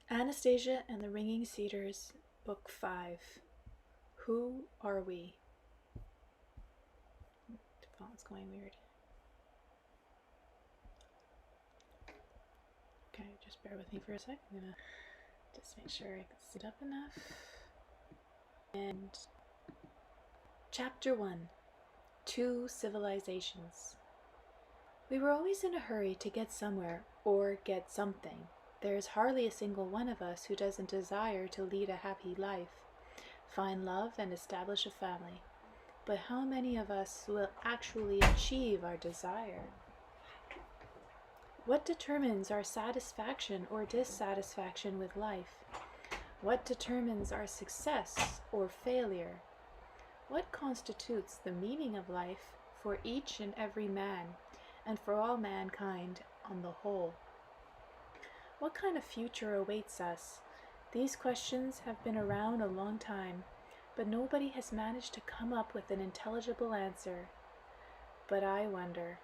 Anastasia and the Ringing Cedars, Book 5. Who Are We? The font's going weird. Okay, just bear with me for a sec. I'm gonna just make sure I can sit up enough. And Chapter 1. Two Civilizations. We were always in a hurry to get somewhere or get something. There is hardly a single one of us who doesn't desire to lead a happy life, find love, and establish a family. But how many of us will actually achieve our desire? What determines our satisfaction or dissatisfaction with life? What determines our success or failure? What constitutes the meaning of life for each and every man, and for all mankind on the whole? What kind of future awaits us? These questions have been around a long time, but nobody has managed to come up with an intelligible answer. But I wonder,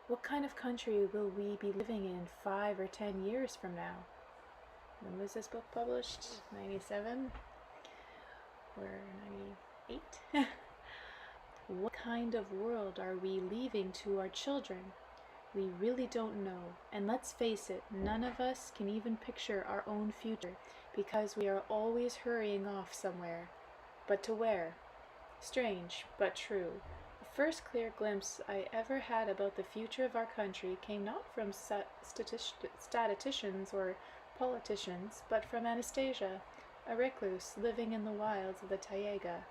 what kind of country will we be living in 5 or 10 years from now? When was this book published? 97? Or 98? What kind of world are we leaving to our children? We really don't know, and let's face it, none of us can even picture our own future because we are always hurrying off somewhere. But to where? Strange, but true. The first clear glimpse I ever had about the future of our country came not from statisticians or politicians, but from Anastasia, a recluse living in the wilds of the Taiga.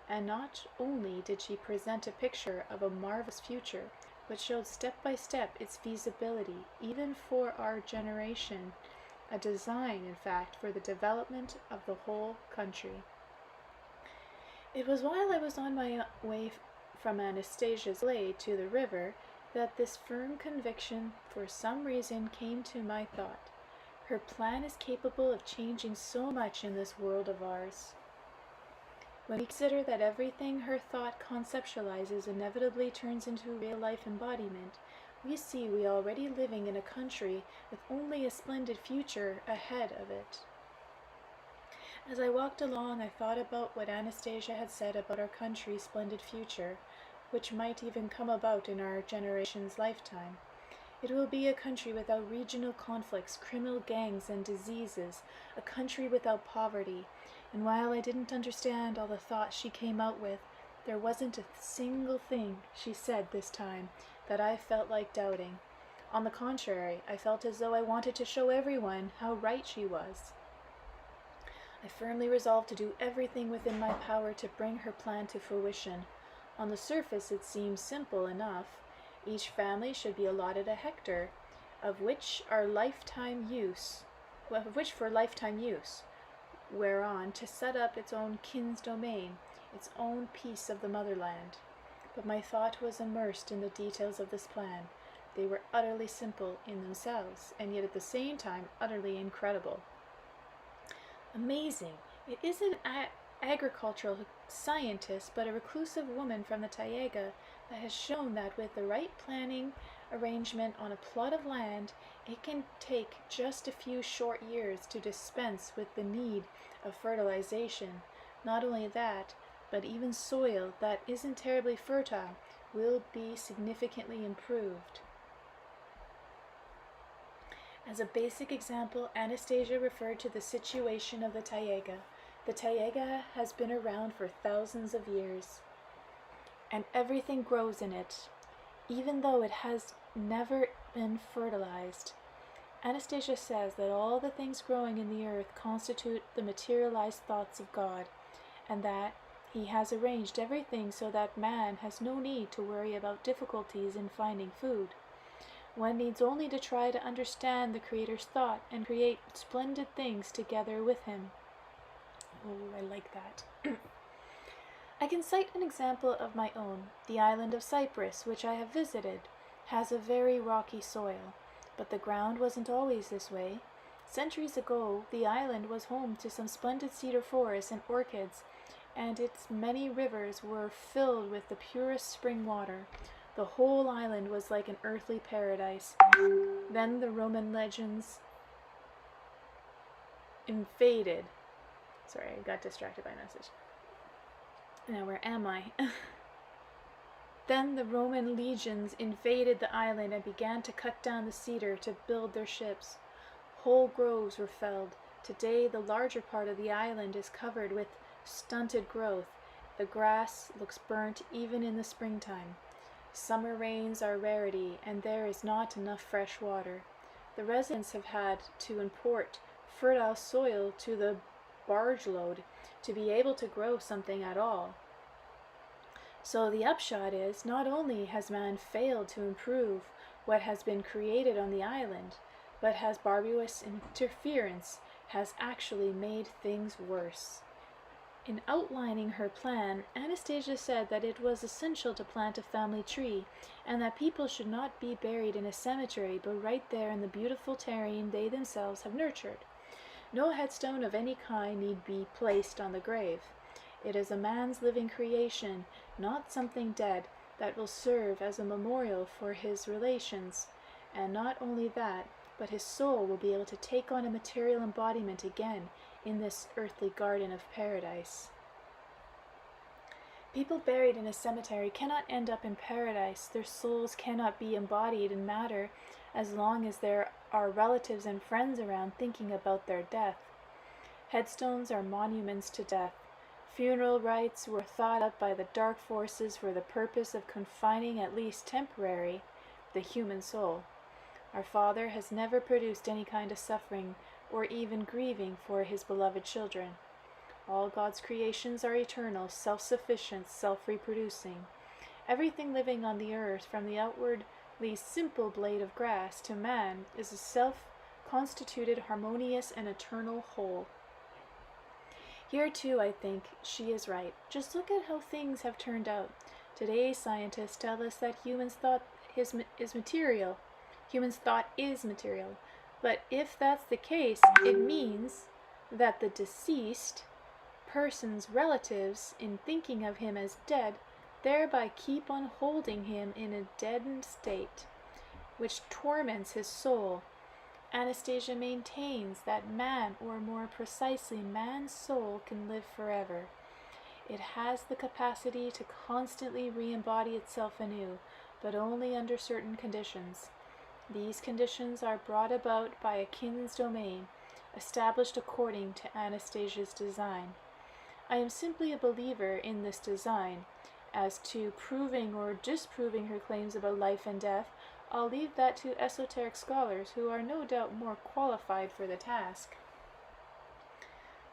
And not only did she present a picture of a marvelous future, but showed step by step its feasibility, even for our generation, a design, in fact, for the development of the whole country. It was while I was on my way from Anastasia's glade to the river that this firm conviction, for some reason, came to my thought. Her plan is capable of changing so much in this world of ours. When we consider that everything her thought conceptualizes inevitably turns into real-life embodiment, we see we are already living in a country with only a splendid future ahead of it. As I walked along, I thought about what Anastasia had said about our country's splendid future, which might even come about in our generation's lifetime. It will be a country without regional conflicts, criminal gangs, and diseases, a country without poverty. And while I didn't understand all the thoughts she came out with, there wasn't a single thing she said this time that I felt like doubting. On the contrary, I felt as though I wanted to show everyone how right she was. I firmly resolved to do everything within my power to bring her plan to fruition. On the surface it seemed simple enough. Each family should be allotted a hectare, of which for lifetime use, whereon to set up its own kin's domain, its own piece of the motherland. But my thought was immersed in the details of this plan. They were utterly simple in themselves, and yet at the same time utterly incredible. Amazing! It isn't an agricultural scientist, but a reclusive woman from the Taiga that has shown that with the right planning arrangement on a plot of land, it can take just a few short years to dispense with the need of fertilization. Not only that, but even soil that isn't terribly fertile will be significantly improved. As a basic example, Anastasia referred to the situation of the Taiga. The Taiga has been around for thousands of years, and everything grows in it, even though it has never been fertilized. Anastasia says that all the things growing in the earth constitute the materialized thoughts of God, and that He has arranged everything so that man has no need to worry about difficulties in finding food. One needs only to try to understand the Creator's thought and create splendid things together with Him. Oh, I like that. I can cite an example of my own. The island of Cyprus, which I have visited, has a very rocky soil, but the ground wasn't always this way. Centuries ago, the island was home to some splendid cedar forests and orchids, and its many rivers were filled with the purest spring water. The whole island was like an earthly paradise. Then the Roman legends invaded. Sorry, I got distracted by a message. Now, where am I? Then the Roman legions invaded the island and began to cut down the cedar to build their ships. Whole groves were felled. Today, the larger part of the island is covered with stunted growth. The grass looks burnt even in the springtime. Summer rains are a rarity, and there is not enough fresh water. The residents have had to import fertile soil to the barge load to be able to grow something at all. So the upshot is, not only has man failed to improve what has been created on the island, but has barbarous interference has actually made things worse. In outlining her plan, Anastasia said that it was essential to plant a family tree, and that people should not be buried in a cemetery, but right there in the beautiful terrain they themselves have nurtured. No headstone of any kind need be placed on the grave. It is a man's living creation, not something dead, that will serve as a memorial for his relations. And not only that, but his soul will be able to take on a material embodiment again in this earthly garden of paradise. People buried in a cemetery cannot end up in paradise. Their souls cannot be embodied in matter as long as there are relatives and friends around thinking about their death. Headstones are monuments to death. Funeral rites were thought up by the dark forces for the purpose of confining, at least temporarily, the human soul. Our Father has never produced any kind of suffering or even grieving for his beloved children. All God's creations are eternal, self-sufficient, self-reproducing. Everything living on the earth, from the outwardly simple blade of grass to man, is a self-constituted, harmonious, and eternal whole. Here, too, I think she is right. Just look at how things have turned out. Today, scientists tell us that humans' thought is material. Humans' thought is material. But if that's the case, it means that the deceased person's relatives, in thinking of him as dead, thereby keep on holding him in a deadened state, which torments his soul. Anastasia maintains that man, or more precisely man's soul, can live forever. It has the capacity to constantly re-embody itself anew, but only under certain conditions. These conditions are brought about by a kin's domain, established according to Anastasia's design. I am simply a believer in this design. As to proving or disproving her claims about life and death, I'll leave that to esoteric scholars who are no doubt more qualified for the task.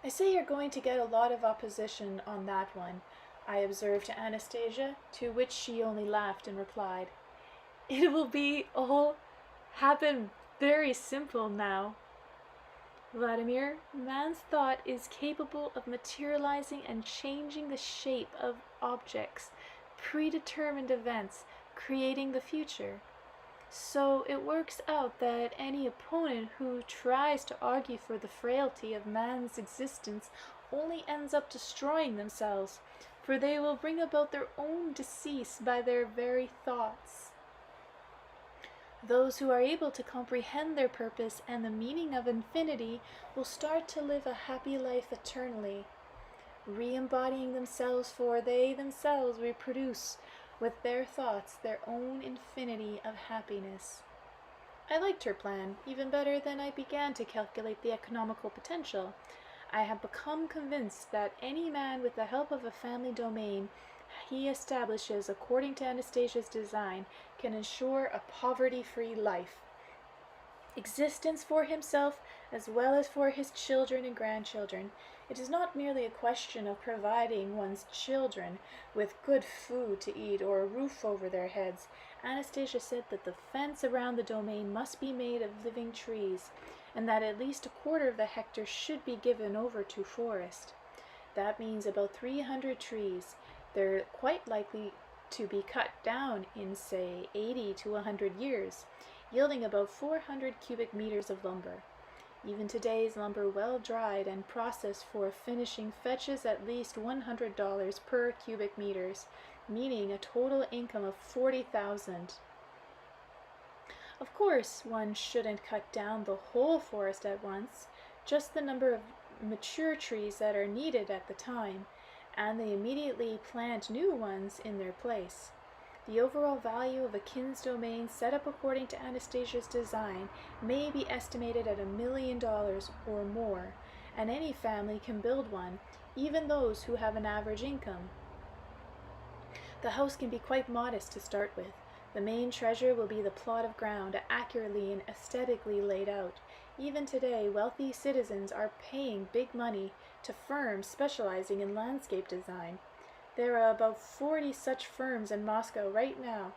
I say you're going to get a lot of opposition on that one, I observed to Anastasia, to which she only laughed and replied, "It will be all happen very simple now. Vladimir, man's thought is capable of materializing and changing the shape of objects, predetermined events, creating the future. So it works out that any opponent who tries to argue for the frailty of man's existence only ends up destroying themselves, for they will bring about their own decease by their very thoughts. Those who are able to comprehend their purpose and the meaning of infinity will start to live a happy life eternally, re-embodying themselves, for they themselves reproduce with their thoughts their own infinity of happiness." I liked her plan even better than I began to calculate the economical potential. I have become convinced that any man, with the help of a family domain he establishes according to Anastasia's design, can ensure a poverty-free life, existence for himself as well as for his children and grandchildren. It is not merely a question of providing one's children with good food to eat or a roof over their heads. Anastasia said that the fence around the domain must be made of living trees, and that at least a quarter of the hectare should be given over to forest. That means about 300 trees. They're quite likely to be cut down in, say, 80 to 100 years, yielding about 400 cubic meters of lumber. Even today's lumber, well dried and processed for finishing, fetches at least $100 per cubic meters, meaning a total income of $40,000. Of course, one shouldn't cut down the whole forest at once. just the number of mature trees that are needed at the time, and they immediately plant new ones in their place. The overall value of a kin's domain set up according to Anastasia's design may be estimated at $1 million or more, and any family can build one, even those who have an average income. The house can be quite modest to start with. The main treasure will be the plot of ground, accurately and aesthetically laid out. Even today, wealthy citizens are paying big money to firms specializing in landscape design. There are about 40 such firms in Moscow right now.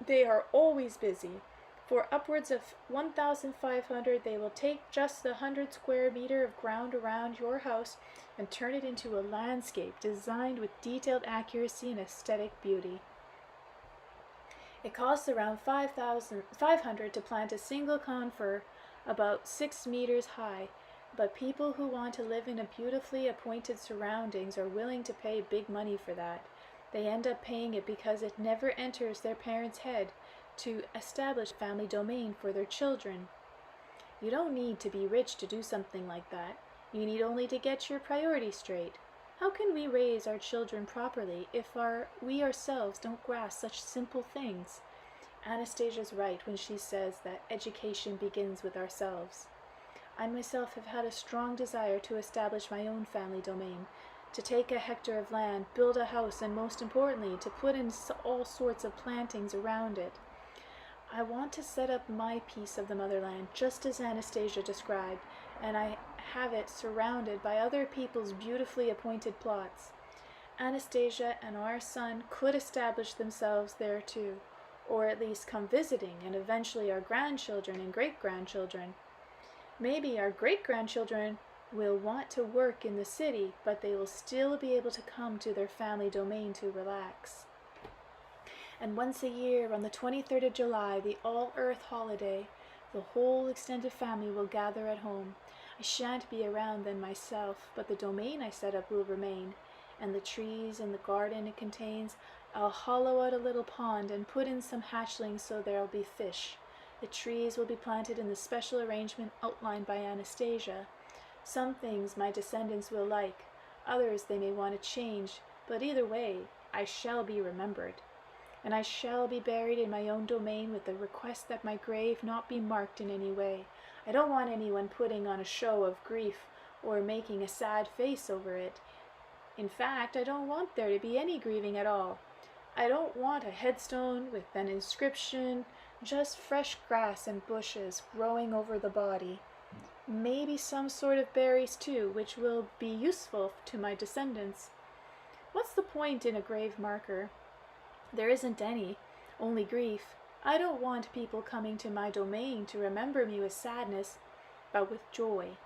They are always busy. For upwards of 1,500, they will take just the 100 square meter of ground around your house and turn it into a landscape designed with detailed accuracy and aesthetic beauty. It costs around 500 to plant a single conifer about 6 meters high, but people who want to live in a beautifully appointed surroundings are willing to pay big money for that. They end up paying it because it never enters their parents' head to establish family domain for their children. You don't need to be rich to do something like that. You need only to get your priorities straight. How can we raise our children properly if we ourselves don't grasp such simple things? Anastasia's right when she says that education begins with ourselves. I myself have had a strong desire to establish my own family domain, to take a hectare of land, build a house, and most importantly, to put in all sorts of plantings around it. I want to set up my piece of the motherland, just as Anastasia described, and I have it surrounded by other people's beautifully appointed plots. Anastasia and our son could establish themselves there too, or at least come visiting, and eventually our grandchildren and great-grandchildren. Maybe our great-grandchildren will want to work in the city, but they will still be able to come to their family domain to relax. And once a year, on the 23rd of July, the all-earth holiday, the whole extended family will gather at home. I shan't be around then myself, but the domain I set up will remain, and the trees and the garden it contains, I'll hollow out a little pond and put in some hatchlings so there'll be fish. The trees will be planted in the special arrangement outlined by Anastasia. Some things my descendants will like, others they may want to change, but either way, I shall be remembered. And I shall be buried in my own domain with the request that my grave not be marked in any way. I don't want anyone putting on a show of grief or making a sad face over it. In fact, I don't want there to be any grieving at all. I don't want a headstone with an inscription, just fresh grass and bushes growing over the body. Maybe some sort of berries too, which will be useful to my descendants. What's the point in a grave marker? There isn't any, only grief. I don't want people coming to my domain to remember me with sadness, but with joy.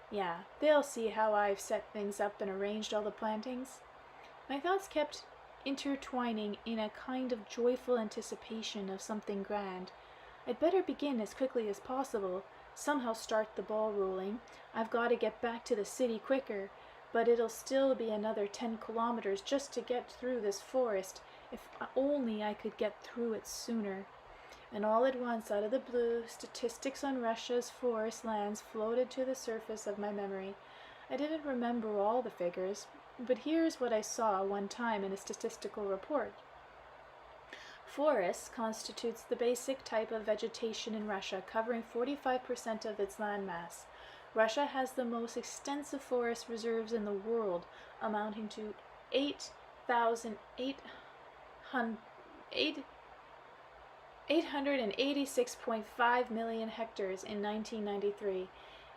Yeah, they'll see how I've set things up and arranged all the plantings. My thoughts kept intertwining in a kind of joyful anticipation of something grand. I'd better begin as quickly as possible, somehow start the ball rolling. I've got to get back to the city quicker, but it'll still be another 10 kilometers just to get through this forest. If only I could get through it sooner. And all at once, out of the blue, statistics on Russia's forest lands floated to the surface of my memory. I didn't remember all the figures, but here's what I saw one time in a statistical report. Forest constitutes the basic type of vegetation in Russia, covering 45% of its landmass. Russia has the most extensive forest reserves in the world, amounting to 886.5 million hectares in 1993,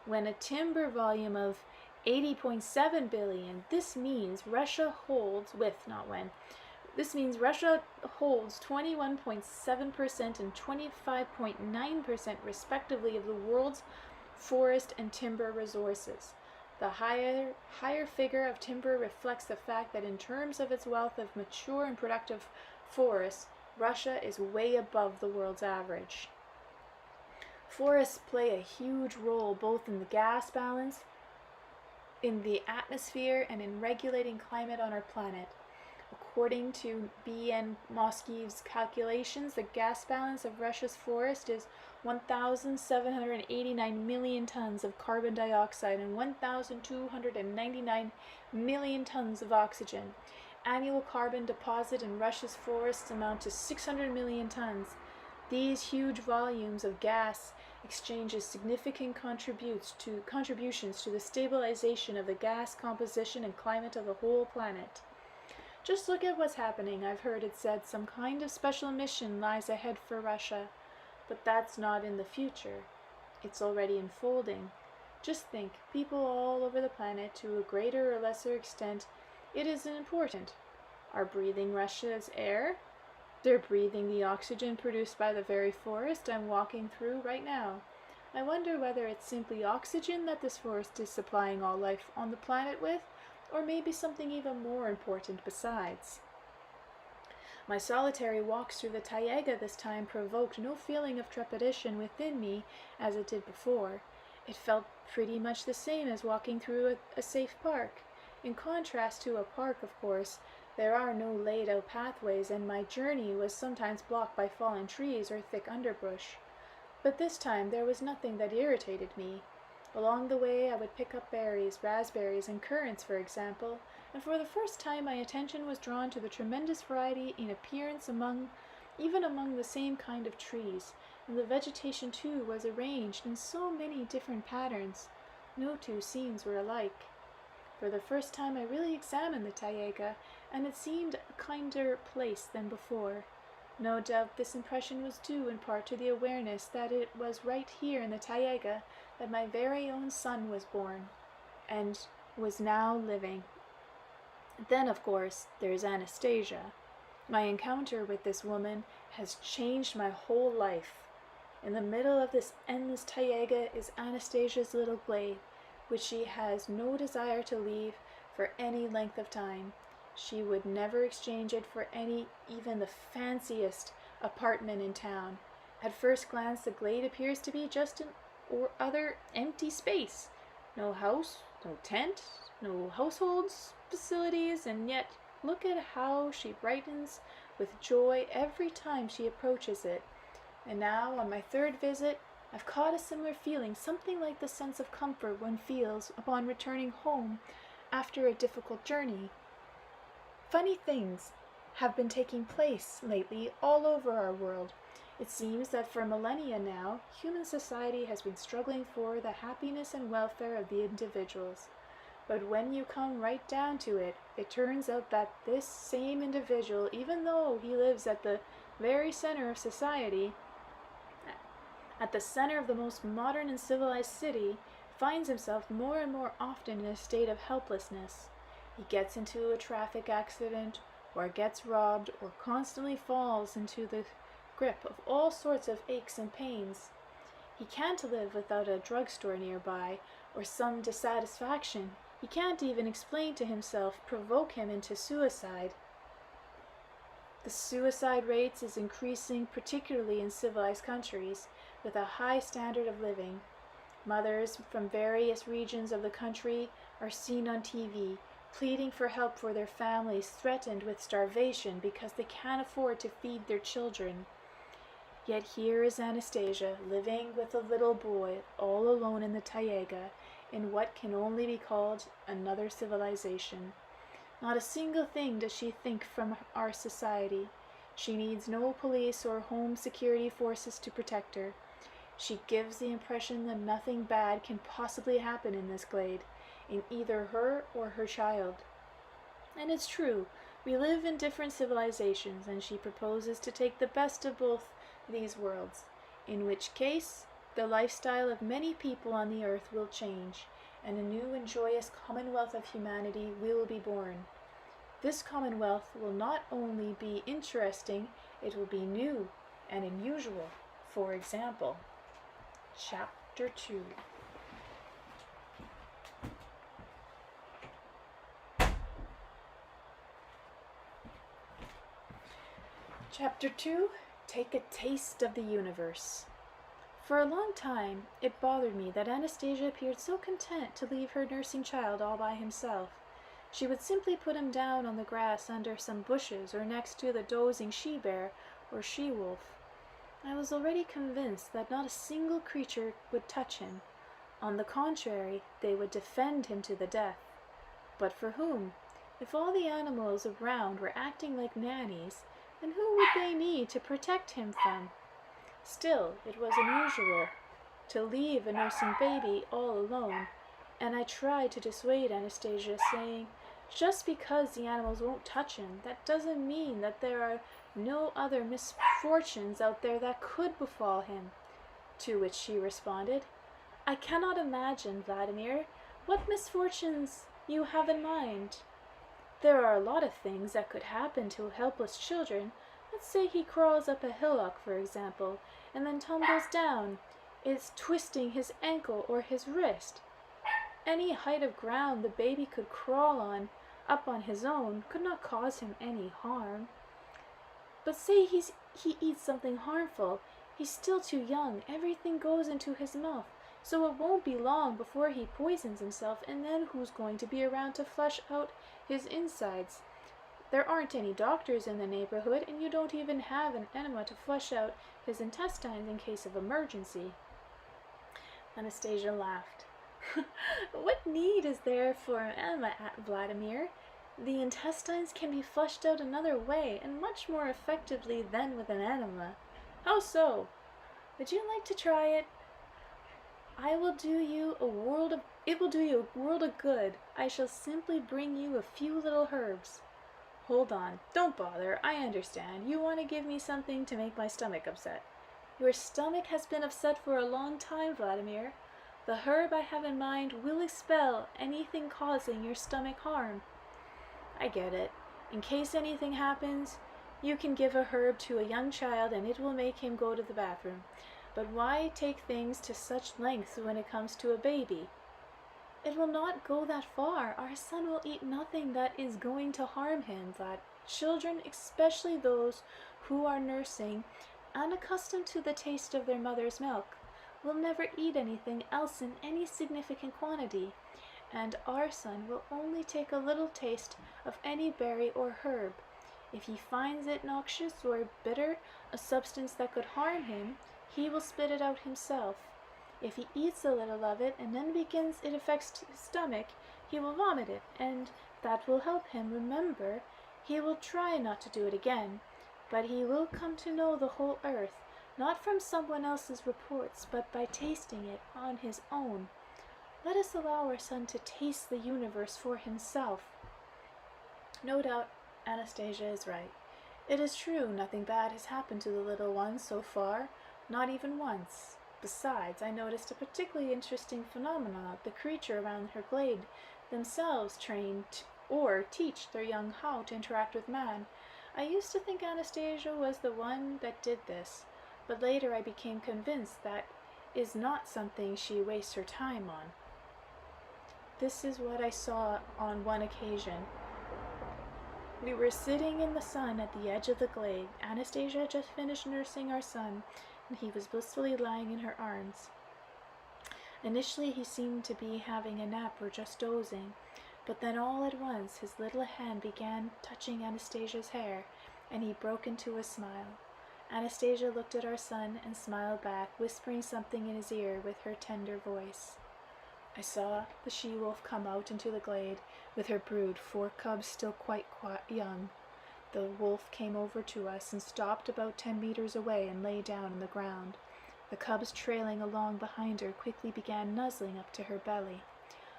when a timber volume of 80.7 billion. This means Russia holds 21.7% and 25.9% respectively of the world's forest and timber resources. The higher figure of timber reflects the fact that in terms of its wealth of mature and productive forests, Russia is way above the world's average. Forests play a huge role both in the gas balance, in the atmosphere, and in regulating climate on our planet. According to B.N. Moskiv's calculations, the gas balance of Russia's forest is 1,789 million tons of carbon dioxide and 1,299 million tons of oxygen. Annual carbon deposit in Russia's forests amount to 600 million tons. These huge volumes of gas exchanges significant contributions to the stabilization of the gas composition and climate of the whole planet. Just look at what's happening. I've heard it said some kind of special mission lies ahead for Russia, but that's not in the future. It's already unfolding. Just think, people all over the planet, to a greater or lesser extent, it isn't important, are breathing Russia's air. They're breathing the oxygen produced by the very forest I'm walking through right now. I wonder whether it's simply oxygen that this forest is supplying all life on the planet with, or maybe something even more important besides. My solitary walks through the taiga this time provoked no feeling of trepidation within me as it did before. It felt pretty much the same as walking through a safe park. In contrast to a park, of course, there are no laid-out pathways, and my journey was sometimes blocked by fallen trees or thick underbrush. But this time there was nothing that irritated me. Along the way I would pick up berries, raspberries, and currants, for example, and for the first time my attention was drawn to the tremendous variety in appearance even among the same kind of trees, and the vegetation too was arranged in so many different patterns. No two scenes were alike. For the first time I really examined the taiga, and it seemed a kinder place than before. No doubt this impression was due in part to the awareness that it was right here in the taiga that my very own son was born, and was now living. Then, of course, there's Anastasia. My encounter with this woman has changed my whole life. In the middle of this endless taiga is Anastasia's little glade, which she has no desire to leave for any length of time. She would never exchange it for even the fanciest apartment in town. At first glance, the glade appears to be just an other empty space. No house, no tent, no household facilities, and yet look at how she brightens with joy every time she approaches it. And now, on my third visit, I've caught a similar feeling, something like the sense of comfort one feels upon returning home after a difficult journey. Funny things have been taking place lately all over our world. It seems that for millennia now, human society has been struggling for the happiness and welfare of the individuals. But when you come right down to it, it turns out that this same individual, even though he lives at the very center of society, at the center of the most modern and civilized city, finds himself more and more often in a state of helplessness. He gets into a traffic accident, or gets robbed, or constantly falls into the grip of all sorts of aches and pains. He can't live without a drugstore nearby, or some dissatisfaction. He can't even explain to himself, provoke him into suicide. The suicide rates is increasing, particularly in civilized countries, with a high standard of living. Mothers from various regions of the country are seen on TV, pleading for help for their families threatened with starvation because they can't afford to feed their children. Yet here is Anastasia, living with a little boy, all alone in the taiga, in what can only be called another civilization. Not a single thing does she think from our society. She needs no police or home security forces to protect her. She gives the impression that nothing bad can possibly happen in this glade, in either her or her child. And it's true, we live in different civilizations, and she proposes to take the best of both these worlds, in which case the lifestyle of many people on the earth will change, and a new and joyous commonwealth of humanity will be born. This commonwealth will not only be interesting, it will be new and unusual. For example, Chapter 2. Chapter 2, Take a Taste of the Universe. For a long time, it bothered me that Anastasia appeared so content to leave her nursing child all by himself. She would simply put him down on the grass under some bushes or next to the dozing she-bear or she-wolf. I was already convinced that not a single creature would touch him. On the contrary, they would defend him to the death. But for whom? If all the animals around were acting like nannies, then who would they need to protect him from? Still, it was unusual to leave a nursing baby all alone, and I tried to dissuade Anastasia, saying, "Just because the animals won't touch him, that doesn't mean that there are no other misfortunes out there that could befall him." To which she responded, "I cannot imagine, Vladimir, what misfortunes you have in mind. There are a lot of things that could happen to helpless children. Let's say he crawls up a hillock, for example, and then tumbles down, is twisting his ankle or his wrist. Any height of ground the baby could crawl on, up on his own, could not cause him any harm. But say he eats something harmful, he's still too young, everything goes into his mouth, so it won't be long before he poisons himself, and then who's going to be around to flush out his insides? There aren't any doctors in the neighborhood, and you don't even have an enema to flush out his intestines in case of emergency." Anastasia laughed. "What need is there for an enema, Vladimir? The intestines can be flushed out another way, and much more effectively than with an enema. How so? Would you like to try it? It will do you a world of good. I shall simply bring you a few little herbs." "Hold on, don't bother, I understand. You want to give me something to make my stomach upset." "Your stomach has been upset for a long time, Vladimir. The herb I have in mind will expel anything causing your stomach harm." "I get it. In case anything happens, you can give a herb to a young child and it will make him go to the bathroom. But why take things to such lengths when it comes to a baby?" "It will not go that far. Our son will eat nothing that is going to harm him. That children, especially those who are nursing, unaccustomed to the taste of their mother's milk, will never eat anything else in any significant quantity, and our son will only take a little taste of any berry or herb. If he finds it noxious or bitter, a substance that could harm him, he will spit it out himself. If he eats a little of it and then it affects his stomach, he will vomit it, and that will help him remember. He will try not to do it again, but he will come to know the whole earth, not from someone else's reports, but by tasting it on his own. Let us allow our son to taste the universe for himself." No doubt Anastasia is right. It is true, nothing bad has happened to the little one so far, not even once. Besides, I noticed a particularly interesting phenomenon. The creature around her glade themselves train or teach their young how to interact with man. I used to think Anastasia was the one that did this, but later I became convinced that is not something she wastes her time on. This is what I saw on one occasion. We were sitting in the sun at the edge of the glade. Anastasia had just finished nursing our son, and he was blissfully lying in her arms. Initially he seemed to be having a nap or just dozing, but then all at once his little hand began touching Anastasia's hair, and he broke into a smile. Anastasia looked at our son and smiled back, whispering something in his ear with her tender voice. I saw the she-wolf come out into the glade with her brood, 4 cubs still quite young. The wolf came over to us and stopped about 10 meters away and lay down on the ground. The cubs, trailing along behind her, quickly began nuzzling up to her belly.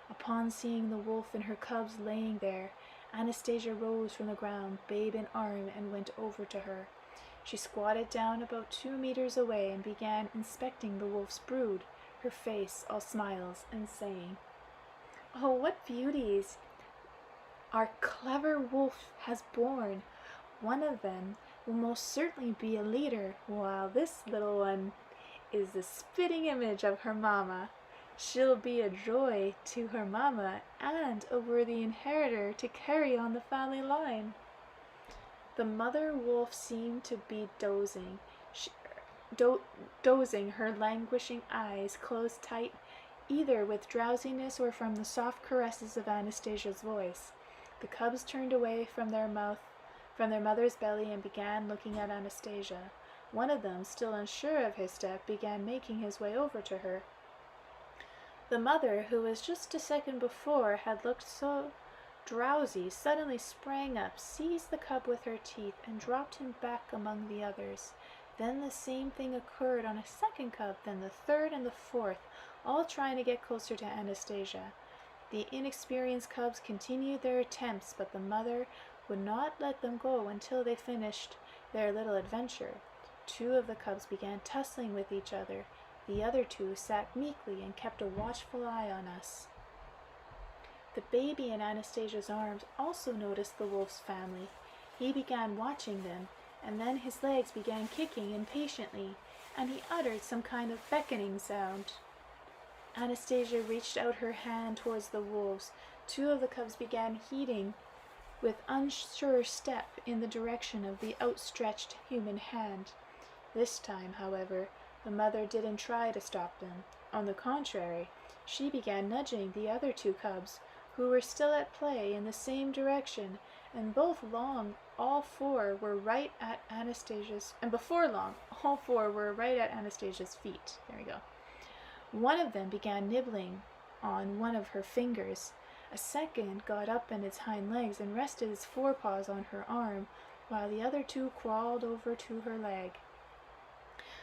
Upon seeing the wolf and her cubs laying there, Anastasia rose from the ground, babe in arm, and went over to her. She squatted down about 2 meters away and began inspecting the wolf's brood, her face all smiles, and saying, "Oh, what beauties our clever wolf has born! One of them will most certainly be a leader, while this little one is the spitting image of her mama. She'll be a joy to her mama and a worthy inheritor to carry on the family line." The mother wolf seemed to be dozing, her languishing eyes closed tight, either with drowsiness or from the soft caresses of Anastasia's voice. The cubs turned away from their mother's belly and began looking at Anastasia. One of them, still unsure of his step, began making his way over to her. The mother, who was just a second before had looked so drowsy, suddenly sprang up, seized the cub with her teeth, and dropped him back among the others. Then the same thing occurred on a second cub, then the third and the fourth, all trying to get closer to Anastasia. The inexperienced cubs continued their attempts, but the mother would not let them go until they finished their little adventure. Two of the cubs began tussling with each other. The other two sat meekly and kept a watchful eye on us. The baby in Anastasia's arms also noticed the wolf's family. He began watching them, and then his legs began kicking impatiently, and he uttered some kind of beckoning sound. Anastasia reached out her hand towards the wolves. Two of the cubs began heading with unsure step in the direction of the outstretched human hand. This time, however, the mother didn't try to stop them. On the contrary, she began nudging the other two cubs, who were still at play, in the same direction, and before long, all four were right at Anastasia's feet. There we go. One of them began nibbling on one of her fingers. A second got up on its hind legs and rested its forepaws on her arm, while the other two crawled over to her leg.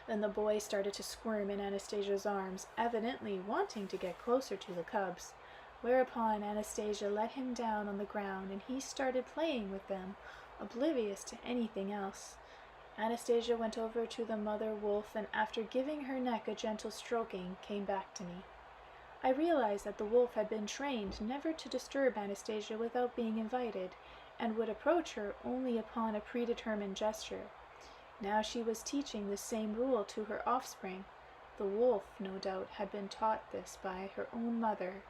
Then the boy started to squirm in Anastasia's arms, evidently wanting to get closer to the cubs, whereupon Anastasia let him down on the ground and he started playing with them, oblivious to anything else. Anastasia went over to the mother wolf and, after giving her neck a gentle stroking, came back to me. I realized that the wolf had been trained never to disturb Anastasia without being invited, and would approach her only upon a predetermined gesture. Now she was teaching the same rule to her offspring. The wolf, no doubt, had been taught this by her own mother,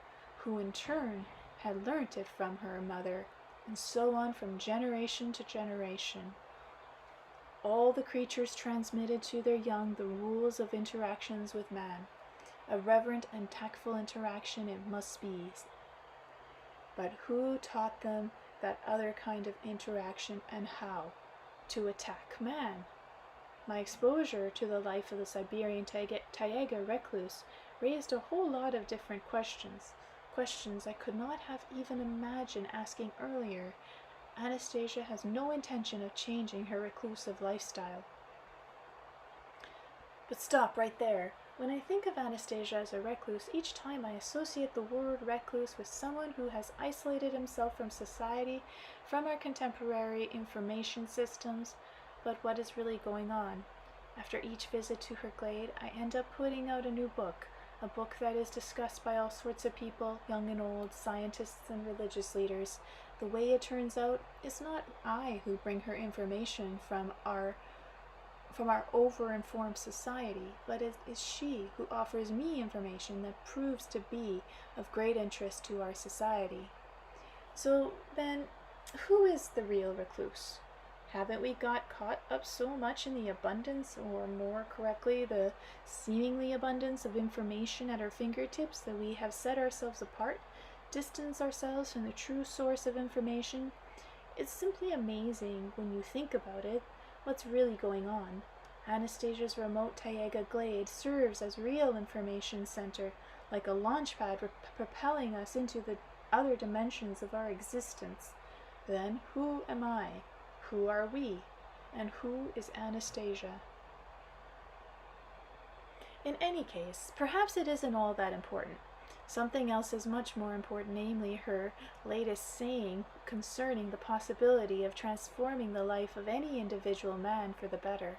who in turn had learnt it from her mother, and so on from generation to generation. All the creatures transmitted to their young the rules of interactions with man. A reverent and tactful interaction it must be. But who taught them that other kind of interaction, and how? To attack man. My exposure to the life of the Siberian taiga recluse raised a whole lot of different questions I could not have even imagined asking earlier. Anastasia has no intention of changing her reclusive lifestyle. But stop right there. When I think of Anastasia as a recluse, each time I associate the word recluse with someone who has isolated himself from society, from our contemporary information systems. But what is really going on? After each visit to her glade, I end up putting out a new book, a book that is discussed by all sorts of people, young and old, scientists and religious leaders. The way it turns out, it's not I who bring her information from our over-informed society, but it is she who offers me information that proves to be of great interest to our society. So then, who is the real recluse? Haven't we got caught up so much in the abundance, or more correctly, the seemingly abundance of information at our fingertips, that we have set ourselves apart, distanced ourselves from the true source of information? It's simply amazing when you think about it, what's really going on. Anastasia's remote taiga glade serves as real information center, like a launch pad propelling us into the other dimensions of our existence. Then who am I? Who are we? And who is Anastasia? In any case, perhaps it isn't all that important. Something else is much more important, namely her latest saying concerning the possibility of transforming the life of any individual man for the better,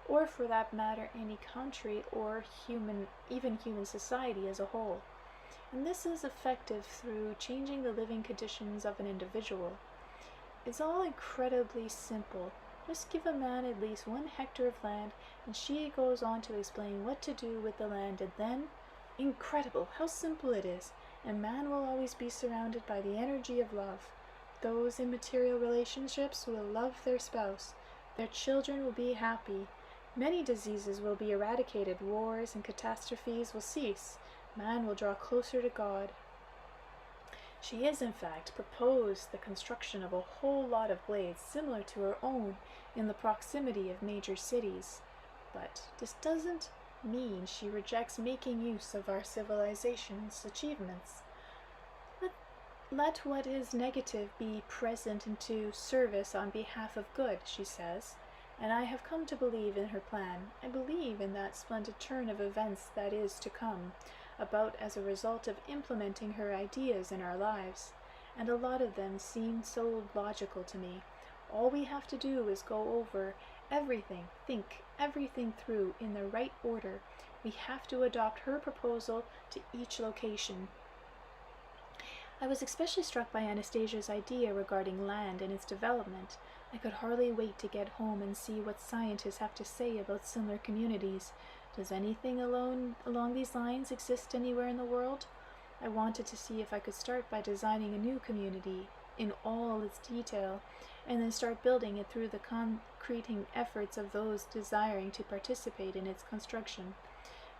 or for that matter any country or even human society as a whole. And this is effective through changing the living conditions of an individual. It's all incredibly simple. Just give a man at least 1 hectare of land, and she goes on to explain what to do with the land, and then, incredible how simple it is, and man will always be surrounded by the energy of love. Those in material relationships will love their spouse. Their children will be happy. Many diseases will be eradicated. Wars and catastrophes will cease. Man will draw closer to God. She is, in fact, proposed the construction of a whole lot of blades similar to her own in the proximity of major cities. But this doesn't mean she rejects making use of our civilization's achievements. Let what is negative be present into service on behalf of good, she says, and I have come to believe in her plan. I believe in that splendid turn of events that is to come, about as a result of implementing her ideas in our lives, and a lot of them seem so logical to me. All we have to do is go over everything, think everything through in the right order. We have to adopt her proposal to each location. I was especially struck by Anastasia's idea regarding land and its development. I could hardly wait to get home and see what scientists have to say about similar communities. Does anything along these lines exist anywhere in the world? I wanted to see if I could start by designing a new community in all its detail, and then start building it through the concreting efforts of those desiring to participate in its construction.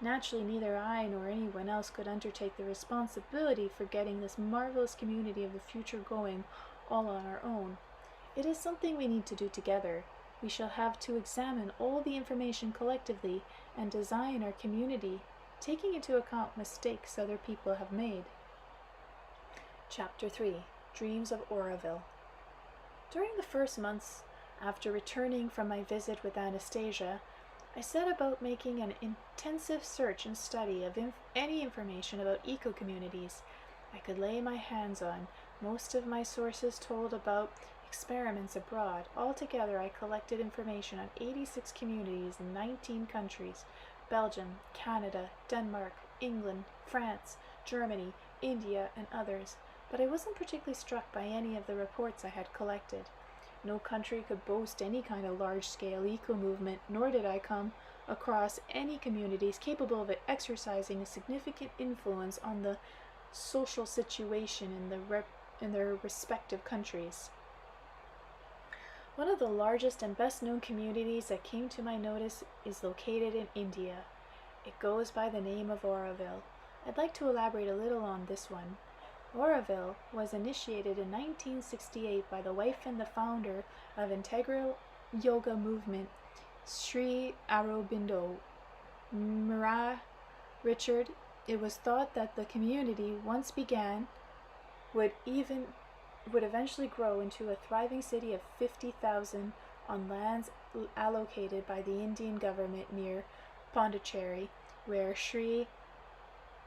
Naturally, neither I nor anyone else could undertake the responsibility for getting this marvelous community of the future going all on our own. It is something we need to do together. We shall have to examine all the information collectively and design our community, taking into account mistakes other people have made. Chapter 3. Dreams of Oroville. During the first months after returning from my visit with Anastasia, I set about making an intensive search and study of any information about eco-communities I could lay my hands on. Most of my sources told about experiments abroad. Altogether, I collected information on 86 communities in 19 countries: Belgium, Canada, Denmark, England, France, Germany, India, and others. But I wasn't particularly struck by any of the reports I had collected. No country could boast any kind of large-scale eco-movement, nor did I come across any communities capable of exercising a significant influence on the social situation in their respective countries. One of the largest and best-known communities that came to my notice is located in India. It goes by the name of Oroville. I'd like to elaborate a little on this one. Oroville was initiated in 1968 by the wife and the founder of Integral Yoga movement, Sri Aurobindo Megre Richard. It was thought that the community, once began, would eventually grow into a thriving city of 50,000 on lands allocated by the Indian government near Pondicherry, where Sri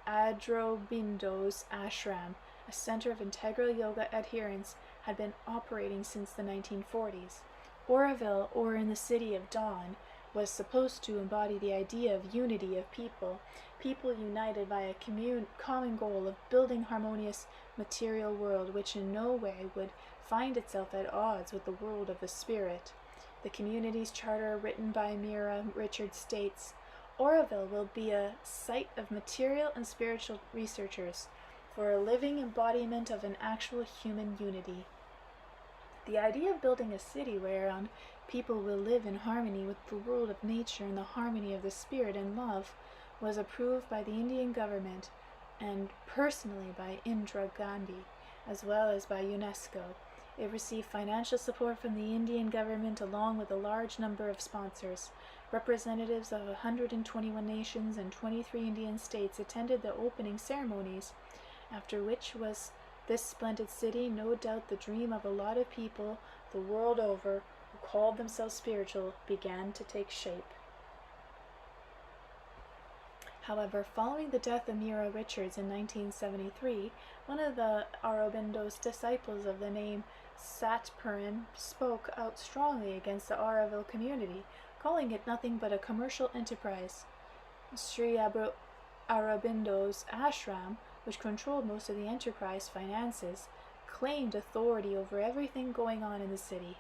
Aurobindo's ashram, a center of integral yoga adherents, had been operating since the 1940s. Oroville, or in the City of Dawn, was supposed to embody the idea of unity of people united by a common goal of building harmonious material world which in no way would find itself at odds with the world of the spirit. The community's charter, written by Megre Richard, states, Oroville will be a site of material and spiritual researchers for a living embodiment of an actual human unity. The idea of building a city whereon people will live in harmony with the world of nature and the harmony of the spirit and love was approved by the Indian government and personally by Indira Gandhi, as well as by UNESCO. It received financial support from the Indian government along with a large number of sponsors. Representatives of 121 nations and 23 Indian states attended the opening ceremonies, after which was this splendid city, no doubt the dream of a lot of people the world over who called themselves spiritual, began to take shape. However, following the death of Megre Richards in 1973, one of the Aurobindo's disciples of the name Satpuran spoke out strongly against the Oroville community, calling it nothing but a commercial enterprise. Sri Aurobindo's ashram, which controlled most of the enterprise finances, claimed authority over everything going on in the city,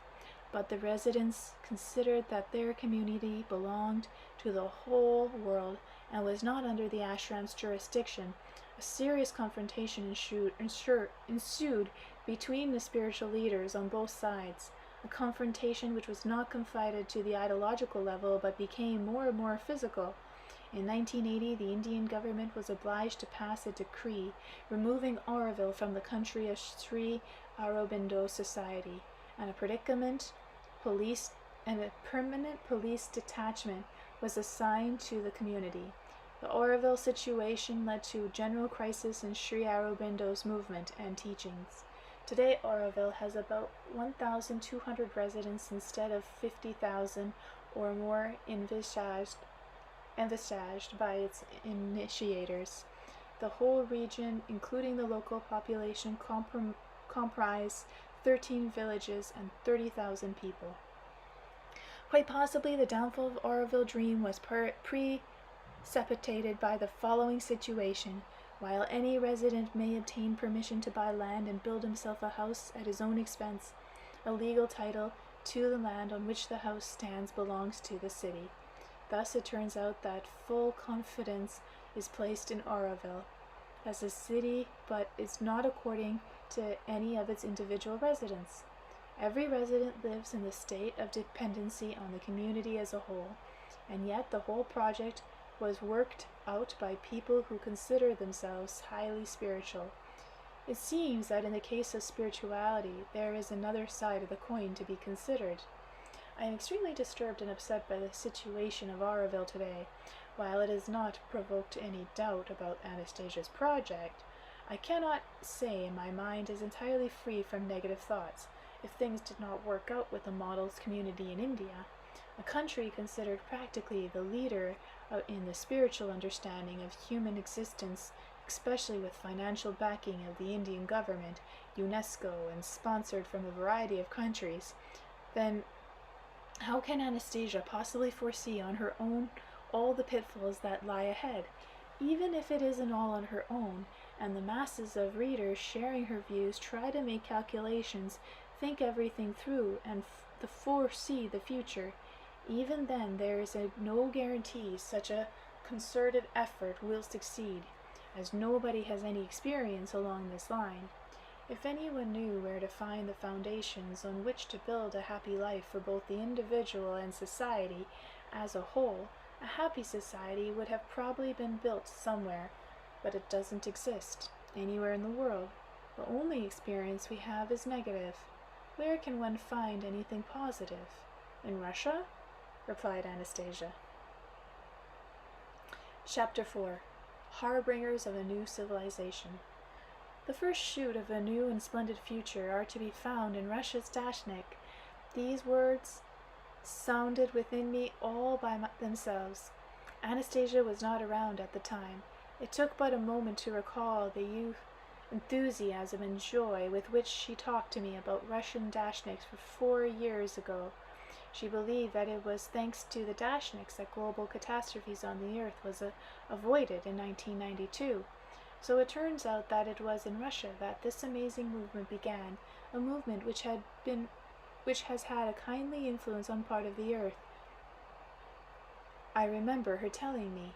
but the residents considered that their community belonged to the whole world and was not under the ashram's jurisdiction. A serious confrontation ensued between the spiritual leaders on both sides, a confrontation which was not confined to the ideological level but became more and more physical. In 1980, the Indian government was obliged to pass a decree removing Auroville from the country of Sri Aurobindo Society, and a permanent police detachment was assigned to the community. The Auroville situation led to a general crisis in Sri Aurobindo's movement and teachings. Today, Auroville has about 1,200 residents instead of 50,000 or more envisaged by its initiators. The whole region, including the local population, comprise 13 villages and 30,000 people. Quite possibly, the downfall of Auroville Dream was precipitated by the following situation. While any resident may obtain permission to buy land and build himself a house at his own expense, a legal title to the land on which the house stands belongs to the city. Thus it turns out that full confidence is placed in Auroville as a city, but is not according to any of its individual residents. Every resident lives in the state of dependency on the community as a whole, and yet the whole project was worked out by people who consider themselves highly spiritual. It seems that in the case of spirituality, there is another side of the coin to be considered. I am extremely disturbed and upset by the situation of Auroville today. While it has not provoked any doubt about Anastasia's project, I cannot say my mind is entirely free from negative thoughts. If things did not work out with the model's community in India, a country considered practically the leader in the spiritual understanding of human existence, especially with financial backing of the Indian government, UNESCO, and sponsored from a variety of countries, then how can Anastasia possibly foresee on her own all the pitfalls that lie ahead? Even if it isn't all on her own, and the masses of readers sharing her views try to make calculations, think everything through, and foresee the future, even then there is no guarantee such a concerted effort will succeed, as nobody has any experience along this line. If anyone knew where to find the foundations on which to build a happy life for both the individual and society as a whole, a happy society would have probably been built somewhere, but it doesn't exist anywhere in the world. The only experience we have is negative. Where can one find anything positive? In Russia? Replied Anastasia. Chapter 4. Harbingers of a New Civilization. The first shoot of a new and splendid future are to be found in Russia's Dashnik. These words sounded within me all by themselves. Anastasia was not around at the time. It took but a moment to recall the enthusiasm and joy with which she talked to me about Russian Dashniks 4 years ago. She believed that it was thanks to the Dashniks that global catastrophes on the earth was avoided in 1992. So it turns out that it was in Russia that this amazing movement began, a movement which has had a kindly influence on part of the earth. I remember her telling me,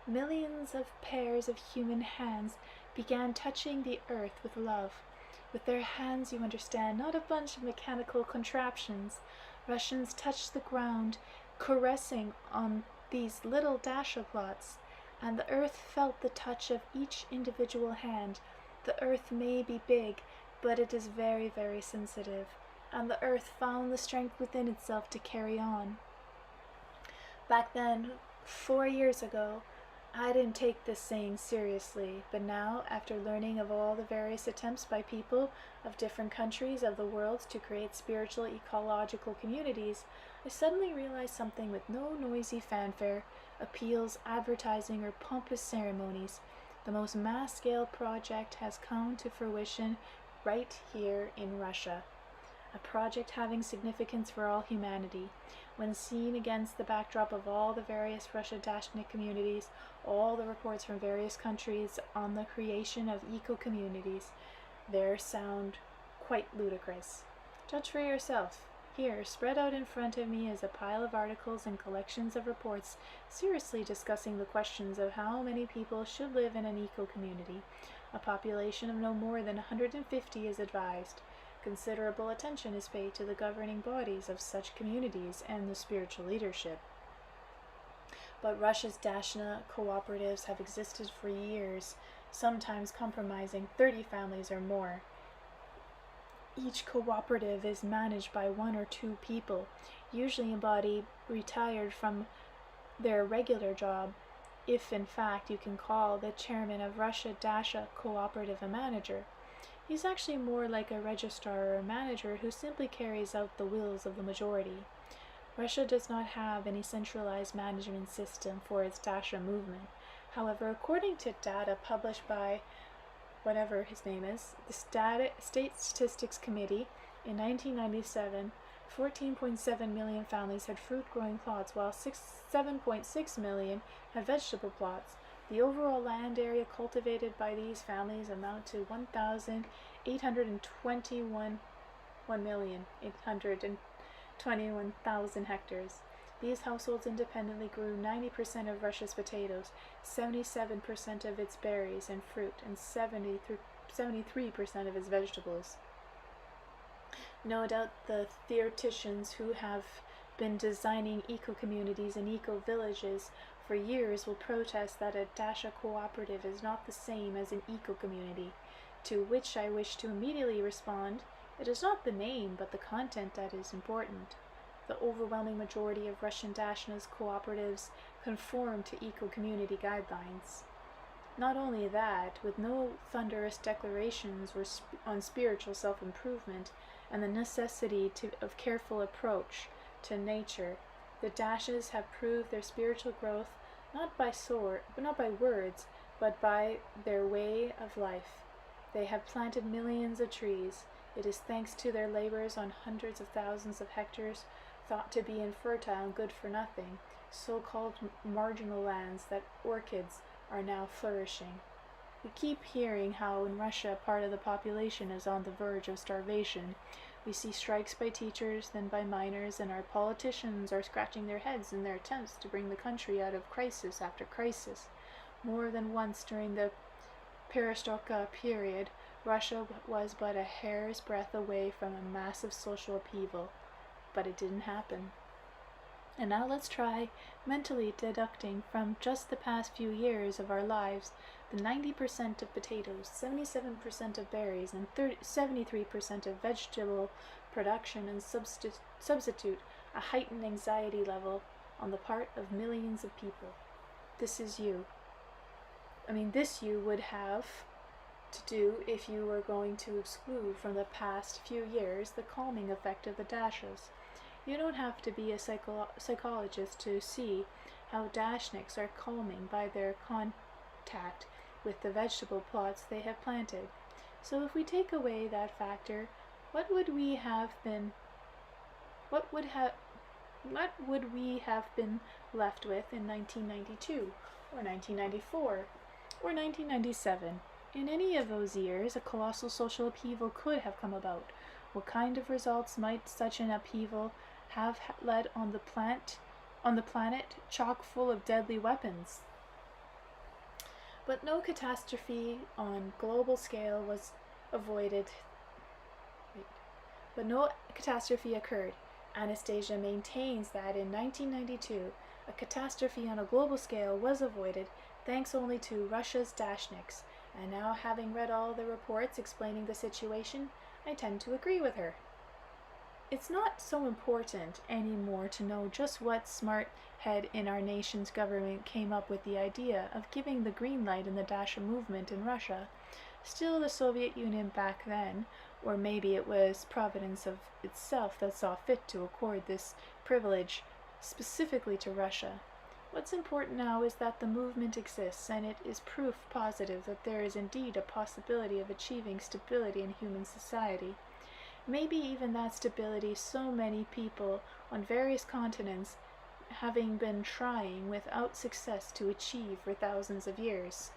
millions of pairs of human hands began touching the earth with love. With their hands, you understand, not a bunch of mechanical contraptions. Russians touched the ground, caressing on these little dashaplots, and the earth felt the touch of each individual hand. The earth may be big, but it is very, very sensitive, and the earth found the strength within itself to carry on. Back then, 4 years ago, I didn't take this saying seriously, but now, after learning of all the various attempts by people of different countries of the world to create spiritual ecological communities, I suddenly realized something with no noisy fanfare, appeals, advertising, or pompous ceremonies. The most mass-scale project has come to fruition right here in Russia. A project having significance for all humanity. When seen against the backdrop of all the various Russia-Dashnik communities, all the reports from various countries on the creation of eco-communities, they sound quite ludicrous. Judge for yourself. Here, spread out in front of me, is a pile of articles and collections of reports seriously discussing the questions of how many people should live in an eco-community. A population of no more than 150 is advised. Considerable attention is paid to the governing bodies of such communities and the spiritual leadership. but Russia's Dashna cooperatives have existed for years, sometimes comprising 30 families or more. Each cooperative is managed by one or two people, usually embodied retired from their regular job, if in fact you can call the chairman of Russia Dasha Cooperative a manager. He's actually more like a registrar or manager who simply carries out the wills of the majority. Russia does not have any centralized management system for its Dasha movement. However, according to data published by whatever his name is, the State Statistics Committee, in 1997, 14.7 million families had fruit-growing plots, while 7.6 million had vegetable plots. The overall land area cultivated by these families amount to 1,821,821,000 hectares. These households independently grew 90% of Russia's potatoes, 77% of its berries and fruit, and 73% of its vegetables. No doubt the theoreticians who have been designing eco-communities and eco-villages for years will protest that a Dasha cooperative is not the same as an eco-community, to which I wish to immediately respond, it is not the name but the content that is important. The overwhelming majority of Russian Dashna's cooperatives conform to eco-community guidelines. Not only that, with no thunderous declarations on spiritual self-improvement and the necessity of careful approach to nature, the Dashas have proved their spiritual growth not by words, but by their way of life. They have planted millions of trees. It is thanks to their labors on hundreds of thousands of hectares thought to be infertile and good for nothing, so-called marginal lands, that orchids are now flourishing. We keep hearing how in Russia part of the population is on the verge of starvation. We see strikes by teachers, then by miners, and our politicians are scratching their heads in their attempts to bring the country out of crisis after crisis. More than once during the Perestroika period, Russia was but a hair's breadth away from a massive social upheaval, but it didn't happen. And now let's try mentally deducting from just the past few years of our lives the 90% of potatoes, 77% of berries, and 73% of vegetable production, and substitute a heightened anxiety level on the part of millions of people. This is you. This you would have to do if you were going to exclude from the past few years the calming effect of the Dashas. You don't have to be a psychologist to see how Dashniks are calming by their contact with the vegetable plots they have planted. So if we take away that factor, what would we have been left with in 1992 or 1994 or 1997? In any of those years, a colossal social upheaval could have come about. What kind of results might such an upheaval have led on the planet chock full of deadly weapons? But no catastrophe on global scale was avoided. But no catastrophe occurred. Anastasia maintains that in 1992, a catastrophe on a global scale was avoided thanks only to Russia's Dashniks, and now, having read all the reports explaining the situation, I tend to agree with her. It's not so important anymore to know just what smart head in our nation's government came up with the idea of giving the green light in the Dasha movement in Russia. Still, the Soviet Union back then, or maybe it was Providence of itself that saw fit to accord this privilege specifically to Russia. What's important now is that the movement exists, and it is proof positive that there is indeed a possibility of achieving stability in human society. Maybe even that stability so many people on various continents having been trying without success to achieve for thousands of years.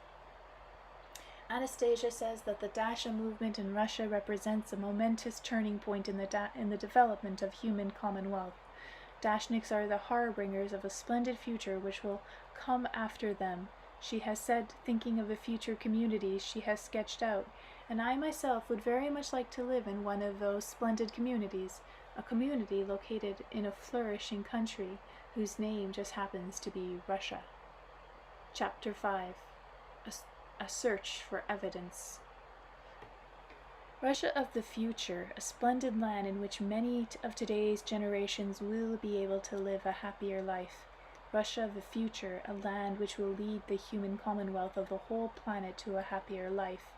Anastasia says that the Dasha movement in Russia represents a momentous turning point in the development of human commonwealth. Dashniks are the harbingers of a splendid future which will come after them, she has said, thinking of the future communities she has sketched out, and I myself would very much like to live in one of those splendid communities, a community located in a flourishing country, whose name just happens to be Russia. Chapter 5. A Search for Evidence. Russia of the future, a splendid land in which many of today's generations will be able to live a happier life. Russia of the future, a land which will lead the human commonwealth of the whole planet to a happier life.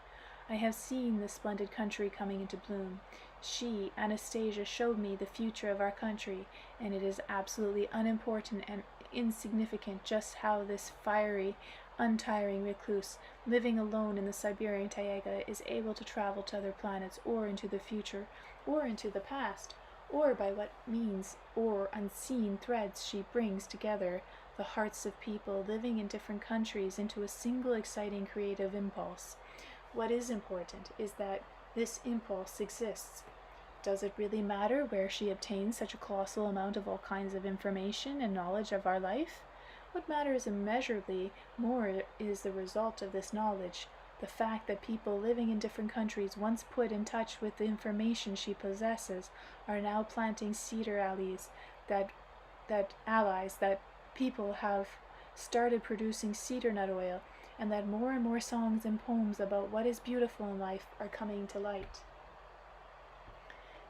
I have seen this splendid country coming into bloom. She, Anastasia, showed me the future of our country, and it is absolutely unimportant and insignificant just how this fiery, untiring recluse, living alone in the Siberian taiga, is able to travel to other planets, or into the future, or into the past, or by what means or unseen threads she brings together the hearts of people living in different countries into a single exciting creative impulse. What is important is that this impulse exists. Does it really matter where she obtains such a colossal amount of all kinds of information and knowledge of our life? What matters immeasurably more is the result of this knowledge, the fact that people living in different countries, once put in touch with the information she possesses, are now planting cedar alleys, that people have started producing cedar nut oil, and that more and more songs and poems about what is beautiful in life are coming to light.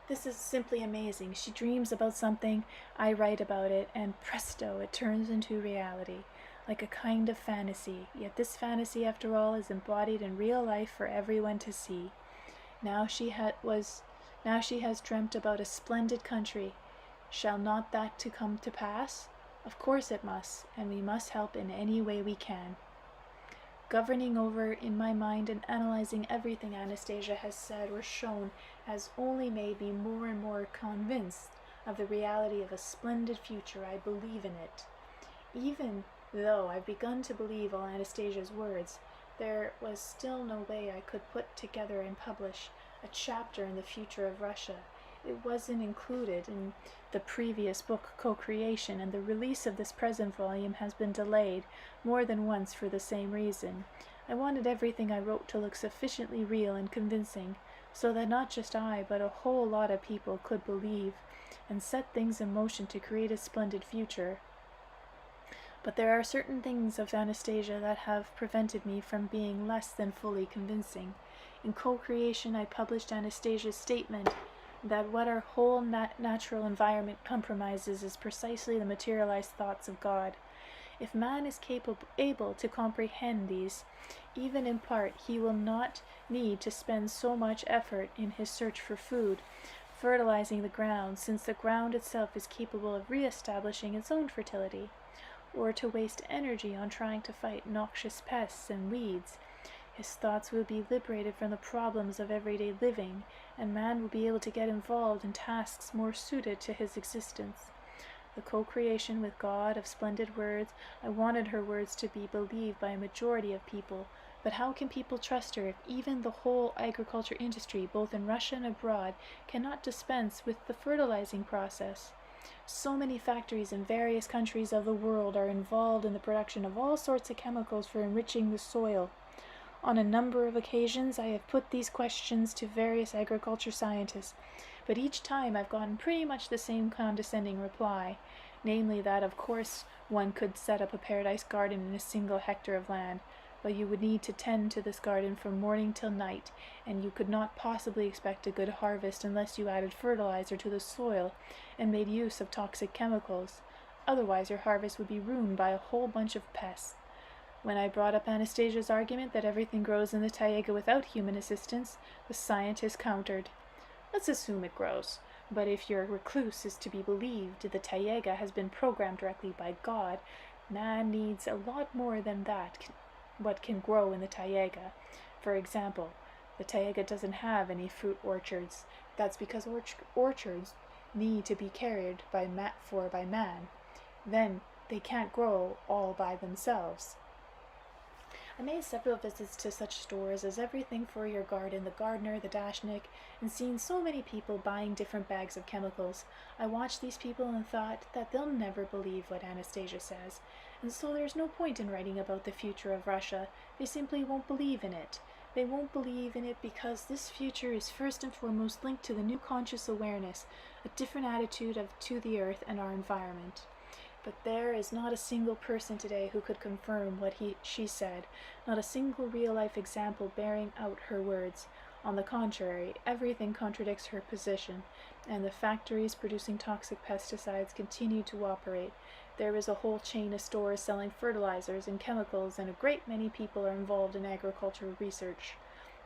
This is simply amazing. She dreams about something, I write about it, and presto, it turns into reality, like a kind of fantasy. Yet this fantasy, after all, is embodied in real life for everyone to see. Now she has dreamt about a splendid country. Shall not that to come to pass? Of course it must, and we must help in any way we can. Governing over in my mind and analyzing everything Anastasia has said or shown has only made me more and more convinced of the reality of a splendid future. I believe in it. Even though I've begun to believe all Anastasia's words, there was still no way I could put together and publish a chapter in the future of Russia. It wasn't included in the previous book, Co-Creation, and the release of this present volume has been delayed more than once for the same reason. I wanted everything I wrote to look sufficiently real and convincing, so that not just I, but a whole lot of people could believe and set things in motion to create a splendid future. But there are certain things of Anastasia that have prevented me from being less than fully convincing. In Co-Creation, I published Anastasia's statement that what our whole natural environment compromises is precisely the materialized thoughts of God. If man is able to comprehend these, even in part, he will not need to spend so much effort in his search for food, fertilizing the ground, since the ground itself is capable of re-establishing its own fertility, or to waste energy on trying to fight noxious pests and weeds. His thoughts will be liberated from the problems of everyday living, and man will be able to get involved in tasks more suited to his existence. The co-creation with God of splendid words, I wanted her words to be believed by a majority of people, but how can people trust her if even the whole agriculture industry, both in Russia and abroad, cannot dispense with the fertilizing process? So many factories in various countries of the world are involved in the production of all sorts of chemicals for enriching the soil. On a number of occasions, I have put these questions to various agriculture scientists, but each time I've gotten pretty much the same condescending reply, namely that of course one could set up a paradise garden in a single hectare of land, but you would need to tend to this garden from morning till night, and you could not possibly expect a good harvest unless you added fertilizer to the soil and made use of toxic chemicals. Otherwise your harvest would be ruined by a whole bunch of pests. When I brought up Anastasia's argument that everything grows in the taiga without human assistance, the scientist countered, "Let's assume it grows, but if your recluse is to be believed, the taiga has been programmed directly by God. Man needs a lot more than that, what can grow in the taiga. For example, the taiga doesn't have any fruit orchards. That's because orchards need to be carried by man. Then they can't grow all by themselves." I made several visits to such stores as Everything for Your Garden, The Gardener, The Dashnik, and seen so many people buying different bags of chemicals. I watched these people and thought that they'll never believe what Anastasia says, and so there's no point in writing about the future of Russia. They simply won't believe in it. They won't believe in it because this future is first and foremost linked to the new conscious awareness, a different attitude to the earth and our environment. But there is not a single person today who could confirm what she said, not a single real-life example bearing out her words. On the contrary, everything contradicts her position, and the factories producing toxic pesticides continue to operate. There is a whole chain of stores selling fertilizers and chemicals, and a great many people are involved in agricultural research.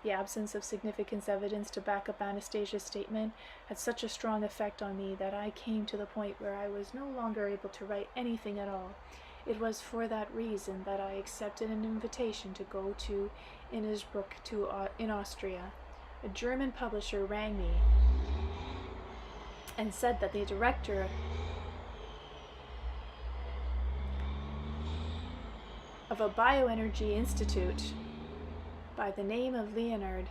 The absence of significant evidence to back up Anastasia's statement had such a strong effect on me that I came to the point where I was no longer able to write anything at all. It was for that reason that I accepted an invitation to go to Innsbruck in Austria. A German publisher rang me and said that the director of a bioenergy institute by the name of Leonard,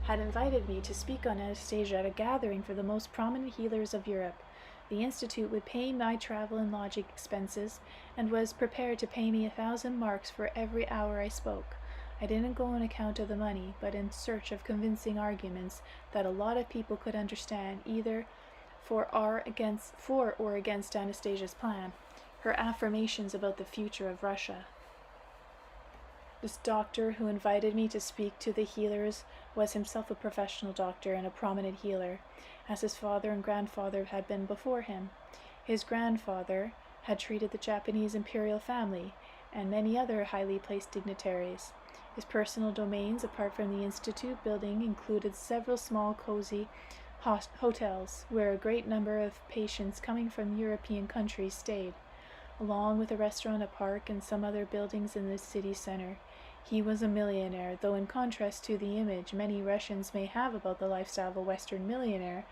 had invited me to speak on Anastasia at a gathering for the most prominent healers of Europe. The institute would pay my travel and lodging expenses, and was prepared to pay me 1,000 marks for every hour I spoke. I didn't go on account of the money, but in search of convincing arguments that a lot of people could understand, either for or against Anastasia's plan, her affirmations about the future of Russia. This doctor who invited me to speak to the healers was himself a professional doctor and a prominent healer, as his father and grandfather had been before him. His grandfather had treated the Japanese imperial family and many other highly placed dignitaries. His personal domains, apart from the institute building, included several small, cozy hotels where a great number of patients coming from European countries stayed, along with a restaurant, a park, and some other buildings in the city center. He was a millionaire, though in contrast to the image many Russians may have about the lifestyle of a Western millionaire,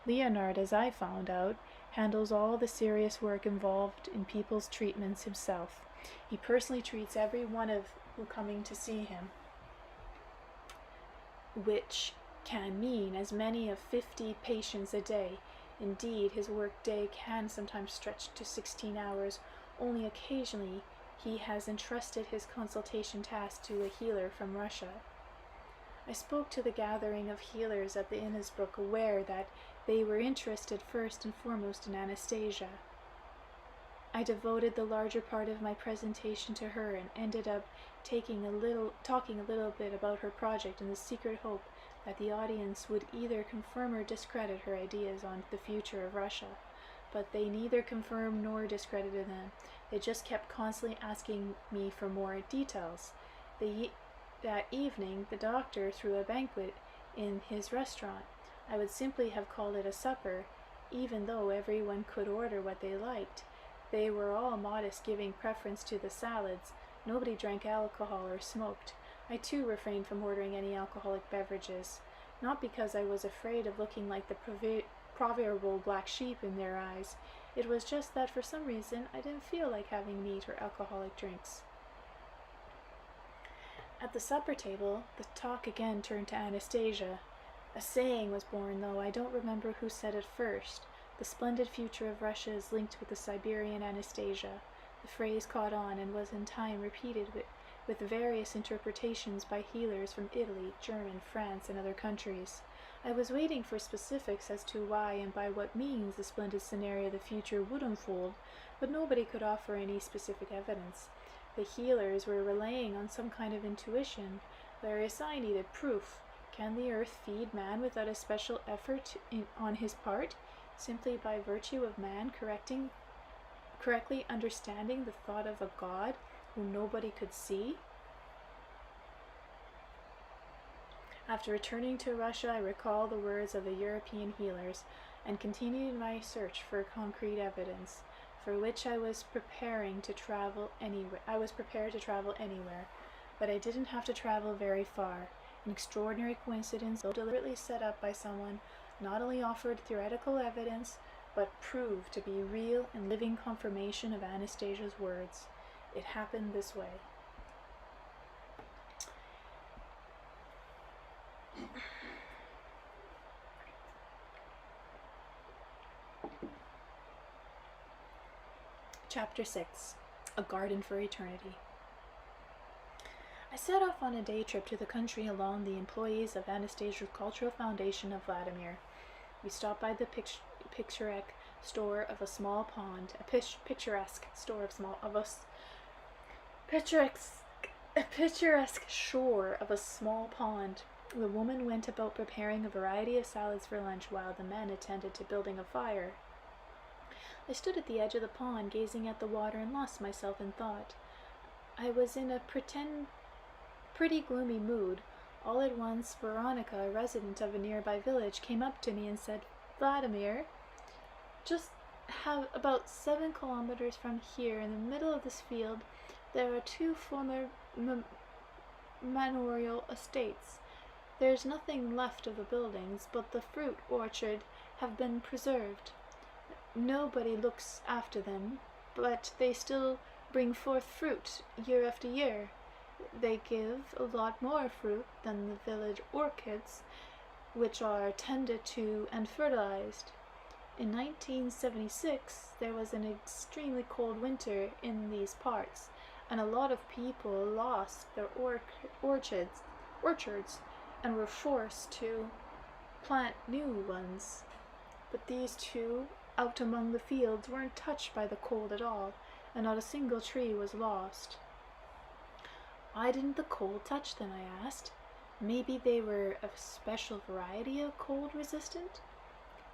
Leonard, as I found out, handles all the serious work involved in people's treatments himself. He personally treats every one of who coming to see him, which can mean as many as 50 patients a day. Indeed, his work day can sometimes stretch to 16 hours. Only occasionally he has entrusted his consultation task to a healer from Russia. I spoke to the gathering of healers at the Innsbruck, aware that they were interested first and foremost in Anastasia. I devoted the larger part of my presentation to her and ended up talking a little bit about her project in the secret hope that the audience would either confirm or discredit her ideas on the future of Russia. But they neither confirmed nor discredited them. They just kept constantly asking me for more details. That evening, the doctor threw a banquet in his restaurant. I would simply have called it a supper, even though everyone could order what they liked. They were all modest, giving preference to the salads. Nobody drank alcohol or smoked. I too refrained from ordering any alcoholic beverages, not because I was afraid of looking like the proverbial black sheep in their eyes. It was just that for some reason I didn't feel like having meat or alcoholic drinks. At the supper table, the talk again turned to Anastasia. A saying was born, though I don't remember who said it first. The splendid future of Russia is linked with the Siberian Anastasia. The phrase caught on and was in time repeated with various interpretations by healers from Italy, Germany, France, and other countries. I was waiting for specifics as to why and by what means the splendid scenario of the future would unfold, but nobody could offer any specific evidence. The healers were relying on some kind of intuition, whereas I needed proof. Can the earth feed man without a special effort on his part, simply by virtue of man correctly understanding the thought of a God whom nobody could see? After returning to Russia, I recalled the words of the European healers and continued my search for concrete evidence, for which I was prepared to travel anywhere, but I didn't have to travel very far. An extraordinary coincidence, deliberately set up by someone, not only offered theoretical evidence, but proved to be real and living confirmation of Anastasia's words. It happened this way. Chapter 6. A Garden for Eternity. I set off on a day trip to the country along the employees of Anastasia's Cultural Foundation of Vladimir. We stopped by the picturesque store of a small pond, picturesque store of a picturesque shore of a small pond. The woman went about preparing a variety of salads for lunch while the men attended to building a fire. I stood at the edge of the pond, gazing at the water, and lost myself in thought. I was in a pretty gloomy mood. All at once, Veronica, a resident of a nearby village, came up to me and said, "Vladimir, just about 7 kilometers from here, in the middle of this field, there are 2 former manorial estates. There's nothing left of the buildings, but the fruit orchard have been preserved. Nobody looks after them, but they still bring forth fruit year after year. They give a lot more fruit than the village orchids, which are tended to and fertilized. In 1976, there was an extremely cold winter in these parts, and a lot of people lost their orchards and were forced to plant new ones. But these 2 out among the fields weren't touched by the cold at all, and not a single tree was lost." "Why didn't the cold touch them?" I asked. "Maybe they were a special variety of cold resistant?"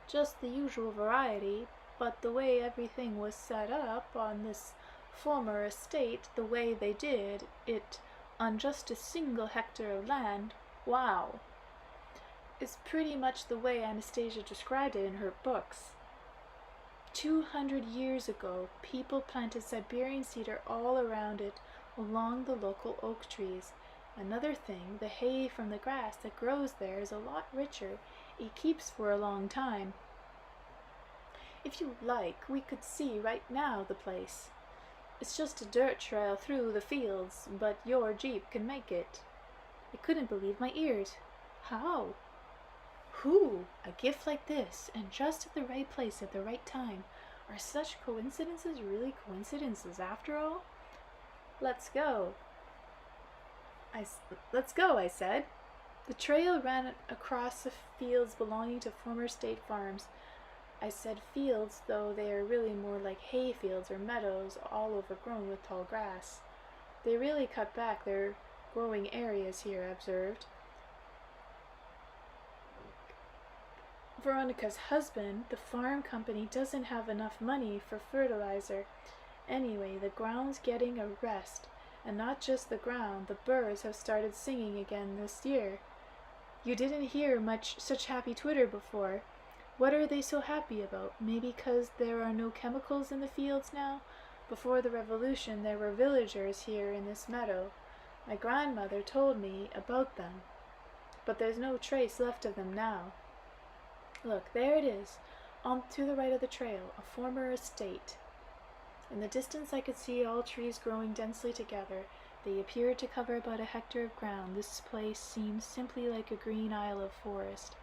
"Just the usual variety, but the way everything was set up on this former estate, the way they did it on just a single hectare of land, wow, is pretty much the way Anastasia described it in her books. 200 years ago, people planted Siberian cedar all around it, along the local oak trees. Another thing, the hay from the grass that grows there is a lot richer. It keeps for a long time. If you like, we could see right now the place. It's just a dirt trail through the fields, but your Jeep can make it." I couldn't believe my ears. "How? Who? A gift like this, and just at the right place at the right time. Are such coincidences really coincidences after all?" Let's go, I said. The trail ran across the fields belonging to former state farms. I said fields, though they are really more like hay fields or meadows, all overgrown with tall grass. They really cut back their growing areas here, I observed. Veronica's husband, the farm company, doesn't have enough money for fertilizer. Anyway, the ground's getting a rest. And not just the ground, the birds have started singing again this year. You didn't hear much such happy twitter before. What are they so happy about? Maybe 'cause there are no chemicals in the fields now? Before the revolution, there were villagers here in this meadow. My grandmother told me about them. But there's no trace left of them now. Look, there it is, on to the right of the trail, a former estate. In the distance I could see all trees growing densely together. They appeared to cover about a hectare of ground. This place seemed simply like a green isle of forest,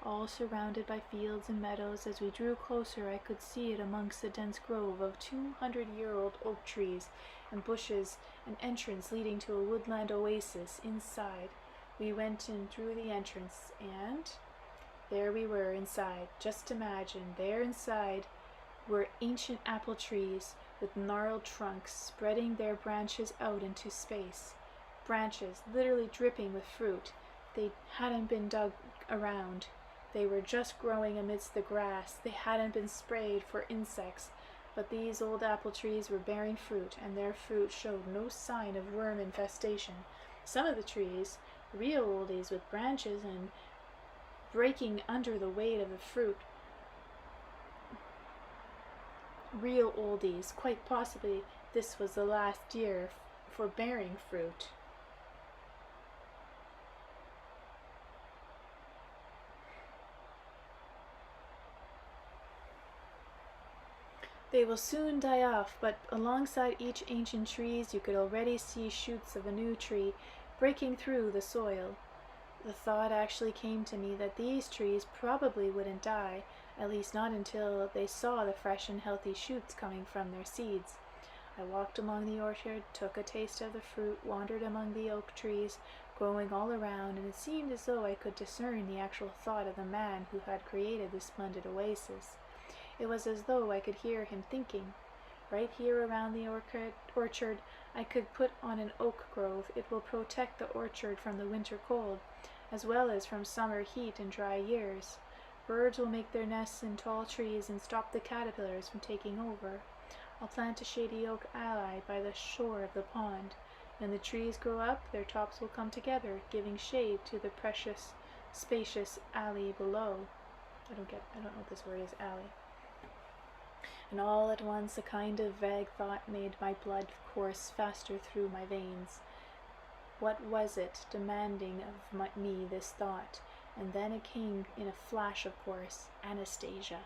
all surrounded by fields and meadows. As we drew closer, I could see it amongst the dense grove of 200-year-old oak trees and bushes, an entrance leading to a woodland oasis inside. We went in through the entrance, and there we were inside. Just imagine, there inside were ancient apple trees with gnarled trunks spreading their branches out into space. Branches literally dripping with fruit. They hadn't been dug around. They were just growing amidst the grass. They hadn't been sprayed for insects. But these old apple trees were bearing fruit, and their fruit showed no sign of worm infestation. Some of the trees, real oldies with branches and breaking under the weight of the fruit, real oldies, quite possibly this was the last year for bearing fruit. They will soon die off, but alongside each ancient trees you could already see shoots of a new tree breaking through the soil. The thought actually came to me that these trees probably wouldn't die, at least not until they saw the fresh and healthy shoots coming from their seeds. I walked along the orchard, took a taste of the fruit, wandered among the oak trees growing all around, and it seemed as though I could discern the actual thought of the man who had created this splendid oasis. It was as though I could hear him thinking. Right here around the orchard, I could put on an oak grove. It will protect the orchard from the winter cold, as well as from summer heat and dry years. Birds will make their nests in tall trees and stop the caterpillars from taking over. I'll plant a shady oak alley by the shore of the pond. When the trees grow up, their tops will come together, giving shade to the precious, spacious alley below. I don't know what this word is, alley. And all at once a kind of vague thought made my blood course faster through my veins. What was it demanding of me, this thought? And then it came in a flash, of course, Anastasia.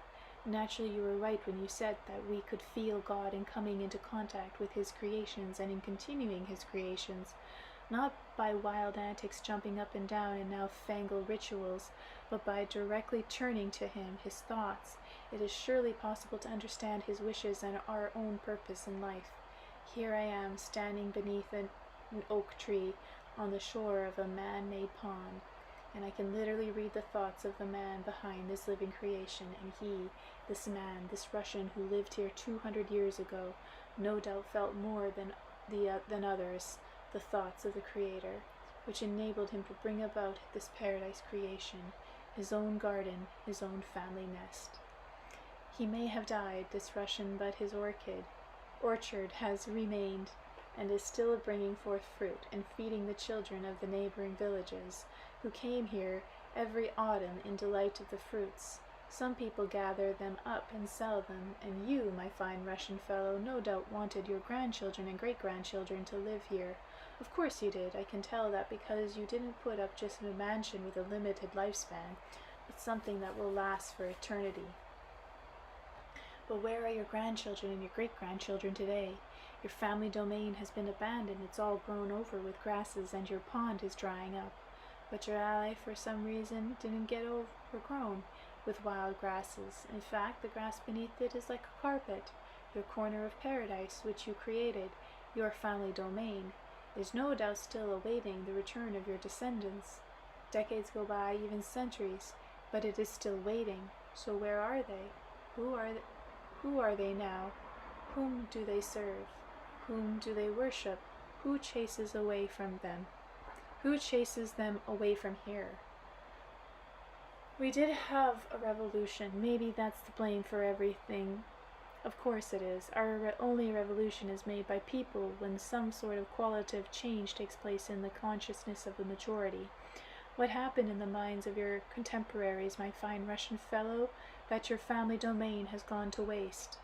Naturally, you were right when you said that we could feel God in coming into contact with his creations and in continuing his creations, not by wild antics jumping up and down in now-fangled rituals, but by directly turning to him, his thoughts. It is surely possible to understand his wishes and our own purpose in life. Here I am, standing beneath an oak tree on the shore of a man-made pond, and I can literally read the thoughts of the man behind this living creation, and he, this man, this Russian who lived here 200 years ago, no doubt felt more than others the thoughts of the Creator, which enabled him to bring about this paradise creation, his own garden, his own family nest. He may have died, this Russian, but his orchard has remained, and is still bringing forth fruit and feeding the children of the neighboring villages, who came here every autumn in delight of the fruits. Some people gather them up and sell them, and you, my fine Russian fellow, no doubt wanted your grandchildren and great-grandchildren to live here. Of course you did. I can tell that because you didn't put up just a mansion with a limited lifespan, but something that will last for eternity. But where are your grandchildren and your great-grandchildren today? Your family domain has been abandoned. It's all grown over with grasses, and your pond is drying up. But your alley, for some reason, didn't get overgrown with wild grasses. In fact, the grass beneath it is like a carpet. Your corner of paradise, which you created, your family domain, is no doubt still awaiting the return of your descendants. Decades go by, even centuries, but it is still waiting. So where are they? Who are they now? Whom do they serve? Whom do they worship? Who chases away from them? Who chases them away from here? We did have a revolution. Maybe that's the blame for everything. Of course it is. Our only revolution is made by people when some sort of qualitative change takes place in the consciousness of the majority. What happened in the minds of your contemporaries, my fine Russian fellow, that your family domain has gone to waste?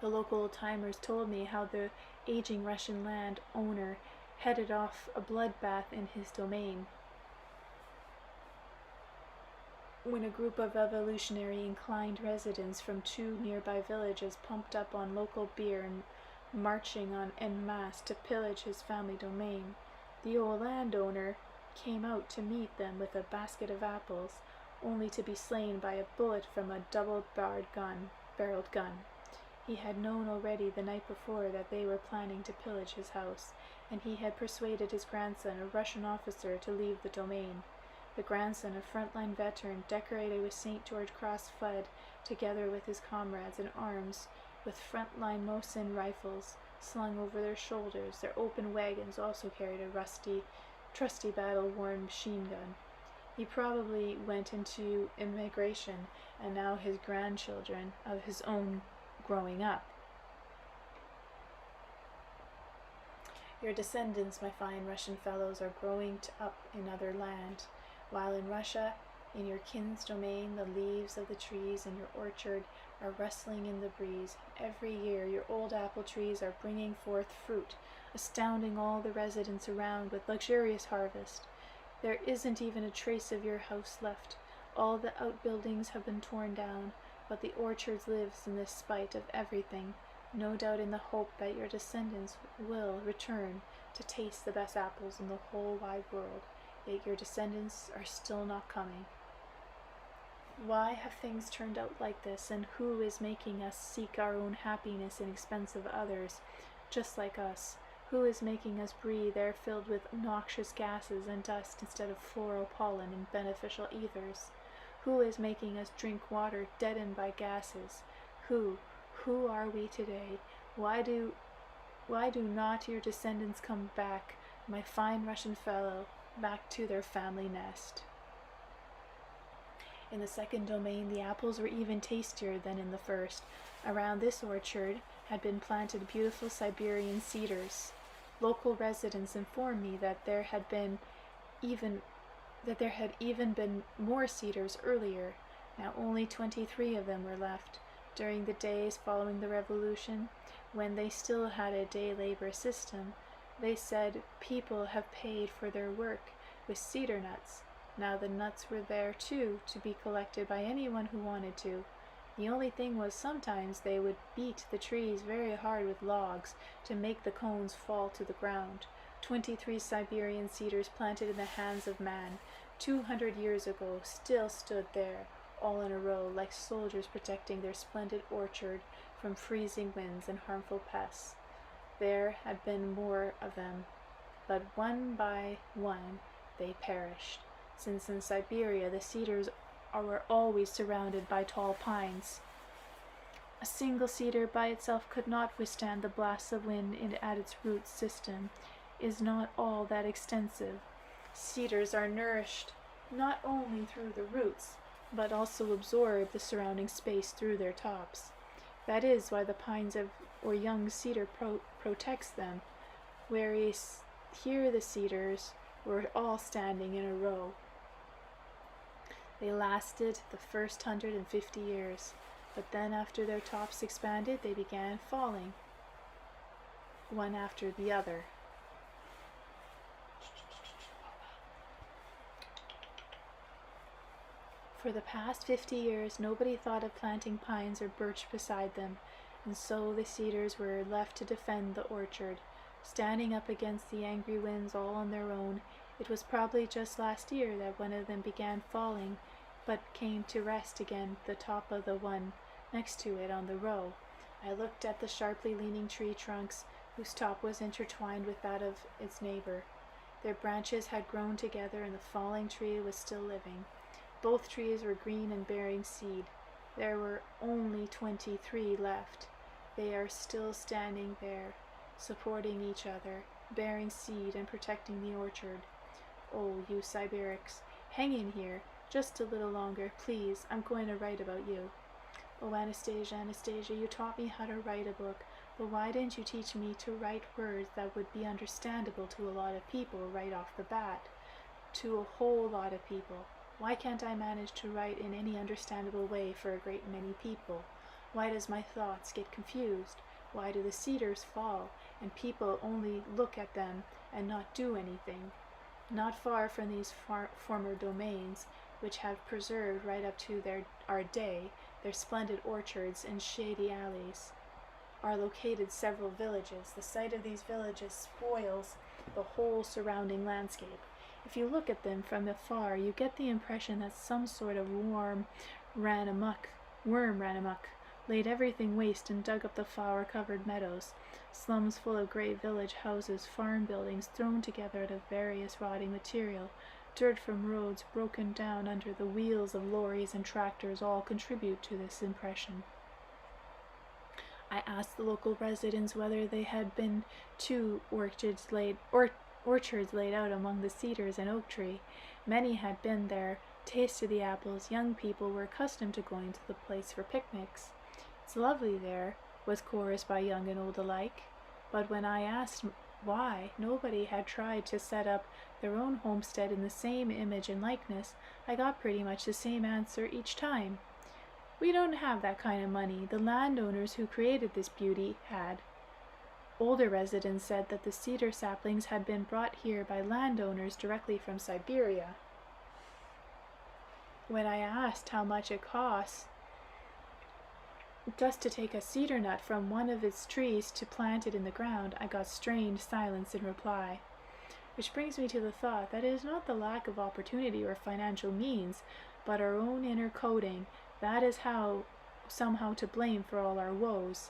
The local old-timers told me how the aging Russian land owner headed off a bloodbath in his domain when a group of evolutionary-inclined residents from 2 nearby villages pumped up on local beer and marching on en masse to pillage his family domain. The old landowner came out to meet them with a basket of apples, only to be slain by a bullet from a double-barreled gun. He had known already the night before that they were planning to pillage his house, and he had persuaded his grandson, a Russian officer, to leave the domain. The grandson, a frontline veteran, decorated with St. George Cross, fled, together with his comrades in arms, with frontline Mosin rifles slung over their shoulders. Their open wagons also carried a trusty battle-worn machine gun. He probably went into immigration, and now his grandchildren of his own growing up. Your descendants, my fine Russian fellows, are growing up in other land, while in Russia, in your kin's domain, the leaves of the trees in your orchard are rustling in the breeze. Every year your old apple trees are bringing forth fruit, astounding all the residents around with luxurious harvest. There isn't even a trace of your house left. All the outbuildings have been torn down, but the orchard lives in the spite of everything, no doubt in the hope that your descendants will return to taste the best apples in the whole wide world. Yet your descendants are still not coming. Why have things turned out like this, and who is making us seek our own happiness in expense of others, just like us? Who is making us breathe air filled with noxious gases and dust instead of floral pollen and beneficial ethers? Who is making us drink water deadened by gases? Who? Who are we today? Why do not your descendants come back, my fine Russian fellow, back to their family nest? In the second domain, the apples were even tastier than in the first. Around this orchard had been planted beautiful Siberian cedars. Local residents informed me that there had even been more cedars earlier. Now only 23 of them were left. During the days following the revolution, when they still had a day labor system, they said people have paid for their work with cedar nuts. Now the nuts were there too, to be collected by anyone who wanted to. The only thing was sometimes they would beat the trees very hard with logs to make the cones fall to the ground. 23 Siberian cedars planted in the hands of man 200 years ago still stood there, all in a row, like soldiers protecting their splendid orchard from freezing winds and harmful pests. There had been more of them, but one by one they perished, since in Siberia the cedars were always surrounded by tall pines. A single cedar by itself could not withstand the blasts of wind at its root system is not all that extensive. Cedars are nourished not only through the roots, but also absorb the surrounding space through their tops. That is why the pines or young cedar protects them, whereas here the cedars were all standing in a row. They lasted the first 150 years, but then after their tops expanded, they began falling, one after the other. For the past 50 years, nobody thought of planting pines or birch beside them, and so the cedars were left to defend the orchard, standing up against the angry winds all on their own. It was probably just last year that one of them began falling, but came to rest again the top of the one next to it on the row. I looked at the sharply leaning tree trunks, whose top was intertwined with that of its neighbor. Their branches had grown together, and the falling tree was still living. Both trees were green and bearing seed. There were only 23 left. They are still standing there, supporting each other, bearing seed and protecting the orchard. Oh, you Siberics, hang in here, just a little longer, please. I'm going to write about you. Oh, Anastasia, Anastasia, you taught me how to write a book, but why didn't you teach me to write words that would be understandable to a lot of people right off the bat? To a whole lot of people. Why can't I manage to write in any understandable way for a great many people? Why does my thoughts get confused? Why do the cedars fall, and people only look at them and not do anything? Not far from these former domains, which have preserved right up to our day their splendid orchards and shady alleys, are located several villages. The sight of these villages spoils the whole surrounding landscape. If you look at them from afar, you get the impression that some sort of worm ran amok, laid everything waste and dug up the flower-covered meadows. Slums full of great village houses, farm buildings thrown together out of various rotting material, dirt from roads broken down under the wheels of lorries and tractors all contribute to this impression. I asked the local residents whether they had been to orchards laid out among the cedars and oak tree. Many had been there, tasted the apples. Young people were accustomed to going to the place for picnics. It's lovely there, was chorused by young and old alike. But when I asked why nobody had tried to set up their own homestead in the same image and likeness, I got pretty much the same answer each time. We don't have that kind of money. The landowners who created this beauty had. Older residents said that the cedar saplings had been brought here by landowners directly from Siberia. When I asked how much it costs just to take a cedar nut from one of its trees to plant it in the ground, I got strained silence in reply. Which brings me to the thought that it is not the lack of opportunity or financial means, but our own inner coding that is somehow to blame for all our woes.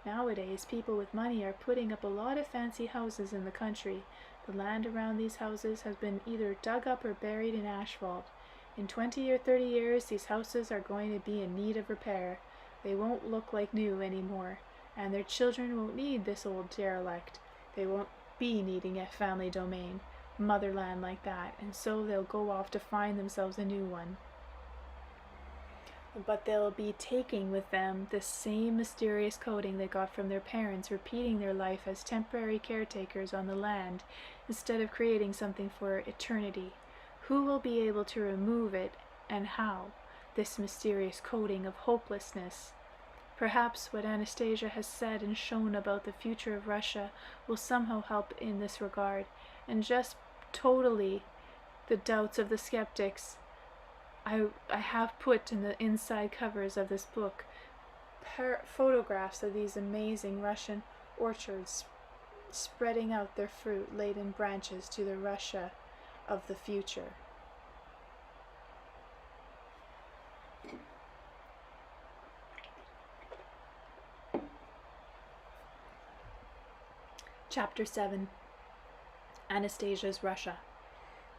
Nowadays, people with money are putting up a lot of fancy houses in the country. The land around these houses has been either dug up or buried in asphalt. In 20 or 30 years, these houses are going to be in need of repair. They won't look like new anymore, and their children won't need this old derelict. They won't be needing a family domain, motherland like that, and so they'll go off to find themselves a new one. But they'll be taking with them this same mysterious coding they got from their parents, repeating their life as temporary caretakers on the land instead of creating something for eternity. Who will be able to remove it, and how? This mysterious coding of hopelessness. Perhaps what Anastasia has said and shown about the future of Russia will somehow help in this regard, and just totally the doubts of the skeptics. I have put in the inside covers of this book photographs of these amazing Russian orchards spreading out their fruit-laden branches to the Russia of the future. Chapter 7. Anastasia's Russia.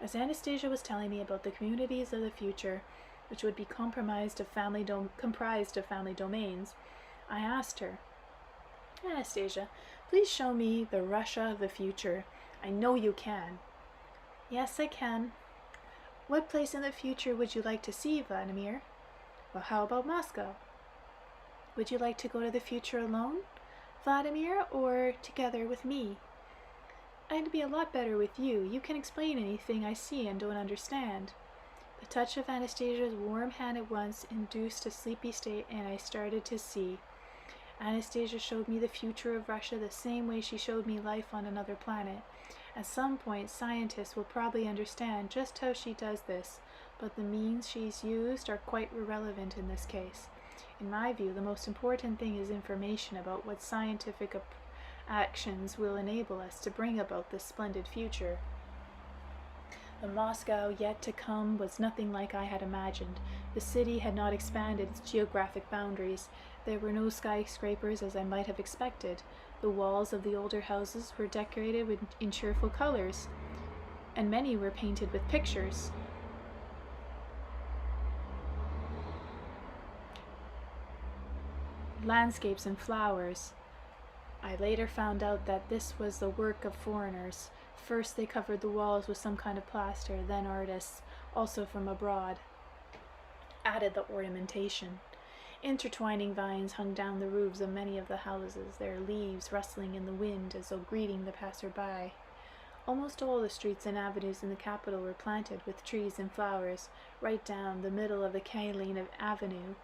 As Anastasia was telling me about the communities of the future, which would be comprised of family domains, I asked her, Anastasia, please show me the Russia of the future. I know you can. Yes, I can. What place in the future would you like to see, Vladimir? Well, how about Moscow? Would you like to go to the future alone, Vladimir, or together with me? I'd be a lot better with you. You can explain anything I see and don't understand. The touch of Anastasia's warm hand at once induced a sleepy state, and I started to see. Anastasia showed me the future of Russia the same way she showed me life on another planet. At some point, scientists will probably understand just how she does this, but the means she's used are quite irrelevant in this case. In my view, the most important thing is information about what scientific actions will enable us to bring about this splendid future. The Moscow yet to come was nothing like I had imagined. The city had not expanded its geographic boundaries. There were no skyscrapers as I might have expected. The walls of the older houses were decorated in cheerful colors, and many were painted with pictures. Landscapes and flowers. I later found out that this was the work of foreigners. First they covered the walls with some kind of plaster, then artists, also from abroad, added the ornamentation. Intertwining vines hung down the roofs of many of the houses, their leaves rustling in the wind as though greeting the passer-by. Almost all the streets and avenues in the capital were planted with trees and flowers. Right down the middle of the Kailin Avenue,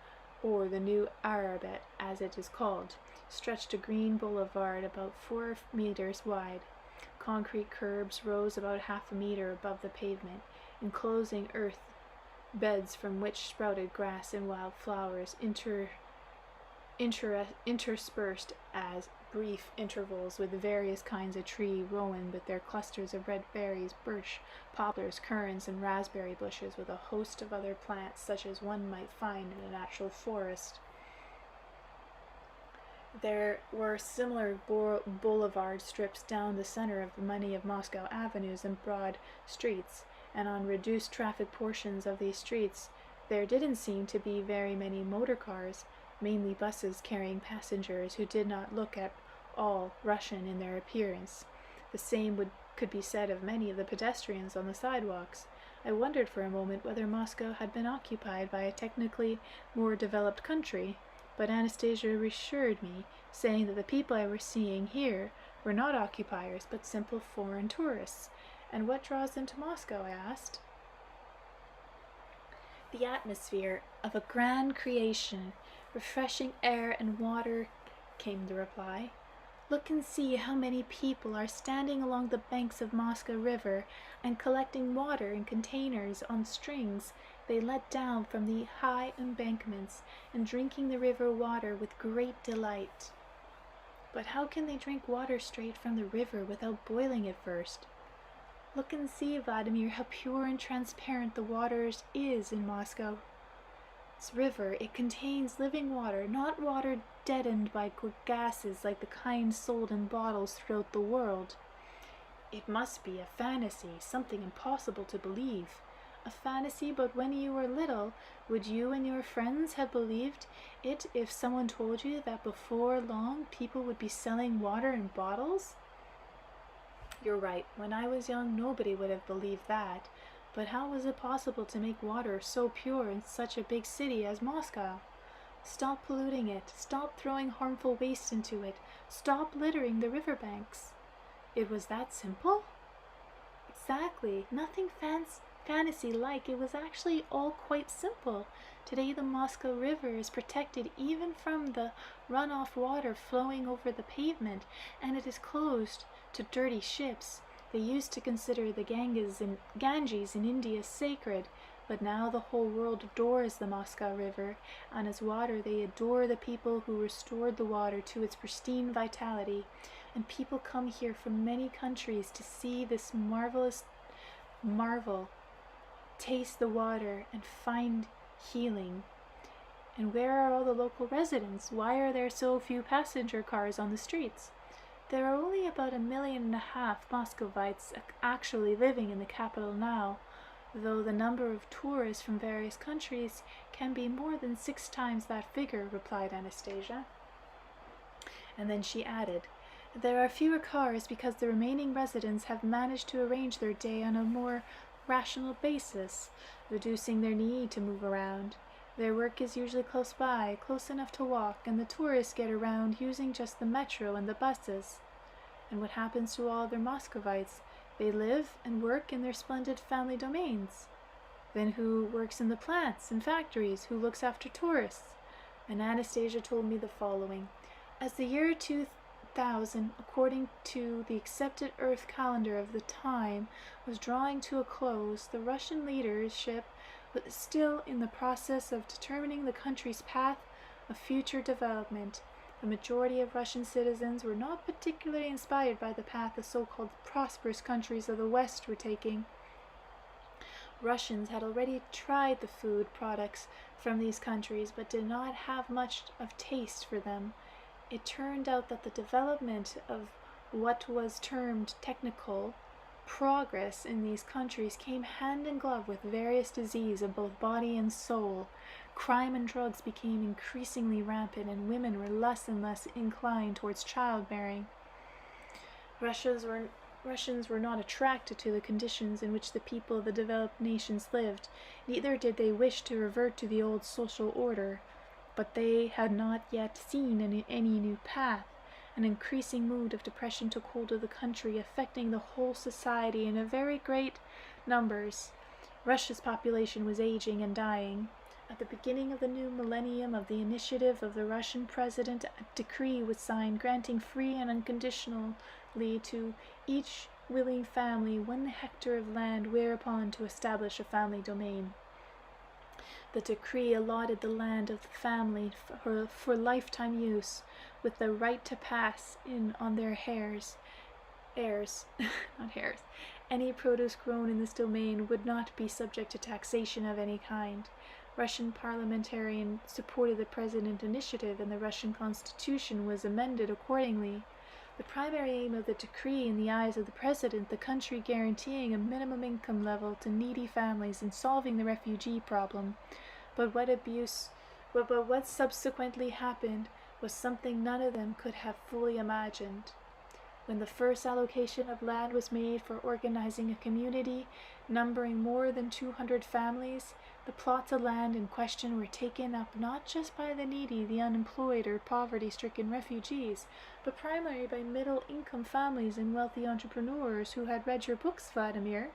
or the New Arabet as it is called, stretched a green boulevard about 4 meters wide. Concrete curbs rose about half a meter above the pavement, enclosing earth beds from which sprouted grass and wild flowers, interspersed as brief intervals with various kinds of tree, rowan with their clusters of red berries, birch, poplars, currants, and raspberry bushes, with a host of other plants such as one might find in a natural forest. There were similar boulevard strips down the center of many of Moscow avenues and broad streets, and on reduced traffic portions of these streets there didn't seem to be very many motor cars, mainly buses carrying passengers who did not look at all Russian in their appearance. The same could be said of many of the pedestrians on the sidewalks. I wondered for a moment whether Moscow had been occupied by a technically more developed country, but Anastasia reassured me, saying that the people I was seeing here were not occupiers, but simple foreign tourists. And what draws them to Moscow? I asked. The atmosphere of a grand creation, refreshing air and water, came the reply. Look and see how many people are standing along the banks of Moscow River and collecting water in containers on strings they let down from the high embankments, and drinking the river water with great delight. But how can they drink water straight from the river without boiling it first? Look and see, Vladimir, how pure and transparent the water is in Moscow. This river, it contains living water, not water deadened by gases like the kind sold in bottles throughout the world. It must be a fantasy, something impossible to believe. a fantasy, but when you were little, would you and your friends have believed it if someone told you that before long people would be selling water in bottles? You're right. When I was young, nobody would have believed that. But how was it possible to make water so pure in such a big city as Moscow? Stop polluting it. Stop throwing harmful waste into it. Stop littering the riverbanks. It was that simple? Exactly. Nothing fantasy-like. It was actually all quite simple. Today the Moscow River is protected even from the runoff water flowing over the pavement, and it is closed to dirty ships. They used to consider the Ganges in India sacred, but now the whole world adores the Moscow River, and as water they adore the people who restored the water to its pristine vitality, and people come here from many countries to see this marvelous marvel, taste the water, and find healing. And where are all the local residents? Why are there so few passenger cars on the streets? There are only about 1.5 million Muscovites actually living in the capital now, though the number of tourists from various countries can be more than 6 times that figure, replied Anastasia. And then she added, there are fewer cars because the remaining residents have managed to arrange their day on a more rational basis, reducing their need to move around. Their work is usually close by, close enough to walk, and the tourists get around using just the metro and the buses. And what happens to all other Muscovites? They live and work in their splendid family domains. Then who works in the plants and factories? Who looks after tourists? And Anastasia told me the following. As the year 2000, according to the accepted Earth calendar of the time, was drawing to a close, the Russian leadership was still in the process of determining the country's path of future development. The majority of Russian citizens were not particularly inspired by the path the so-called prosperous countries of the West were taking. Russians had already tried the food products from these countries, but did not have much of taste for them. It turned out that the development of what was termed technical progress in these countries came hand in glove with various disease of both body and soul. Crime and drugs became increasingly rampant, and women were less and less inclined towards childbearing. Russians were not attracted to the conditions in which the people of the developed nations lived, neither did they wish to revert to the old social order, but they had not yet seen any new path. An increasing mood of depression took hold of the country, affecting the whole society in a very great numbers. Russia's population was aging and dying. At the beginning of the new millennium, of the initiative of the Russian president, a decree was signed granting free and unconditionally to each willing family 1 hectare of land whereupon to establish a family domain. The decree allotted the land of the family for lifetime use, with the right to pass in on their heirs. Any produce grown in this domain would not be subject to taxation of any kind. Russian parliamentarians supported the President initiative, and the Russian constitution was amended accordingly. The primary aim of the decree in the eyes of the President, the country guaranteeing a minimum income level to needy families and solving the refugee problem. But what subsequently happened was something none of them could have fully imagined. When the first allocation of land was made for organizing a community numbering more than 200 families, the plots of land in question were taken up not just by the needy, the unemployed, or poverty-stricken refugees, but primarily by middle-income families and wealthy entrepreneurs who had read your books, Vladimir.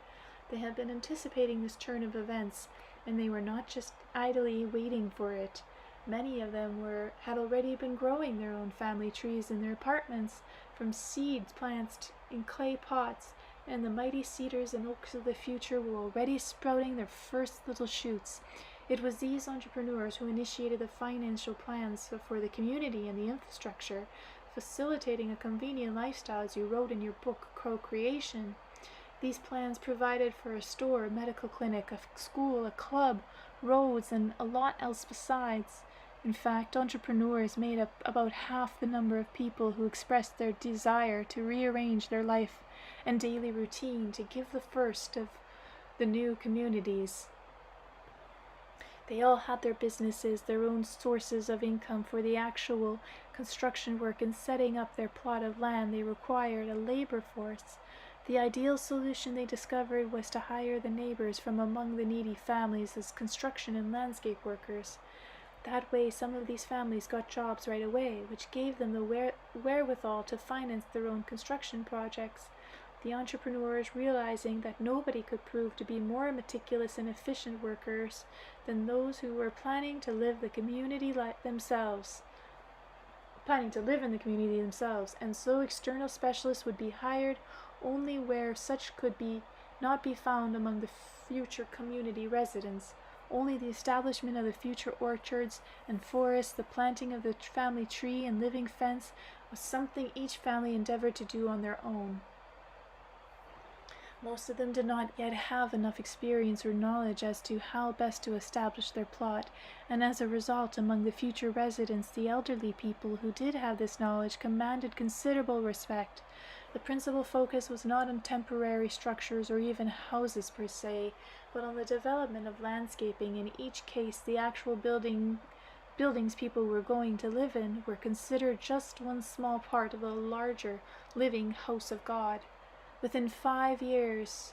They had been anticipating this turn of events, and they were not just idly waiting for it. Many of them had already been growing their own family trees in their apartments, from seeds planted in clay pots, and the mighty cedars and oaks of the future were already sprouting their first little shoots. It was these entrepreneurs who initiated the financial plans for the community and the infrastructure, facilitating a convenient lifestyle, as you wrote in your book, Co-Creation. These plans provided for a store, a medical clinic, a school, a club, roads, and a lot else besides. In fact, entrepreneurs made up about half the number of people who expressed their desire to rearrange their life and daily routine, to give the first of the new communities. They all had their businesses, their own sources of income. For the actual construction work and setting up their plot of land, they required a labor force. The ideal solution, they discovered, was to hire the neighbors from among the needy families as construction and landscape workers. That way, some of these families got jobs right away, which gave them the wherewithal to finance their own construction projects. The entrepreneurs, realizing that nobody could prove to be more meticulous and efficient workers than those who were planning to live in the community themselves, and so external specialists would be hired only where such could not be found among the future community residents. Only the establishment of the future orchards and forests, the planting of the family tree and living fence, was something each family endeavored to do on their own. Most of them did not yet have enough experience or knowledge as to how best to establish their plot, and as a result, among the future residents, the elderly people who did have this knowledge commanded considerable respect. The principal focus was not on temporary structures or even houses per se, but on the development of landscaping. In each case, the actual buildings people were going to live in were considered just one small part of a larger living house of God. Within 5 years,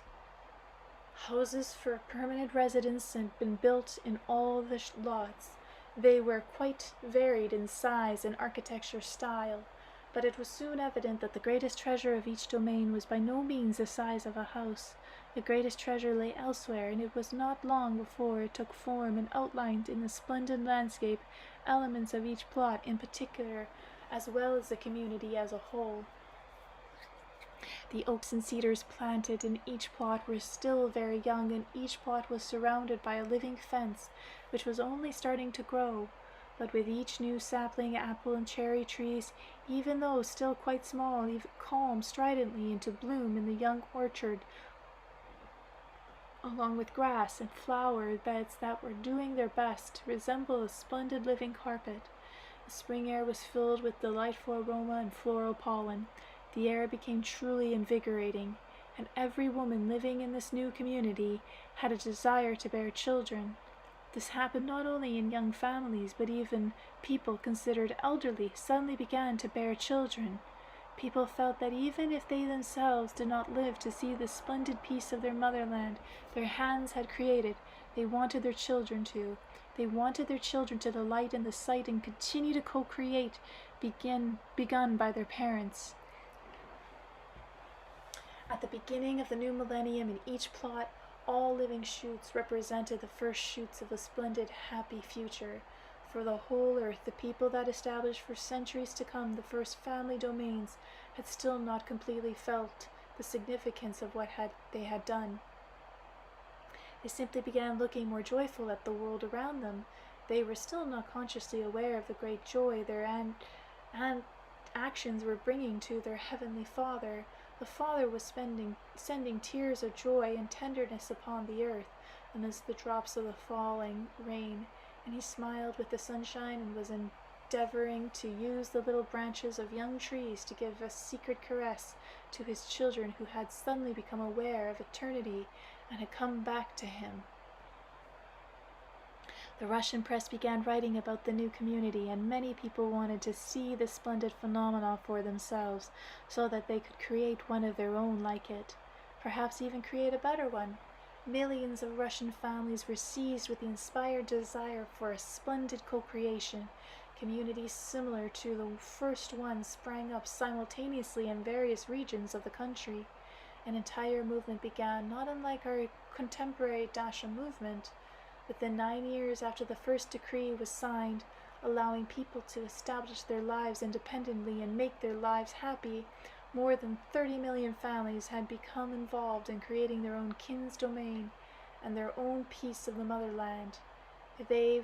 houses for permanent residence had been built in all the lots. They were quite varied in size and architecture style, but it was soon evident that the greatest treasure of each domain was by no means the size of a house. The greatest treasure lay elsewhere, and it was not long before it took form and outlined in the splendid landscape elements of each plot in particular, as well as the community as a whole. The oaks and cedars planted in each plot were still very young, and each plot was surrounded by a living fence, which was only starting to grow. But with each new sapling, apple and cherry trees, even though still quite small, calmed stridently into bloom in the young orchard, along with grass and flower beds that were doing their best to resemble a splendid living carpet. The spring air was filled with delightful aroma and floral pollen. The air became truly invigorating, and every woman living in this new community had a desire to bear children. This happened not only in young families, but even people considered elderly suddenly began to bear children. People felt that even if they themselves did not live to see the splendid piece of their motherland their hands had created, they wanted their children to. They wanted their children to delight in the sight and continue to co-create begun by their parents. At the beginning of the new millennium, in each plot, all living shoots represented the first shoots of a splendid, happy future. For the whole earth, the people that established for centuries to come the first family domains had still not completely felt the significance of what they had done. They simply began looking more joyful at the world around them. They were still not consciously aware of the great joy their actions were bringing to their heavenly Father. The Father was sending tears of joy and tenderness upon the earth amidst the drops of the falling rain, and he smiled with the sunshine and was endeavoring to use the little branches of young trees to give a secret caress to his children who had suddenly become aware of eternity and had come back to him. The Russian press began writing about the new community, and many people wanted to see this splendid phenomenon for themselves, so that they could create one of their own like it, perhaps even create a better one. Millions of Russian families were seized with the inspired desire for a splendid co-creation. Communities similar to the first one sprang up simultaneously in various regions of the country. An entire movement began, not unlike our contemporary Dasha movement. Within 9 years after the first decree was signed, allowing people to establish their lives independently and make their lives happy, more than 30 million families had become involved in creating their own kin's domain and their own piece of the motherland. They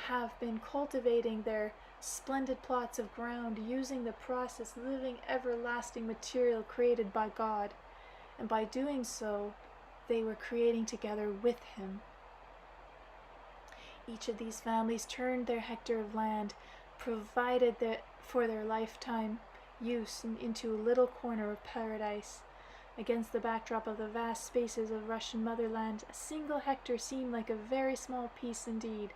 have been cultivating their splendid plots of ground using the process living everlasting material created by God, and by doing so, they were creating together with Him. Each of these families turned their hectare of land, provided for their lifetime use, into a little corner of paradise. Against the backdrop of the vast spaces of Russian motherland, a single hectare seemed like a very small piece indeed,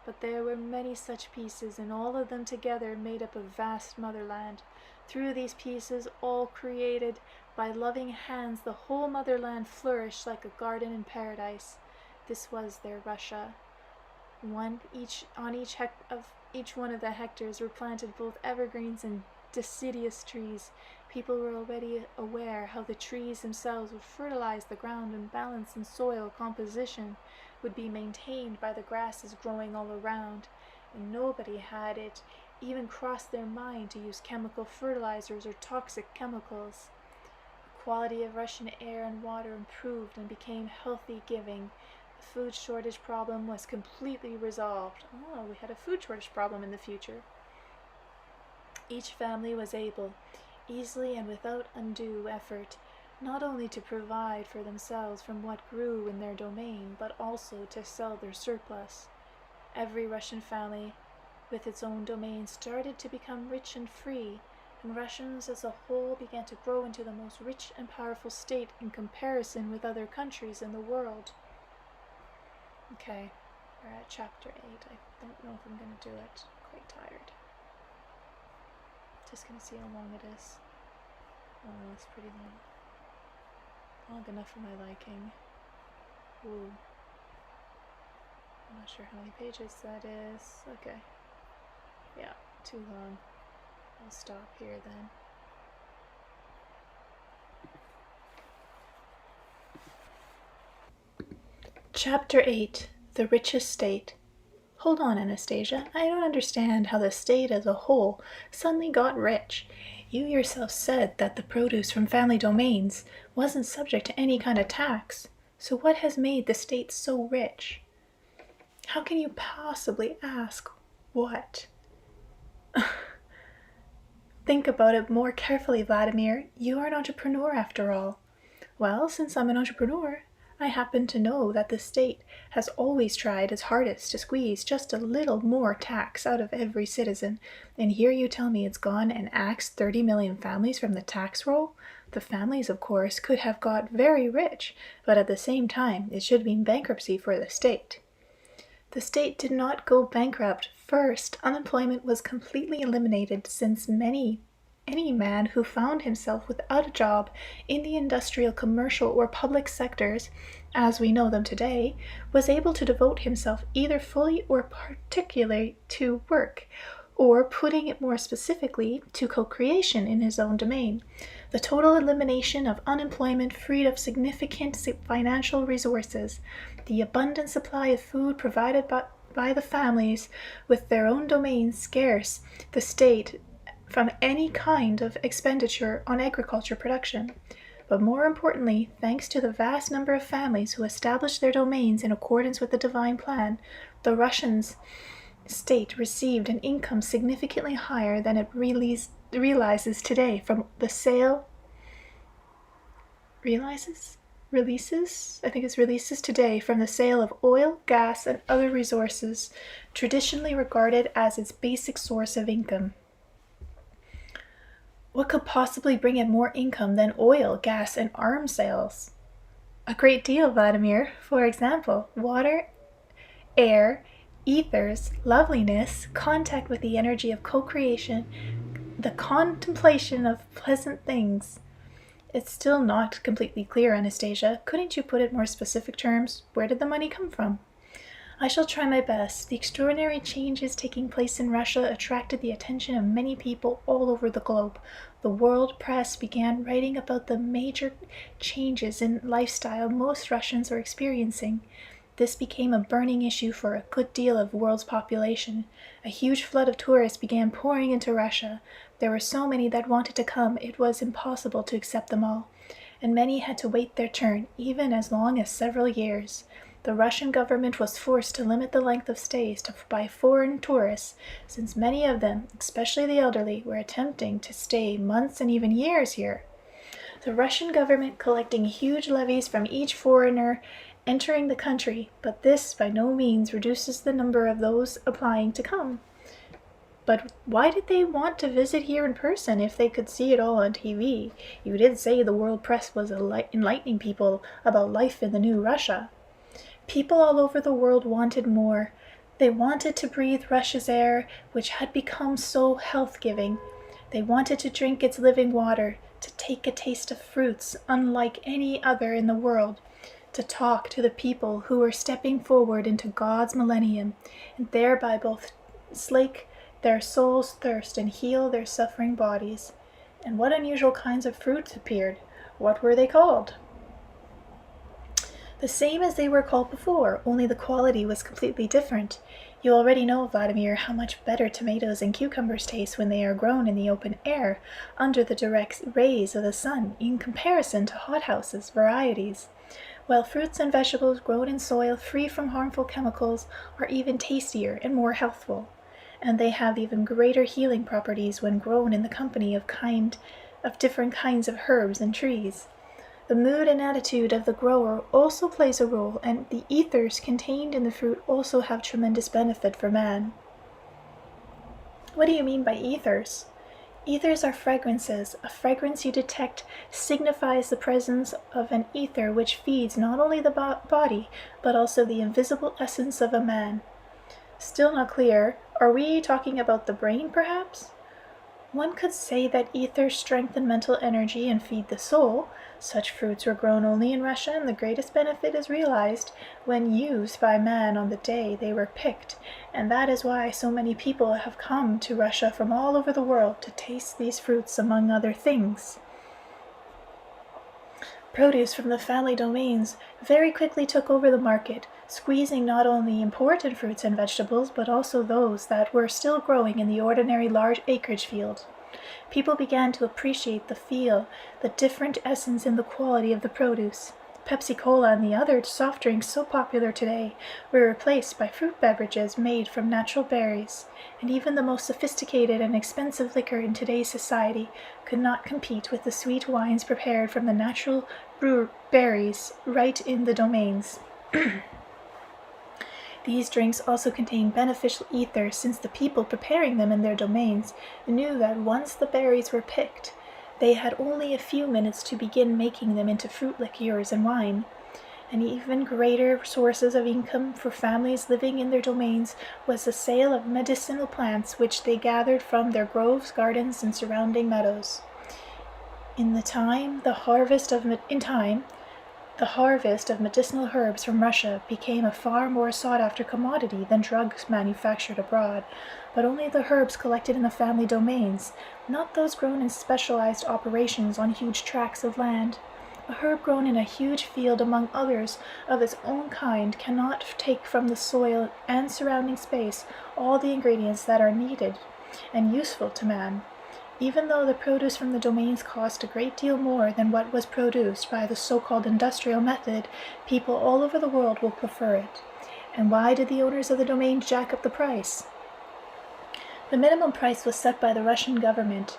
but there were many such pieces, and all of them together made up a vast motherland. Through these pieces, all created by loving hands, the whole motherland flourished like a garden in paradise. This was their Russia. On each one of the hectares were planted both evergreens and deciduous trees. People were already aware how the trees themselves would fertilize the ground, and balance in soil composition would be maintained by the grasses growing all around, and nobody had it even crossed their mind to use chemical fertilizers or toxic chemicals. The quality of Russian air and water improved and became healthy giving. The food shortage problem was completely resolved. Oh, we had a food shortage problem in the future. Each family was able, easily and without undue effort, not only to provide for themselves from what grew in their domain, but also to sell their surplus. Every Russian family with its own domain started to become rich and free, and Russians as a whole began to grow into the most rich and powerful state in comparison with other countries in the world. Okay, we're at chapter 8. I don't know if I'm going to do it. I'm quite tired. Just going to see how long it is. Oh, it's pretty long. Long enough for my liking. Ooh. I'm not sure how many pages that is. Okay. Yeah, too long. I'll stop here then. Chapter 8. The Richest State. Hold on, Anastasia. I don't understand how the state as a whole suddenly got rich. You yourself said that the produce from family domains wasn't subject to any kind of tax. So what has made the state so rich? How can you possibly ask what? Think about it more carefully, Vladimir. You are an entrepreneur after all. Well, since I'm an entrepreneur, I happen to know that the state has always tried its hardest to squeeze just a little more tax out of every citizen, and here you tell me it's gone and axed 30 million families from the tax roll? The families, of course, could have got very rich, but at the same time, it should mean bankruptcy for the state. The state did not go bankrupt. First, unemployment was completely eliminated, since any man who found himself without a job in the industrial, commercial, or public sectors, as we know them today, was able to devote himself either fully or particularly to work, or, putting it more specifically, to co-creation in his own domain. The total elimination of unemployment freed up significant financial resources. The abundant supply of food provided by the families with their own domains scarce the state from any kind of expenditure on agriculture production. But more importantly, thanks to the vast number of families who established their domains in accordance with the divine plan, the Russian state received an income significantly higher than it realizes today from the sale releases today from the sale of oil, gas, and other resources traditionally regarded as its basic source of income. What could possibly bring in more income than oil, gas, and arms sales? A great deal, Vladimir. For example, water, air, ethers, loveliness, contact with the energy of co-creation, the contemplation of pleasant things. It's still not completely clear, Anastasia. Couldn't you put it in more specific terms? Where did the money come from? I shall try my best. The extraordinary changes taking place in Russia attracted the attention of many people all over the globe. The world press began writing about the major changes in lifestyle most Russians are experiencing. This became a burning issue for a good deal of the world's population. A huge flood of tourists began pouring into Russia. There were so many that wanted to come, it was impossible to accept them all, and many had to wait their turn, even as long as several years. The Russian government was forced to limit the length of stays by foreign tourists, since many of them, especially the elderly, were attempting to stay months and even years here. The Russian government collecting huge levies from each foreigner entering the country, but this by no means reduces the number of those applying to come. But why did they want to visit here in person if they could see it all on TV? You did say the world press was enlightening people about life in the new Russia. People all over the world wanted more. They wanted to breathe Russia's air, which had become so health-giving. They wanted to drink its living water, to take a taste of fruits unlike any other in the world, to talk to the people who were stepping forward into God's millennium, and thereby both slake their souls' thirst and heal their suffering bodies. And what unusual kinds of fruits appeared? What were they called? The same as they were called before, only the quality was completely different. You already know, Vladimir, how much better tomatoes and cucumbers taste when they are grown in the open air, under the direct rays of the sun, in comparison to hothouses varieties. While fruits and vegetables grown in soil free from harmful chemicals are even tastier and more healthful, and they have even greater healing properties when grown in the company of different kinds of herbs and trees. The mood and attitude of the grower also plays a role, and the ethers contained in the fruit also have tremendous benefit for man. What do you mean by ethers? Ethers are fragrances. A fragrance you detect signifies the presence of an ether which feeds not only the body, but also the invisible essence of a man. Still not clear. Are we talking about the brain, perhaps? One could say that ethers strengthen mental energy and feed the soul. Such fruits were grown only in Russia, and the greatest benefit is realized when used by man on the day they were picked, and that is why so many people have come to Russia from all over the world to taste these fruits, among other things. Produce from the family domains very quickly took over the market, squeezing not only important fruits and vegetables, but also those that were still growing in the ordinary large acreage field. People began to appreciate the feel, the different essence and the quality of the produce. Pepsi-Cola and the other soft drinks so popular today were replaced by fruit beverages made from natural berries, and even the most sophisticated and expensive liquor in today's society could not compete with the sweet wines prepared from the natural berries right in the domains. These drinks also contain beneficial ether, since the people preparing them in their domains knew that once the berries were picked, they had only a few minutes to begin making them into fruit liqueurs and wine. And even greater sources of income for families living in their domains was the sale of medicinal plants which they gathered from their groves, gardens, and surrounding meadows. In time, the harvest of medicinal herbs from Russia became a far more sought-after commodity than drugs manufactured abroad, but only the herbs collected in the family domains, not those grown in specialized operations on huge tracts of land. A herb grown in a huge field among others of its own kind cannot take from the soil and surrounding space all the ingredients that are needed and useful to man. Even though the produce from the domains cost a great deal more than what was produced by the so-called industrial method, people all over the world will prefer it. And why did the owners of the domains jack up the price? The minimum price was set by the Russian government.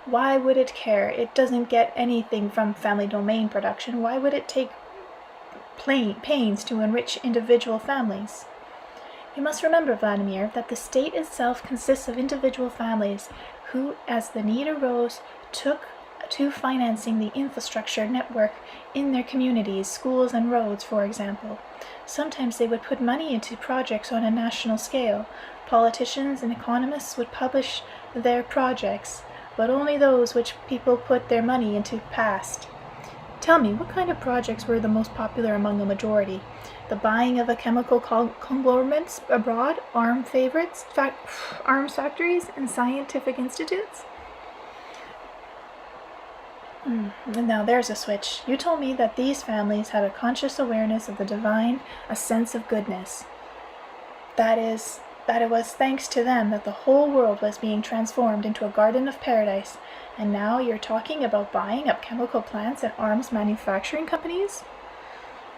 Why would it care? It doesn't get anything from family domain production. Why would it take pains to enrich individual families? You must remember, Vladimir, that the state itself consists of individual families who, as the need arose, took to financing the infrastructure network in their communities, schools and roads, for example. Sometimes they would put money into projects on a national scale. Politicians and economists would publish their projects, but only those which people put their money into passed. Tell me, what kind of projects were the most popular among the majority? The buying of a chemical conglomerates abroad, arms factories, and scientific institutes? Now there's a switch. You told me that these families had a conscious awareness of the divine, a sense of goodness. That it was thanks to them that the whole world was being transformed into a garden of paradise, and now you're talking about buying up chemical plants and arms manufacturing companies?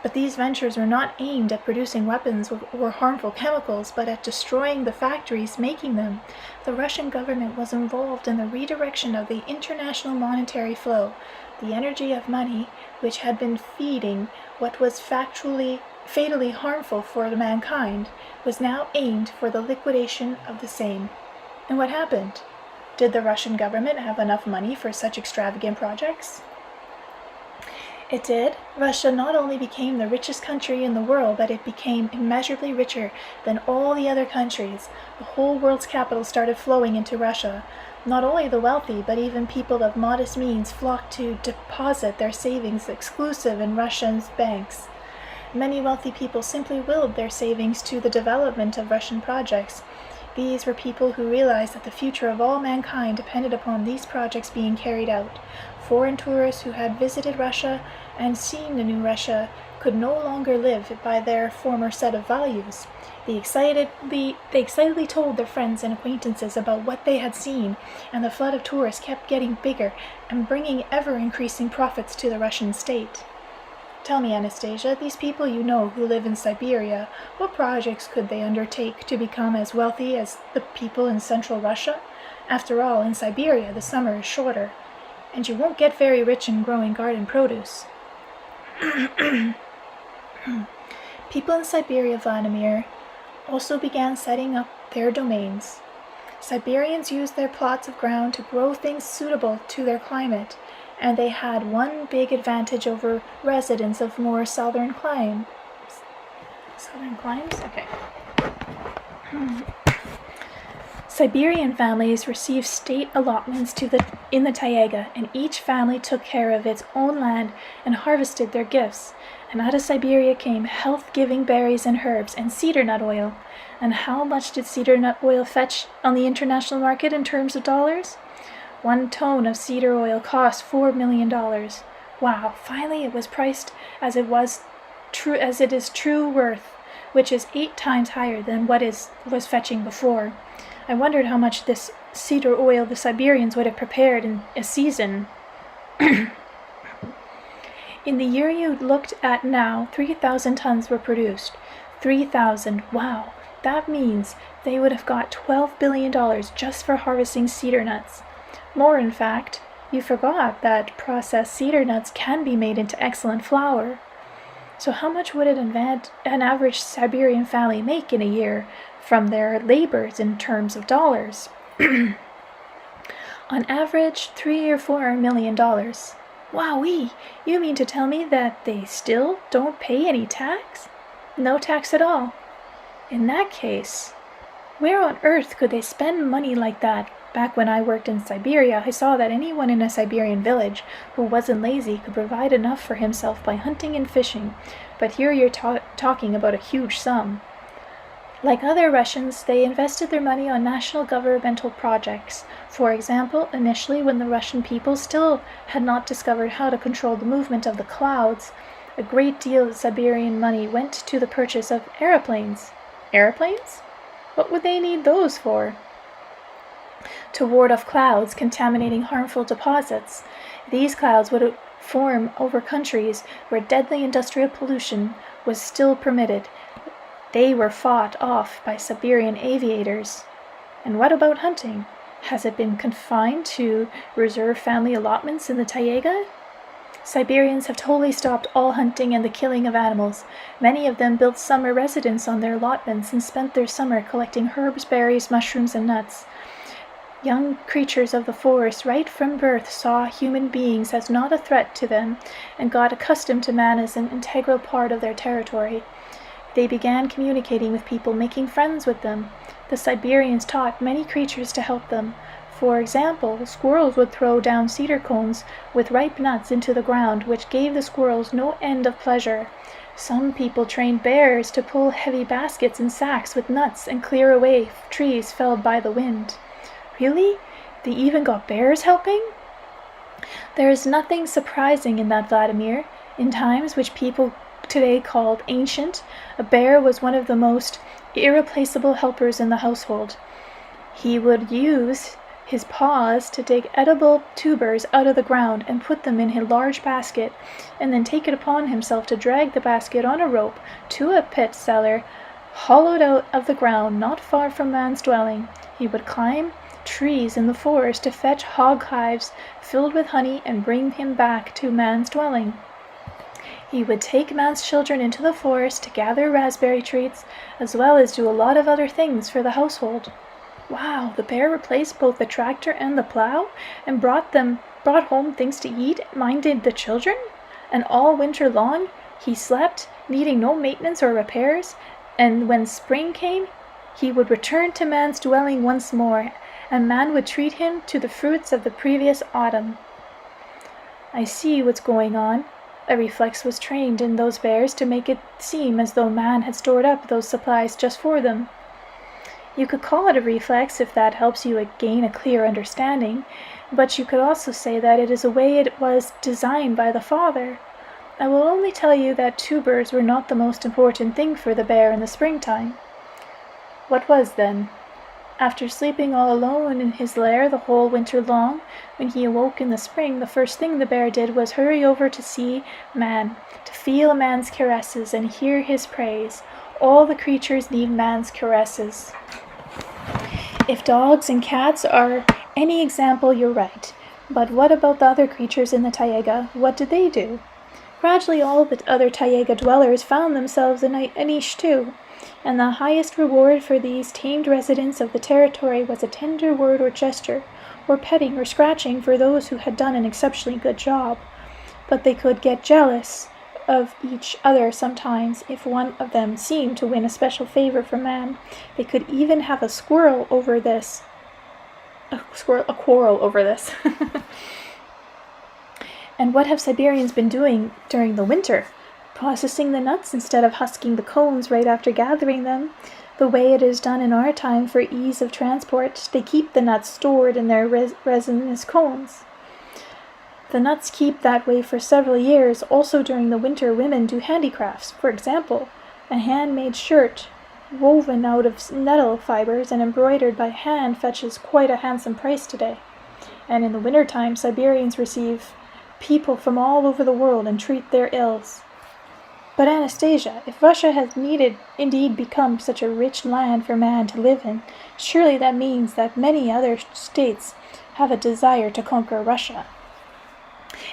But these ventures were not aimed at producing weapons or harmful chemicals, but at destroying the factories making them. The Russian government was involved in the redirection of the international monetary flow, the energy of money, which had been feeding what was factually fatally harmful for mankind, was now aimed for the liquidation of the same. And what happened? Did the Russian government have enough money for such extravagant projects? It did. Russia not only became the richest country in the world, but it became immeasurably richer than all the other countries. The whole world's capital started flowing into Russia. Not only the wealthy, but even people of modest means flocked to deposit their savings exclusive in Russian banks. Many wealthy people simply willed their savings to the development of Russian projects. These were people who realized that the future of all mankind depended upon these projects being carried out. Foreign tourists who had visited Russia and seen the new Russia could no longer live by their former set of values. They excitedly told their friends and acquaintances about what they had seen, and the flood of tourists kept getting bigger and bringing ever-increasing profits to the Russian state. Tell me, Anastasia, these people you know who live in Siberia, what projects could they undertake to become as wealthy as the people in central Russia? After all, in Siberia the summer is shorter, and you won't get very rich in growing garden produce. People in Siberia, Vladimir, also began setting up their domains. Siberians used their plots of ground to grow things suitable to their climate, and they had one big advantage over residents of more southern climes. Southern climes? Okay. Siberian families received state allotments in the taiga, and each family took care of its own land and harvested their gifts. And out of Siberia came health-giving berries and herbs and cedar nut oil. And how much did cedar nut oil fetch on the international market in terms of dollars? 1 ton of cedar oil cost $4 million. Wow, finally it was priced as it is true worth, which is 8 times higher than what was fetching before. I wondered how much this cedar oil the Siberians would have prepared in a season. In the year you looked at now, 3,000 tons were produced. 3,000, wow, that means they would have got $12 billion just for harvesting cedar nuts. More, in fact, you forgot that processed cedar nuts can be made into excellent flour. So how much would an average Siberian family make in a year from their labors in terms of dollars? On average, $3 or $4 million. Wowee! You mean to tell me that they still don't pay any tax? No tax at all. In that case, where on earth could they spend money like that? Back when I worked in Siberia, I saw that anyone in a Siberian village who wasn't lazy could provide enough for himself by hunting and fishing. But here you're talking about a huge sum. Like other Russians, they invested their money on national governmental projects. For example, initially when the Russian people still had not discovered how to control the movement of the clouds, a great deal of Siberian money went to the purchase of aeroplanes. Aeroplanes? What would they need those for? To ward off clouds contaminating harmful deposits. These clouds would form over countries where deadly industrial pollution was still permitted. They were fought off by Siberian aviators. And what about hunting? Has it been confined to reserve family allotments in the taiga? Siberians have totally stopped all hunting and the killing of animals. Many of them built summer residence on their allotments and spent their summer collecting herbs, berries, mushrooms, and nuts. Young creatures of the forest right from birth saw human beings as not a threat to them and got accustomed to man as an integral part of their territory. They began communicating with people, making friends with them. The Siberians taught many creatures to help them. For example, squirrels would throw down cedar cones with ripe nuts into the ground, which gave the squirrels no end of pleasure. Some people trained bears to pull heavy baskets and sacks with nuts and clear away trees felled by the wind. Really? They even got bears helping? There is nothing surprising in that, Vladimir. In times which people today called ancient, a bear was one of the most irreplaceable helpers in the household. He would use his paws to dig edible tubers out of the ground and put them in a large basket, and then take it upon himself to drag the basket on a rope to a pit cellar hollowed out of the ground not far from man's dwelling. He would climb trees in the forest to fetch hog hives filled with honey and bring him back to man's dwelling. He would take man's children into the forest to gather raspberry trees, as well as do a lot of other things for the household. Wow, the bear replaced both the tractor and the plow, and brought home things to eat, minded the children, and all winter long he slept, needing no maintenance or repairs, and when spring came, he would return to man's dwelling once more, and man would treat him to the fruits of the previous autumn. I see what's going on. A reflex was trained in those bears to make it seem as though man had stored up those supplies just for them. You could call it a reflex if that helps you gain a clear understanding, but you could also say that it is a way it was designed by the father. I will only tell you that tubers were not the most important thing for the bear in the springtime. What was then? After sleeping all alone in his lair the whole winter long, when he awoke in the spring, the first thing the bear did was hurry over to see man, to feel man's caresses and hear his praise. All the creatures need man's caresses. If dogs and cats are any example, you're right. But what about the other creatures in the taiga? What did they do? Gradually all the other taiga dwellers found themselves a niche too, and the highest reward for these tamed residents of the territory was a tender word or gesture, or petting or scratching for those who had done an exceptionally good job. But they could get jealous of each other sometimes if one of them seemed to win a special favor from man. They could even have a quarrel over this. And what have Siberians been doing during the winter? Processing the nuts instead of husking the cones right after gathering them, the way it is done in our time for ease of transport. They keep the nuts stored in their resinous cones. The nuts keep that way for several years. Also during the winter, women do handicrafts. For example, a handmade shirt woven out of nettle fibers and embroidered by hand fetches quite a handsome price today. And in the wintertime, Siberians receive people from all over the world and treat their ills. But Anastasia, if Russia has indeed become such a rich land for man to live in, surely that means that many other states have a desire to conquer Russia.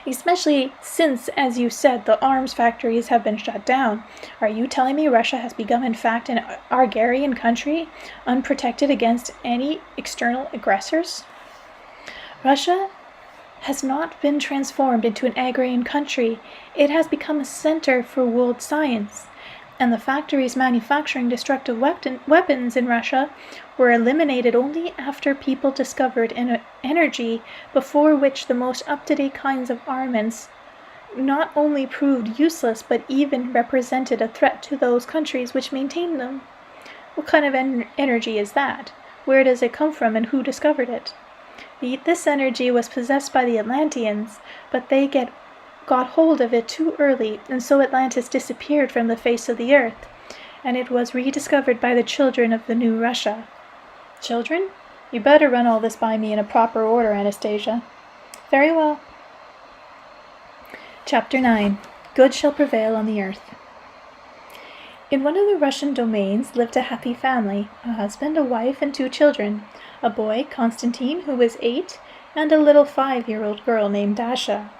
Especially since, as you said, the arms factories have been shut down. Are you telling me Russia has become in fact an agrarian country, unprotected against any external aggressors? Russia has not been transformed into an agrarian country. It has become a center for world science, and the factories manufacturing destructive weapons in Russia were eliminated only after people discovered energy, before which the most up-to-date kinds of armaments not only proved useless but even represented a threat to those countries which maintained them. What kind of energy is that? Where does it come from and who discovered it? This energy was possessed by the Atlanteans, but they got hold of it too early, and so Atlantis disappeared from the face of the earth, and it was rediscovered by the children of the new Russia. Children? You better run all this by me in a proper order, Anastasia. Very well. Chapter 9. Good shall prevail on the earth. In one of the Russian domains lived a happy family, a husband, a wife, and 2 children, a boy, Konstantin, who was 8, and a little 5-year-old girl named Dasha.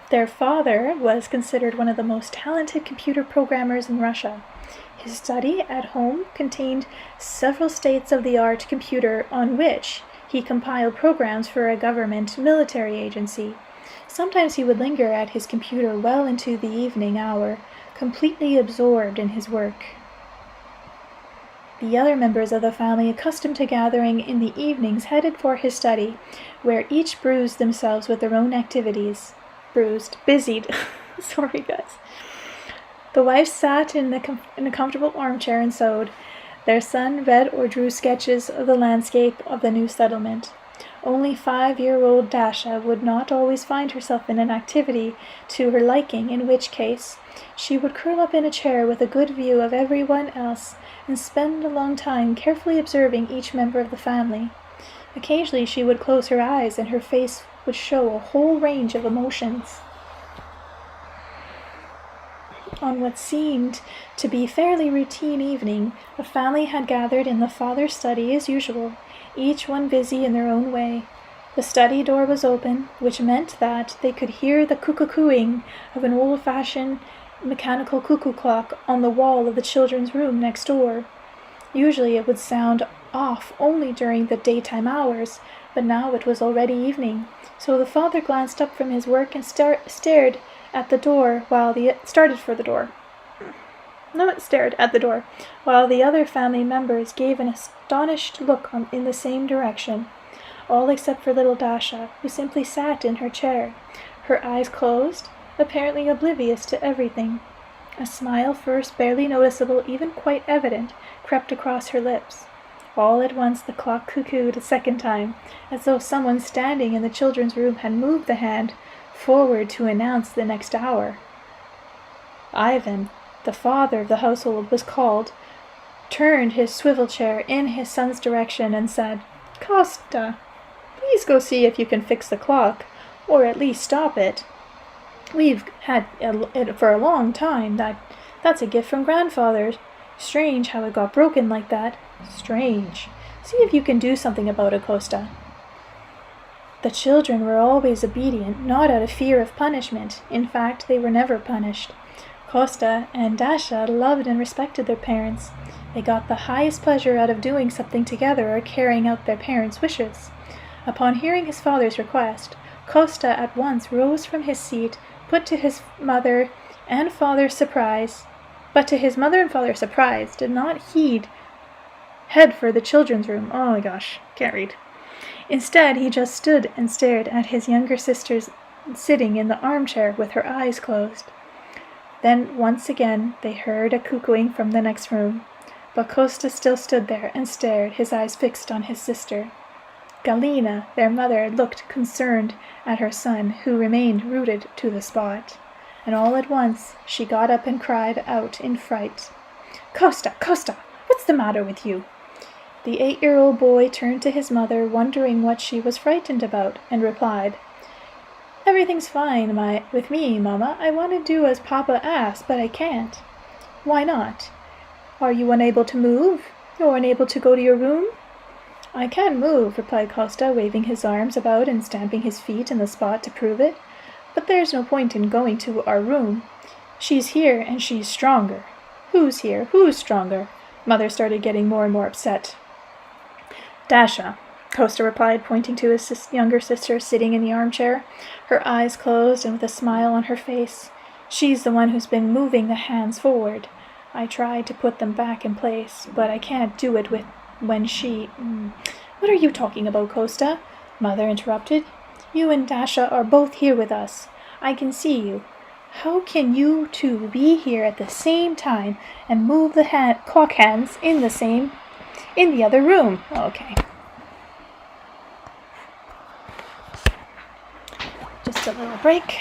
Their father was considered one of the most talented computer programmers in Russia. His study at home contained several state-of-the-art computer on which he compiled programs for a government military agency. Sometimes he would linger at his computer well into the evening hour, completely absorbed in his work. The other members of the family, accustomed to gathering in the evenings, headed for his study, where each bruised themselves with their own activities. Busied. Sorry, guys. The wife sat in a comfortable armchair and sewed. Their son read or drew sketches of the landscape of the new settlement. Only 5-year-old Dasha would not always find herself in an activity to her liking, in which case she would curl up in a chair with a good view of everyone else and spend a long time carefully observing each member of the family. Occasionally she would close her eyes and her face would show a whole range of emotions. On what seemed to be a fairly routine evening, the family had gathered in the father's study as usual, each one busy in their own way. The study door was open, which meant that they could hear the cuckooing of an old-fashioned mechanical cuckoo clock on the wall of the children's room next door. Usually it would sound off only during the daytime hours, but now it was already evening, so the father glanced up from his work and stared at the door while the other family members gave an astonished look in the same direction, all except for little Dasha, who simply sat in her chair, her eyes closed, apparently oblivious to everything. A smile, first barely noticeable, even quite evident, crept across her lips. All at once the clock cuckooed a second time, as though someone standing in the children's room had moved the hand forward to announce the next hour. Ivan, the father of the household, was called, turned his swivel chair in his son's direction, and said, "Costa, please go see if you can fix the clock, or at least stop it. We've had it for a long time. That's a gift from grandfather. Strange how it got broken like that. Strange. See if you can do something about it, Costa." The children were always obedient, not out of fear of punishment. In fact, they were never punished. Costa and Dasha loved and respected their parents. They got the highest pleasure out of doing something together or carrying out their parents' wishes. Upon hearing his father's request, Costa at once rose from his seat, but to his mother and father's surprise, did not head for the children's room. Oh my gosh, can't read. Instead, he just stood and stared at his younger sister sitting in the armchair with her eyes closed. Then once again they heard a cuckooing from the next room, but Costa still stood there and stared, his eyes fixed on his sister. Galina, their mother, looked concerned at her son, who remained rooted to the spot, and all at once she got up and cried out in fright, "Costa, Costa, what's the matter with you?" The 8-year-old boy turned to his mother, wondering what she was frightened about, and replied, "Everything's fine with me, Mama. I want to do as Papa asked, but I can't." "Why not? Are you unable to move? Or unable to go to your room?" "I can move," replied Costa, waving his arms about and stamping his feet in the spot to prove it. "But there's no point in going to our room. She's here, and she's stronger." "Who's here? Who's stronger?" Mother started getting more and more upset. "Dasha," Costa replied, pointing to his younger sister sitting in the armchair, her eyes closed and with a smile on her face. "She's the one who's been moving the hands forward. I tried to put them back in place, but I can't do it when she—" "What are you talking about, Costa?" Mother interrupted. "You and Dasha are both here with us. I can see you. How can you two be here at the same time and move the clock hands in the other room?" Okay. Just a little break.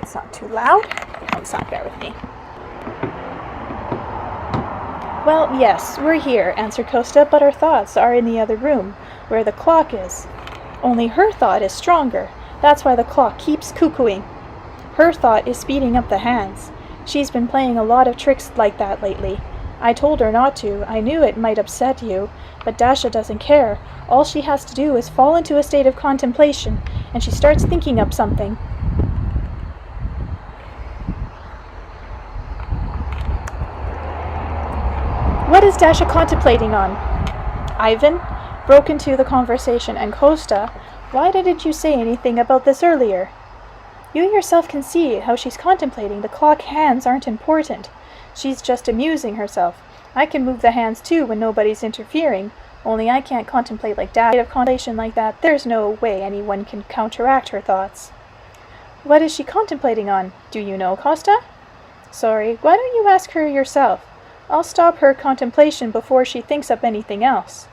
It's not too loud. Oh, it's not. Bear with me. "Well, yes, we're here," answered Costa, "but our thoughts are in the other room, where the clock is. Only her thought is stronger. That's why the clock keeps cuckooing. Her thought is speeding up the hands. She's been playing a lot of tricks like that lately. I told her not to. I knew it might upset you, but Dasha doesn't care. All she has to do is fall into a state of contemplation, and she starts thinking up something." "What is Dasha contemplating on?" Ivan broke into the conversation, and Costa, "Why didn't you say anything about this earlier? You yourself can see how she's contemplating. The clock hands aren't important. She's just amusing herself. I can move the hands too when nobody's interfering, only I can't contemplate like that. Of contemplation like that, there's no way anyone can counteract her thoughts." "What is she contemplating on? Do you know, Costa?" "Sorry, why don't you ask her yourself? I'll stop her contemplation before she thinks up anything else."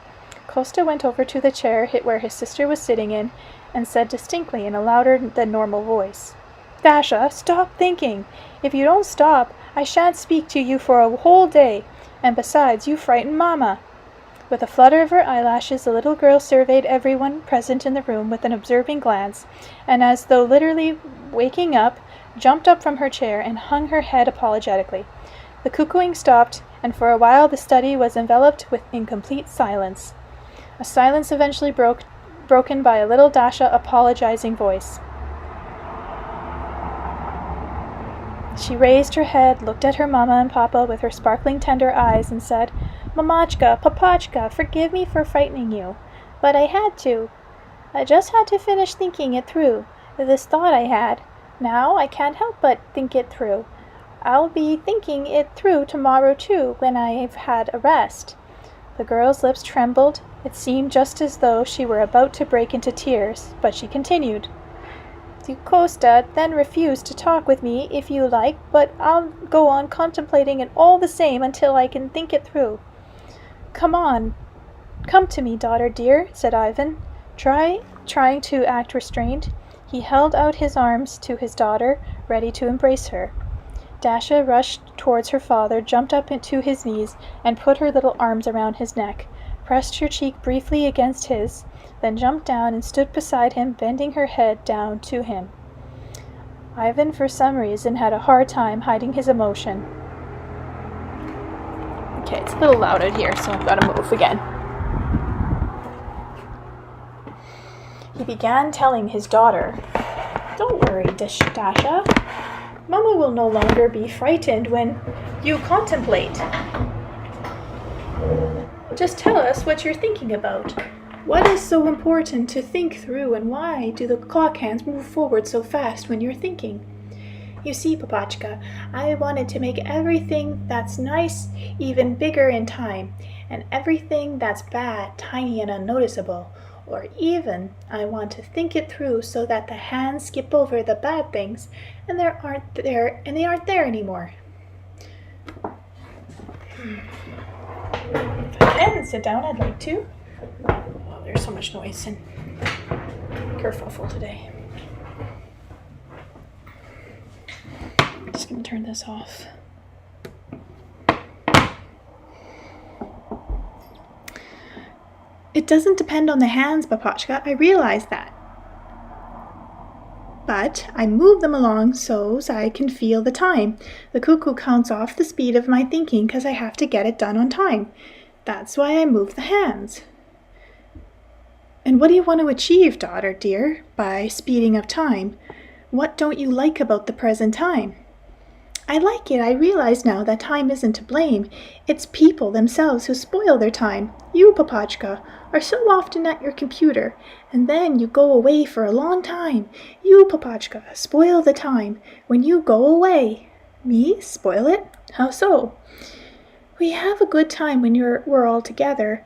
Costa went over to the chair where his sister was sitting in and said distinctly in a louder than normal voice, "Dasha, stop thinking. If you don't stop, I shan't speak to you for a whole day, and besides, you frighten Mama." With a flutter of her eyelashes, the little girl surveyed everyone present in the room with an observing glance, and as though literally waking up jumped up from her chair and hung her head apologetically. The cuckooing stopped, and for a while the study was enveloped in complete silence. A silence eventually broken by a little Dasha apologizing voice. She raised her head, looked at her Mama and Papa with her sparkling tender eyes, and said, "Mamachka, Papachka, forgive me for frightening you, but I had to. I just had to finish thinking it through, this thought I had. Now I can't help but think it through. I'll be thinking it through tomorrow too, when I've had a rest." The girl's lips trembled. It seemed just as though she were about to break into tears, but she continued. "You, Costa, then refuse to talk with me if you like, but I'll go on contemplating it all the same until I can think it through." Come to me, daughter dear," said Ivan, trying to act restrained. He held out his arms to his daughter, ready to embrace her. Dasha rushed towards her father, jumped up into his knees, and put her little arms around his neck, pressed her cheek briefly against his, then jumped down and stood beside him, bending her head down to him. Ivan, for some reason, had a hard time hiding his emotion. Okay, it's a little loud out here, so I've got to move again. He began telling his daughter, "Don't worry, Dasha. Mama will no longer be frightened when you contemplate. Just tell us what you're thinking about. What is so important to think through, and why do the clock hands move forward so fast when you're thinking? You see, Papachka, I wanted to make everything that's nice even bigger in time, and everything that's bad tiny and unnoticeable. Or even I want to think it through so that the hands skip over the bad things and they aren't there anymore." If I can sit down, I'd like to. Oh, there's so much noise and kerfuffle today. I'm just going to turn this off. It doesn't depend on the hands, Papachka, I realize that. But I move them along so I can feel the time. The cuckoo counts off the speed of my thinking because I have to get it done on time. That's why I move the hands. And what do you want to achieve, daughter dear, by speeding up time? What don't you like about the present time? I like it. I realize now that time isn't to blame. It's people themselves who spoil their time. You, Papachka, are so often at your computer, and then you go away for a long time. You, Papachka, spoil the time when you go away. Me? Spoil it? How so? We have a good time when we're all together.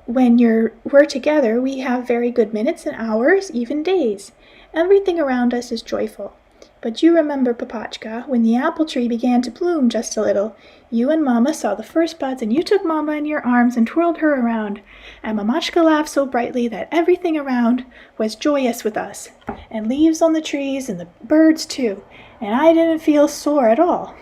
When we're together, we have very good minutes and hours, even days. Everything around us is joyful. But you remember, Papachka, when the apple tree began to bloom just a little, you and Mama saw the first buds, and you took Mama in your arms and twirled her around, and Mamachka laughed so brightly that everything around was joyous with us, and leaves on the trees and the birds too, and I didn't feel sore at all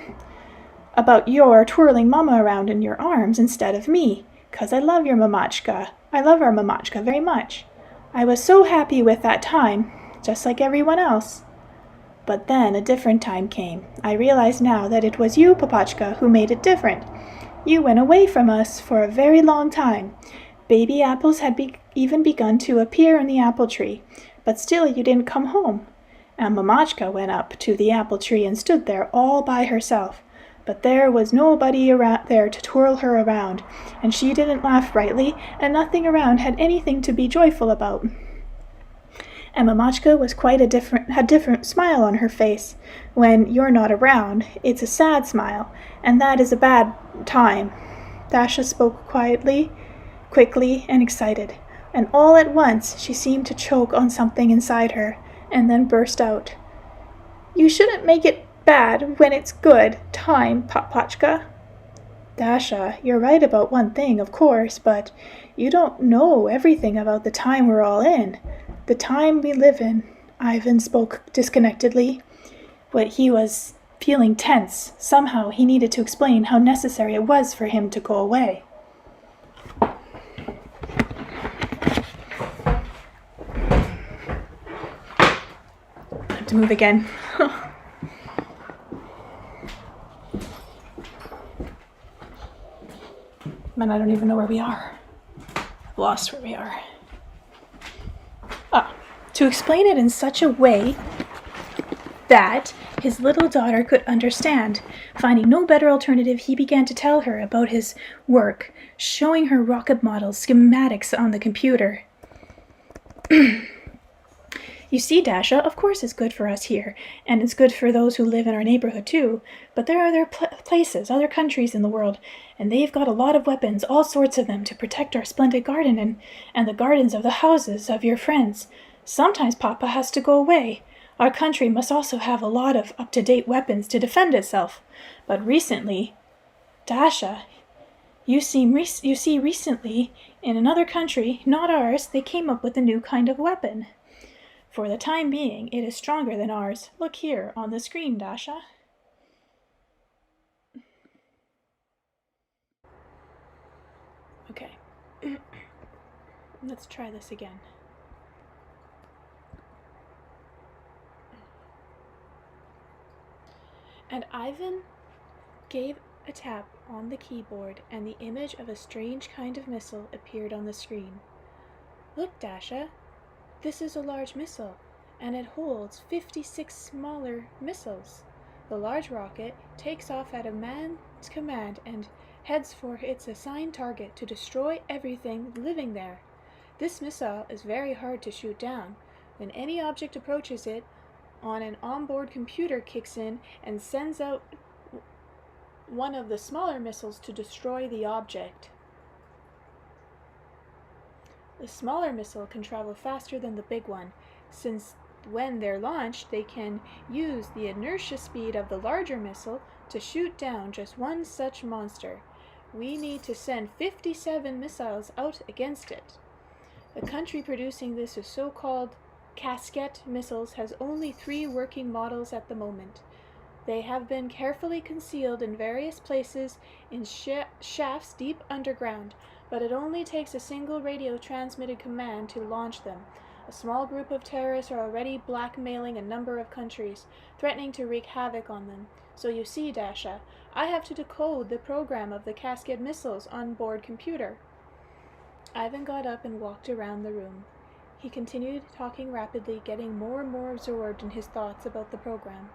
about your twirling Mama around in your arms instead of me, 'cause I love your Mamachka. I love our Mamachka very much. I was so happy with that time, just like everyone else. But then a different time came. I realize now that it was you, Papachka, who made it different. You went away from us for a very long time. Baby apples had even begun to appear in the apple tree, but still you didn't come home. And Mamachka went up to the apple tree and stood there all by herself. But there was nobody around there to twirl her around, and she didn't laugh brightly, and nothing around had anything to be joyful about. And Mamachka was quite a different smile on her face. When you're not around, it's a sad smile, and that is a bad time. Dasha spoke quickly and excited, and all at once she seemed to choke on something inside her, and then burst out. "You shouldn't make it bad when it's good time, Papachka." "Dasha, you're right about one thing, of course, but you don't know everything about the time we're all in. The time we live in," Ivan spoke disconnectedly. But he was feeling tense. Somehow he needed to explain how necessary it was for him to go away. I have to move again. Man, I don't even know where we are. I've lost where we are. To explain it in such a way that his little daughter could understand. Finding no better alternative, he began to tell her about his work, showing her rocket models, schematics on the computer. You see, Dasha, of course it's good for us here, and it's good for those who live in our neighborhood too, but there are other places, other countries in the world, and they've got a lot of weapons, all sorts of them, to protect our splendid garden and the gardens of the houses of your friends. Sometimes Papa has to go away. Our country must also have a lot of up-to-date weapons to defend itself. But recently, Dasha, you see recently, in another country, not ours, they came up with a new kind of weapon. For the time being, it is stronger than ours. Look here on the screen, Dasha. Okay. Let's try this again. And Ivan gave a tap on the keyboard, and the image of a strange kind of missile appeared on the screen. Look, Dasha, this is a large missile, and it holds 56 smaller missiles. The large rocket takes off at a man's command and heads for its assigned target to destroy everything living there. This missile is very hard to shoot down. When any object approaches it, an onboard computer kicks in and sends out one of the smaller missiles to destroy the object. The smaller missile can travel faster than the big one, since when they're launched, they can use the inertia speed of the larger missile to shoot down just one such monster. We need to send 57 missiles out against it. The country producing this is so-called Casquette missiles has only 3 working models at the moment. They have been carefully concealed in various places in shafts deep underground, but it only takes a single radio-transmitted command to launch them. A small group of terrorists are already blackmailing a number of countries, threatening to wreak havoc on them. So you see, Dasha, I have to decode the program of the Casquette missiles on board computer. Ivan got up and walked around the room. He continued talking rapidly, getting more and more absorbed in his thoughts about the program,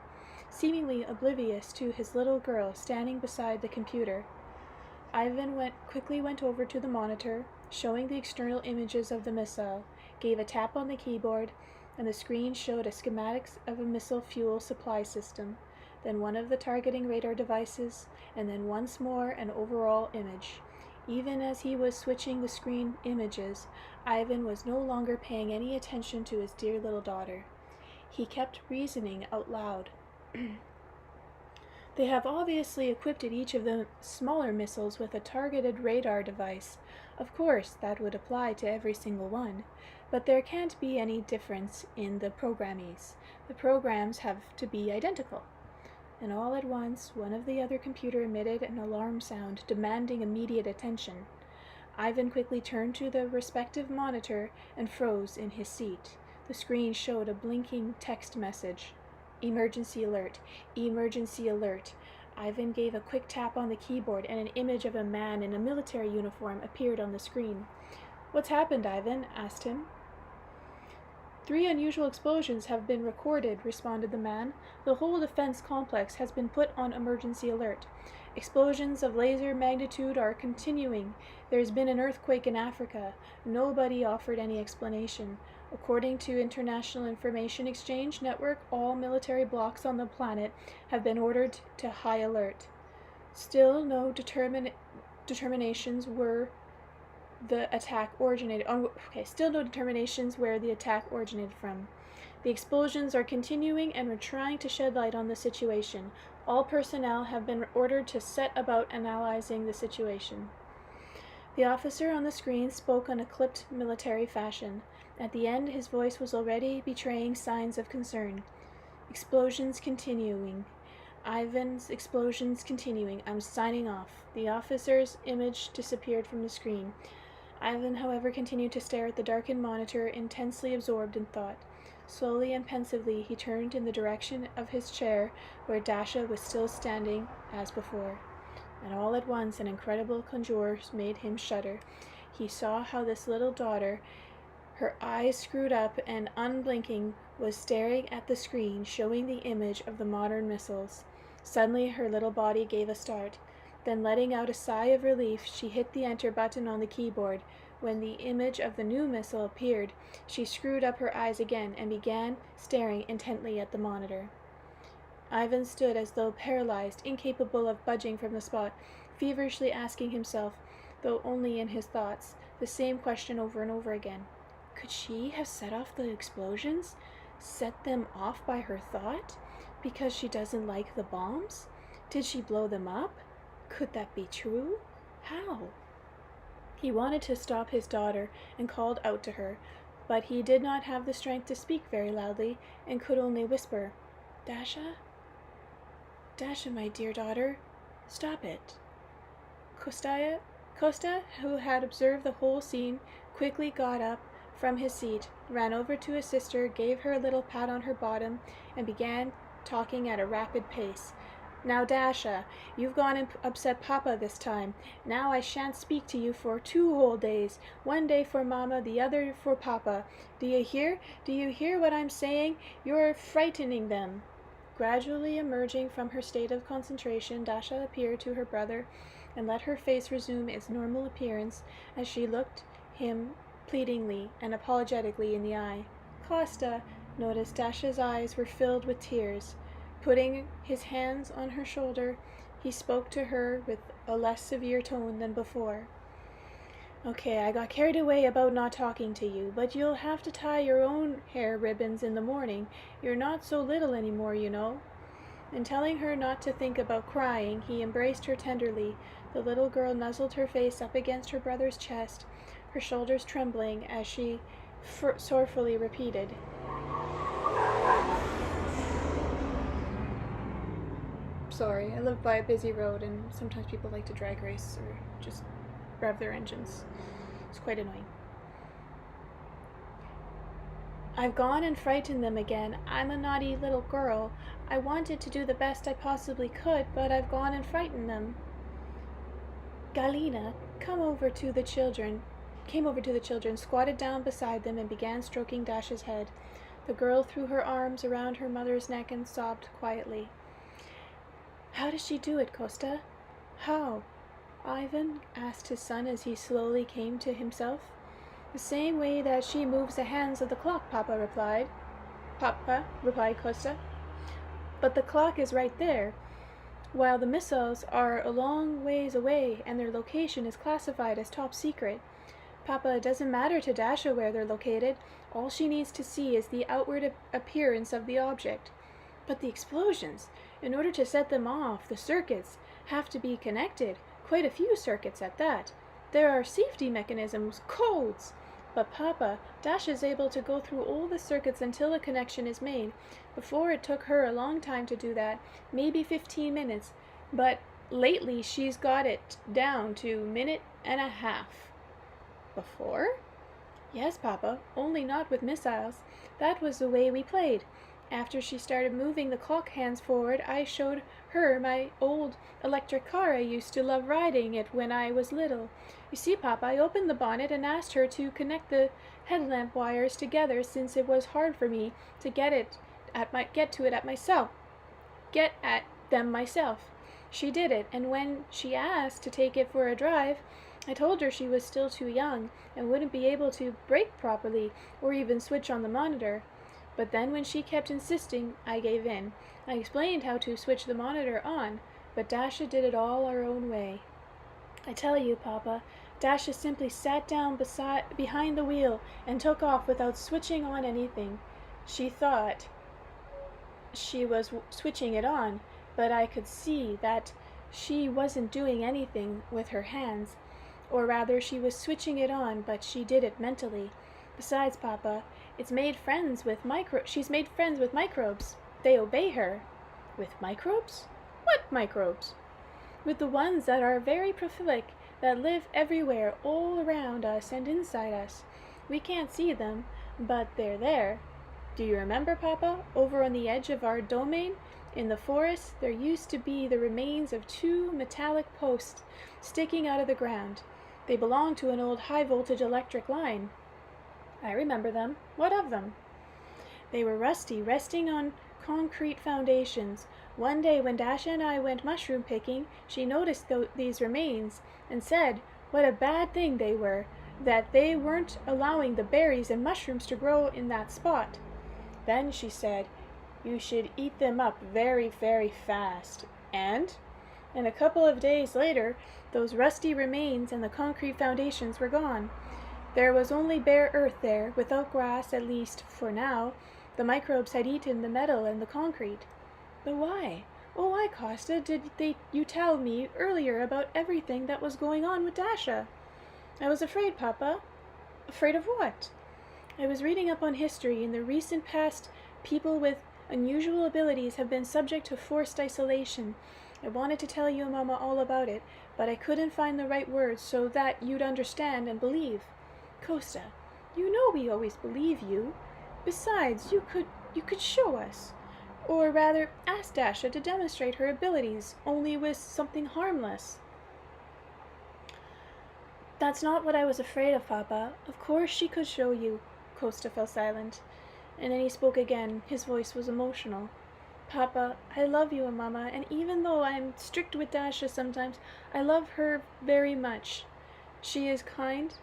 seemingly oblivious to his little girl standing beside the computer. Ivan quickly went over to the monitor, showing the external images of the missile, gave a tap on the keyboard, and the screen showed a schematics of a missile fuel supply system, then one of the targeting radar devices, and then once more an overall image. Even as he was switching the screen images, Ivan was no longer paying any attention to his dear little daughter. He kept reasoning out loud. They have obviously equipped each of the smaller missiles with a targeted radar device. Of course, that would apply to every single one, but there can't be any difference in the programmees. The programs have to be identical. And all at once, one of the other computer emitted an alarm sound demanding immediate attention. Ivan quickly turned to the respective monitor and froze in his seat. The screen showed a blinking text message. Emergency alert. Emergency alert. Ivan gave a quick tap on the keyboard and an image of a man in a military uniform appeared on the screen. What's happened, Ivan? Asked him. 3 unusual explosions have been recorded, responded the man. The whole defense complex has been put on emergency alert. Explosions of laser magnitude are continuing. There's been an earthquake in Africa. Nobody offered any explanation. According to International Information Exchange Network, all military blocks on the planet have been ordered to high alert. Still no determinations where the attack originated from. The explosions are continuing and we're trying to shed light on the situation. All personnel have been ordered to set about analyzing the situation. The officer on the screen spoke in a clipped military fashion. At the end, his voice was already betraying signs of concern. Explosions continuing. Ivan's explosions continuing. I'm signing off. The officer's image disappeared from the screen. Ivan, however, continued to stare at the darkened monitor, intensely absorbed in thought. Slowly and pensively, he turned in the direction of his chair, where Dasha was still standing as before. And all at once an incredible conjure made him shudder. He saw how this little daughter, her eyes screwed up and unblinking, was staring at the screen showing the image of the modern missiles. Suddenly her little body gave a start. Then, letting out a sigh of relief, she hit the enter button on the keyboard. When the image of the new missile appeared, she screwed up her eyes again and began staring intently at the monitor. Ivan stood as though paralyzed, incapable of budging from the spot, feverishly asking himself, though only in his thoughts, the same question over and over again. Could she have set off the explosions? Set them off by her thought? Because she doesn't like the bombs? Did she blow them up? Could that be true? How? He wanted to stop his daughter and called out to her, but he did not have the strength to speak very loudly and could only whisper, Dasha? Dasha, my dear daughter, stop it. Kosta, who had observed the whole scene, quickly got up from his seat, ran over to his sister, gave her a little pat on her bottom, and began talking at a rapid pace. Now, Dasha, you've gone and upset Papa this time. Now I shan't speak to you for 2 whole days. 1 day for Mama, the other for Papa. Do you hear? Do you hear what I'm saying? You're frightening them. Gradually emerging from her state of concentration, Dasha appeared to her brother and let her face resume its normal appearance as she looked him pleadingly and apologetically in the eye. Kosta noticed Dasha's eyes were filled with tears. Putting his hands on her shoulder, he spoke to her with a less severe tone than before. Okay, I got carried away about not talking to you, but you'll have to tie your own hair ribbons in the morning. You're not so little anymore, you know. And telling her not to think about crying, he embraced her tenderly. The little girl nuzzled her face up against her brother's chest, her shoulders trembling as she sorrowfully repeated, Sorry, I live by a busy road and sometimes people like to drag race or just rev their engines. It's quite annoying. I've gone and frightened them again. I'm a naughty little girl. I wanted to do the best I possibly could, but I've gone and frightened them. Galina came over to the children, squatted down beside them, and began stroking Dasha's head. The girl threw her arms around her mother's neck and sobbed quietly. How does she do it, Kosta? How? Ivan asked his son as he slowly came to himself. The same way that she moves the hands of the clock, Papa replied. Papa, replied Kosta. But the clock is right there, while the missiles are a long ways away and their location is classified as top secret. Papa, it doesn't matter to Dasha where they're located. All she needs to see is the outward appearance of the object. But the explosions, in order to set them off, the circuits have to be connected, quite a few circuits at that. There are safety mechanisms, codes. But Papa, Dasha's able to go through all the circuits until a connection is made. Before, it took her a long time to do that, maybe 15 minutes. But lately she's got it down to 1.5 minutes. Before? Yes, Papa, only not with missiles. That was the way we played. After she started moving the clock hands forward, I showed her my old electric car. I used to love riding it when I was little. You see, Papa, I opened the bonnet and asked her to connect the headlamp wires together since it was hard for me to get at them myself. She did it, and when she asked to take it for a drive, I told her she was still too young and wouldn't be able to brake properly or even switch on the monitor. But then when she kept insisting, I gave in. I explained how to switch the monitor on, but Dasha did it all her own way. I tell you, Papa, Dasha simply sat down behind the wheel and took off without switching on anything. She thought she was switching it on, but I could see that she wasn't doing anything with her hands. Or rather, she was switching it on, but she did it mentally. Besides, Papa, she's made friends with microbes. They obey her. With microbes? What microbes? With the ones that are very prolific, that live everywhere, all around us and inside us. We can't see them, but they're there. Do you remember, Papa, over on the edge of our domain, In the forest, there used to be the remains of 2 metallic posts sticking out of the ground. They belonged to an old high-voltage electric line. I remember them. What of them? They were rusty, resting on concrete foundations. One day when Dasha and I went mushroom picking, she noticed these remains and said what a bad thing they were, that they weren't allowing the berries and mushrooms to grow in that spot. Then she said, "You should eat them up very, very fast." And a couple of days later, those rusty remains and the concrete foundations were gone. There was only bare earth there, without grass, at least for now. The microbes had eaten the metal and the concrete. But why? Oh, why, Costa, did you tell me earlier about everything that was going on with Dasha? I was afraid, Papa. Afraid of what? I was reading up on history. In the recent past, people with unusual abilities have been subject to forced isolation. I wanted to tell you, Mama, all about it, but I couldn't find the right words so that you'd understand and believe. Costa, you know we always believe you. Besides, you could show us. Or rather, ask Dasha to demonstrate her abilities, only with something harmless. That's not what I was afraid of, Papa. Of course she could show you. Costa fell silent, and then he spoke again. His voice was emotional. Papa, I love you and Mama, and even though I'm strict with Dasha sometimes, I love her very much. She is kind.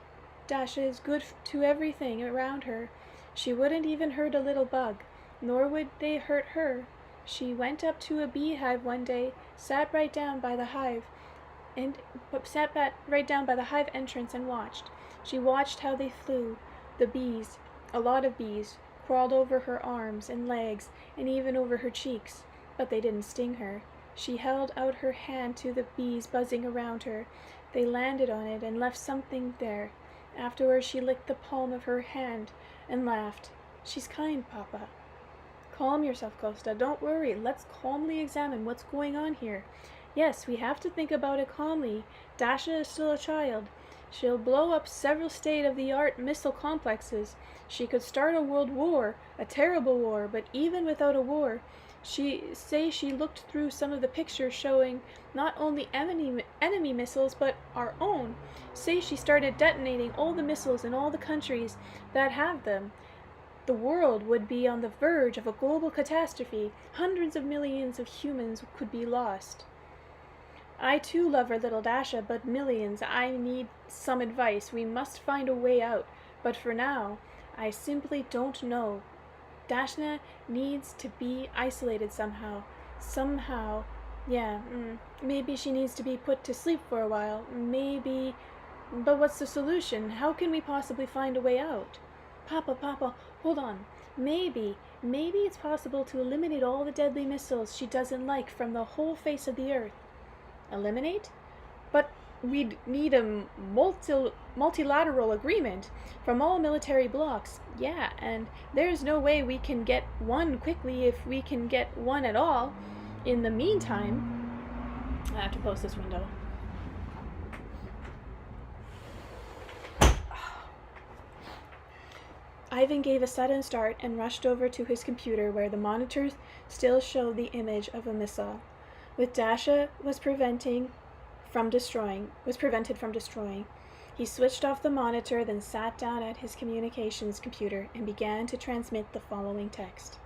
Dasha is good to everything around her. She wouldn't even hurt a little bug, nor would they hurt her. She went up to a beehive one day, sat right down by the hive entrance and watched. She watched how they flew. The bees, a lot of bees, crawled over her arms and legs and even over her cheeks, but they didn't sting her. She held out her hand to the bees buzzing around her. They landed on it and left something there. Afterwards she licked the palm of her hand and laughed. She's kind, Papa. Calm yourself, Costa. Don't worry. Let's calmly examine what's going on here. Yes, we have to think about it calmly. Dasha is still a child. She'll blow up several state-of-the-art missile complexes. She could start a world war, a terrible war, but even without a war, she looked through some of the pictures showing not only enemy missiles, but our own. Say she started detonating all the missiles in all the countries that have them. The world would be on the verge of a global catastrophe. Hundreds of millions of humans could be lost. I too love our little Dasha, but millions, I need some advice. We must find a way out. But for now, I simply don't know. Dasha needs to be isolated somehow. Maybe she needs to be put to sleep for a while. Maybe. But what's the solution? How can we possibly find a way out? Papa, hold on. Maybe it's possible to eliminate all the deadly missiles she doesn't like from the whole face of the earth. Eliminate? But we'd need a multilateral agreement from all military blocs. Yeah, and there's no way we can get one quickly if we can get one at all. In the meantime, I have to close this window. Ivan gave a sudden start and rushed over to his computer where the monitors still showed the image of a missile, which Dasha was prevented from destroying. He switched off the monitor, then sat down at his communications computer and began to transmit the following text.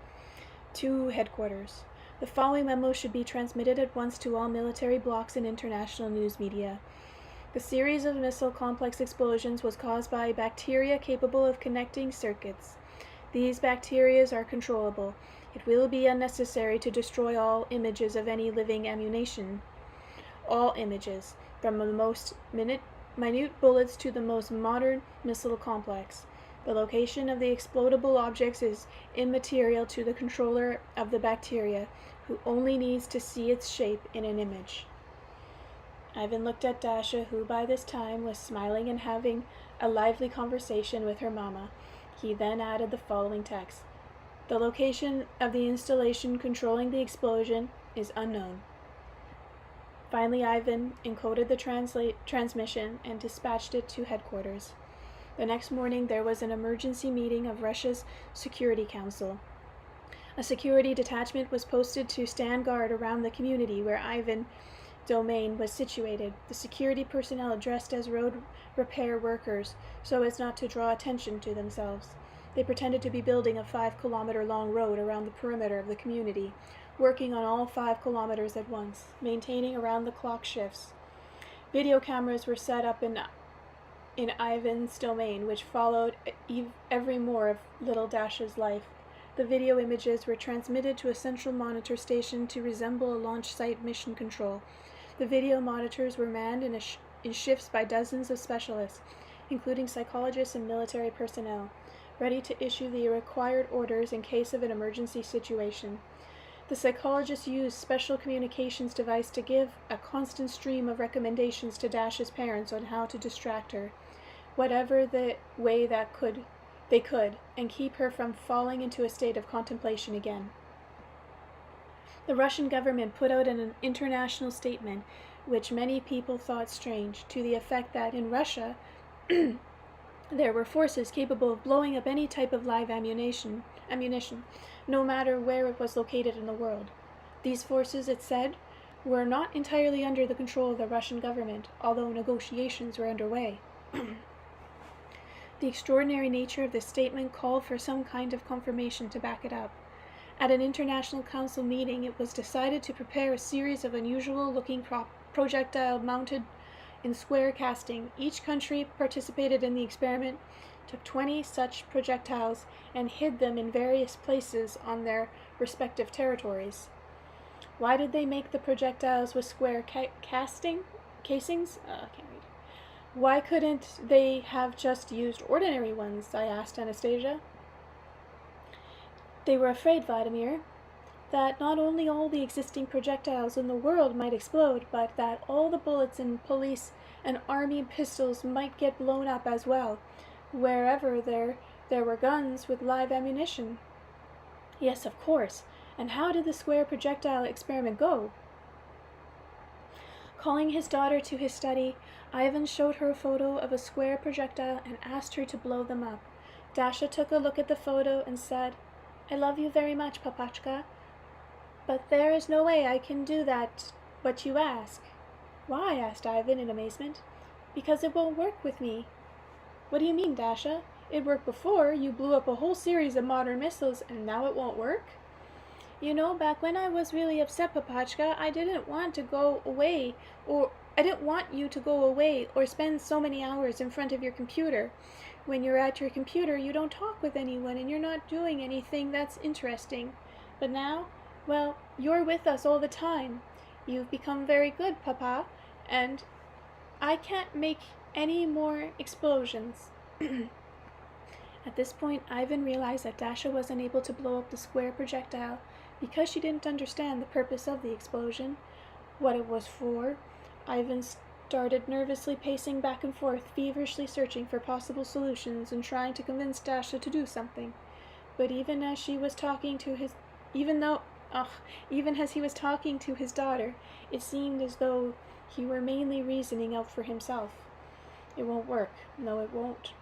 To headquarters. The following memo should be transmitted at once to all military blocs and international news media. The series of missile complex explosions was caused by bacteria capable of connecting circuits. These bacteria are controllable. It will be unnecessary to destroy all images of any living ammunition. All images, from the most minute bullets to the most modern missile complex. The location of the explodable objects is immaterial to the controller of the bacteria, who only needs to see its shape in an image. Ivan looked at Dasha, who by this time was smiling and having a lively conversation with her mama. He then added the following text. The location of the installation controlling the explosion is unknown. Finally, Ivan encoded the transmission and dispatched it to headquarters. The next morning, there was an emergency meeting of Russia's Security Council. A security detachment was posted to stand guard around the community where Ivan domain was situated. The security personnel dressed as road repair workers so as not to draw attention to themselves. They pretended to be building a 5-kilometer-long road around the perimeter of the community, working on all 5 kilometers at once, maintaining around-the-clock shifts. Video cameras were set up in Ivan's domain, which followed every more of little Dasha's life. The video images were transmitted to a central monitor station to resemble a launch site mission control. The video monitors were manned in shifts by dozens of specialists, including psychologists and military personnel, ready to issue the required orders in case of an emergency situation. The psychologists used special communications device to give a constant stream of recommendations to Dasha's parents on how to distract her, whatever the way they could, and keep her from falling into a state of contemplation again. The Russian government put out an international statement, which many people thought strange, to the effect that in Russia there were forces capable of blowing up any type of live ammunition, no matter where it was located in the world. These forces, it said, were not entirely under the control of the Russian government, although negotiations were underway. The extraordinary nature of this statement called for some kind of confirmation to back it up. At an international council meeting, it was decided to prepare a series of unusual-looking projectiles mounted in square casting. Each country participated in the experiment, took 20 such projectiles, and hid them in various places on their respective territories. Why did they make the projectiles with square casings? I can't read. Why couldn't they have just used ordinary ones? I asked Anastasia. They were afraid, Vladimir, that not only all the existing projectiles in the world might explode, but that all the bullets in police and army pistols might get blown up as well, wherever there were guns with live ammunition. Yes, of course. And how did the square projectile experiment go? Calling his daughter to his study, Ivan showed her a photo of a square projectile and asked her to blow them up. Dasha took a look at the photo and said, "I love you very much, Papachka, but there is no way I can do that what you ask." "Why?" asked Ivan in amazement. "Because it won't work with me." "What do you mean, Dasha? It worked before. You blew up a whole series of modern missiles, and now it won't work?" "You know, back when I was really upset, Papachka, I didn't want you to go away or spend so many hours in front of your computer. When you're at your computer, you don't talk with anyone and you're not doing anything that's interesting. But now, well, you're with us all the time. You've become very good, Papa, and I can't make any more explosions." At this point, Ivan realized that Dasha was unable to blow up the square projectile because she didn't understand the purpose of the explosion, what it was for. Ivan started nervously pacing back and forth, feverishly searching for possible solutions and trying to convince Dasha to do something. But even as he was talking to his daughter, it seemed as though he were mainly reasoning out for himself. "It won't work. No, it won't.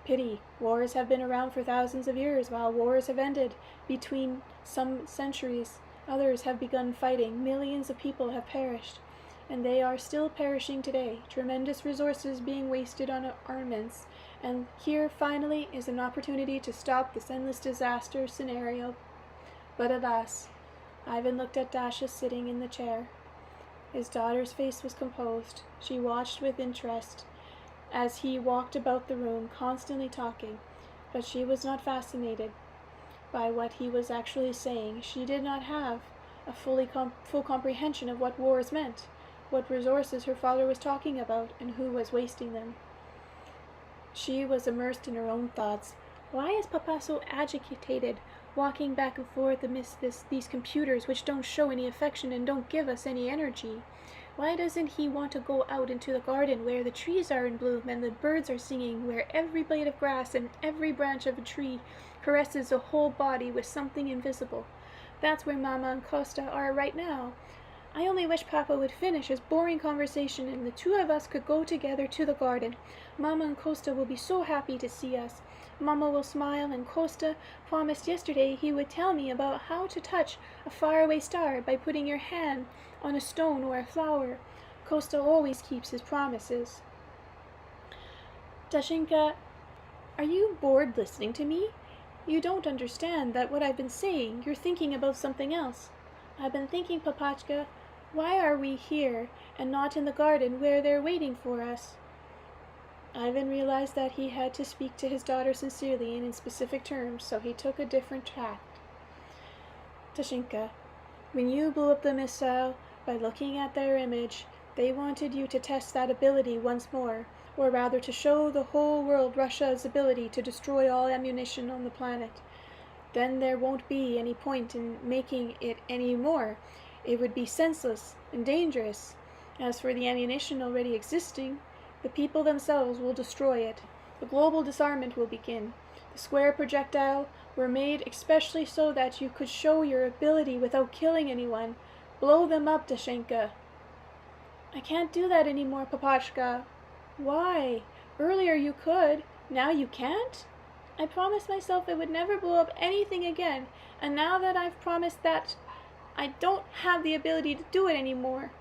Pity. Wars have been around for thousands of years, while wars have ended between some centuries. Others have begun fighting. Millions of people have perished, and they are still perishing today. Tremendous resources being wasted on armaments, and here finally is an opportunity to stop this endless disaster scenario. But alas." Ivan looked at Dasha sitting in the chair. His daughter's face was composed. She watched with interest as he walked about the room, constantly talking, but she was not fascinated by what he was actually saying. She did not have a full comprehension of what wars meant, what resources her father was talking about, and who was wasting them. She was immersed in her own thoughts. Why is Papa so agitated, walking back and forth amidst these computers which don't show any affection and don't give us any energy? Why doesn't he want to go out into the garden where the trees are in bloom and the birds are singing, where every blade of grass and every branch of a tree caresses a whole body with something invisible? That's where Mama and Costa are right now. I only wish Papa would finish his boring conversation and the two of us could go together to the garden. Mama and Costa will be so happy to see us. Mama will smile, and Costa promised yesterday he would tell me about how to touch a faraway star by putting your hand on a stone or a flower. Costa always keeps his promises. Dashinka, are you bored listening to me? You don't understand that what I've been saying, you're thinking about something else. I've been thinking, Papachka, why are we here and not in the garden where they're waiting for us? Ivan realized that he had to speak to his daughter sincerely and in specific terms, so he took a different tack. Dashinka, when you blew up the missile by looking at their image, they wanted you to test that ability once more, or rather to show the whole world Russia's ability to destroy all ammunition on the planet. Then there won't be any point in making it any more. It would be senseless and dangerous. As for the ammunition already existing, the people themselves will destroy it. The global disarmament will begin. The square projectile were made especially so that you could show your ability without killing anyone. Blow them up, Dashenka. I can't do that anymore, Papachka. Why? Earlier you could. Now you can't? I promised myself I would never blow up anything again, and now that I've promised that, I don't have the ability to do it anymore.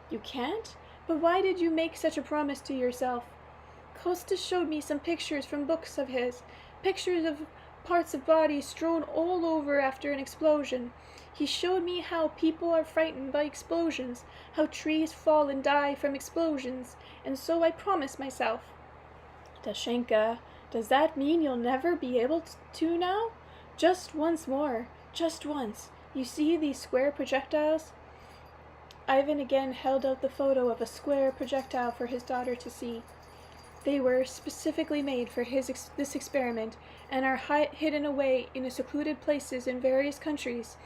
You can't? But why did you make such a promise to yourself? Kostas showed me some pictures from books of his, pictures of parts of bodies strewn all over after an explosion. He showed me how people are frightened by explosions, how trees fall and die from explosions, and so I promised myself. Dashenka, does that mean you'll never be able to now? Just once more, just once. You see these square projectiles? Ivan again held out the photo of a square projectile for his daughter to see. They were specifically made for this experiment and are hidden away in secluded places in various countries.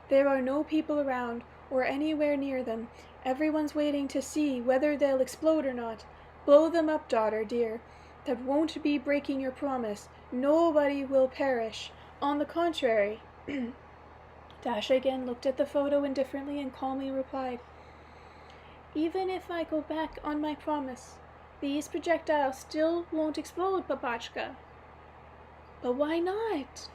There are no people around or anywhere near them. Everyone's waiting to see whether they'll explode or not. Blow them up, daughter, dear. That won't be breaking your promise. Nobody will perish. On the contrary. Dasha again looked at the photo indifferently and calmly replied, Even if I go back on my promise, these projectiles still won't explode, Papachka. But why not?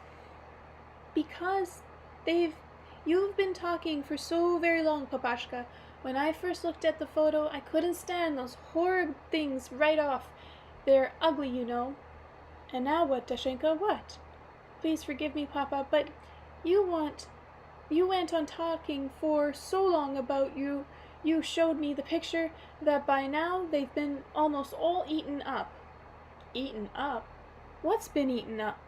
Because you've been talking for so very long, Papachka. When I first looked at the photo, I couldn't stand those horrid things right off. They're ugly, you know. And now what, Dashenka, what? Please forgive me, Papa, but you went on talking for so long about you showed me the picture that by now they've been almost all eaten up. Eaten up? What's been eaten up?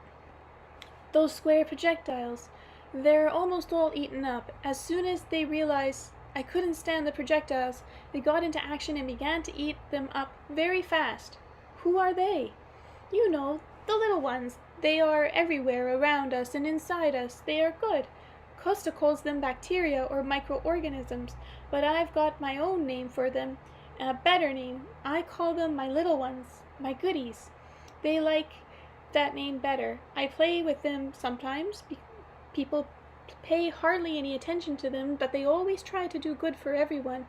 Those square projectiles. They're almost all eaten up. As soon as they realized I couldn't stand the projectiles, they got into action and began to eat them up very fast. Who are they? You know, the little ones. They are everywhere around us and inside us. They are good. Costa calls them bacteria or microorganisms, but I've got my own name for them, a better name. I call them my little ones, my goodies. They like that name better. I play with them sometimes. People pay hardly any attention to them, but they always try to do good for everyone.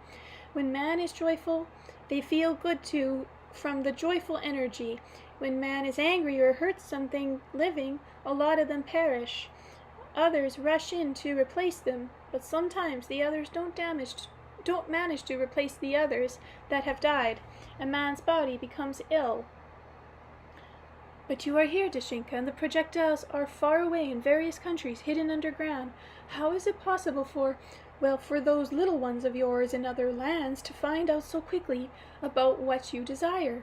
When man is joyful, they feel good too from the joyful energy. When man is angry or hurts something living, a lot of them perish. Others rush in to replace them, but sometimes the others don't manage to replace the others that have died. A man's body becomes ill. But you are here, Dashinka, and the projectiles are far away in various countries, hidden underground. How is it possible for those little ones of yours in other lands to find out so quickly about what you desire?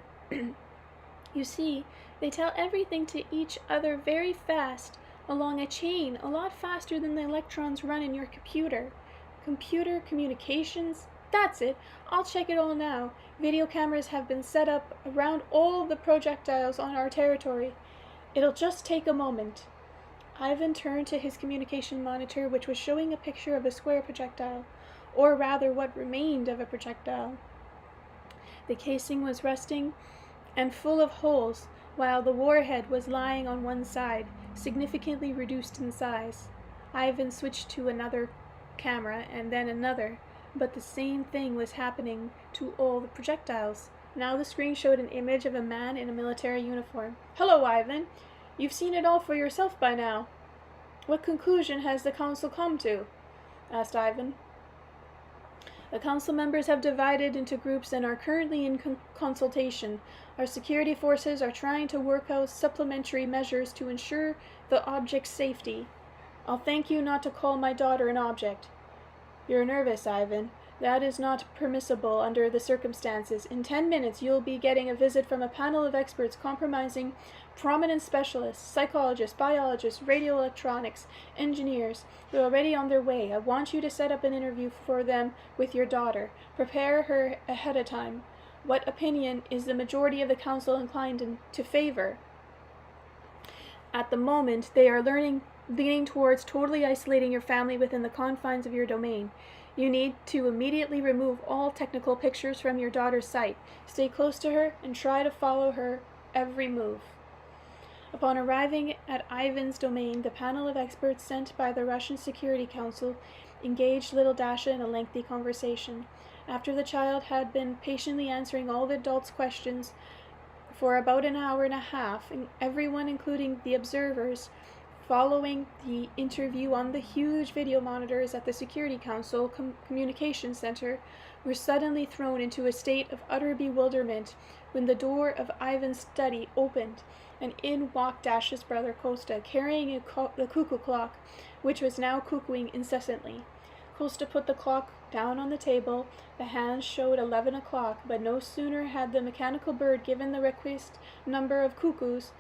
You see, they tell everything to each other very fast, along a chain, a lot faster than the electrons run in your computer. Computer communications? That's it. I'll check it all now. Video cameras have been set up around all of the projectiles on our territory. It'll just take a moment. Ivan turned to his communication monitor, which was showing a picture of a square projectile, or rather what remained of a projectile. The casing was rusting and full of holes, while the warhead was lying on one side, significantly reduced in size. Ivan switched to another camera and then another. But the same thing was happening to all the projectiles. Now the screen showed an image of a man in a military uniform. "Hello, Ivan. You've seen it all for yourself by now. What conclusion has the council come to?" asked Ivan. "The council members have divided into groups and are currently in consultation. Our security forces are trying to work out supplementary measures to ensure the object's safety. I'll thank you not to call my daughter an object." "You're nervous, Ivan. That is not permissible under the circumstances. In 10 minutes you'll be getting a visit from a panel of experts comprising prominent specialists, psychologists, biologists, radioelectronics, engineers. They're already on their way. I want you to set up an interview for them with your daughter. Prepare her ahead of time. What opinion is the majority of the council inclined to favor?" "At the moment, they are leaning towards totally isolating your family within the confines of your domain. You need to immediately remove all technical pictures from your daughter's sight. Stay close to her and try to follow her every move." Upon arriving at Ivan's domain, the panel of experts sent by the Russian Security Council engaged little Dasha in a lengthy conversation. After the child had been patiently answering all the adults' questions for about an hour and a half, and everyone, including the observers, following the interview on the huge video monitors at the Security Council Communication Center, were suddenly thrown into a state of utter bewilderment when the door of Ivan's study opened, and in walked Dasha's brother Kosta, carrying the cuckoo clock, which was now cuckooing incessantly. Kosta put the clock down on the table. The hands showed 11 o'clock, but no sooner had the mechanical bird given the requisite number of cuckoos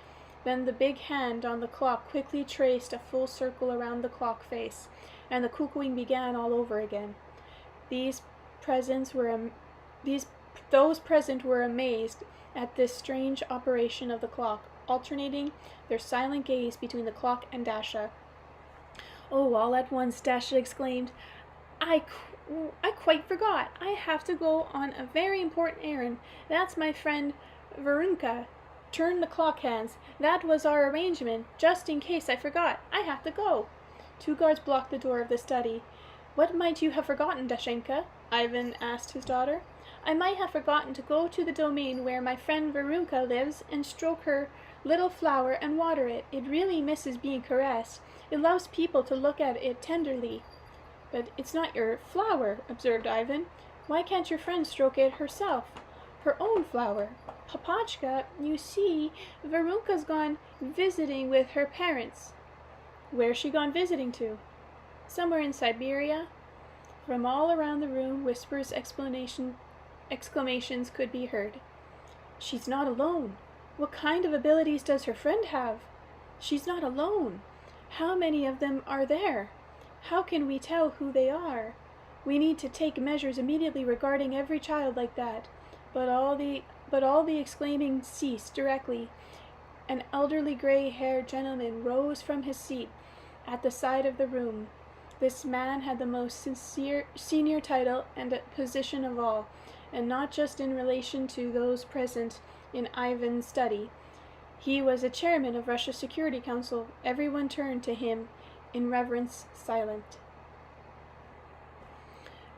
than the big hand on the clock quickly traced a full circle around the clock face, and the cuckooing began all over again. Those present were amazed at this strange operation of the clock, alternating their silent gaze between the clock and Dasha. "Oh, all at once," Dasha exclaimed, I quite forgot. I have to go on a very important errand. That's my friend Varunka. Turn the clock hands. That was our arrangement. Just in case I forgot. I have to go." 2 guards blocked the door of the study. "What might you have forgotten, Dashenka?" Ivan asked his daughter. "I might have forgotten to go to the domain where my friend Varunka lives and stroke her little flower and water it. It really misses being caressed. It loves people to look at it tenderly." "But it's not your flower," observed Ivan. "Why can't your friend stroke it herself? Her own flower?" "Papachka, you see, Varunka's gone visiting with her parents." "Where's she gone visiting to?" "Somewhere in Siberia." From all around the room, whispers, exclamations could be heard. "She's not alone. What kind of abilities does her friend have?" "She's not alone. How many of them are there? How can we tell who they are? We need to take measures immediately regarding every child like that." But all the exclaiming ceased directly. An elderly gray-haired gentleman rose from his seat at the side of the room. This man had the most senior title and position of all, and not just in relation to those present in Ivan's study. He was a chairman of Russia's Security Council. Everyone turned to him in reverence, silent.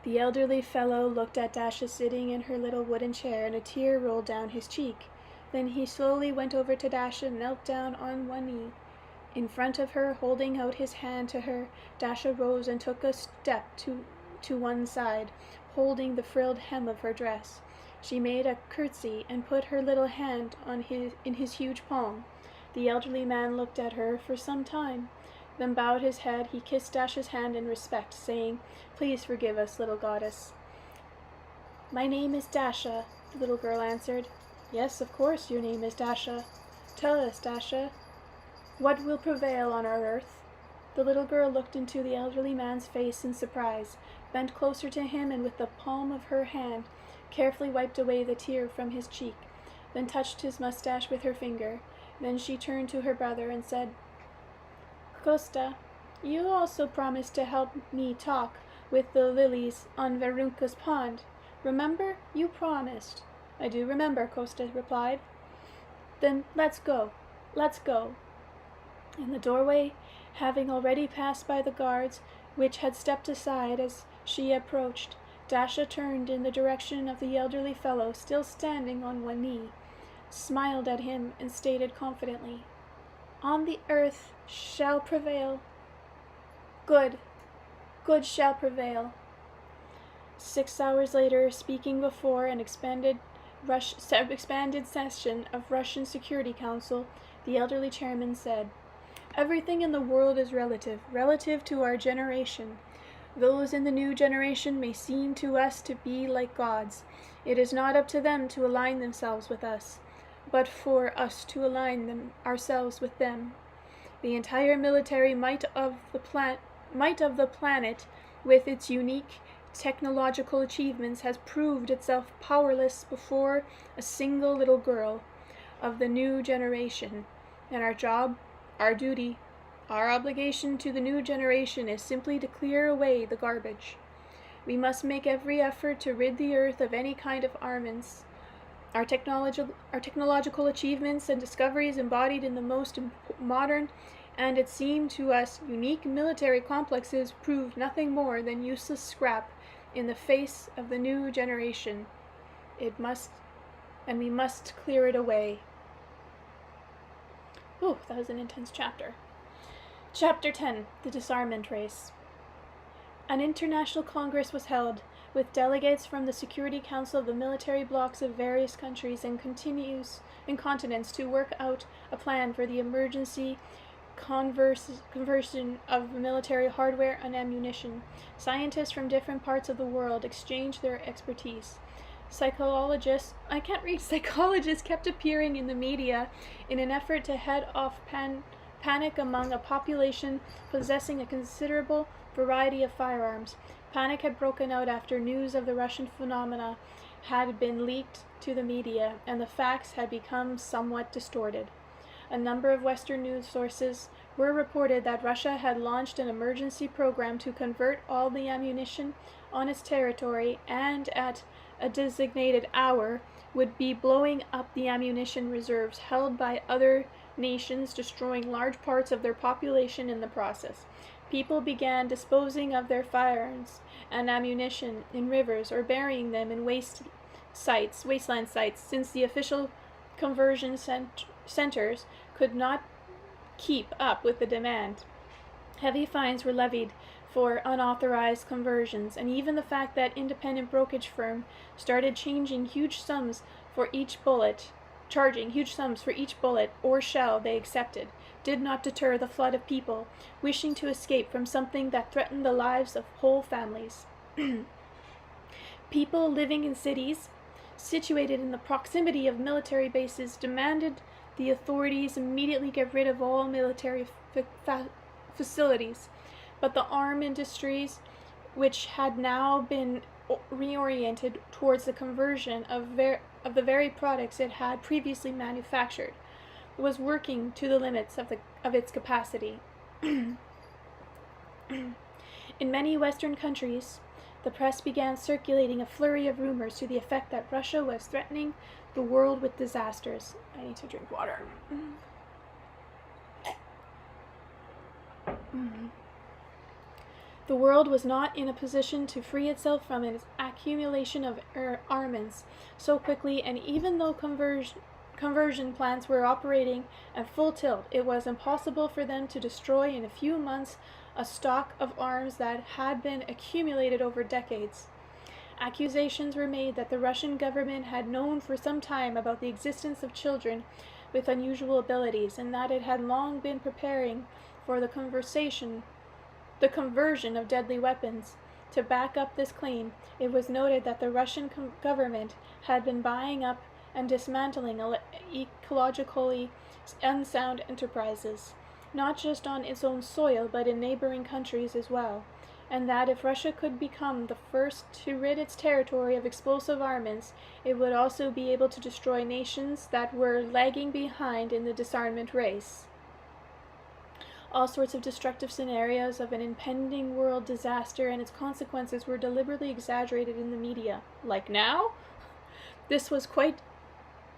The elderly fellow looked at Dasha sitting in her little wooden chair, and a tear rolled down his cheek. Then he slowly went over to Dasha and knelt down on one knee. In front of her, holding out his hand to her, Dasha rose and took a step to one side, holding the frilled hem of her dress. She made a curtsy and put her little hand in his huge palm. The elderly man looked at her for some time, then bowed his head. He kissed Dasha's hand in respect, saying, "Please forgive us, little goddess." "My name is Dasha," the little girl answered. "Yes, of course your name is Dasha. Tell us, Dasha, what will prevail on our earth?" The little girl looked into the elderly man's face in surprise, bent closer to him, and with the palm of her hand carefully wiped away the tear from his cheek, then touched his mustache with her finger. Then she turned to her brother and said, "Kosta, you also promised to help me talk with the lilies on Varunka's pond. Remember? You promised." "I do remember," Kosta replied. "Then let's go. Let's go." In the doorway, having already passed by the guards, which had stepped aside as she approached, Dasha turned in the direction of the elderly fellow still standing on one knee, smiled at him, and stated confidently, "On the earth shall prevail. Good shall prevail." 6 hours later, speaking before an expanded session of Russian Security Council, the elderly chairman said, "Everything in the world is relative to our generation. Those in the new generation may seem to us to be like gods. It is not up to them to align themselves with us, but for us to align ourselves with them. The entire military might of the planet, with its unique technological achievements, has proved itself powerless before a single little girl of the new generation. And our job, our duty, our obligation to the new generation is simply to clear away the garbage. We must make every effort to rid the earth of any kind of armaments. Our technological achievements and discoveries embodied in the most modern and, it seemed to us, unique military complexes proved nothing more than useless scrap in the face of the new generation. We must clear it away." Oh, that was an intense chapter. Chapter 10, The Disarmament Race. An international congress was held, with delegates from the Security Council of the military blocs of various countries and continents to work out a plan for the emergency conversion of military hardware and ammunition. Scientists from different parts of the world exchanged their expertise. Psychologists kept appearing in the media in an effort to head off panic among a population possessing a considerable variety of firearms. Panic had broken out after news of the Russian phenomena had been leaked to the media, and the facts had become somewhat distorted. A number of Western news sources were reported that Russia had launched an emergency program to convert all the ammunition on its territory, and at a designated hour would be blowing up the ammunition reserves held by other nations, destroying large parts of their population in the process. People began disposing of their firearms and ammunition in rivers or burying them in wasteland sites, since the official conversion centers could not keep up with the demand. Heavy fines were levied for unauthorized conversions, and even the fact that independent brokerage firm started charging huge sums for each bullet or shell they accepted did not deter the flood of people wishing to escape from something that threatened the lives of whole families. People living in cities situated in the proximity of military bases demanded the authorities immediately get rid of all military facilities, but the arms industries, which had now been reoriented towards the conversion of the very products it had previously manufactured, was working to the limits of its capacity. In many Western countries, the press began circulating a flurry of rumors to the effect that Russia was threatening the world with disasters. I need to drink water. The world was not in a position to free itself from its accumulation of armaments so quickly, and even though conversion plants were operating at full tilt, it was impossible for them to destroy in a few months a stock of arms that had been accumulated over decades. Accusations were made that the Russian government had known for some time about the existence of children with unusual abilities, and that it had long been preparing for the conversion of deadly weapons. To back up this claim, it was noted that the Russian government had been buying up and dismantling ecologically unsound enterprises, not just on its own soil but in neighboring countries as well, and that if Russia could become the first to rid its territory of explosive armaments, it would also be able to destroy nations that were lagging behind in the disarmament race. All sorts of destructive scenarios of an impending world disaster and its consequences were deliberately exaggerated in the media. Like now? This was quite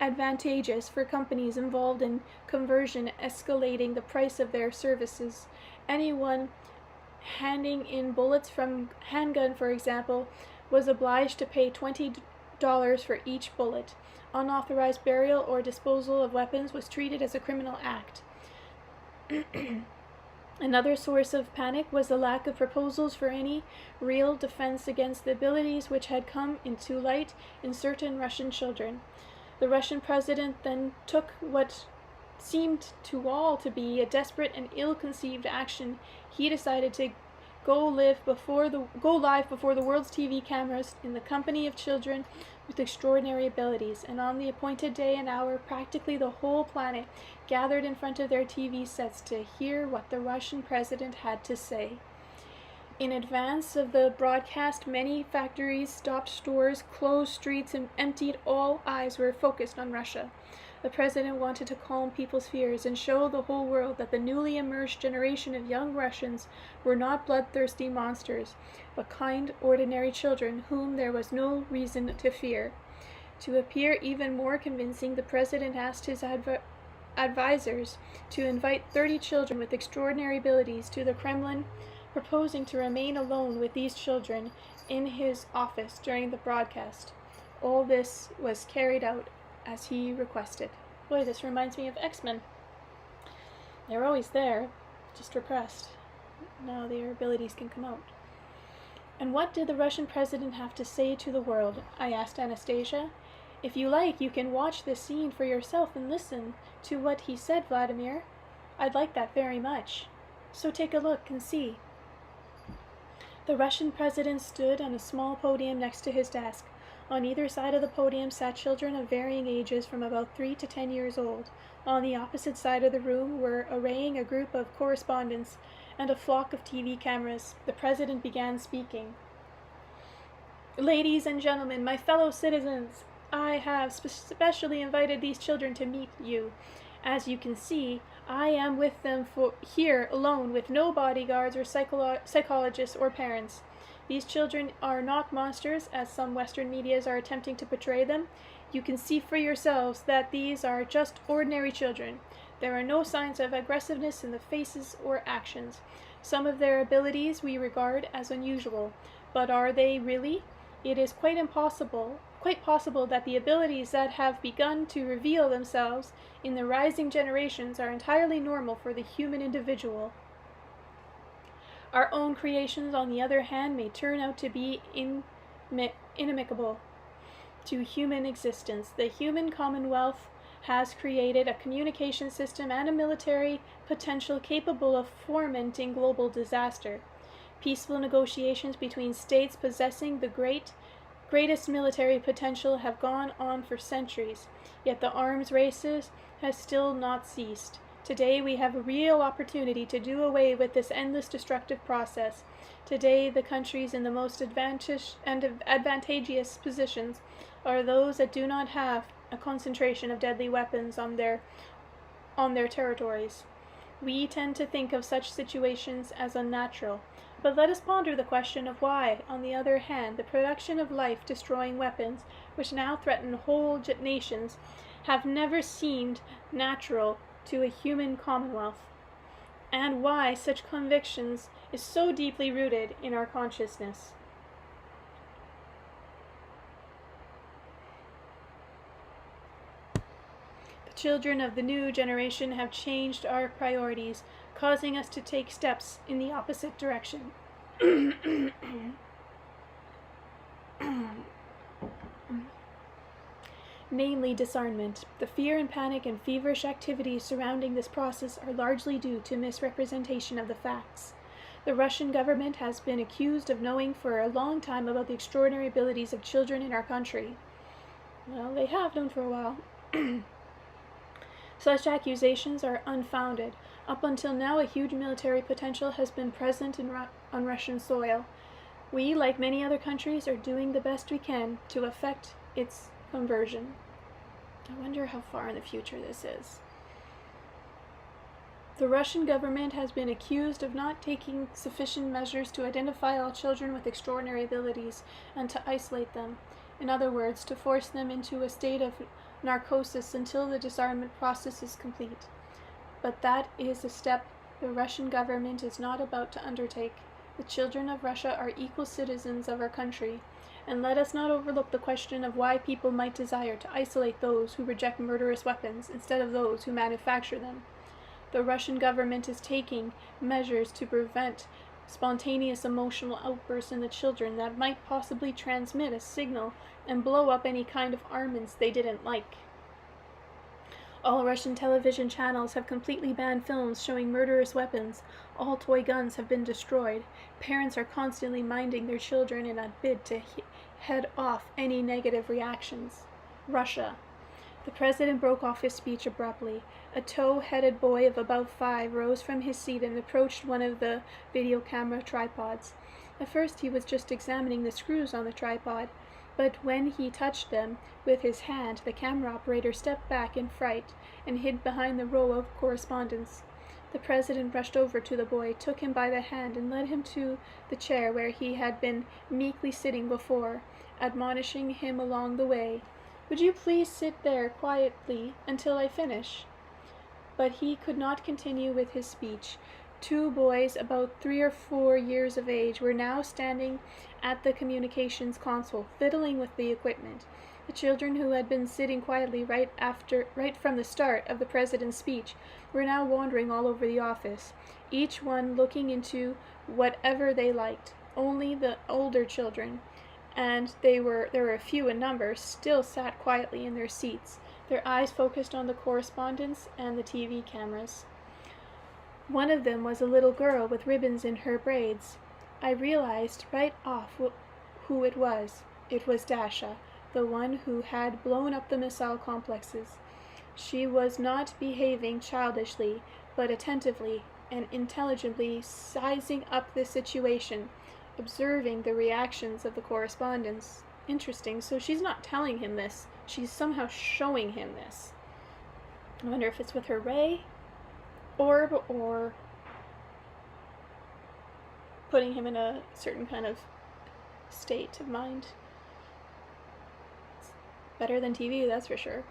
advantageous for companies involved in conversion, escalating the price of their services. Anyone handing in bullets from handgun, for example, was obliged to pay $20 for each bullet. Unauthorized burial or disposal of weapons was treated as a criminal act. Another source of panic was the lack of proposals for any real defense against the abilities which had come into light in certain Russian children. The Russian president then took what seemed to all to be a desperate and ill-conceived action. He decided to go live before the world's TV cameras in the company of children with extraordinary abilities, and on the appointed day and hour, practically the whole planet gathered in front of their TV sets to hear what the Russian president had to say. In advance of the broadcast, many factories stopped stores, closed streets, and emptied. All eyes were focused on Russia. The president wanted to calm people's fears and show the whole world that the newly emerged generation of young Russians were not bloodthirsty monsters, but kind, ordinary children whom there was no reason to fear. To appear even more convincing, the president asked his advisors to invite 30 children with extraordinary abilities to the Kremlin, proposing to remain alone with these children in his office during the broadcast. All this was carried out as he requested. Boy, this reminds me of X-Men. They're always there, just repressed. Now their abilities can come out. And what did the Russian president have to say to the world? I asked Anastasia. If you like, you can watch this scene for yourself and listen to what he said, Vladimir. I'd like that very much. So take a look and see. The Russian president stood on a small podium next to his desk. On either side of the podium sat children of varying ages from about 3 to 10 years old. On the opposite side of the room were arraying a group of correspondents and a flock of TV cameras. The president began speaking. Ladies and gentlemen, my fellow citizens, I have specially invited these children to meet you. As you can see, I am with them here alone, with no bodyguards or psychologists or parents. These children are not monsters, as some Western medias are attempting to portray them. You can see for yourselves that these are just ordinary children. There are no signs of aggressiveness in the faces or actions. Some of their abilities we regard as unusual, but are they really? It is quite possible that the abilities that have begun to reveal themselves in the rising generations are entirely normal for the human individual. Our own creations, on the other hand, may turn out to be inimical to human existence. The human commonwealth has created a communication system and a military potential capable of fomenting global disaster. Peaceful negotiations between states possessing the greatest military potential have gone on for centuries, yet the arms races has still not ceased. Today we have a real opportunity to do away with this endless destructive process. Today the countries in the most advantageous positions are those that do not have a concentration of deadly weapons on their territories. We tend to think of such situations as unnatural, but let us ponder the question of why, on the other hand, the production of life-destroying weapons, which now threaten whole nations, have never seemed natural to a human commonwealth, and why such convictions is so deeply rooted in our consciousness. The children of the new generation have changed our priorities, causing us to take steps in the opposite direction. Namely, discernment. The fear and panic and feverish activities surrounding this process are largely due to misrepresentation of the facts. The Russian government has been accused of knowing for a long time about the extraordinary abilities of children in our country. Well, they have known for a while. Such accusations are unfounded. Up until now, a huge military potential has been present on Russian soil. We, like many other countries, are doing the best we can to effect its conversion. I wonder how far in the future this is. The Russian government has been accused of not taking sufficient measures to identify all children with extraordinary abilities and to isolate them. In other words, to force them into a state of narcosis until the disarmament process is complete. But that is a step the Russian government is not about to undertake. The children of Russia are equal citizens of our country, and let us not overlook the question of why people might desire to isolate those who reject murderous weapons instead of those who manufacture them. The Russian government is taking measures to prevent spontaneous emotional outbursts in the children that might possibly transmit a signal and blow up any kind of armaments they didn't like. All Russian television channels have completely banned films showing murderous weapons. All toy guns have been destroyed. Parents are constantly minding their children in a bid to head off any negative reactions. Russia. The president broke off his speech abruptly. A tow-headed boy of about 5 rose from his seat and approached one of the video camera tripods. At first he was just examining the screws on the tripod, but when he touched them with his hand, the camera operator stepped back in fright and hid behind the row of correspondents. The president rushed over to the boy, took him by the hand, and led him to the chair where he had been meekly sitting before, admonishing him along the way. "Would you please sit there quietly until I finish?" But he could not continue with his speech. 2 boys about 3 or 4 years of age were now standing at the communications console, fiddling with the equipment. The children, who had been sitting quietly right from the start of the president's speech, were now wandering all over the office, each one looking into whatever they liked. Only the older children, and there were a few in number, still sat quietly in their seats, their eyes focused on the correspondents and the TV cameras. One of them was a little girl with ribbons in her braids. I realized right off who it was. It was Dasha, the one who had blown up the missile complexes. She was not behaving childishly, but attentively and intelligently sizing up the situation, observing the reactions of the correspondents. Interesting, so she's not telling him this. She's somehow showing him this. I wonder if it's with her ray, orb, or putting him in a certain kind of state of mind. It's better than TV, that's for sure.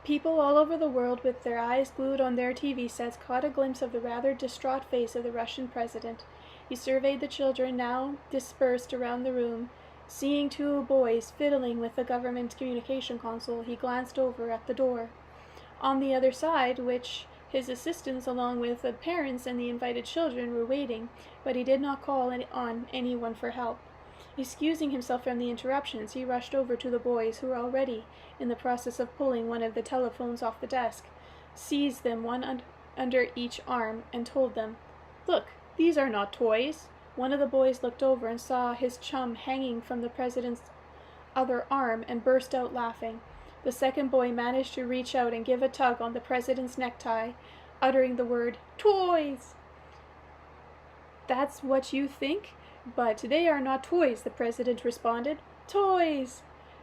People all over the world with their eyes glued on their TV sets caught a glimpse of the rather distraught face of the Russian president. He surveyed the children now dispersed around the room. Seeing 2 boys fiddling with the government communication console, he glanced over at the door, on the other side, which his assistants, along with the parents and the invited children, were waiting, but he did not call on anyone for help. Excusing himself from the interruptions, he rushed over to the boys, who were already in the process of pulling one of the telephones off the desk, seized them one under each arm, and told them, "Look, these are not toys." One of the boys looked over and saw his chum hanging from the president's other arm and burst out laughing. The second boy managed to reach out and give a tug on the president's necktie, uttering the word, "Toys!" "That's what you think? But they are not toys," the president responded. "Toys!"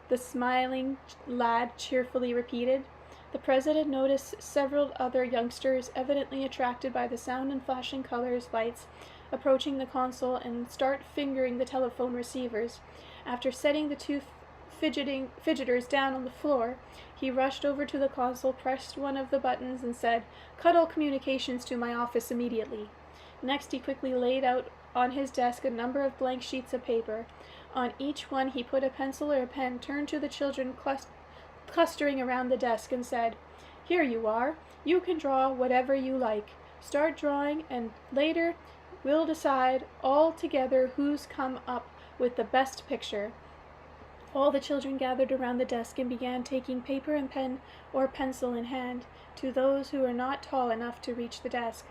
the smiling lad cheerfully repeated. The president noticed several other youngsters, evidently attracted by the sound and flashing colors lights, approaching the console and start fingering the telephone receivers. After setting the 2 fidgeters down on the floor, he rushed over to the console, pressed one of the buttons, and said, "Cut all communications to my office immediately." Next, he quickly laid out on his desk a number of blank sheets of paper. On each one he put a pencil or a pen, turned to the children clustering around the desk, and said, "Here you are. You can draw whatever you like. Start drawing, and later we'll decide all together who's come up with the best picture." All the children gathered around the desk and began taking paper and pen or pencil in hand to those who were not tall enough to reach the desk.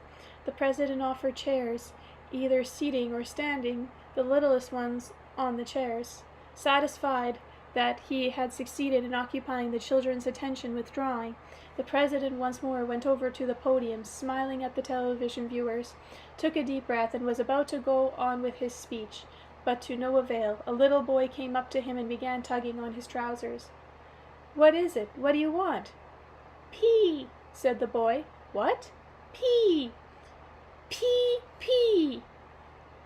The president offered chairs, either seating or standing, the littlest ones on the chairs. Satisfied that he had succeeded in occupying the children's attention with drawing, the president once more went over to the podium, smiling at the television viewers, took a deep breath, and was about to go on with his speech, but to no avail. A little boy came up to him and began tugging on his trousers. "What is it? What do you want?" "Pee," said the boy. "What?" "Pee. Pee, pee."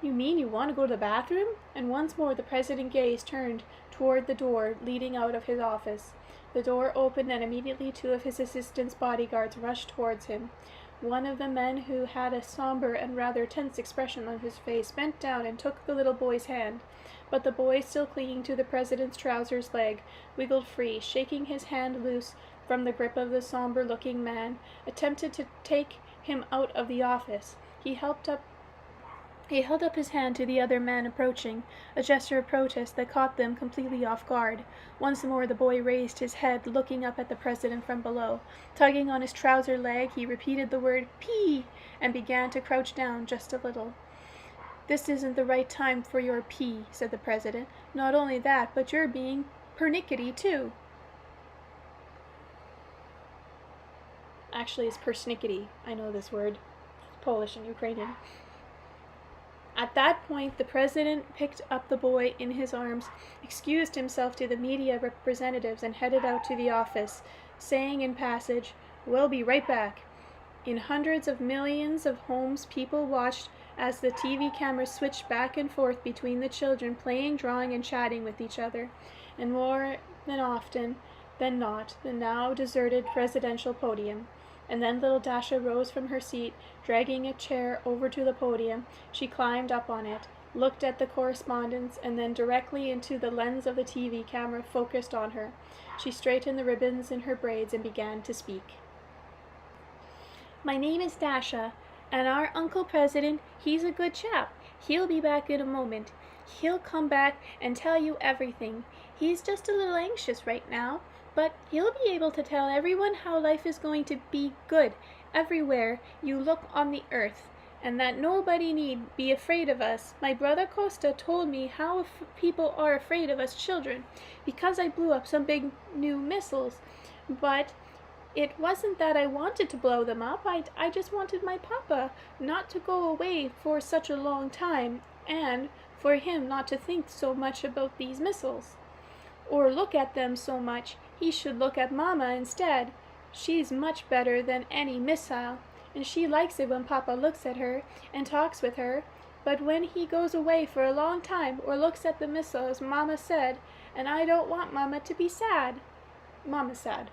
"You mean you want to go to the bathroom?" And once more the president's gaze turned toward the door leading out of his office. The door opened, and immediately 2 of his assistant's bodyguards rushed towards him. One of the men, who had a somber and rather tense expression on his face, bent down and took the little boy's hand. But the boy, still clinging to the president's trousers leg, wiggled free, shaking his hand loose from the grip of the somber-looking man, attempted to take him out of the office. He held up his hand to the other man approaching, a gesture of protest that caught them completely off guard. Once more the boy raised his head, looking up at the president from below. Tugging on his trouser leg, he repeated the word "pee" and began to crouch down just a little. "This isn't the right time for your pee," said the president. "Not only that, but you're being pernickety too." Actually, it's persnickety. I know this word. It's Polish and Ukrainian. At that point, the president picked up the boy in his arms, excused himself to the media representatives, and headed out to the office, saying in passage, "We'll be right back." In hundreds of millions of homes, people watched as the TV cameras switched back and forth between the children, playing, drawing, and chatting with each other. And more than often than not, the now deserted presidential podium. And then little Dasha rose from her seat, dragging a chair over to the podium. She climbed up on it, looked at the correspondents, and then directly into the lens of the TV camera focused on her. She straightened the ribbons in her braids and began to speak. "My name is Dasha, and our Uncle President, he's a good chap. He'll be back in a moment. He'll come back and tell you everything. He's just a little anxious right now, but he'll be able to tell everyone how life is going to be good everywhere you look on the earth, and that nobody need be afraid of us. My brother Costa told me how people are afraid of us children because I blew up some big new missiles, but it wasn't that I wanted to blow them up. I just wanted my papa not to go away for such a long time, and for him not to think so much about these missiles, or look at them so much. He should look at Mama instead. She's much better than any missile, and she likes it when Papa looks at her and talks with her. But when he goes away for a long time or looks at the missiles, Mama said, and I don't want Mama to be sad." Mama's sad.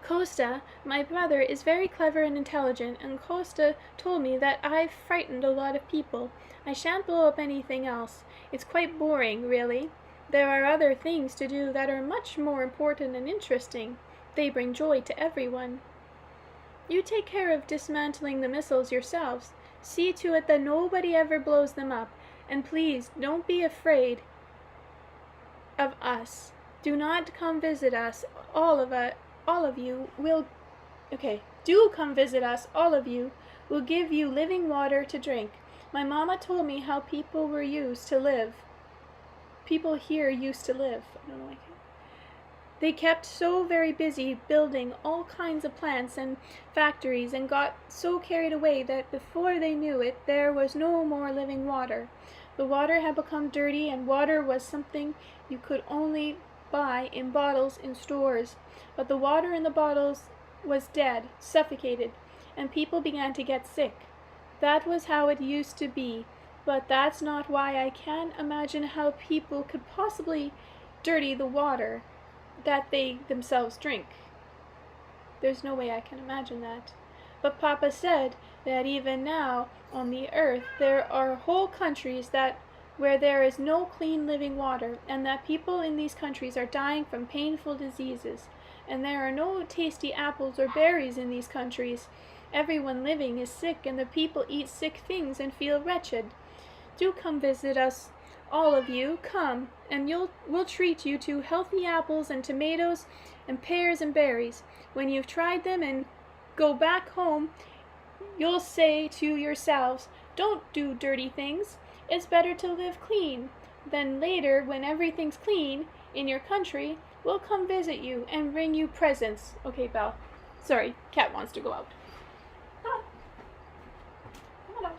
"Costa, my brother, is very clever and intelligent, and Costa told me that I've frightened a lot of people. I shan't blow up anything else. It's quite boring, really. There are other things to do that are much more important and interesting. They bring joy to everyone. You take care of dismantling the missiles yourselves. See to it that nobody ever blows them up. And please, don't be afraid of us. Do not come visit us. All of you will... Okay, do come visit us, all of you. We'll give you living water to drink. My mama told me how people here used to live. I don't know why. They kept so very busy building all kinds of plants and factories and got so carried away that before they knew it, there was no more living water. The water had become dirty, and water was something you could only buy in bottles in stores. But the water in the bottles was dead, suffocated, and people began to get sick. That was how it used to be. But that's not why I can't imagine how people could possibly dirty the water that they themselves drink. There's no way I can imagine that. But Papa said that even now on the earth there are whole countries where there is no clean living water, and that people in these countries are dying from painful diseases, and there are no tasty apples or berries in these countries. Everyone living is sick, and the people eat sick things and feel wretched. Do come visit us, all of you. Come, and we'll treat you to healthy apples and tomatoes and pears and berries. When you've tried them and go back home, you'll say to yourselves, 'Don't do dirty things. It's better to live clean.' Then later, when everything's clean in your country, we'll come visit you and bring you presents." Okay, Belle. Sorry, cat wants to go out. Come on. Come on out.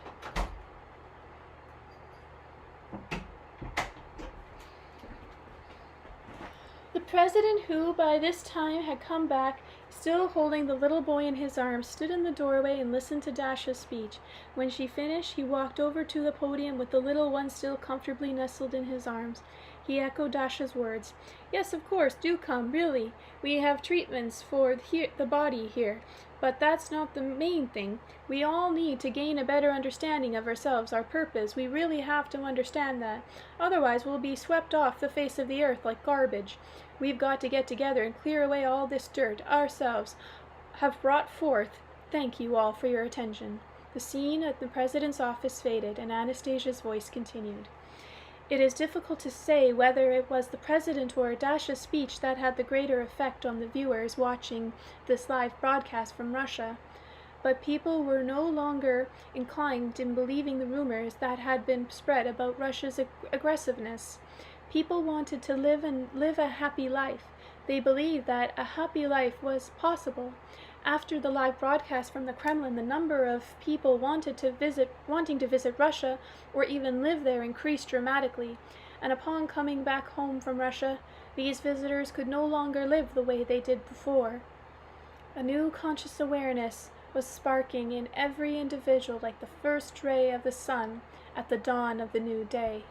The president, who by this time had come back, still holding the little boy in his arms, stood in the doorway and listened to Dasha's speech. When she finished, he walked over to the podium with the little one still comfortably nestled in his arms. He echoed Dasha's words. Yes, of course, do come, really. We have treatments for the body here. But that's not the main thing. We all need to gain a better understanding of ourselves, our purpose. We really have to understand that. Otherwise, we'll be swept off the face of the earth like garbage. We've got to get together and clear away all this dirt ourselves have brought forth. Thank you all for your attention. The scene at the president's office faded, and Anastasia's voice continued. It is difficult to say whether it was the president or Dasha's speech that had the greater effect on the viewers watching this live broadcast from Russia, but people were no longer inclined in believing the rumors that had been spread about Russia's aggressiveness. People wanted to live a happy life. They believed that a happy life was possible. After the live broadcast from the Kremlin, the number of people wanting to visit Russia or even live there increased dramatically, and upon coming back home from Russia, these visitors could no longer live the way they did before. A new conscious awareness was sparking in every individual like the first ray of the sun at the dawn of the new day.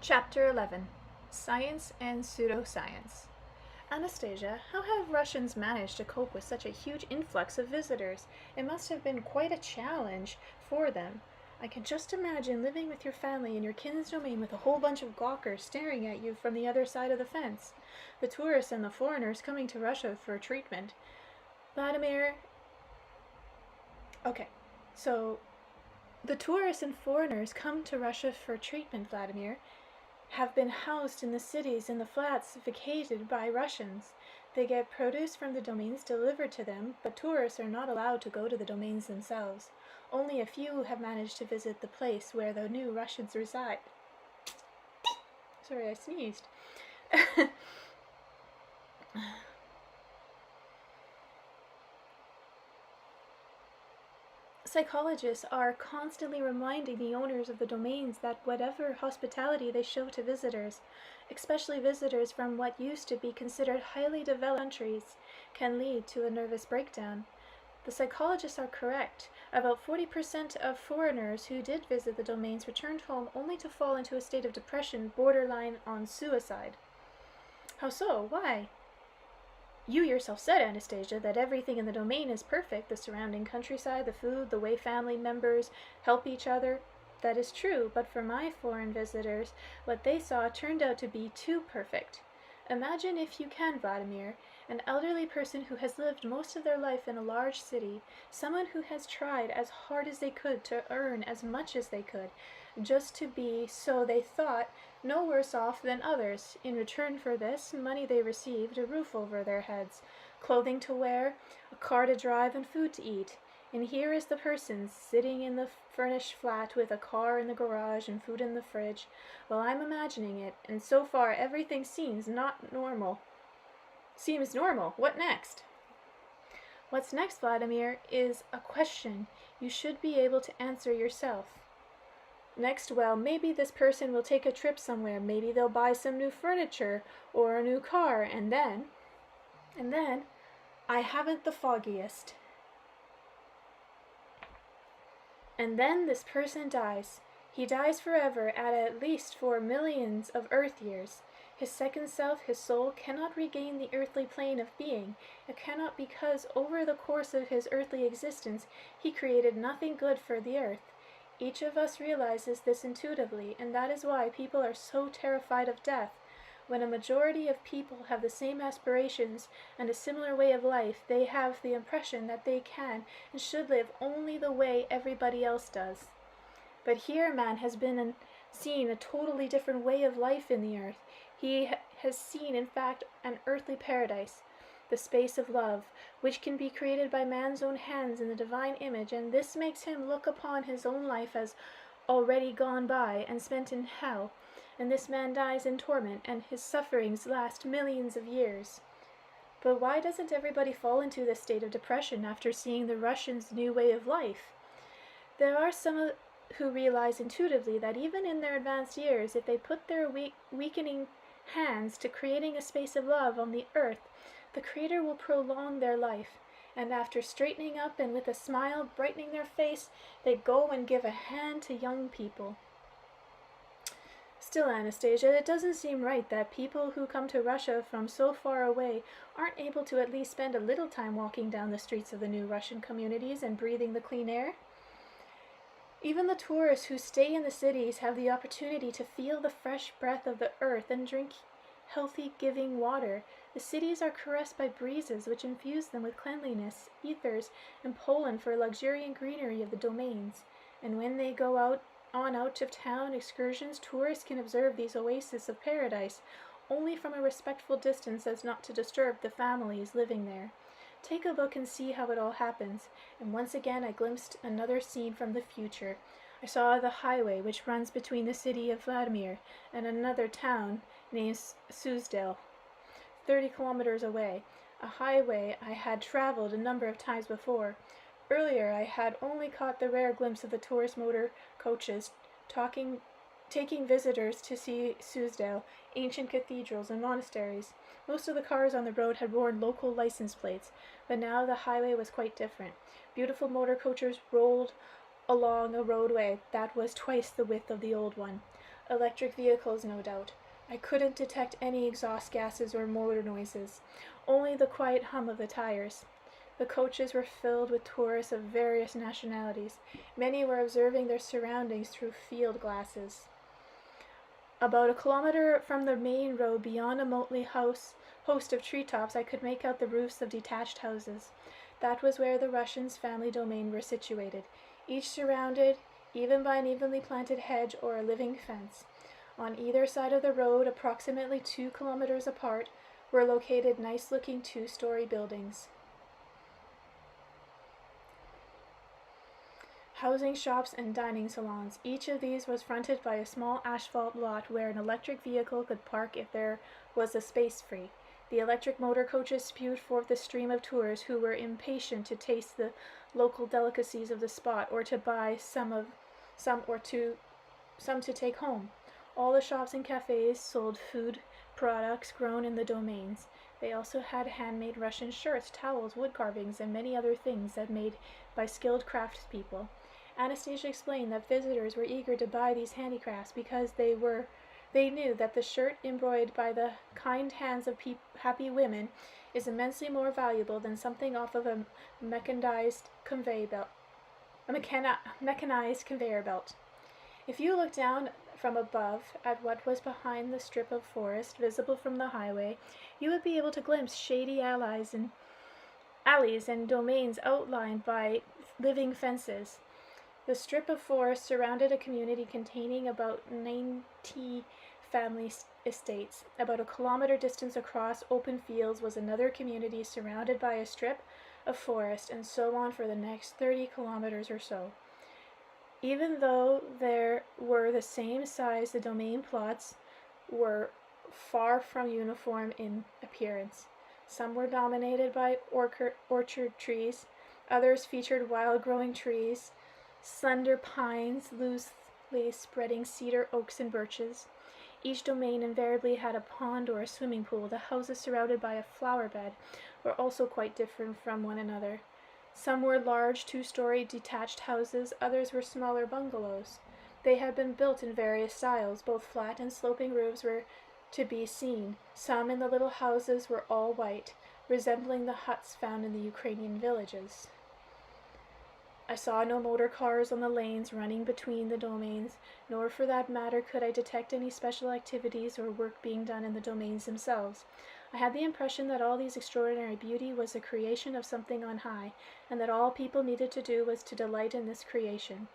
Chapter 11. Science and Pseudoscience. Anastasia, how have Russians managed to cope with such a huge influx of visitors? It must have been quite a challenge for them. I can just imagine living with your family in your kin's domain with a whole bunch of gawkers staring at you from the other side of the fence. The tourists and the foreigners coming to Russia for treatment. Vladimir... Okay, so the tourists and foreigners come to Russia for treatment, Vladimir, have been housed in the cities and the flats vacated by Russians. They get produce from the domains delivered to them, but tourists are not allowed to go to the domains themselves. Only a few have managed to visit the place where the new Russians reside. Sorry, I sneezed. Psychologists are constantly reminding the owners of the domains that whatever hospitality they show to visitors, especially visitors from what used to be considered highly developed countries, can lead to a nervous breakdown. The psychologists are correct. About 40% of foreigners who did visit the domains returned home only to fall into a state of depression borderline on suicide. How so? Why? You yourself said, Anastasia, that everything in the domain is perfect, the surrounding countryside, the food, the way family members help each other. That is true, but for my foreign visitors, what they saw turned out to be too perfect. Imagine, if you can, Vladimir, an elderly person who has lived most of their life in a large city, someone who has tried as hard as they could to earn as much as they could, just to be, so they thought, no worse off than others. In return for this, money they received, a roof over their heads, clothing to wear, a car to drive, and food to eat. And here is the person sitting in the furnished flat with a car in the garage and food in the fridge. Well, I'm imagining it, and so far everything seems normal. What next? What's next, Vladimir, is a question you should be able to answer yourself. Next, well, maybe this person will take a trip somewhere. Maybe they'll buy some new furniture or a new car, and then, I haven't the foggiest. And then this person dies. He dies forever at least for millions of Earth years. His second self, his soul, cannot regain the earthly plane of being. It cannot, because over the course of his earthly existence, he created nothing good for the earth. Each of us realizes this intuitively, and that is why people are so terrified of death. When a majority of people have the same aspirations and a similar way of life, they have the impression that they can and should live only the way everybody else does. But here man has seen a totally different way of life in the earth. He has seen, in fact, an earthly paradise, the space of love, which can be created by man's own hands in the divine image, and this makes him look upon his own life as already gone by and spent in hell, and this man dies in torment, and his sufferings last millions of years. But why doesn't everybody fall into this state of depression after seeing the Russians' new way of life? There are some who realize intuitively that even in their advanced years, if they put their weakening hands to creating a space of love on the earth, the Creator will prolong their life. and after straightening up and with a smile brightening their face, they go and give a hand to young people. Still, Anastasia, it doesn't seem right that people who come to Russia from so far away aren't able to at least spend a little time walking down the streets of the new Russian communities and breathing the clean air. Even the tourists who stay in the cities have the opportunity to feel the fresh breath of the earth and drink healthy, giving water. The cities are caressed by breezes which infuse them with cleanliness, ethers, and pollen for luxuriant greenery of the domains. And when they go out of town excursions, tourists can observe these oases of paradise, only from a respectful distance as not to disturb the families living there. Take a look and see how it all happens. And once again I glimpsed another scene from the future. I saw the highway which runs between the city of Vladimir and another town named Cedars, 30 kilometers away, a highway I had traveled a number of times before. Earlier I had only caught the rare glimpse of the tourist motor coaches taking visitors to see Cedars, ancient cathedrals and monasteries. Most of the cars on the road had worn local license plates, but now the highway was quite different. Beautiful motor coaches rolled along a roadway that was twice the width of the old one. Electric vehicles, no doubt. I couldn't detect any exhaust gases or motor noises, only the quiet hum of the tires. The coaches were filled with tourists of various nationalities. Many were observing their surroundings through field glasses. About a kilometer from the main road, beyond a motley host of treetops, I could make out the roofs of detached houses. That was where the Russians' family domain were situated, each surrounded even by an evenly planted hedge or a living fence. On either side of the road, approximately 2 kilometers apart, were located nice-looking 2-story buildings, housing shops and dining salons. Each of these was fronted by a small asphalt lot where an electric vehicle could park if there was a space free. The electric motor coaches spewed forth a stream of tourists who were impatient to taste the local delicacies of the spot or to buy some to take home. All the shops and cafes sold food products grown in the domains. They also had handmade Russian shirts, towels, wood carvings, and many other things that made by skilled craftspeople. Anastasia explained that visitors were eager to buy these handicrafts because they knew that the shirt embroidered by the kind hands of happy women is immensely more valuable than something off of a mechanized conveyor belt. If you look down from above at what was behind the strip of forest visible from the highway, you would be able to glimpse shady alleys and domains outlined by living fences. The strip of forest surrounded a community containing about 90 family estates. About a kilometer distance across open fields was another community surrounded by a strip of forest, and so on for the next 30 kilometers or so. Even though they were the same size, the domain plots were far from uniform in appearance. Some were dominated by orchard trees, others featured wild-growing trees, slender pines, loosely spreading cedar, oaks, and birches. Each domain invariably had a pond or a swimming pool. The houses surrounded by a flower bed were also quite different from one another. Some were large 2-story detached houses, others were smaller bungalows. They had been built in various styles. Both flat and sloping roofs were to be seen. Some in the little houses were all white, resembling the huts found in the Ukrainian villages. I saw no motor cars on the lanes running between the domains, nor for that matter could I detect any special activities or work being done in the domains themselves. I had the impression that all these extraordinary beauty was the creation of something on high, and that all people needed to do was to delight in this creation.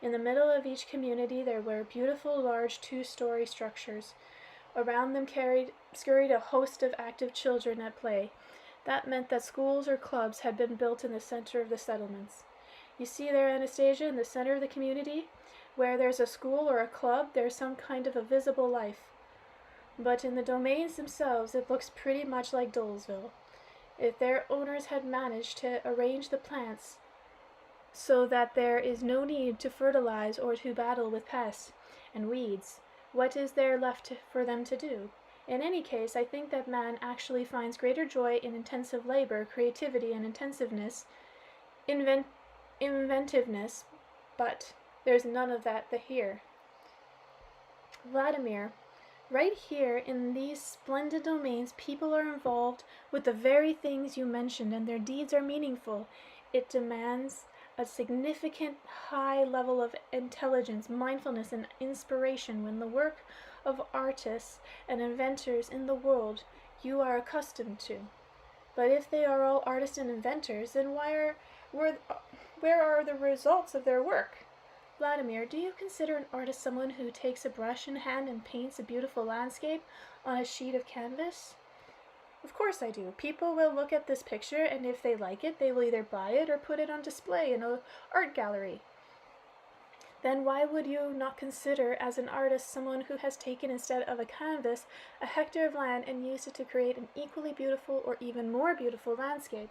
In the middle of each community there were beautiful large 2-story structures. Around them scurried a host of active children at play. That meant that schools or clubs had been built in the center of the settlements. You see there, Anastasia, in the center of the community, where there's a school or a club, there's some kind of a visible life. But in the domains themselves, it looks pretty much like Dolesville. If their owners had managed to arrange the plants so that there is no need to fertilize or to battle with pests and weeds, what is there left for them to do? In any case, I think that man actually finds greater joy in intensive labor, creativity, and inventiveness, but there's none of that here. Vladimir, right here in these splendid domains, people are involved with the very things you mentioned, and their deeds are meaningful. It demands a significant high level of intelligence, mindfulness, and inspiration when the work of artists and inventors in the world you are accustomed to. But if they are all artists and inventors, then where are the results of their work? Vladimir, do you consider an artist someone who takes a brush in hand and paints a beautiful landscape on a sheet of canvas? Of course I do. People will look at this picture, and if they like it, they will either buy it or put it on display in an art gallery. Then why would you not consider as an artist someone who has taken, instead of a canvas, a hectare of land and used it to create an equally beautiful or even more beautiful landscape?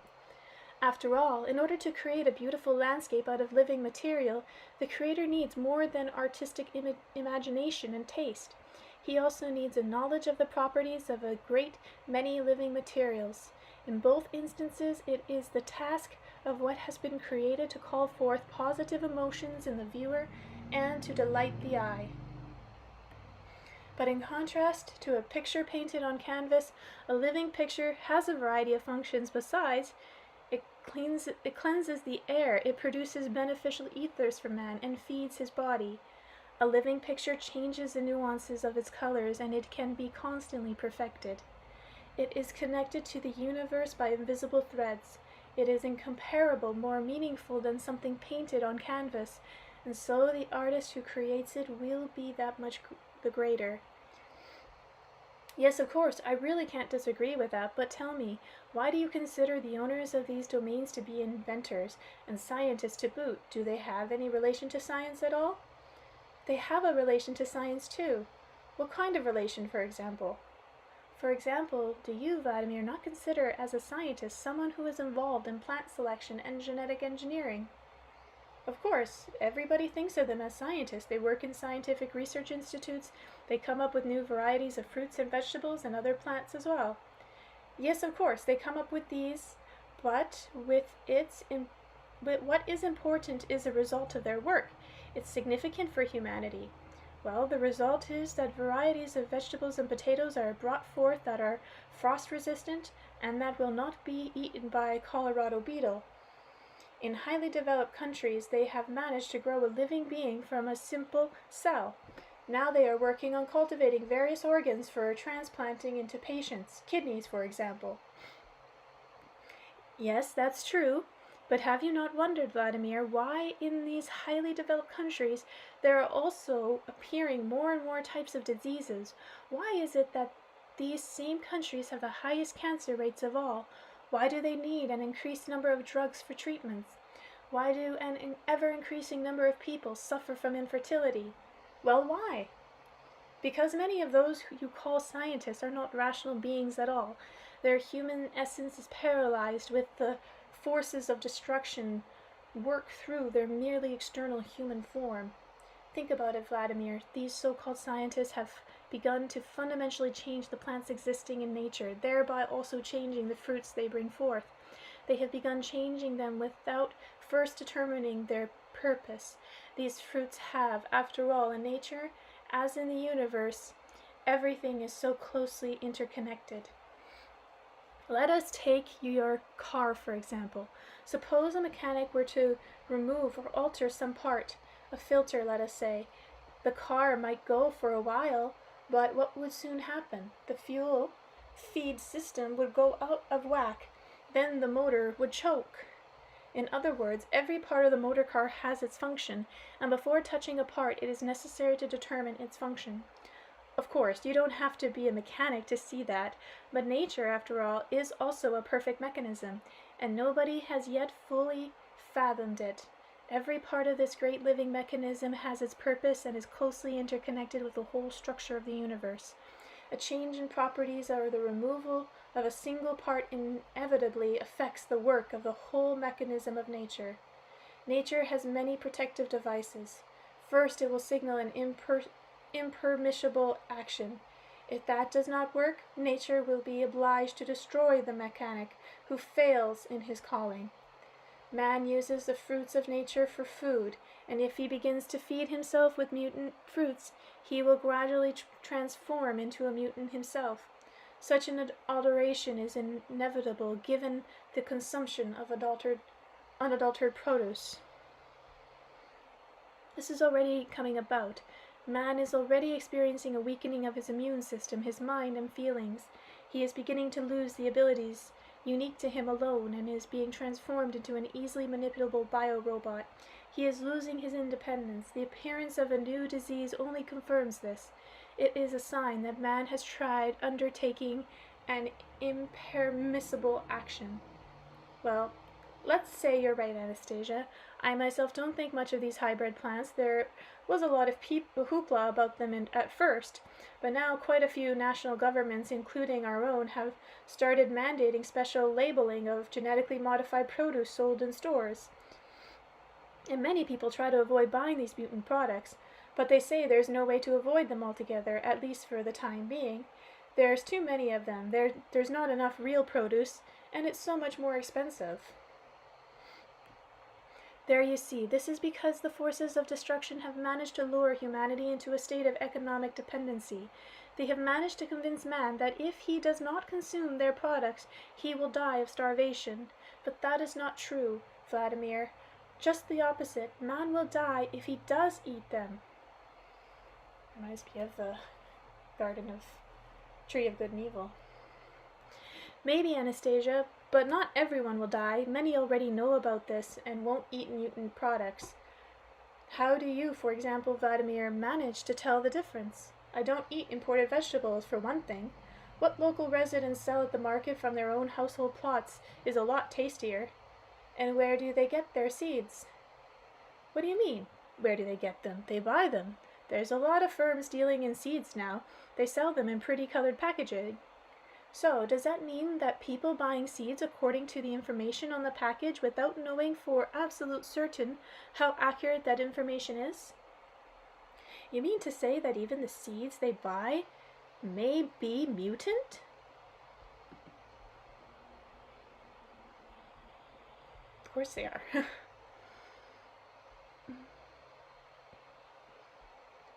After all, in order to create a beautiful landscape out of living material, the creator needs more than artistic imagination and taste. He also needs a knowledge of the properties of a great many living materials. In both instances, it is the task of what has been created to call forth positive emotions in the viewer and to delight the eye. But in contrast to a picture painted on canvas, a living picture has a variety of functions besides. It cleanses the air, it produces beneficial ethers for man, and feeds his body. A living picture changes the nuances of its colors, and it can be constantly perfected. It is connected to the universe by invisible threads. It is incomparable, more meaningful than something painted on canvas, and so the artist who creates it will be that much the greater. Yes, of course, I really can't disagree with that, but tell me, why do you consider the owners of these domains to be inventors and scientists to boot? Do they have any relation to science at all? They have a relation to science too. What kind of relation, for example? For example, do you, Vladimir, not consider as a scientist someone who is involved in plant selection and genetic engineering? Of course, everybody thinks of them as scientists. They work in scientific research institutes. They come up with new varieties of fruits and vegetables and other plants as well. Yes, of course, they come up with these, but what is important is the result of their work. It's significant for humanity. Well, the result is that varieties of vegetables and potatoes are brought forth that are frost-resistant and that will not be eaten by a Colorado beetle. In highly developed countries, they have managed to grow a living being from a simple cell. Now they are working on cultivating various organs for transplanting into patients, kidneys, for example. Yes, that's true. But have you not wondered, Vladimir, why in these highly developed countries there are also appearing more and more types of diseases? Why is it that these same countries have the highest cancer rates of all? Why do they need an increased number of drugs for treatments? Why do an ever-increasing number of people suffer from infertility? Well, why? Because many of those who you call scientists are not rational beings at all. Their human essence is paralyzed with the forces of destruction work through their merely external human form. Think about it, Vladimir. These so-called scientists have begun to fundamentally change the plants existing in nature, thereby also changing the fruits they bring forth. They have begun changing them without first determining their purpose. These fruits have, after all, in nature, as in the universe, everything is so closely interconnected. Let us take your car, for example. Suppose a mechanic were to remove or alter some part, a filter, let us say. The car might go for a while, but what would soon happen? The fuel feed system would go out of whack. Then the motor would choke. In other words, every part of the motor car has its function, and before touching a part, it is necessary to determine its function. Of course, you don't have to be a mechanic to see that, but nature, after all, is also a perfect mechanism, and nobody has yet fully fathomed it. Every part of this great living mechanism has its purpose and is closely interconnected with the whole structure of the universe. A change in properties or the removal of a single part inevitably affects the work of the whole mechanism of nature. Nature has many protective devices. First, it will signal an impermissible action. If that does not work, nature will be obliged to destroy the mechanic who fails in his calling. Man uses the fruits of nature for food, and if he begins to feed himself with mutant fruits, he will gradually transform into a mutant himself. Such an alteration is inevitable given the consumption of unadulterated produce. This is already coming about. Man is already experiencing a weakening of his immune system, his mind and feelings. He is beginning to lose the abilities unique to him alone and is being transformed into an easily manipulable biorobot. He is losing his independence. The appearance of a new disease only confirms this. It is a sign that man has tried undertaking an impermissible action. Well, let's say you're right, Anastasia. I myself don't think much of these hybrid plants. There was a lot of hoopla about them at first, but now quite a few national governments, including our own, have started mandating special labeling of genetically modified produce sold in stores. And many people try to avoid buying these mutant products, but they say there's no way to avoid them altogether, at least for the time being. There's too many of them. There's not enough real produce, and it's so much more expensive. There you see, this is because the forces of destruction have managed to lure humanity into a state of economic dependency. They have managed to convince man that if he does not consume their products, he will die of starvation. But that is not true, Vladimir. Just the opposite. Man will die if he does eat them. Reminds me of the Tree of Good and Evil. Maybe, Anastasia, but not everyone will die. Many already know about this and won't eat mutant products. How do you, for example, Vladimir, manage to tell the difference? I don't eat imported vegetables, for one thing. What local residents sell at the market from their own household plots is a lot tastier. And where do they get their seeds? What do you mean? Where do they get them? They buy them. There's a lot of firms dealing in seeds now. They sell them in pretty colored packaging. So, does that mean that people buying seeds according to the information on the package without knowing for absolute certain how accurate that information is? You mean to say that even the seeds they buy may be mutant? Of course they are.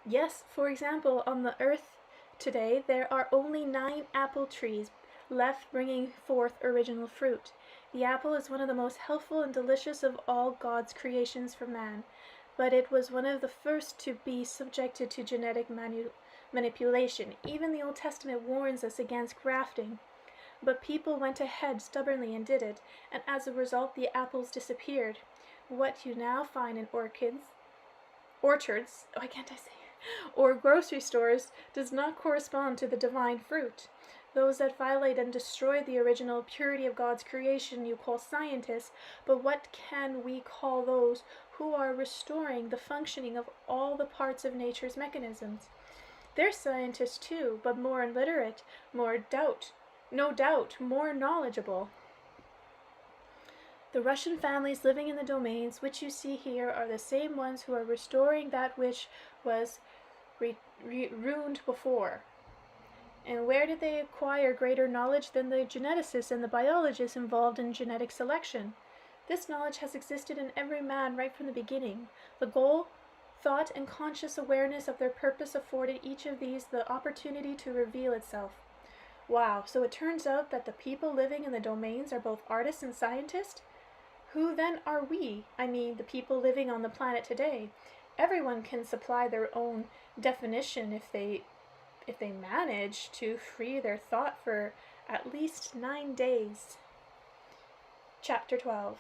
Yes, for example, on the earth today there are only 9 apple trees left bringing forth original fruit. The apple is one of the most healthful and delicious of all God's creations for man, but it was one of the first to be subjected to genetic manipulation. Even the Old Testament warns us against grafting. But people went ahead stubbornly and did it, and as a result the apples disappeared. What you now find in orchards, or grocery stores does not correspond to the divine fruit. Those that violate and destroy the original purity of God's creation you call scientists, but what can we call those who are restoring the functioning of all the parts of nature's mechanisms? They're scientists too, but more illiterate, no doubt, more knowledgeable. The Russian families living in the domains which you see here are the same ones who are restoring that which was ruined before. And where did they acquire greater knowledge than the geneticists and the biologists involved in genetic selection? This knowledge has existed in every man right from the beginning. The goal, thought, and conscious awareness of their purpose afforded each of these the opportunity to reveal itself. Wow, so it turns out that the people living in the domains are both artists and scientists? Who then are we? I mean, the people living on the planet today. Everyone can supply their own definition if they manage to free their thought for at least 9 days. Chapter 12.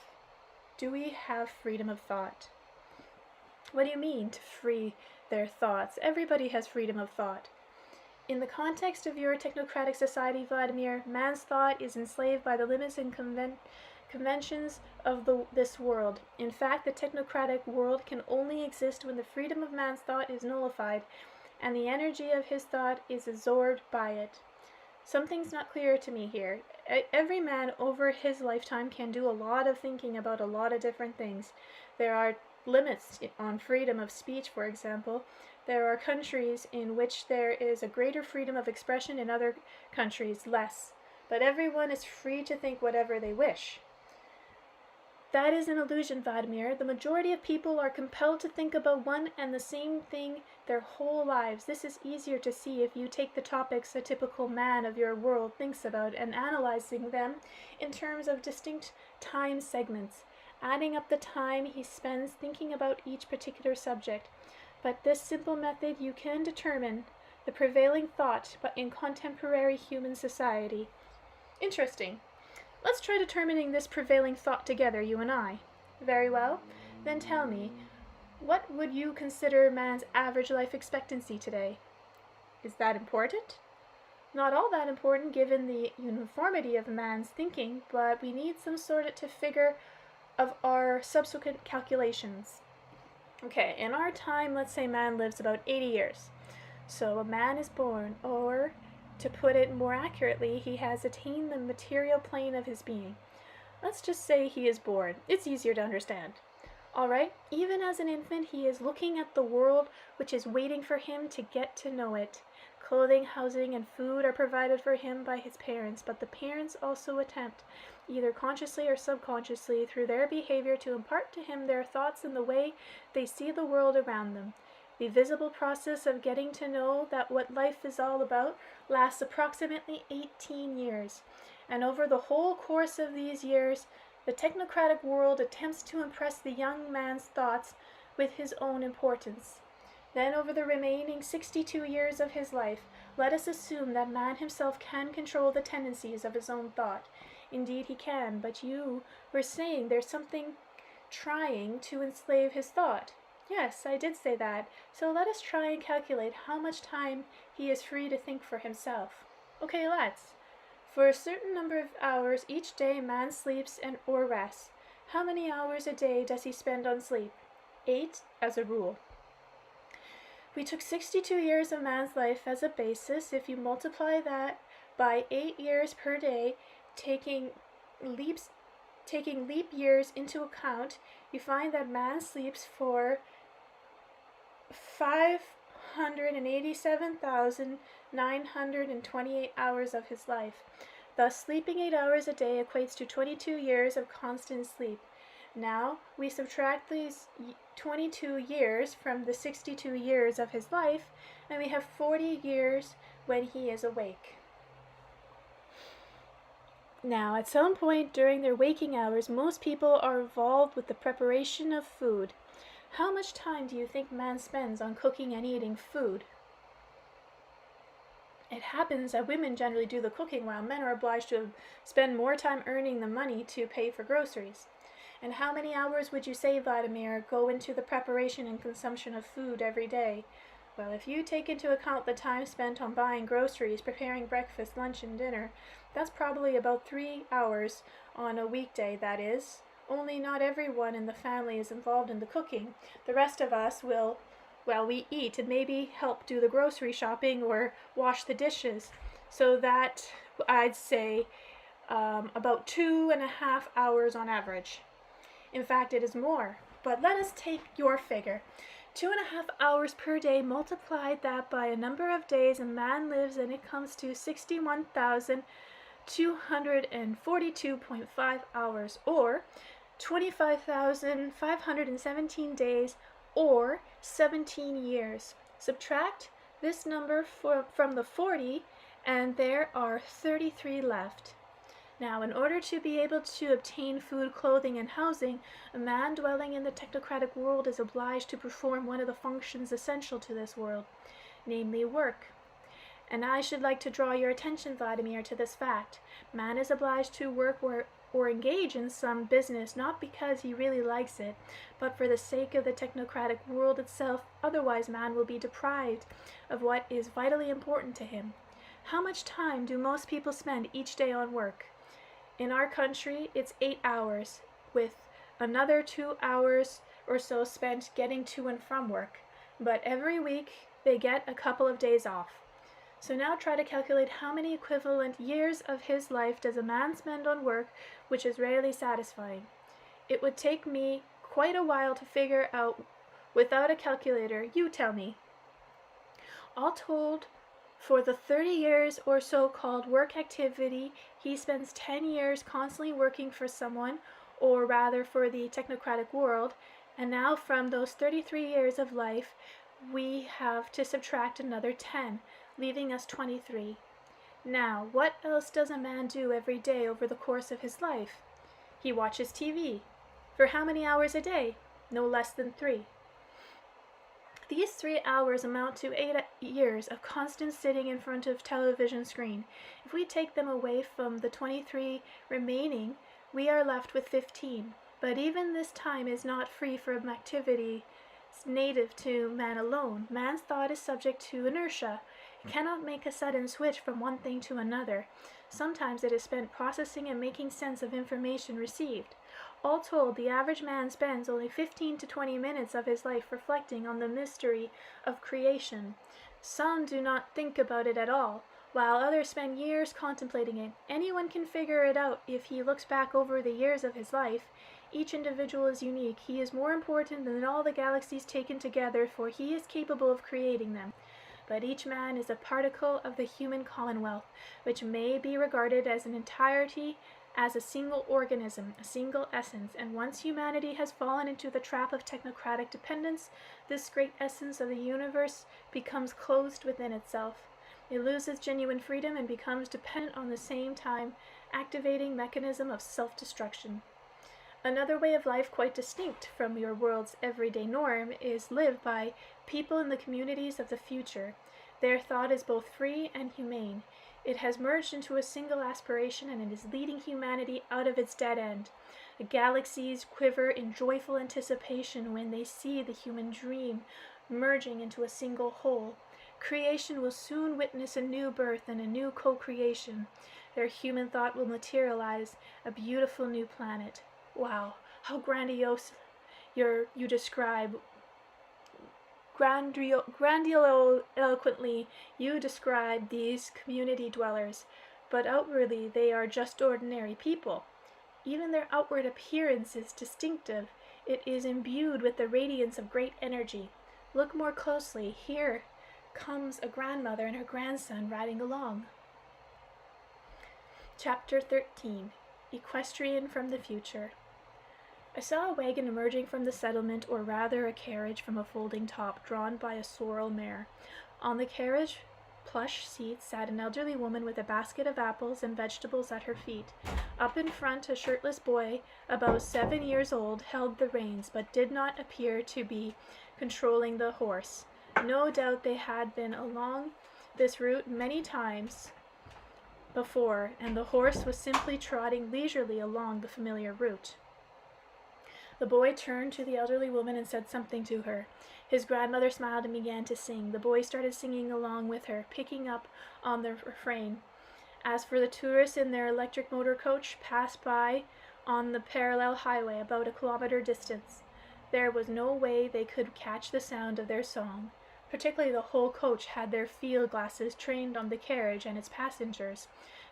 Do we have freedom of thought? What do you mean, to free their thoughts? Everybody has freedom of thought. In the context of your technocratic society, Vladimir, man's thought is enslaved by the limits and conventions of this world. In fact, the technocratic world can only exist when the freedom of man's thought is nullified, and the energy of his thought is absorbed by it. Something's not clear to me here. Every man over his lifetime can do a lot of thinking about a lot of different things. There are limits on freedom of speech, for example. There are countries in which there is a greater freedom of expression, in other countries less. But everyone is free to think whatever they wish. That is an illusion, Vladimir. The majority of people are compelled to think about one and the same thing their whole lives. This is easier to see if you take the topics a typical man of your world thinks about and analyzing them in terms of distinct time segments, adding up the time he spends thinking about each particular subject. But this simple method you can determine the prevailing thought in contemporary human society. Interesting. Let's try determining this prevailing thought together, you and I. Very well. Then tell me, what would you consider man's average life expectancy today? Is that important? Not all that important given the uniformity of man's thinking, but we need some sort of figure of our subsequent calculations. Okay, in our time, let's say man lives about 80 years. So a man is born, or to put it more accurately, he has attained the material plane of his being. Let's just say he is born. It's easier to understand. Alright, even as an infant, he is looking at the world which is waiting for him to get to know it. Clothing, housing, and food are provided for him by his parents, but the parents also attempt, either consciously or subconsciously, through their behavior to impart to him their thoughts and the way they see the world around them. The visible process of getting to know that what life is all about lasts approximately 18 years, and over the whole course of these years, the technocratic world attempts to impress the young man's thoughts with his own importance. Then over the remaining 62 years of his life, let us assume that man himself can control the tendencies of his own thought. Indeed he can, but you were saying there's something trying to enslave his thought. Yes, I did say that, so let us try and calculate how much time he is free to think for himself. Okay, let's. For a certain number of hours each day man sleeps or rests. How many hours a day does he spend on sleep? 8 as a rule. We took 62 years of man's life as a basis. If you multiply that by 8 years per day, taking leap years into account, you find that man sleeps for 587,928 hours of his life. Thus, sleeping 8 hours a day equates to 22 years of constant sleep. Now, we subtract these 22 years from the 62 years of his life, and we have 40 years when he is awake. Now, at some point during their waking hours, most people are involved with the preparation of food. How much time do you think man spends on cooking and eating food? It happens that women generally do the cooking while men are obliged to spend more time earning the money to pay for groceries. And how many hours would you say, Vladimir, go into the preparation and consumption of food every day? Well, if you take into account the time spent on buying groceries, preparing breakfast, lunch, and dinner, that's probably about 3 hours on a weekday, that is. Only not everyone in the family is involved in the cooking. The rest of us will, we eat and maybe help do the grocery shopping or wash the dishes. So that, I'd say, about 2.5 hours on average. In fact, it is more. But let us take your figure. 2.5 hours per day, multiplied that by a number of days a man lives, and it comes to 61,242.5 hours, or 25,517 days, or 17 years. Subtract this number from the 40, and there are 33 left. Now, in order to be able to obtain food, clothing, and housing, a man dwelling in the technocratic world is obliged to perform one of the functions essential to this world, namely work. And I should like to draw your attention, Vladimir, to this fact. Man is obliged to work or engage in some business not because he really likes it, but for the sake of the technocratic world itself. Otherwise, man will be deprived of what is vitally important to him. How much time do most people spend each day on work? In our country, it's 8 hours, with another 2 hours or so spent getting to and from work. But every week, they get a couple of days off. So now try to calculate how many equivalent years of his life does a man spend on work, which is rarely satisfying. It would take me quite a while to figure out without a calculator. You tell me. All told, for the 30 years or so called work activity, he spends 10 years constantly working for someone, or rather for the technocratic world, and now from those 33 years of life, we have to subtract another 10, leaving us 23. Now, what else does a man do every day over the course of his life? He watches TV. For how many hours a day? No less than 3. These 3 hours amount to 8 years of constant sitting in front of television screen. If we take them away from the 23 remaining, we are left with 15. But even this time is not free from activity native to man alone. Man's thought is subject to inertia. It cannot make a sudden switch from one thing to another. Sometimes it is spent processing and making sense of information received. All told, the average man spends only 15 to 20 minutes of his life reflecting on the mystery of creation. Some do not think about it at all, while others spend years contemplating it. Anyone can figure it out if he looks back over the years of his life. Each individual is unique. He is more important than all the galaxies taken together, for he is capable of creating them. But each man is a particle of the human commonwealth, which may be regarded as an entirety, as a single organism, a single essence, and once humanity has fallen into the trap of technocratic dependence, this great essence of the universe becomes closed within itself. It loses genuine freedom and becomes dependent on the same time, activating mechanism of self-destruction. Another way of life quite distinct from your world's everyday norm is lived by people in the communities of the future. Their thought is both free and humane. It has merged into a single aspiration, and it is leading humanity out of its dead end. The galaxies quiver in joyful anticipation when they see the human dream merging into a single whole. Creation will soon witness a new birth and a new co-creation. Their human thought will materialize a beautiful new planet. Wow, how grandiose you describe. Grandiloquently you describe these community dwellers, but outwardly they are just ordinary people. Even their outward appearance is distinctive. It is imbued with the radiance of great energy. Look more closely. Here comes a grandmother and her grandson riding along. Chapter 13. Equestrian from the Future. I saw a wagon emerging from the settlement, or rather a carriage from a folding top, drawn by a sorrel mare. On the carriage plush seat sat an elderly woman with a basket of apples and vegetables at her feet. Up in front, a shirtless boy, about 7 years old, held the reins, but did not appear to be controlling the horse. No doubt they had been along this route many times before, and the horse was simply trotting leisurely along the familiar route. The boy turned to the elderly woman and said something to her. His grandmother smiled and began to sing. The boy started singing along with her, picking up on the refrain. As for the tourists in their electric motor coach, passed by on the parallel highway about a kilometer distance. There was no way they could catch the sound of their song. Particularly the whole coach had their field glasses trained on the carriage and its passengers.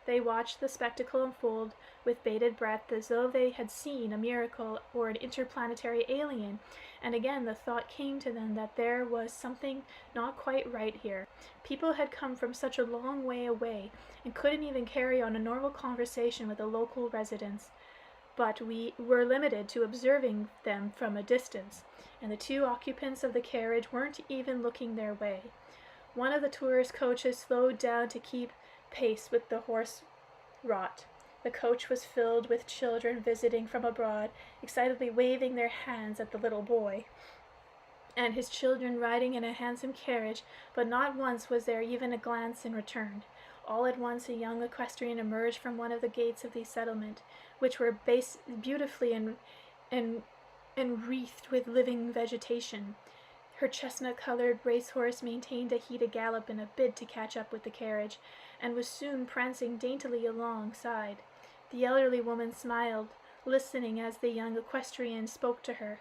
They watched the spectacle unfold with bated breath, as though they had seen a miracle or an interplanetary alien, and again the thought came to them that there was something not quite right here. People had come from such a long way away and couldn't even carry on a normal conversation with the local residents, but we were limited to observing them from a distance, and the 2 occupants of the carriage weren't even looking their way. One of the tourist coaches slowed down to keep pace with the horse rot. The coach was filled with children visiting from abroad, excitedly waving their hands at the little boy, and his children riding in a handsome carriage, but not once was there even a glance in return. All at once a young equestrian emerged from one of the gates of the settlement, which were beautifully enwreathed with living vegetation. Her chestnut-colored racehorse maintained a heated gallop in a bid to catch up with the carriage, and was soon prancing daintily alongside. The elderly woman smiled, listening as the young equestrian spoke to her.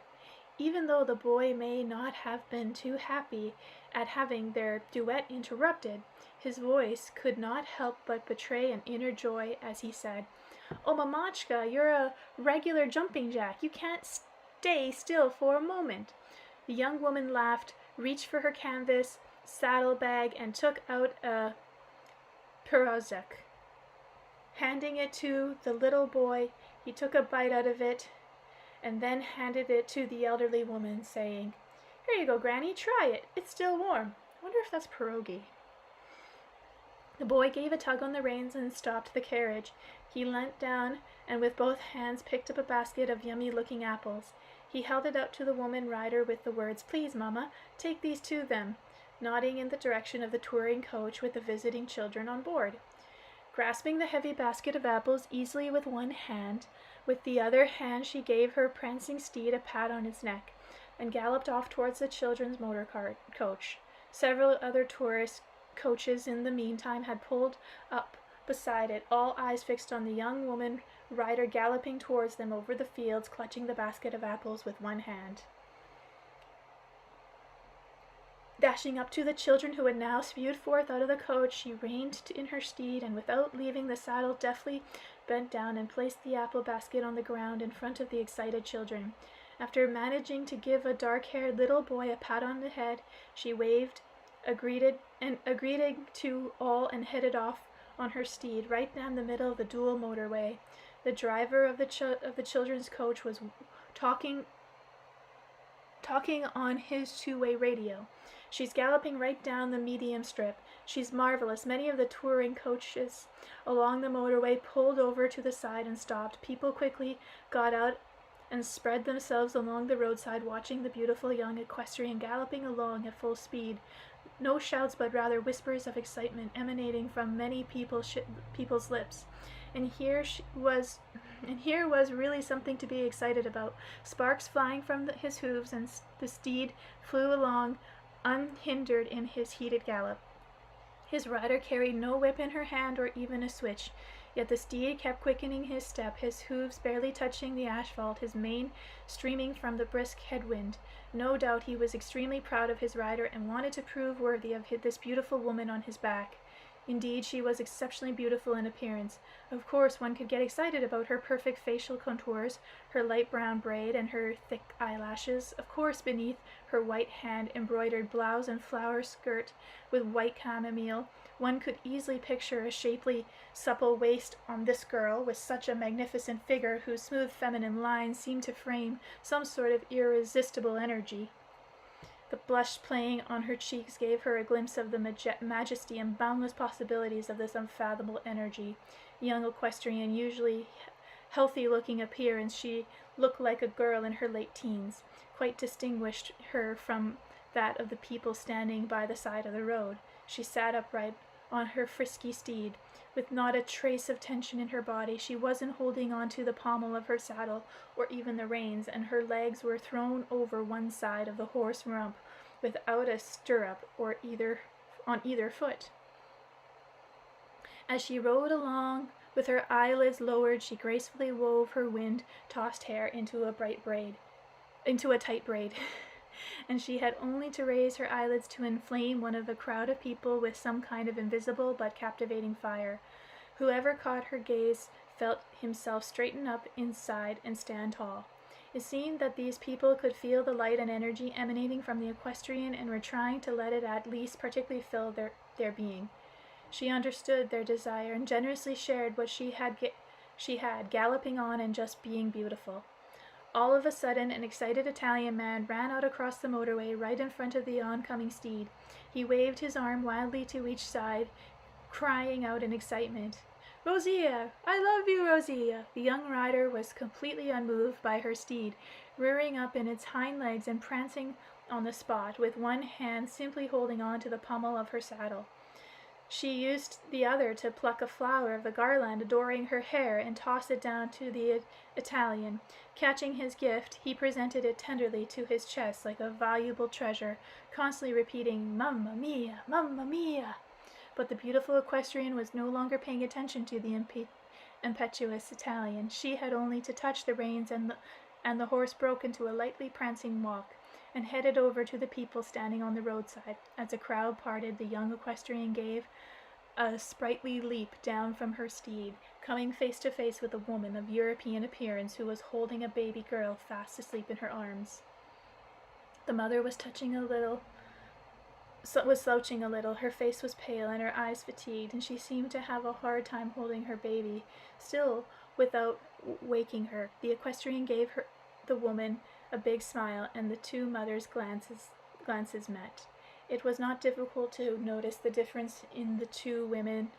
Even though the boy may not have been too happy at having their duet interrupted, his voice could not help but betray an inner joy as he said, "Oh, Mamachka, you're a regular jumping jack. You can't stay still for a moment." The young woman laughed, reached for her canvas saddlebag, and took out a pirozek. Handing it to the little boy, he took a bite out of it and then handed it to the elderly woman, saying, "Here you go, Granny, try it. It's still warm. I wonder if that's pierogi." The boy gave a tug on the reins and stopped the carriage. He leant down and with both hands picked up a basket of yummy-looking apples. He held it out to the woman rider with the words, "Please, Mamma, take these to them," nodding in the direction of the touring coach with the visiting children on board. Grasping the heavy basket of apples easily with one hand, with the other hand she gave her prancing steed a pat on its neck, and galloped off towards the children's motor coach. Several other tourist coaches in the meantime had pulled up beside it, all eyes fixed on the young woman rider galloping towards them over the fields, clutching the basket of apples with one hand. Dashing up to the children who had now spewed forth out of the coach, she reined in her steed and without leaving the saddle deftly bent down and placed the apple basket on the ground in front of the excited children. After managing to give a dark-haired little boy a pat on the head, she waved, agreed to all, and headed off on her steed right down the middle of the dual motorway. The driver of the children's coach was talking on his two-way radio. "She's galloping right down the medium strip. She's marvelous." Many of the touring coaches along the motorway pulled over to the side and stopped. People quickly got out and spread themselves along the roadside, watching the beautiful young equestrian galloping along at full speed. No shouts, but rather whispers of excitement emanating from many people's lips. And here was really something to be excited about. Sparks flying from his hooves, and the steed flew along unhindered in his heated gallop. His rider carried no whip in her hand or even a switch, yet the steed kept quickening his step, his hooves barely touching the asphalt, his mane streaming from the brisk headwind. No doubt he was extremely proud of his rider and wanted to prove worthy of this beautiful woman on his back. Indeed, she was exceptionally beautiful in appearance. Of course, one could get excited about her perfect facial contours, her light brown braid, and her thick eyelashes. Of course, beneath her white hand-embroidered blouse and flower skirt with white chamomile, one could easily picture a shapely, supple waist on this girl with such a magnificent figure whose smooth feminine lines seemed to frame some sort of irresistible energy. The blush playing on her cheeks gave her a glimpse of the majesty and boundless possibilities of this unfathomable energy. Young equestrian, usually healthy-looking appearance, she looked like a girl in her late teens, quite distinguished her from that of the people standing by the side of the road. She sat upright on her frisky steed, with not a trace of tension in her body. She wasn't holding on to the pommel of her saddle or even the reins, and her legs were thrown over one side of the horse rump without a stirrup on either foot. As she rode along with her eyelids lowered, she gracefully wove her wind-tossed hair into a tight braid. And she had only to raise her eyelids to inflame one of a crowd of people with some kind of invisible but captivating fire. Whoever caught her gaze felt himself straighten up inside and stand tall. It seemed that these people could feel the light and energy emanating from the equestrian and were trying to let it at least particularly fill their being. She understood their desire and generously shared what she had, galloping on and just being beautiful. All of a sudden, an excited Italian man ran out across the motorway right in front of the oncoming steed. He waved his arm wildly to each side, crying out in excitement, "Rosia! I love you, Rosia!" The young rider was completely unmoved by her steed, rearing up in its hind legs and prancing on the spot, with one hand simply holding on to the pommel of her saddle. She used the other to pluck a flower of the garland adorning her hair and toss it down to the Italian. Catching his gift, he presented it tenderly to his chest like a valuable treasure, constantly repeating, "Mamma mia, mamma mia." But the beautiful equestrian was no longer paying attention to the impetuous Italian. She had only to touch the reins, and the horse broke into a lightly prancing walk and headed over to the people standing on the roadside. As the crowd parted, the young equestrian gave a sprightly leap down from her steed, coming face to face with a woman of European appearance who was holding a baby girl fast asleep in her arms. The mother was slouching a little, her face was pale and her eyes fatigued, and she seemed to have a hard time holding her baby. Still, without waking her, the equestrian gave the woman a big smile, and the two mothers' glances met. It was not difficult to notice the difference in the two women's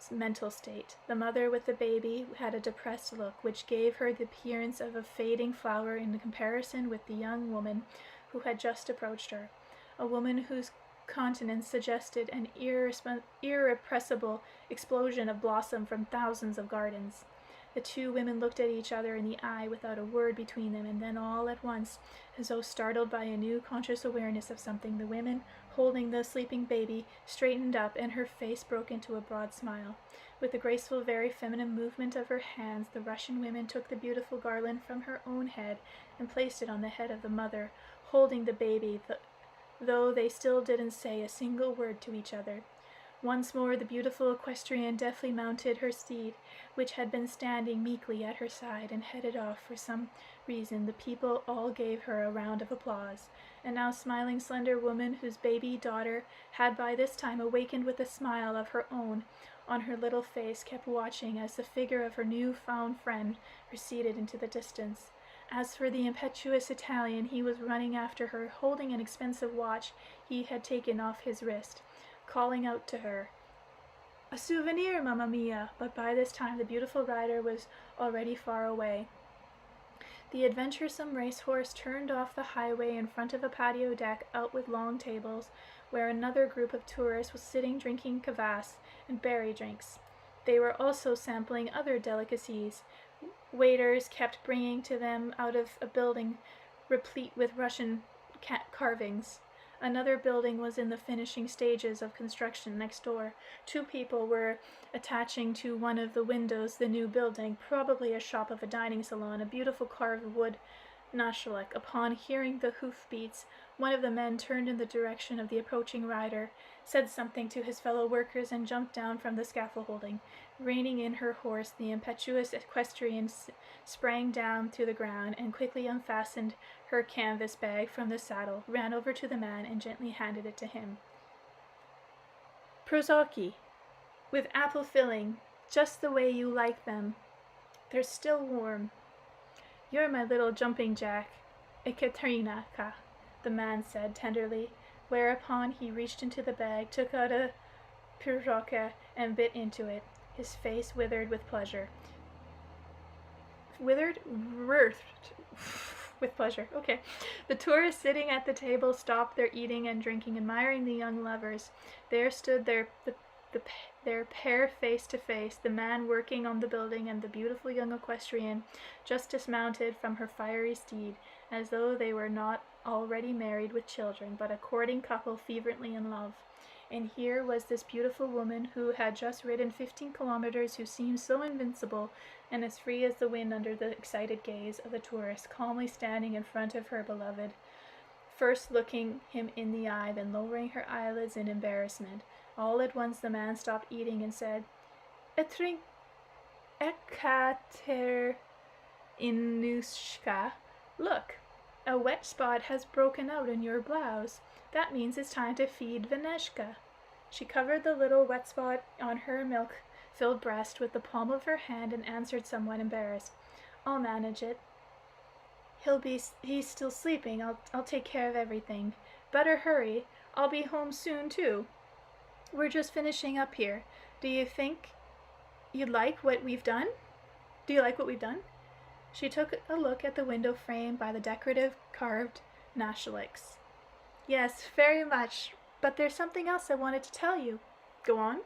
mental state. The mother with the baby had a depressed look, which gave her the appearance of a fading flower in comparison with the young woman who had just approached her, a woman whose countenance suggested an irrepressible explosion of blossom from thousands of gardens. The two women looked at each other in the eye without a word between them, and then all at once, as though startled by a new conscious awareness of something, the woman holding the sleeping baby straightened up, and her face broke into a broad smile. With a graceful, very feminine movement of her hands, the Russian woman took the beautiful garland from her own head and placed it on the head of the mother, holding the baby, though they still didn't say a single word to each other. Once more the beautiful equestrian deftly mounted her steed, which had been standing meekly at her side, and headed off. For some reason the people all gave her a round of applause. A now smiling slender woman, whose baby daughter had by this time awakened with a smile of her own on her little face, kept watching as the figure of her new-found friend receded into the distance. As for the impetuous Italian, he was running after her, holding an expensive watch he had taken off his wrist, calling out to her, "A souvenir, mamma mia!" But by this time the beautiful rider was already far away. The adventuresome racehorse turned off the highway in front of a patio deck out with long tables, where another group of tourists was sitting drinking kvass and berry drinks. They were also sampling other delicacies. Waiters kept bringing to them out of a building replete with Russian carvings. Another building was in the finishing stages of construction next door. Two people were attaching to one of the windows the new building, probably a shop of a dining salon, a beautiful carved wood nashalik. Upon hearing the hoofbeats, one of the men turned in the direction of the approaching rider, said something to his fellow workers, and jumped down from the scaffolding. Reining in her horse, the impetuous equestrian sprang down to the ground and quickly unfastened her canvas bag from the saddle, ran over to the man, and gently handed it to him. "Prozorki, with apple filling, just the way you like them. They're still warm. You're my little jumping jack, Ekaterina-ka," the man said tenderly, whereupon he reached into the bag, took out a pirozhka, and bit into it. His face withered with pleasure. With pleasure. Okay. The tourists sitting at the table stopped their eating and drinking, admiring the young lovers. There stood their pair face to face, the man working on the building and the beautiful young equestrian just dismounted from her fiery steed, as though they were not already married with children, but a courting couple fervently in love. And here was this beautiful woman who had just ridden 15 kilometers, who seemed so invincible and as free as the wind under the excited gaze of the tourist, calmly standing in front of her beloved, first looking him in the eye, then lowering her eyelids in embarrassment. All at once the man stopped eating and said, "Ekaterinushka, look, a wet spot has broken out in your blouse. That means it's time to feed Vaneshka." She covered the little wet spot on her milk-filled breast with the palm of her hand and answered, somewhat embarrassed, "I'll manage it. He's still sleeping. I'll take care of everything. Better hurry. I'll be home soon, too. We're just finishing up here. Do you think you'd like what we've done? Do you like what we've done?" She took a look at the window frame by the decorative carved nashaliks. "Yes, very much. But there's something else I wanted to tell you." "Go on."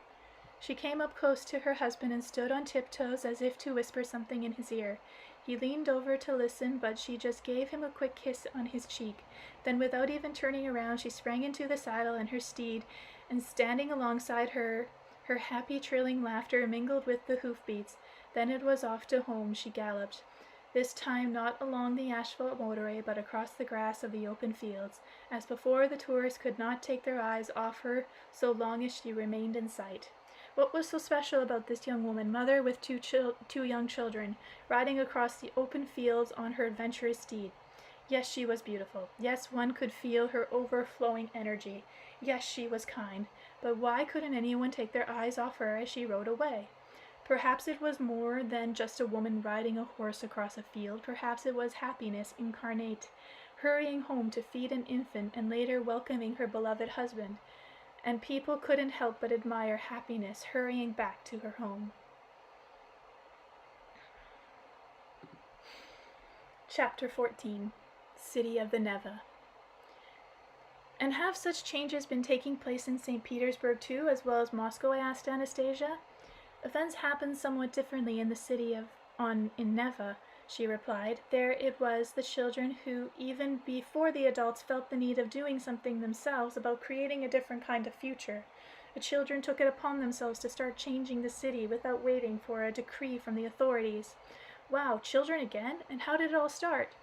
She came up close to her husband and stood on tiptoes as if to whisper something in his ear. He leaned over to listen, but she just gave him a quick kiss on his cheek. Then, without even turning around, she sprang into the saddle and her steed, and standing alongside her, her happy trilling laughter mingled with the hoofbeats. Then it was off to home she galloped. This time not along the asphalt motorway, but across the grass of the open fields. As before, the tourists could not take their eyes off her so long as she remained in sight. What was so special about this young woman, mother with two young children, riding across the open fields on her adventurous steed? Yes, she was beautiful. Yes, one could feel her overflowing energy. Yes, she was kind. But why couldn't anyone take their eyes off her as she rode away? Perhaps it was more than just a woman riding a horse across a field. Perhaps it was happiness incarnate, hurrying home to feed an infant and later welcoming her beloved husband. And people couldn't help but admire happiness hurrying back to her home. Chapter 14. City of the Neva. And have such changes been taking place in St. Petersburg too, as well as Moscow? I asked Anastasia. Events happened somewhat differently in the city in Neva, she replied. There it was the children who, even before the adults, felt the need of doing something themselves about creating a different kind of future. The children took it upon themselves to start changing the city without waiting for a decree from the authorities. Wow, children again? And how did it all start?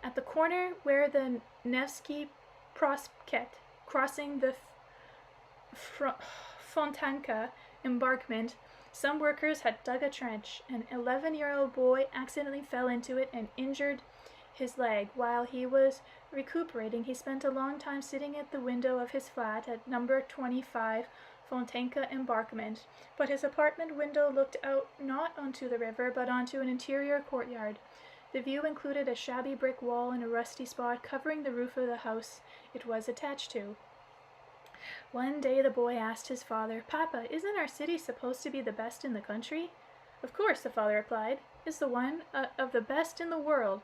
At the corner where the Nevsky Prospekt, crossing the Fontanka embankment, some workers had dug a trench. An 11-year-old boy accidentally fell into it and injured his leg. While he was recuperating, he spent a long time sitting at the window of his flat at number 25 Fontanka embankment. But his apartment window looked out not onto the river, but onto an interior courtyard. The view included a shabby brick wall and a rusty spot covering the roof of the house it was attached to. One day the boy asked his father, "Papa, isn't our city supposed to be the best in the country?" "Of course," the father replied. "It's the one of the best in the world."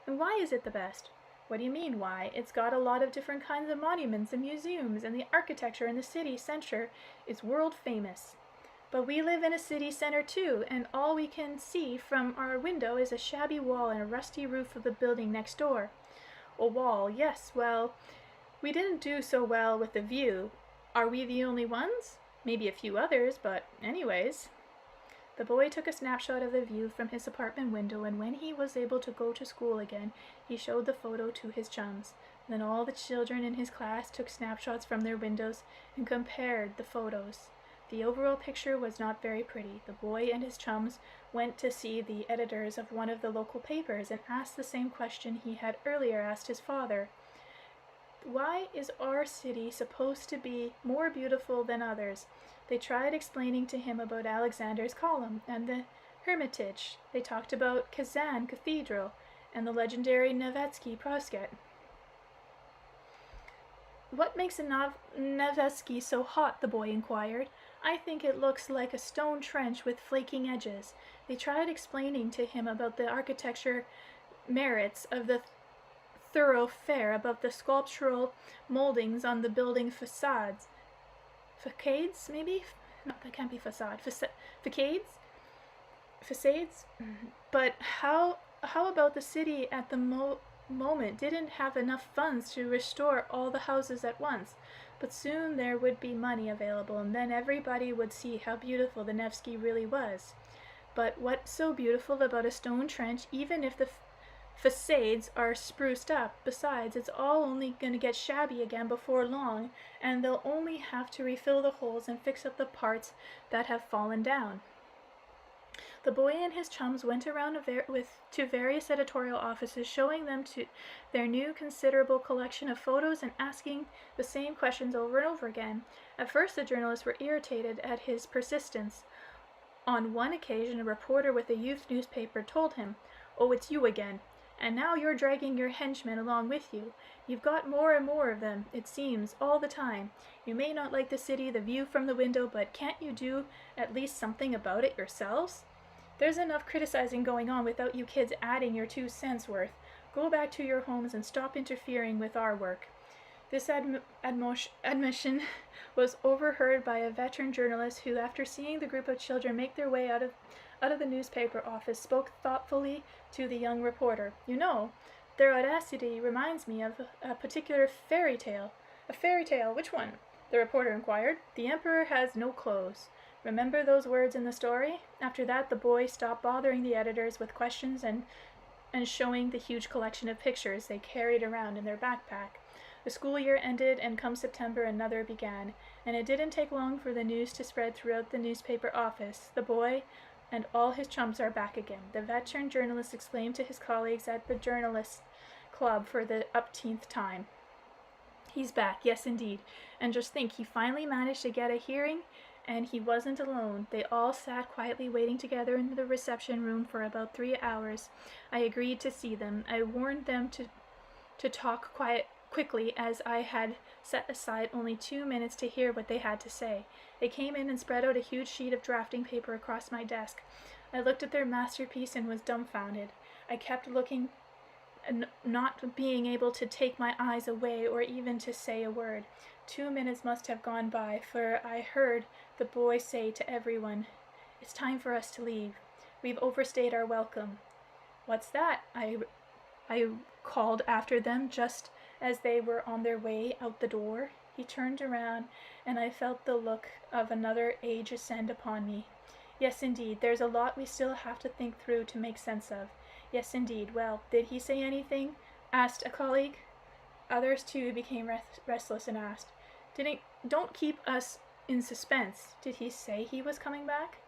"And why is it the best?" "What do you mean, why? It's got a lot of different kinds of monuments and museums, and the architecture in the city center is world famous." "But we live in a city center too, and all we can see from our window is a shabby wall and a rusty roof of the building next door." "A wall, yes, well, we didn't do so well with the view. Are we the only ones? Maybe a few others, but anyways." The boy took a snapshot of the view from his apartment window, and when he was able to go to school again, he showed the photo to his chums. Then all the children in his class took snapshots from their windows and compared the photos. The overall picture was not very pretty. The boy and his chums went to see the editors of one of the local papers and asked the same question he had earlier asked his father. Why is our city supposed to be more beautiful than others? They tried explaining to him about Alexander's Column and the Hermitage. They talked about Kazan Cathedral and the legendary Nevsky Prospekt. "What makes a Nevsky so hot?" the boy inquired. "I think it looks like a stone trench with flaking edges." They tried explaining to him about the architecture merits of the thoroughfare, about the sculptural moldings on the building facades. Facades, maybe? No, that can't be facade. Facades? Facades? But how about the city at the moment didn't have enough funds to restore all the houses at once? But soon there would be money available, and then everybody would see how beautiful the Nevsky really was. But what's so beautiful about a stone trench, even if the facades are spruced up? Besides, it's all only going to get shabby again before long, and they'll only have to refill the holes and fix up the parts that have fallen down. The boy and his chums went around to various editorial offices, showing them their new considerable collection of photos and asking the same questions over and over again. At first the journalists were irritated at his persistence. On one occasion a reporter with a youth newspaper told him, "Oh, it's you again. And now you're dragging your henchmen along with you. You've got more and more of them, it seems, all the time. You may not like the city, the view from the window, but can't you do at least something about it yourselves? There's enough criticizing going on without you kids adding your 2 cents worth. Go back to your homes and stop interfering with our work." This admission was overheard by a veteran journalist who, after seeing the group of children make their way out of the newspaper office, spoke thoughtfully to the young reporter. "You know, their audacity reminds me of a particular fairy tale." "A fairy tale? Which one?" the reporter inquired. "The emperor has no clothes. Remember those words in the story?" After that the boy stopped bothering the editors with questions and showing the huge collection of pictures they carried around in their backpack. The school year ended, and come September another began, and it didn't take long for the news to spread throughout the newspaper office. The boy and all his chums are back again. The veteran journalist exclaimed to his colleagues at the Journalists' Club for the upteenth time. He's back, yes indeed. And just think, he finally managed to get a hearing, and he wasn't alone. They all sat quietly waiting together in the reception room for about 3 hours. I agreed to see them. I warned them to talk quickly, as I had set aside only 2 minutes to hear what they had to say. They came in and spread out a huge sheet of drafting paper across my desk. I looked at their masterpiece and was dumbfounded. I kept looking, not being able to take my eyes away or even to say a word. 2 minutes must have gone by, for I heard the boy say to everyone, "It's time for us to leave. We've overstayed our welcome." "What's that?" I called after them just as they were on their way out the door. He turned around, and I felt the look of another age ascend upon me. "Yes, indeed, there's a lot we still have to think through to make sense of." "Yes, indeed. Well, did he say anything?" asked a colleague. Others, too, became restless and asked, "Don't keep us in suspense. Did he say he was coming back?"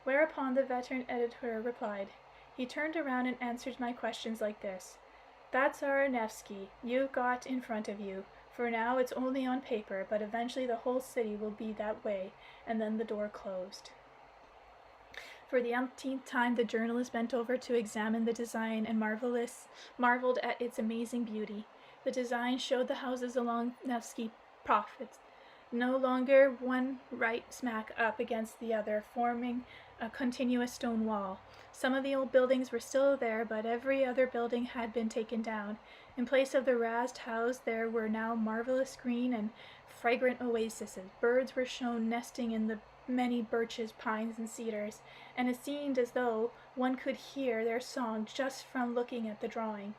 Whereupon the veteran editor replied. He turned around and answered my questions like this: "That's our Nevsky you got in front of you. For now it's only on paper, but eventually the whole city will be that way." And then the door closed. For the umpteenth time the journalist bent over to examine the design and marveled at its amazing beauty. The design showed the houses along Nevsky Prospect, no longer one right smack up against the other, forming a continuous stone wall. Some of the old buildings were still there, but every other building had been taken down. In place of the razed house, there were now marvelous green and fragrant oases. Birds were shown nesting in the many birches, pines, and cedars, and it seemed as though one could hear their song just from looking at the drawing.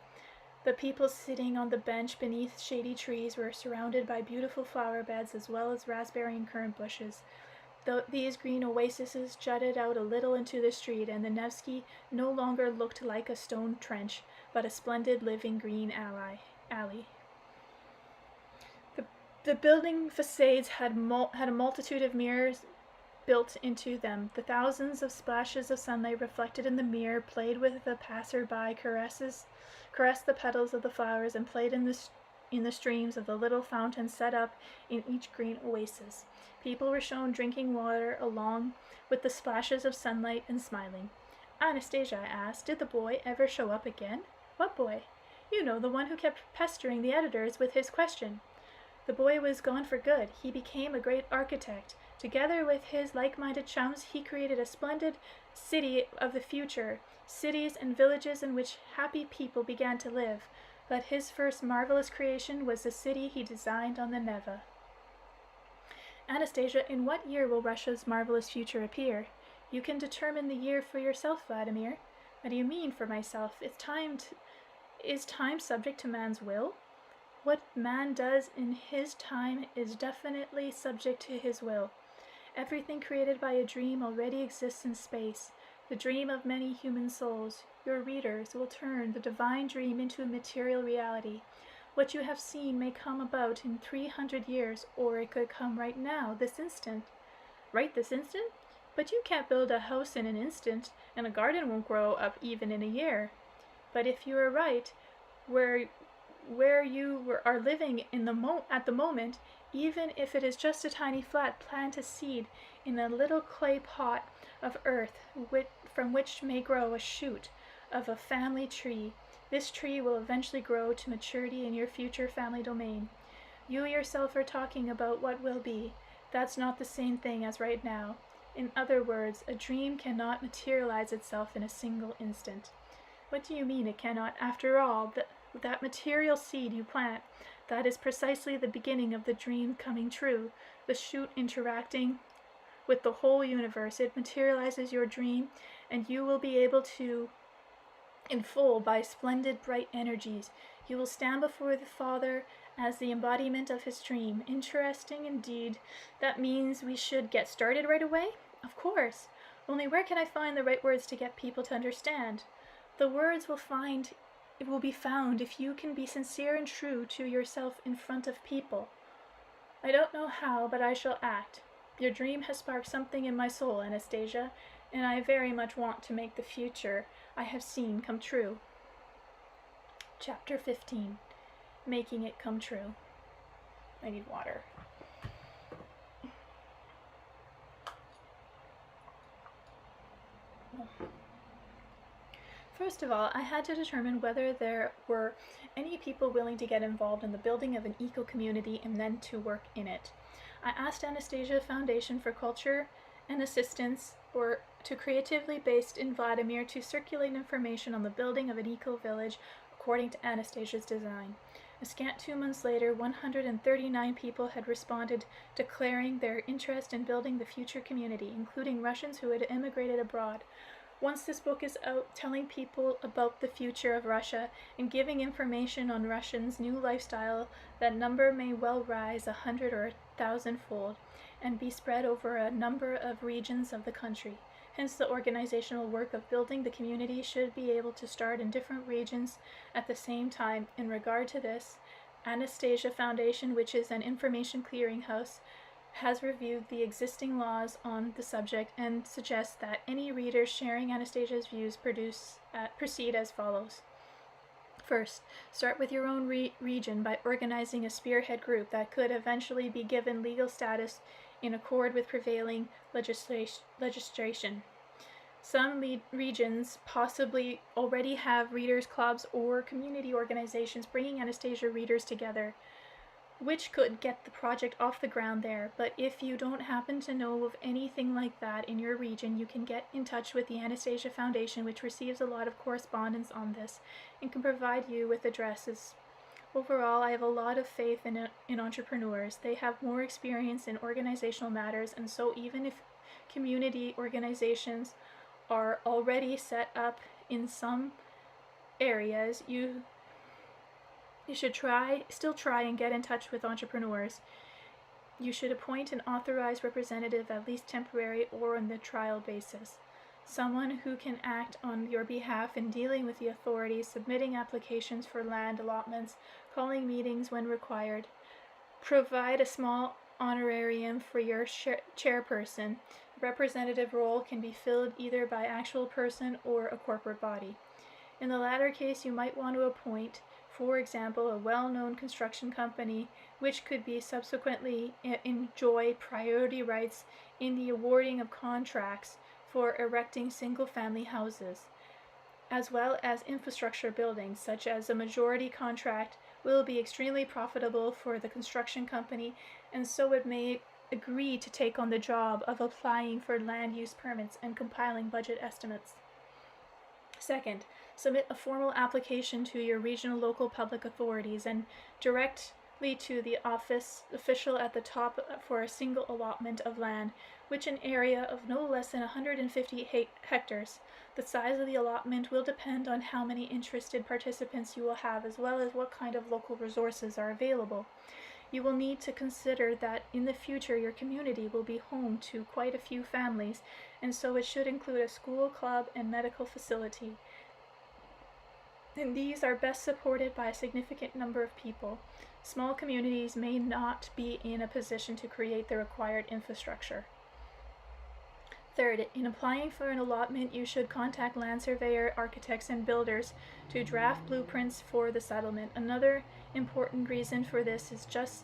The people sitting on the bench beneath shady trees were surrounded by beautiful flower beds as well as raspberry and currant bushes. These green oases jutted out a little into the street, and the Nevsky no longer looked like a stone trench, but a splendid living green alley. The building facades had a multitude of mirrors built into them. The thousands of splashes of sunlight reflected in the mirror played with the passer-by, caressed the petals of the flowers, and played in the streams of the little fountains set up in each green oasis. People were shown drinking water along with the splashes of sunlight and smiling. "Anastasia," I asked, "did the boy ever show up again?" "What boy?" "You know, the one who kept pestering the editors with his question." "The boy was gone for good. He became a great architect. Together with his like-minded chums, he created a splendid city of the future, cities and villages in which happy people began to live. But his first marvelous creation was the city he designed on the Neva." "Anastasia, in what year will Russia's marvelous future appear?" "You can determine the year for yourself, Vladimir." "What do you mean, for myself? Is time subject to man's will?" "What man does in his time is definitely subject to his will. Everything created by a dream already exists in space, the dream of many human souls. Your readers will turn the divine dream into a material reality. What you have seen may come about in 300 years, or it could come right now, this instant." "Right this instant? But you can't build a house in an instant, and a garden won't grow up even in a year." "But if you are right, where you are living at the moment, even if it is just a tiny flat, plant a seed in a little clay pot of earth from which may grow a shoot of a family tree. This tree will eventually grow to maturity in your future family domain. You yourself are talking about what will be. That's not the same thing as right now. In other words, a dream cannot materialize itself in a single instant." "What do you mean it cannot? After all, that material seed you plant, that is precisely the beginning of the dream coming true. The shoot interacting with the whole universe, it materializes your dream, and you will be able to enfold by splendid bright energies. You will stand before the Father as the embodiment of his dream. Interesting indeed. That means we should get started right away?" "Of course. Only where can I find the right words to get people to understand?" "The words will find it will be found if you can be sincere and true to yourself in front of people. I don't know how, but I shall act. Your dream has sparked something in my soul, Anastasia, and I very much want to make the future I have seen come true. Chapter 15. Making it come true. I need water. First of all, I had to determine whether there were any people willing to get involved in the building of an eco-community and then to work in it. I asked Anastasia Foundation for Culture and Assistance, or to creatively based in Vladimir, to circulate information on the building of an eco-village according to Anastasia's design. A scant 2 months later, 139 people had responded, declaring their interest in building the future community, including Russians who had immigrated abroad. Once this book is out, telling people about the future of Russia and giving information on Russians' new lifestyle, that number may well rise 100 or 1,000-fold and be spread over a number of regions of the country. Hence, the organizational work of building the community should be able to start in different regions at the same time. In regard to this, Anastasia Foundation, which is an information clearinghouse, has reviewed the existing laws on the subject and suggests that any readers sharing Anastasia's views proceed as follows. First, start with your own region by organizing a spearhead group that could eventually be given legal status in accord with prevailing legislation. Some regions possibly already have readers' clubs or community organizations bringing Anastasia readers together, which could get the project off the ground there. But if you don't happen to know of anything like that in your region, you can get in touch with the Anastasia Foundation, which receives a lot of correspondence on this and can provide you with addresses. Overall, I have a lot of faith in entrepreneurs. They have more experience in organizational matters, and so even if community organizations are already set up in some areas, you should still try and get in touch with entrepreneurs. You should appoint an authorized representative, at least temporary or on the trial basis. Someone who can act on your behalf in dealing with the authorities, submitting applications for land allotments, calling meetings when required. Provide a small honorarium for your chairperson. The representative role can be filled either by actual person or a corporate body. In the latter case, you might want to appoint, for example, a well-known construction company, which could be subsequently enjoy priority rights in the awarding of contracts for erecting single-family houses, as well as infrastructure buildings, such as a majority contract will be extremely profitable for the construction company, and so it may agree to take on the job of applying for land use permits and compiling budget estimates. Second, submit a formal application to your regional local public authorities and directly to the official at the top for a single allotment of land, which an area of no less than 150 hectares. The size of the allotment will depend on how many interested participants you will have, as well as what kind of local resources are available. You will need to consider that in the future your community will be home to quite a few families, and so it should include a school, club, and medical facility. And these are best supported by a significant number of people. Small communities may not be in a position to create the required infrastructure. Third, in applying for an allotment, you should contact land surveyor, architects, and builders to draft blueprints for the settlement. Another important reason for this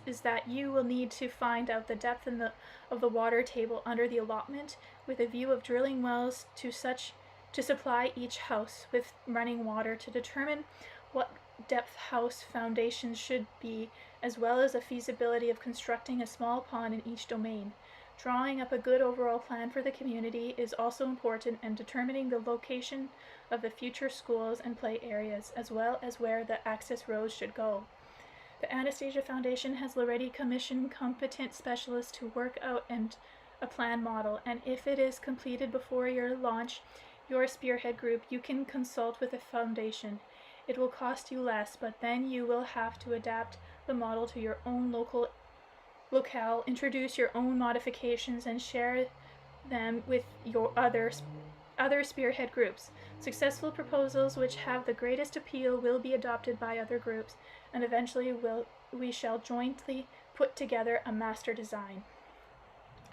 is that you will need to find out the depth of the water table under the allotment, with a view of drilling wells to supply each house with running water, to determine what depth house foundations should be, as well as the feasibility of constructing a small pond in each domain. Drawing up a good overall plan for the community is also important, and determining the location of the future schools and play areas, as well as where the access roads should go. The Anastasia Foundation has already commissioned competent specialists to work out a plan model, and if it is completed before your launch, your spearhead group, you can consult with the foundation. It will cost you less, but then you will have to adapt the model to your own locale, introduce your own modifications, and share them with your other other spearhead groups. Successful proposals which have the greatest appeal will be adopted by other groups, and eventually we shall jointly put together a master design.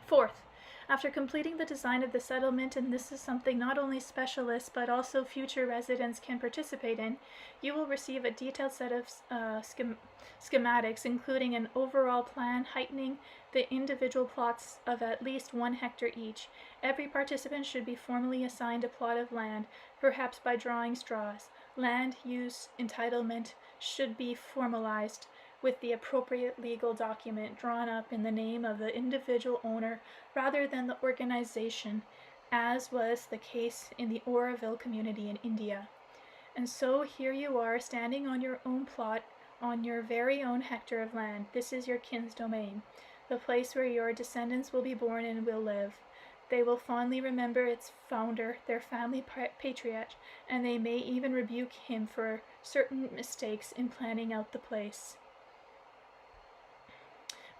Fourth, after completing the design of the settlement, and this is something not only specialists but also future residents can participate in, you will receive a detailed set of schematics, including an overall plan heightening the individual plots of at least 1 hectare each. Every participant should be formally assigned a plot of land, perhaps by drawing straws. Land use entitlement should be formalized with the appropriate legal document drawn up in the name of the individual owner rather than the organization, as was the case in the Oroville community in India. And so here you are, standing on your own plot, on your very own hectare of land. This is your kin's domain, the place where your descendants will be born and will live. They will fondly remember its founder, their family patriarch, and they may even rebuke him for certain mistakes in planning out the place.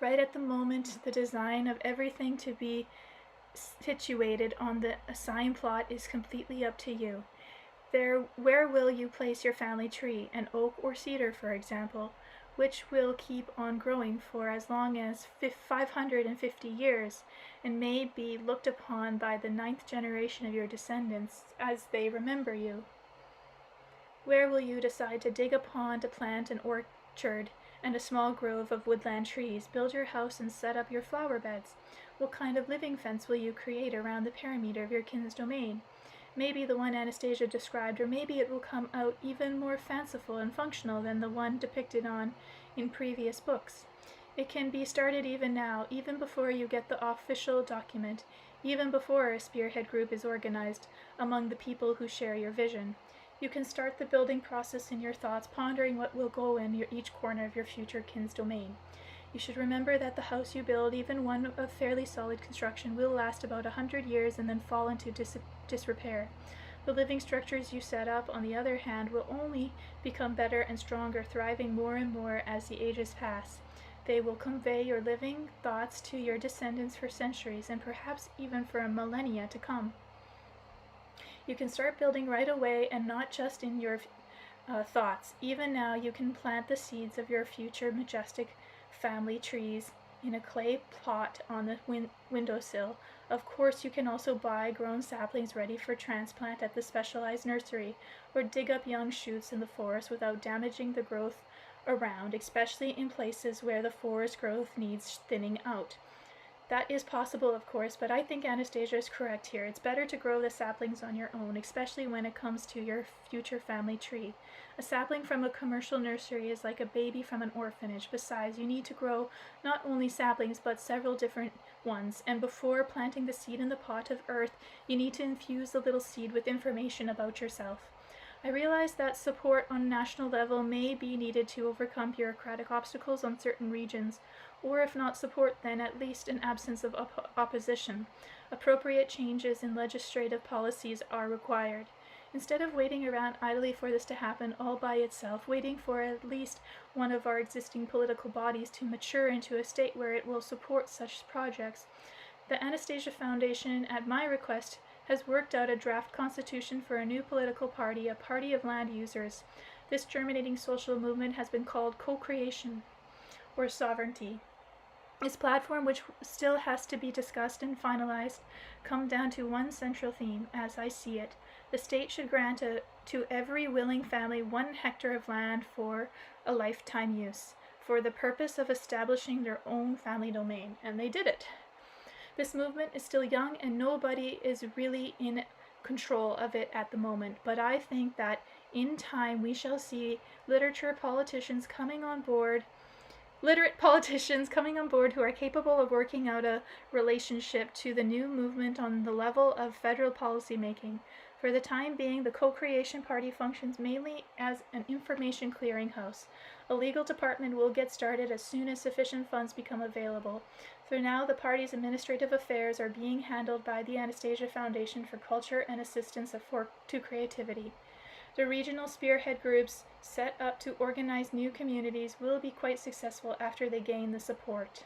Right at the moment, the design of everything to be situated on the assigned plot is completely up to you. Where will you place your family tree? An oak or cedar, for example, which will keep on growing for as long as 550 years and may be looked upon by the 9th generation of your descendants as they remember you. Where will you decide to dig a pond to plant an orchard and a small grove of woodland trees, build your house and set up your flower beds? What kind of living fence will you create around the perimeter of your kin's domain? Maybe the one Anastasia described, or maybe it will come out even more fanciful and functional than the one depicted in previous books. It can be started even now, even before you get the official document, even before a spearhead group is organized among the people who share your vision. You can start the building process in your thoughts, pondering what will go in each corner of your future kin's domain. You should remember that the house you build, even one of fairly solid construction, will last about 100 years and then fall into disrepair. The living structures you set up, on the other hand, will only become better and stronger, thriving more and more as the ages pass. They will convey your living thoughts to your descendants for centuries and perhaps even for millennia to come. You can start building right away, and not just in your thoughts. Even now you can plant the seeds of your future majestic family trees in a clay pot on the windowsill. Of course, you can also buy grown saplings ready for transplant at the specialized nursery, or dig up young shoots in the forest without damaging the growth around, especially in places where the forest growth needs thinning out. That is possible, of course, but I think Anastasia is correct here. It's better to grow the saplings on your own, especially when it comes to your future family tree. A sapling from a commercial nursery is like a baby from an orphanage. Besides, you need to grow not only saplings, but several different ones. And before planting the seed in the pot of earth, you need to infuse the little seed with information about yourself. I realize that support on a national level may be needed to overcome bureaucratic obstacles on certain regions, or if not support, then at least an absence of opposition. Appropriate changes in legislative policies are required. Instead of waiting around idly for this to happen all by itself, waiting for at least one of our existing political bodies to mature into a state where it will support such projects, the Anastasia Foundation, at my request, has worked out a draft constitution for a new political party, a party of land users. This germinating social movement has been called co-creation, or sovereignty. Its platform, which still has to be discussed and finalized, come down to one central theme, as I see it. The state should grant to every willing family 1 hectare of land for a lifetime use, for the purpose of establishing their own family domain. And they did it. This movement is still young and nobody is really in control of it at the moment, but I think that in time we shall see literate politicians coming on board who are capable of working out a relationship to the new movement on the level of federal policy making. For the time being, the Co-Creation Party functions mainly as an information clearinghouse. A legal department will get started as soon as sufficient funds become available. For now, the party's administrative affairs are being handled by the Anastasia Foundation for Culture and Assistance to Creativity. The regional spearhead groups set up to organize new communities will be quite successful after they gain the support.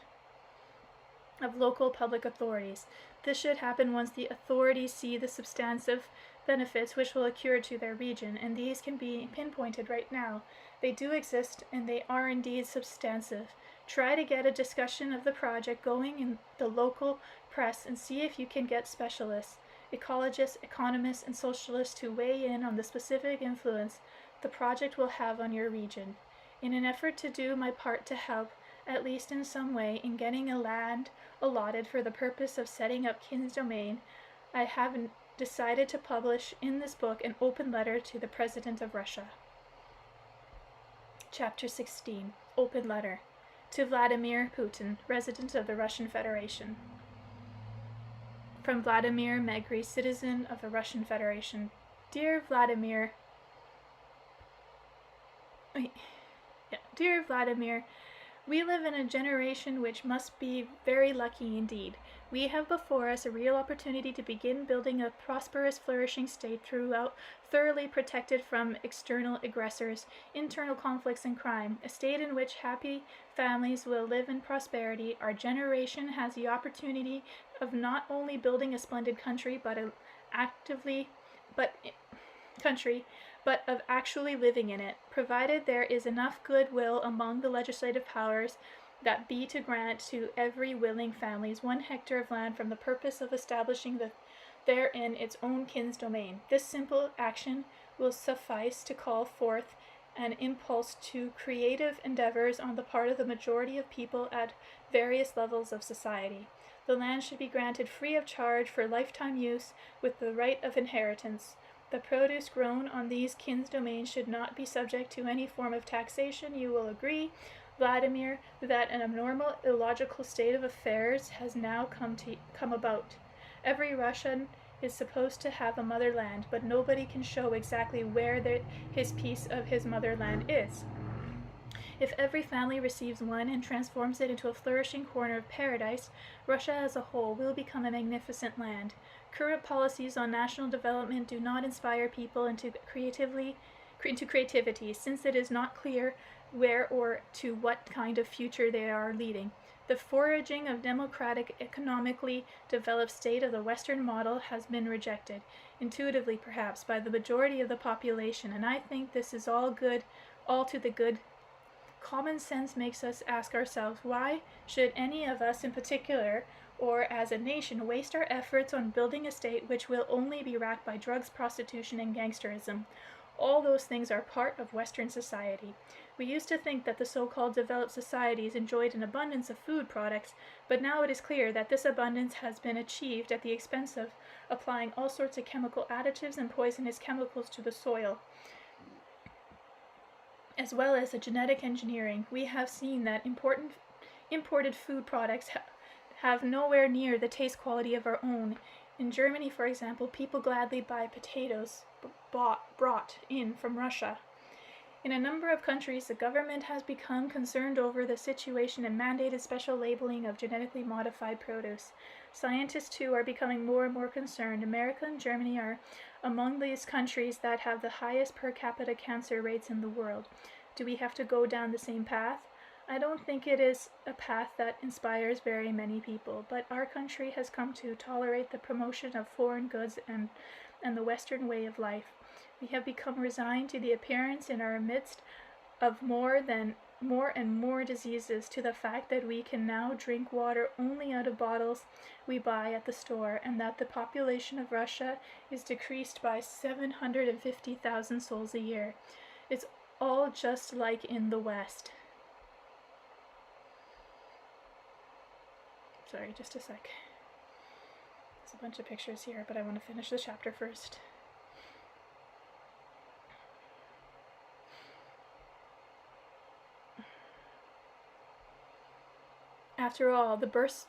of local public authorities. This should happen once the authorities see the substantive benefits which will accrue to their region, and these can be pinpointed right now. They do exist, and they are indeed substantive. Try to get a discussion of the project going in the local press and see if you can get specialists, ecologists, economists, and socialists to weigh in on the specific influence the project will have on your region. In an effort to do my part to help, at least in some way, in getting a land allotted for the purpose of setting up Kin's Domain, I have decided to publish in this book an open letter to the President of Russia. Chapter 16. Open Letter. To Vladimir Putin, Resident of the Russian Federation. From Vladimir Megre, Citizen of the Russian Federation. Dear Vladimir, we live in a generation which must be very lucky indeed. We have before us a real opportunity to begin building a prosperous, flourishing state throughout, thoroughly protected from external aggressors, internal conflicts, and crime, a state in which happy families will live in prosperity. Our generation has the opportunity of not only building a splendid country, but of actually living in it, provided there is enough goodwill among the legislative powers that be to grant to every willing families 1 hectare of land from the purpose of establishing therein its own Kin's Domain. This simple action will suffice to call forth an impulse to creative endeavors on the part of the majority of people at various levels of society. The land should be granted free of charge for lifetime use with the right of inheritance. The produce grown on these Kin's Domains should not be subject to any form of taxation. You will agree, Vladimir, that an abnormal, illogical state of affairs has now come about. Every Russian is supposed to have a motherland, but nobody can show exactly where his piece of his motherland is. If every family receives one and transforms it into a flourishing corner of paradise, Russia as a whole will become a magnificent land. Current policies on national development do not inspire people into creativity, since it is not clear where or to what kind of future they are leading. The foraging of democratic, economically developed state of the Western model has been rejected, intuitively perhaps, by the majority of the population, and I think this is all to the good. Common sense makes us ask ourselves, why should any of us in particular, or as a nation, waste our efforts on building a state which will only be racked by drugs, prostitution, and gangsterism? All those things are part of Western society. We used to think that the so-called developed societies enjoyed an abundance of food products, but now it is clear that this abundance has been achieved at the expense of applying all sorts of chemical additives and poisonous chemicals to the soil, as well as a genetic engineering. We have seen that imported food products have nowhere near the taste quality of our own. In Germany, for example, people gladly buy potatoes brought in from Russia. In a number of countries, the government has become concerned over the situation and mandated special labeling of genetically modified produce. Scientists, too, are becoming more and more concerned. America and Germany are among these countries that have the highest per capita cancer rates in the world. Do we have to go down the same path? I don't think it is a path that inspires very many people, but our country has come to tolerate the promotion of foreign goods and the Western way of life. We have become resigned to the appearance in our midst of more and more diseases, to the fact that we can now drink water only out of bottles we buy at the store, and that the population of Russia is decreased by 750,000 souls a year. It's all just like in the West. Sorry, just a sec. There's a bunch of pictures here, but I want to finish the chapter first. After all, the birth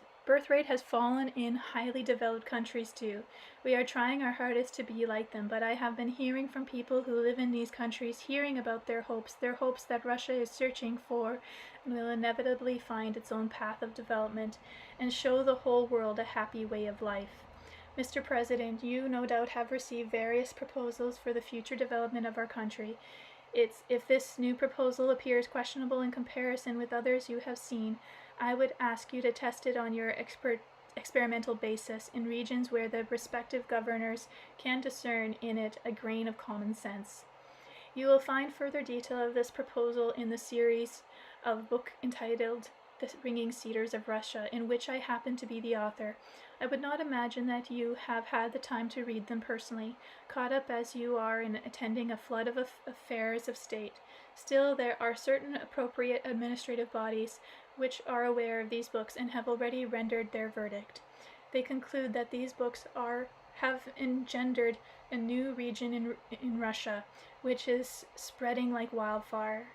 rate has fallen in highly developed countries too. We are trying our hardest to be like them, but I have been hearing from people who live in these countries, hearing about their hopes that Russia is searching for and will inevitably find its own path of development and show the whole world a happy way of life. Mr. President, you no doubt have received various proposals for the future development of our country. If this new proposal appears questionable in comparison with others you have seen, I would ask you to test it on your experimental basis in regions where the respective governors can discern in it a grain of common sense. You will find further detail of this proposal in the series of book entitled The Ringing Cedars of Russia, in which I happen to be the author. I would not imagine that you have had the time to read them personally, caught up as you are in attending a flood of affairs of state. Still, there are certain appropriate administrative bodies which are aware of these books and have already rendered their verdict. They conclude that these books have engendered a new region in Russia, which is spreading like wildfire.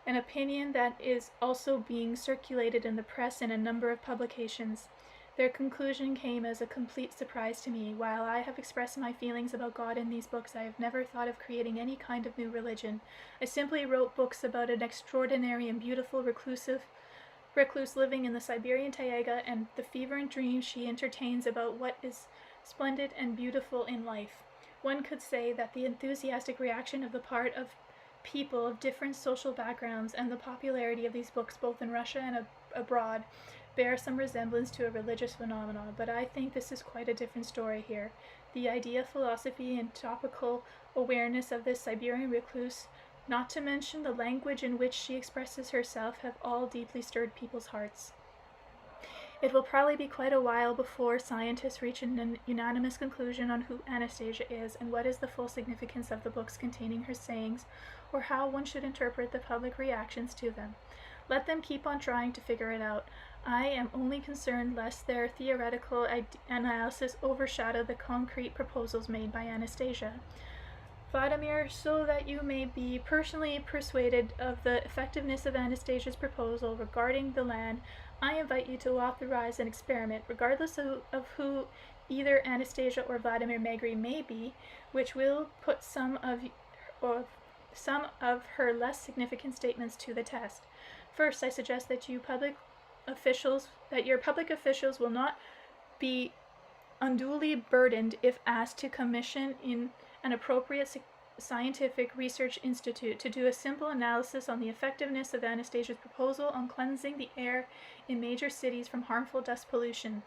An opinion that is also being circulated in the press in a number of publications. Their conclusion came as a complete surprise to me. While I have expressed my feelings about God in these books, I have never thought of creating any kind of new religion. I simply wrote books about an extraordinary and beautiful recluse living in the Siberian taiga and the fever and dreams she entertains about what is splendid and beautiful in life. One could say that the enthusiastic reaction of the part of people of different social backgrounds and the popularity of these books both in Russia and abroad bear some resemblance to a religious phenomenon, but I think this is quite a different story here. The idea, philosophy, and topical awareness of this Siberian recluse, not to mention the language in which she expresses herself, have all deeply stirred people's hearts. It will probably be quite a while before scientists reach an unanimous conclusion on who Anastasia is and what is the full significance of the books containing her sayings, or how one should interpret the public reactions to them. Let them keep on trying to figure it out. I am only concerned lest their theoretical analysis overshadow the concrete proposals made by Anastasia. Vladimir, so that you may be personally persuaded of the effectiveness of Anastasia's proposal regarding the land, I invite you to authorize an experiment, regardless of who either Anastasia or Vladimir Megre may be, which will put some of her less significant statements to the test. First, I suggest that your public officials will not be unduly burdened if asked to commission in an appropriate scientific research institute to do a simple analysis on the effectiveness of Anastasia's proposal on cleansing the air in major cities from harmful dust pollution.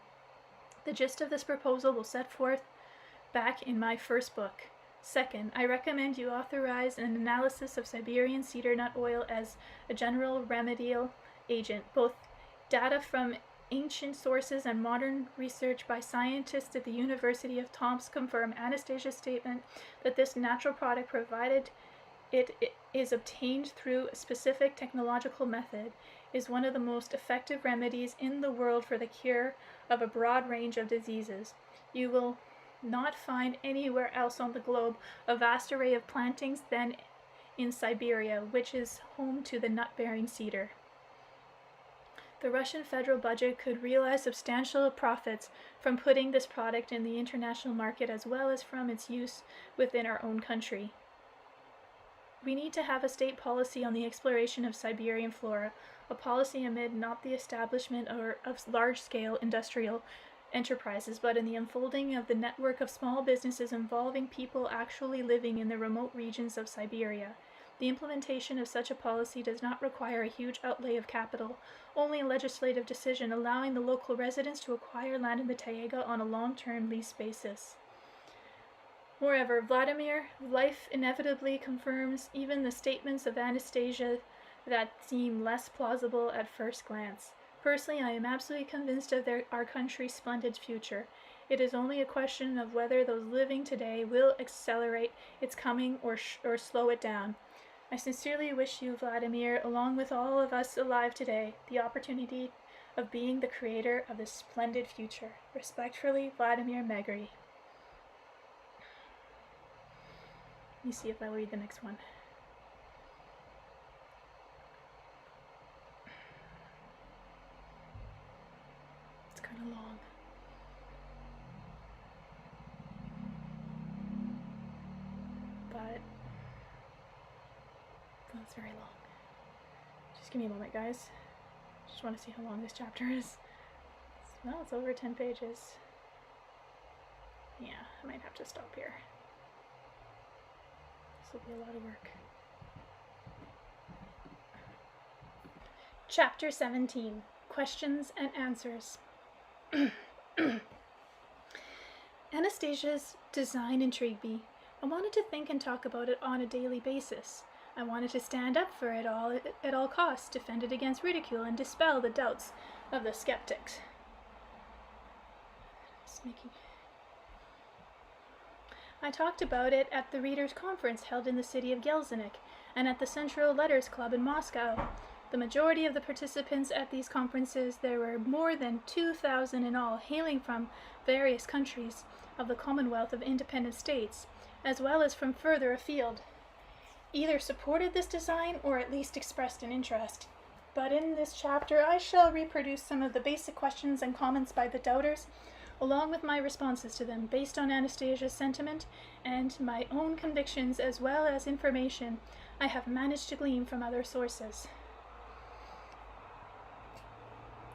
The gist of this proposal will set forth back in my first book. Second, I recommend you authorize an analysis of Siberian cedar nut oil as a general remedial agent. Both data from ancient sources and modern research by scientists at the University of Tomsk confirm Anastasia's statement that this natural product, provided it is obtained through a specific technological method, is one of the most effective remedies in the world for the cure of a broad range of diseases. You will not find anywhere else on the globe a vast array of plantings than in Siberia, which is home to the nut-bearing cedar. The Russian federal budget could realize substantial profits from putting this product in the international market as well as from its use within our own country. We need to have a state policy on the exploration of Siberian flora, a policy amid not the establishment of large-scale industrial enterprises, but in the unfolding of the network of small businesses involving people actually living in the remote regions of Siberia. The implementation of such a policy does not require a huge outlay of capital, only a legislative decision allowing the local residents to acquire land in the taiga on a long-term lease basis. Moreover, Vladimir, life inevitably confirms even the statements of Anastasia that seem less plausible at first glance. Personally, I am absolutely convinced of our country's splendid future. It is only a question of whether those living today will accelerate its coming or slow it down. I sincerely wish you, Vladimir, along with all of us alive today, the opportunity of being the creator of this splendid future. Respectfully, Vladimir Megre. Let me see if I'll read the next one. It's kind of long. But that's very long. Just give me a moment, guys. Just want to see how long this chapter is. Well, it's over 10 pages. Yeah, I might have to stop here. This will be a lot of work. Chapter 17. questions and answers. Anastasia's design intrigued me. I wanted to think and talk about it on a daily basis. I wanted to stand up for it all at all costs, defend it against ridicule, and dispel the doubts of the skeptics. I talked about it at the Readers' Conference held in the city of Gelsenik and at the Central Letters Club in Moscow. The majority of the participants at these conferences, there were more than 2,000 in all, hailing from various countries of the Commonwealth of Independent States, as well as from further afield, either supported this design or at least expressed an interest. But in this chapter, I shall reproduce some of the basic questions and comments by the doubters, along with my responses to them, based on Anastasia's sentiment and my own convictions, as well as information I have managed to glean from other sources.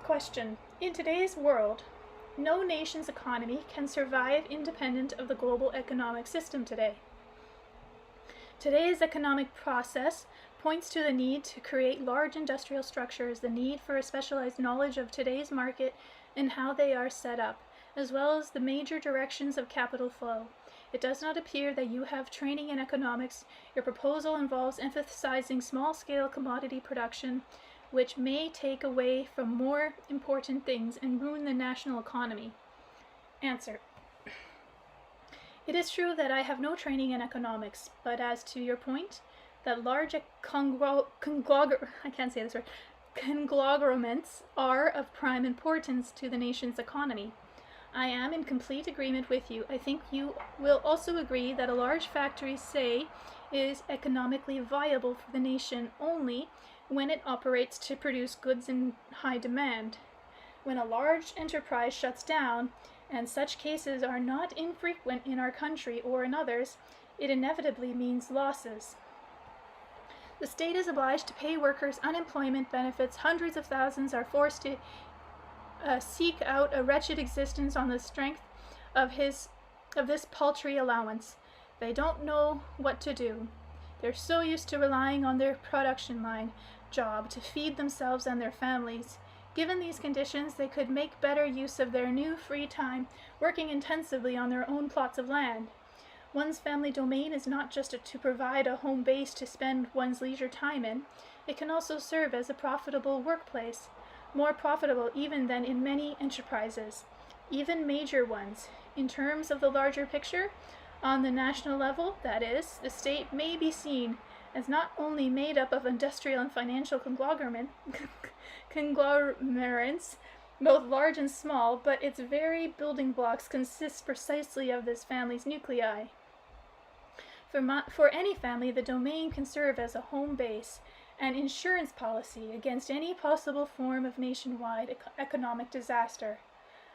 Question. In today's world, no nation's economy can survive independent of the global economic system today. Today's economic process points to the need to create large industrial structures, the need for a specialized knowledge of today's market and how they are set up, as well as the major directions of capital flow. It does not appear that you have training in economics. Your proposal involves emphasizing small-scale commodity production, which may take away from more important things and ruin the national economy. Answer. It is true that I have no training in economics, but as to your point, that large conglomerates are of prime importance to the nation's economy. I am in complete agreement with you. I think you will also agree that a large factory, say, is economically viable for the nation only when it operates to produce goods in high demand. When a large enterprise shuts down, and such cases are not infrequent in our country or in others, it inevitably means losses. The state is obliged to pay workers unemployment benefits. Hundreds of thousands are forced to seek out a wretched existence on the strength of this paltry allowance. They don't know what to do. They're so used to relying on their production line job to feed themselves and their families. Given these conditions, they could make better use of their new free time, working intensively on their own plots of land. One's family domain is not just to provide a home base to spend one's leisure time in. It can also serve as a profitable workplace, more profitable even than in many enterprises, even major ones. In terms of the larger picture, on the national level, that is, the state may be seen as not only made up of industrial and financial conglomerates, both large and small, but its very building blocks consist precisely of this family's nuclei. For any family, the domain can serve as a home base, an insurance policy against any possible form of nationwide economic disaster.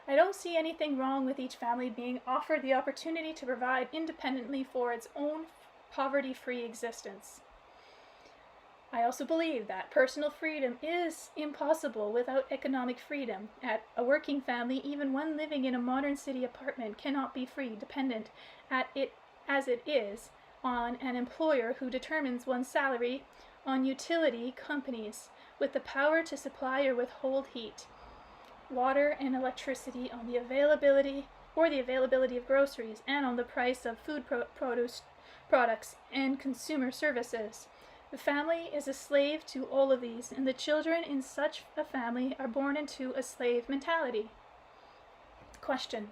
I don't see anything wrong with each family being offered the opportunity to provide independently for its own poverty-free existence. I also believe that personal freedom is impossible without economic freedom. At a working family, even one living in a modern city apartment cannot be free, dependent as it is on an employer who determines one's salary, on utility companies with the power to supply or withhold heat, water, and electricity, on the availability of groceries, and on the price of food products and consumer services. The family is a slave to all of these, and the children in such a family are born into a slave mentality. Question.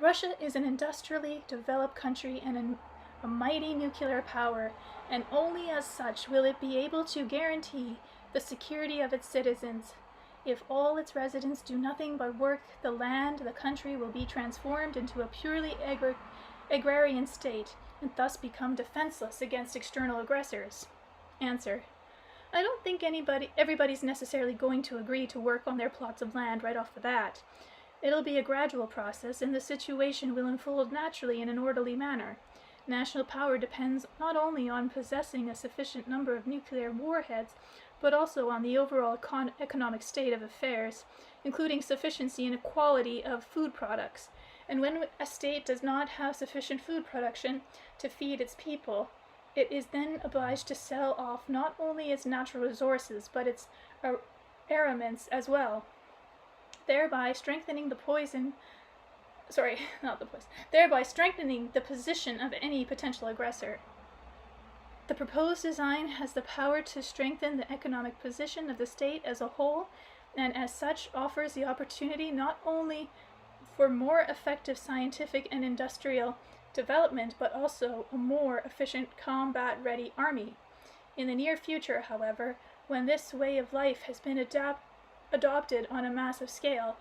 Russia is an industrially developed country and a mighty nuclear power, and only as such will it be able to guarantee the security of its citizens. If all its residents do nothing but work the land, the country will be transformed into a purely agrarian state, and thus become defenseless against external aggressors. Answer. I don't think everybody's necessarily going to agree to work on their plots of land right off the bat. It'll be a gradual process, and the situation will unfold naturally in an orderly manner. National power depends not only on possessing a sufficient number of nuclear warheads, but also on the overall economic state of affairs, including sufficiency and quality of food products. And when a state does not have sufficient food production to feed its people, it is then obliged to sell off not only its natural resources, but its armaments as well. thereby strengthening thereby strengthening the position of any potential aggressor. The proposed design has the power to strengthen the economic position of the state as a whole, and as such offers the opportunity not only for more effective scientific and industrial development, but also a more efficient combat-ready army. In the near future, however, when this way of life has been adopted on a massive scale,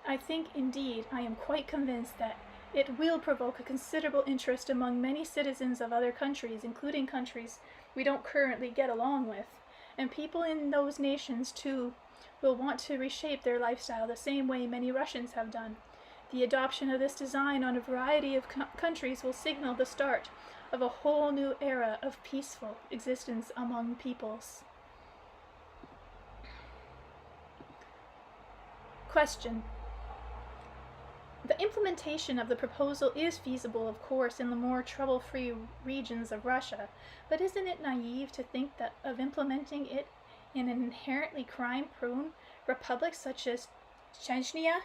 I think, indeed, I am quite convinced that it will provoke a considerable interest among many citizens of other countries, including countries we don't currently get along with, and people in those nations, too, will want to reshape their lifestyle the same way many Russians have done. The adoption of this design on a variety of countries will signal the start of a whole new era of peaceful existence among peoples. Question. The implementation of the proposal is feasible, of course, in the more trouble-free regions of Russia, but isn't it naive to think that of implementing it in an inherently crime-prone republic such as Chechnya?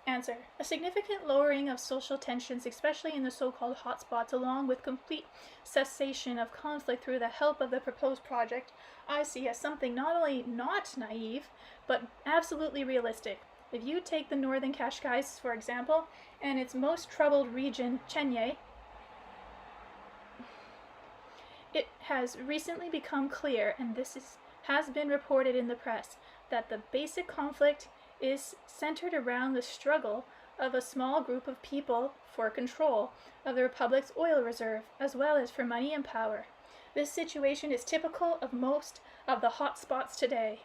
Answer. A significant lowering of social tensions, especially in the so-called hotspots, along with complete cessation of conflict through the help of the proposed project, I see as something not only not naive, but absolutely realistic. If you take the northern Kashkais, for example, and its most troubled region, Chechnya, it has recently become clear, and has been reported in the press, that the basic conflict is centered around the struggle of a small group of people for control of the republic's oil reserve, as well as for money and power. This situation is typical of most of the hot spots today.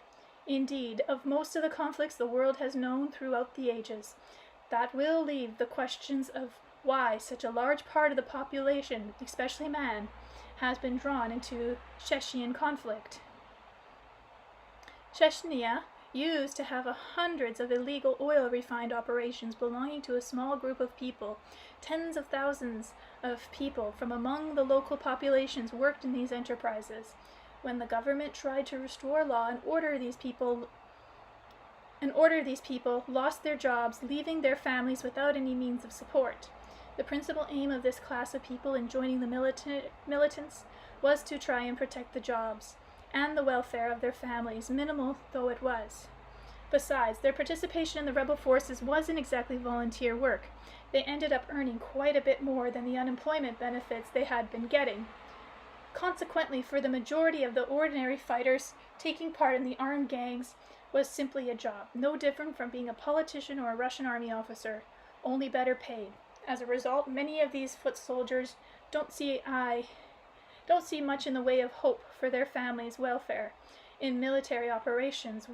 Indeed, of most of the conflicts the world has known throughout the ages. That will leave the questions of why such a large part of the population, especially man, has been drawn into Chechen conflict. Chechnya used to have hundreds of illegal oil refined operations belonging to a small group of people. Tens of thousands of people from among the local populations worked in these enterprises. When the government tried to restore law and order, these people lost their jobs, leaving their families without any means of support. The principal aim of this class of people in joining the militants was to try and protect the jobs and the welfare of their families, minimal though it was. Besides, their participation in the rebel forces wasn't exactly volunteer work. They ended up earning quite a bit more than the unemployment benefits they had been getting. Consequently, for the majority of the ordinary fighters, taking part in the armed gangs was simply a job, no different from being a politician or a Russian army officer, only better paid. As a result, many of these foot soldiers don't see much in the way of hope for their families' welfare in military operations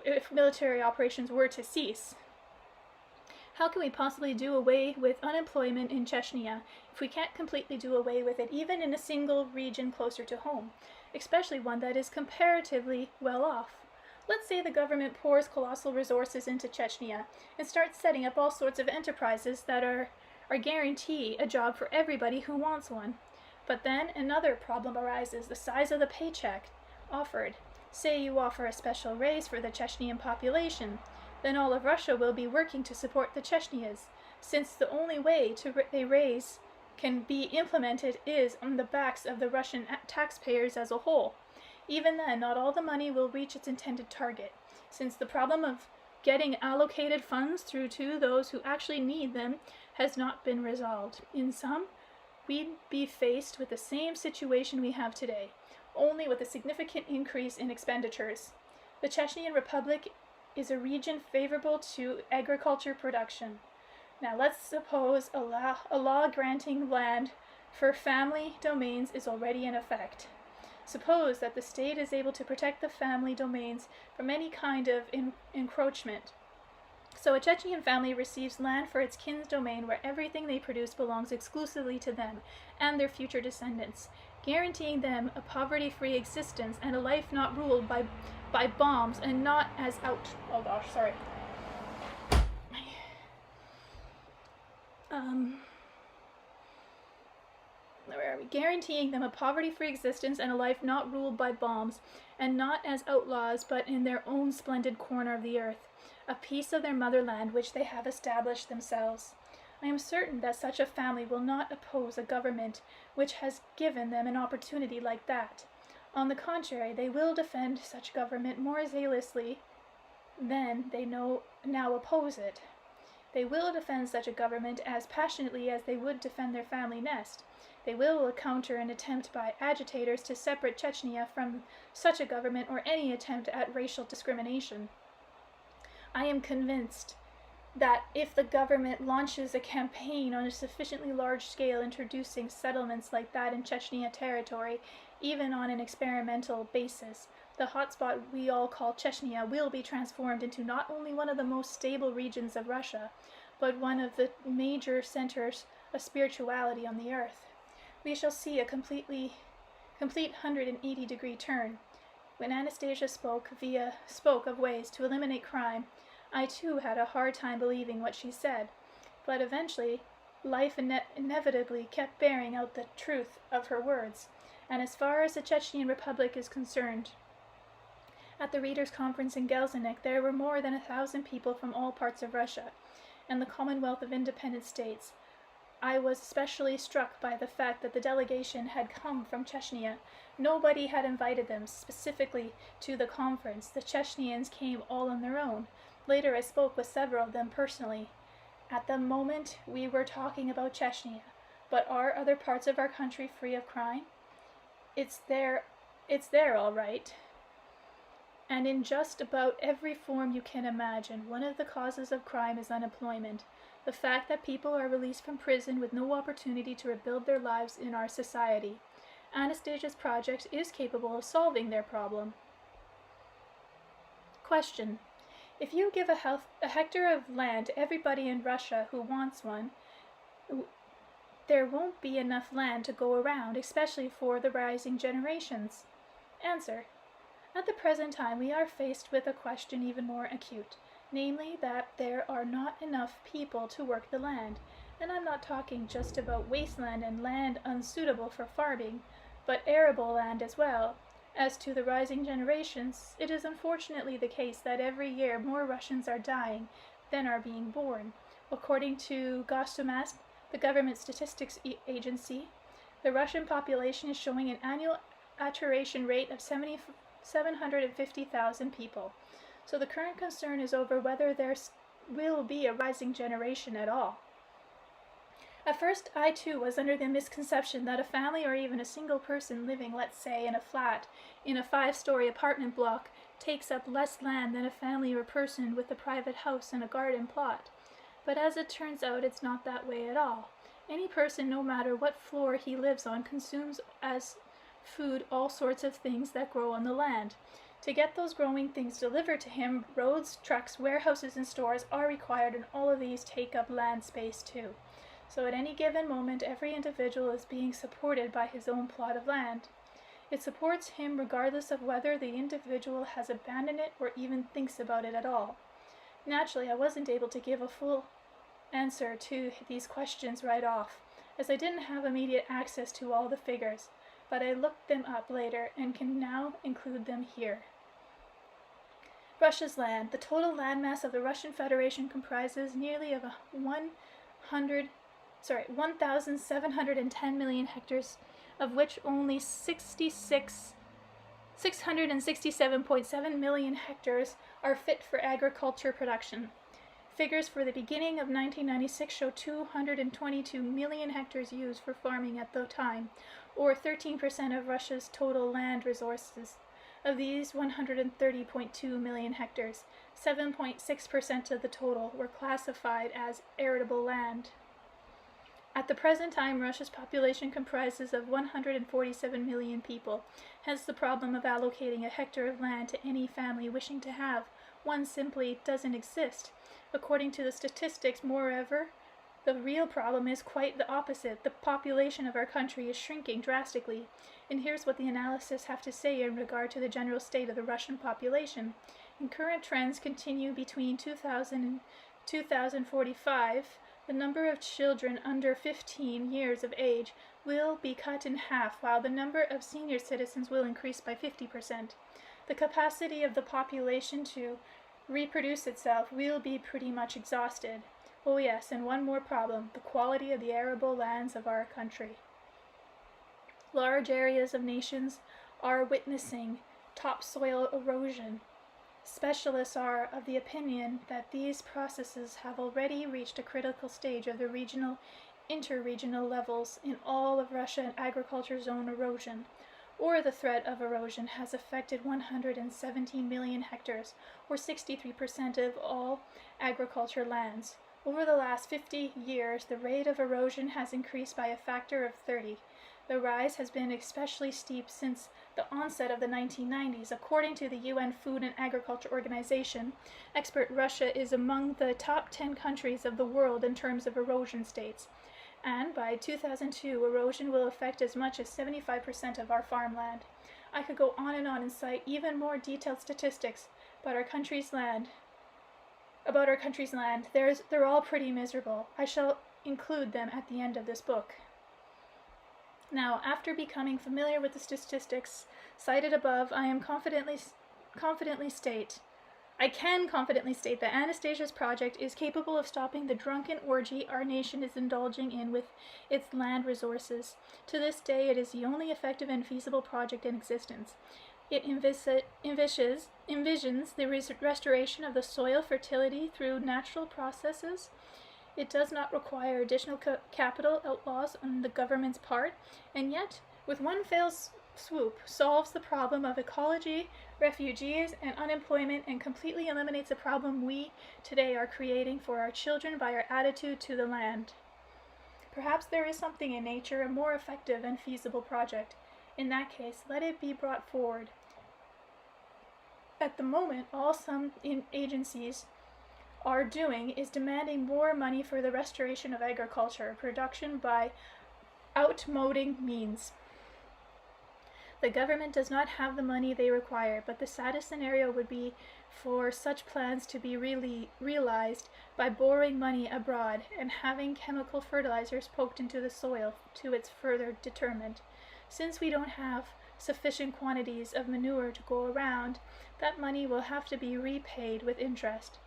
if military operations were to cease. How can we possibly do away with unemployment in Chechnya if we can't completely do away with it even in a single region closer to home, especially one that is comparatively well off? Let's say the government pours colossal resources into Chechnya and starts setting up all sorts of enterprises that are guarantee a job for everybody who wants one. But then another problem arises, the size of the paycheck offered. Say you offer a special raise for the Chechnyan population, then all of Russia will be working to support the Chechnyas, since the only way a raise can be implemented is on the backs of the Russian taxpayers as a whole. Even then, not all the money will reach its intended target, since the problem of getting allocated funds through to those who actually need them has not been resolved. In sum, we'd be faced with the same situation we have today, only with a significant increase in expenditures. The Chechnyan Republic is a region favorable to agriculture production. Now let's suppose a law granting land for family domains is already in effect. Suppose that the state is able to protect the family domains from any kind of encroachment. So a Chechnyan family receives land for its kin's domain where everything they produce belongs exclusively to them and their future descendants, guaranteeing them a poverty-free existence and a life not ruled by bombs and not as guaranteeing them a poverty-free existence and a life not ruled by bombs and not as outlaws but in their own splendid corner of the earth. a piece of their motherland which they have established themselves. I am certain that such a family will not oppose a government which has given them an opportunity like that. On the contrary, they will defend such government more zealously than they now oppose it. They will defend such a government as passionately as they would defend their family nest. They will counter an attempt by agitators to separate Chechnya from such a government or any attempt at racial discrimination. I am convinced that if the government launches a campaign on a sufficiently large scale introducing settlements like that in Chechnya territory, even on an experimental basis, the hotspot we all call Chechnya will be transformed into not only one of the most stable regions of Russia, but one of the major centers of spirituality on the earth. We shall see a complete 180-degree turn. When Anastasia spoke of ways to eliminate crime, I too had a hard time believing what she said, but eventually life inevitably kept bearing out the truth of her words, and as far as the Chechnyan Republic is concerned, at the Readers' Conference in Gelsenik there were more than 1,000 people from all parts of Russia and the Commonwealth of Independent States. I was especially struck by the fact that the delegation had come from Chechnya. Nobody had invited them specifically to the conference. The Chechnyans came all on their own. Later I spoke with several of them personally. At the moment we were talking about Chechnya, but are other parts of our country free of crime? It's there all right. And in just about every form you can imagine, one of the causes of crime is unemployment. The fact that people are released from prison with no opportunity to rebuild their lives in our society. Anastasia's project is capable of solving their problem. Question. If you give a hectare of land to everybody in Russia who wants one, there won't be enough land to go around, especially for the rising generations. Answer. At the present time, we are faced with a question even more acute, namely that there are not enough people to work the land. And I'm not talking just about wasteland and land unsuitable for farming, but arable land as well. As to the rising generations, it is unfortunately the case that every year more Russians are dying than are being born. According to Gostomat, the government statistics agency, the Russian population is showing an annual attrition rate of 750,000 people. So the current concern is over whether there will be a rising generation at all. At first, I too was under the misconception that a family or even a single person living, let's say, in a flat in a 5-story apartment block takes up less land than a family or person with a private house and a garden plot. But as it turns out, it's not that way at all. Any person, no matter what floor he lives on, consumes as food all sorts of things that grow on the land. To get those growing things delivered to him, roads, trucks, warehouses, and stores are required, and all of these take up land space too. So at any given moment, every individual is being supported by his own plot of land. It supports him regardless of whether the individual has abandoned it or even thinks about it at all. Naturally, I wasn't able to give a full answer to these questions right off, as I didn't have immediate access to all the figures, but I looked them up later and can now include them here. Russia's land. The total landmass of the Russian Federation comprises nearly of 1,710 million hectares, of which only 667.7 million hectares are fit for agriculture production. Figures for the beginning of 1996 show 222 million hectares used for farming at the time, or 13% of Russia's total land resources. Of these 130.2 million hectares, 7.6% of the total were classified as arable land. At the present time, Russia's population comprises of 147 million people, hence the problem of allocating a hectare of land to any family wishing to have one simply doesn't exist. According to the statistics, moreover, the real problem is quite the opposite. The population of our country is shrinking drastically, and here's what the analysis have to say in regard to the general state of the Russian population. And current trends continue between 2000 and 2045. The number of children under 15 years of age will be cut in half, while the number of senior citizens will increase by 50%. The capacity of the population to reproduce itself, we'll be pretty much exhausted. Oh yes, and one more problem, the quality of the arable lands of our country. Large areas of nations are witnessing topsoil erosion. Specialists are of the opinion that these processes have already reached a critical stage of the regional, interregional levels in all of Russia and agriculture zone erosion, or the threat of erosion has affected 117 million hectares, or 63% of all agriculture lands. Over the last 50 years, the rate of erosion has increased by a factor of 30. The rise has been especially steep since the onset of the 1990s. According to the UN Food and Agriculture Organization, Russia is among the top 10 countries of the world in terms of erosion states. And by 2002, erosion will affect as much as 75% of our farmland. I could go on and cite even more detailed statistics about our country's land. They're all pretty miserable. I shall include them at the end of this book. Now, after becoming familiar with the statistics cited above, I can confidently state that Anastasia's project is capable of stopping the drunken orgy our nation is indulging in with its land resources. To this day, it is the only effective and feasible project in existence. It envisions the restoration of the soil fertility through natural processes. It does not require additional capital outlaws on the government's part, and yet, with one fell swoop, solves the problem of ecology, refugees, and unemployment, and completely eliminates the problem we today are creating for our children by our attitude to the land. Perhaps there is something in nature a more effective and feasible project. In that case, let it be brought forward. At the moment, all some agencies are doing is demanding more money for the restoration of agriculture production by outmoding means. The government does not have the money they require, but the saddest scenario would be for such plans to be realized by borrowing money abroad and having chemical fertilizers poked into the soil to its further detriment. Since we don't have sufficient quantities of manure to go around, that money will have to be repaid with interest.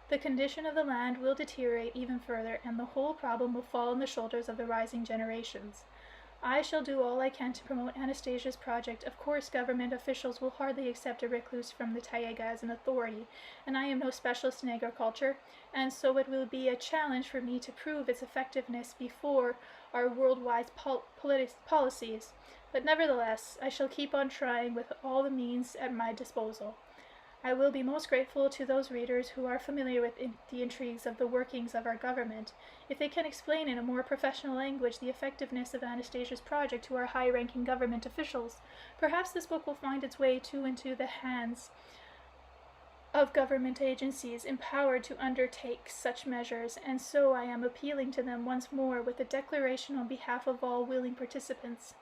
The condition of the land will deteriorate even further, and the whole problem will fall on the shoulders of the rising generations. I shall do all I can to promote Anastasia's project. Of course, government officials will hardly accept a recluse from the Taiga as an authority, and I am no specialist in agriculture, and so it will be a challenge for me to prove its effectiveness before our worldwide policies. But nevertheless, I shall keep on trying with all the means at my disposal. I will be most grateful to those readers who are familiar with the intrigues of the workings of our government, if they can explain in a more professional language the effectiveness of Anastasia's project to our high-ranking government officials. Perhaps this book will find its way too into the hands of government agencies empowered to undertake such measures, and so I am appealing to them once more with a declaration on behalf of all willing participants.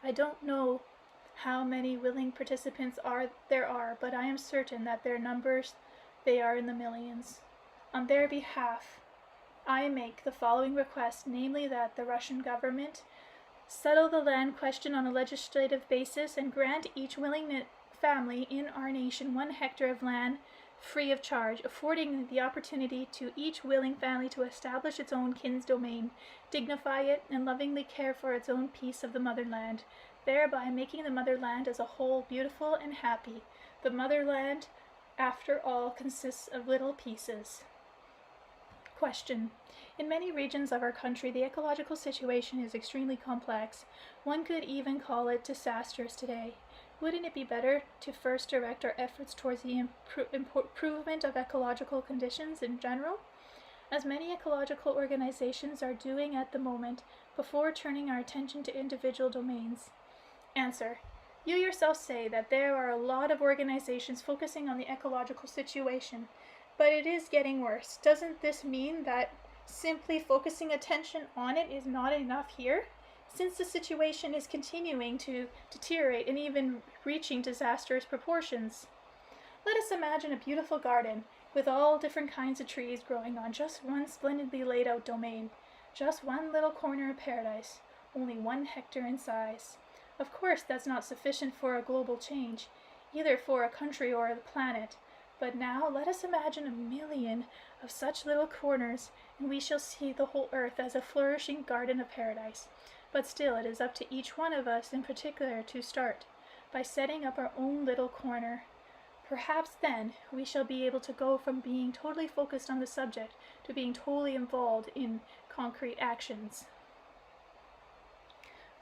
I don't know how many willing participants there are, but I am certain that they are in the millions. On their behalf, I make the following request, namely that the Russian government settle the land question on a legislative basis and grant each willing family in our nation 1 hectare of land free of charge, affording the opportunity to each willing family to establish its own kin's domain, dignify it, and lovingly care for its own piece of the motherland, thereby making the motherland as a whole beautiful and happy. The motherland, after all, consists of little pieces. Question. In many regions of our country, the ecological situation is extremely complex. One could even call it disastrous today. Wouldn't it be better to first direct our efforts towards the improvement of ecological conditions in general, as many ecological organizations are doing at the moment, before turning our attention to individual domains? Answer. You yourself say that there are a lot of organizations focusing on the ecological situation, but it is getting worse. Doesn't this mean that simply focusing attention on it is not enough here? Since the situation is continuing to deteriorate and even reaching disastrous proportions. Let us imagine a beautiful garden with all different kinds of trees growing on just one splendidly laid out domain, just one little corner of paradise, only 1 hectare in size. Of course, that's not sufficient for a global change, either for a country or the planet, But now let us imagine 1,000,000 of such little corners, and we shall see the whole earth as a flourishing garden of paradise. But still it is up to each one of us in particular to start, by setting up our own little corner. Perhaps then we shall be able to go from being totally focused on the subject to being totally involved in concrete actions.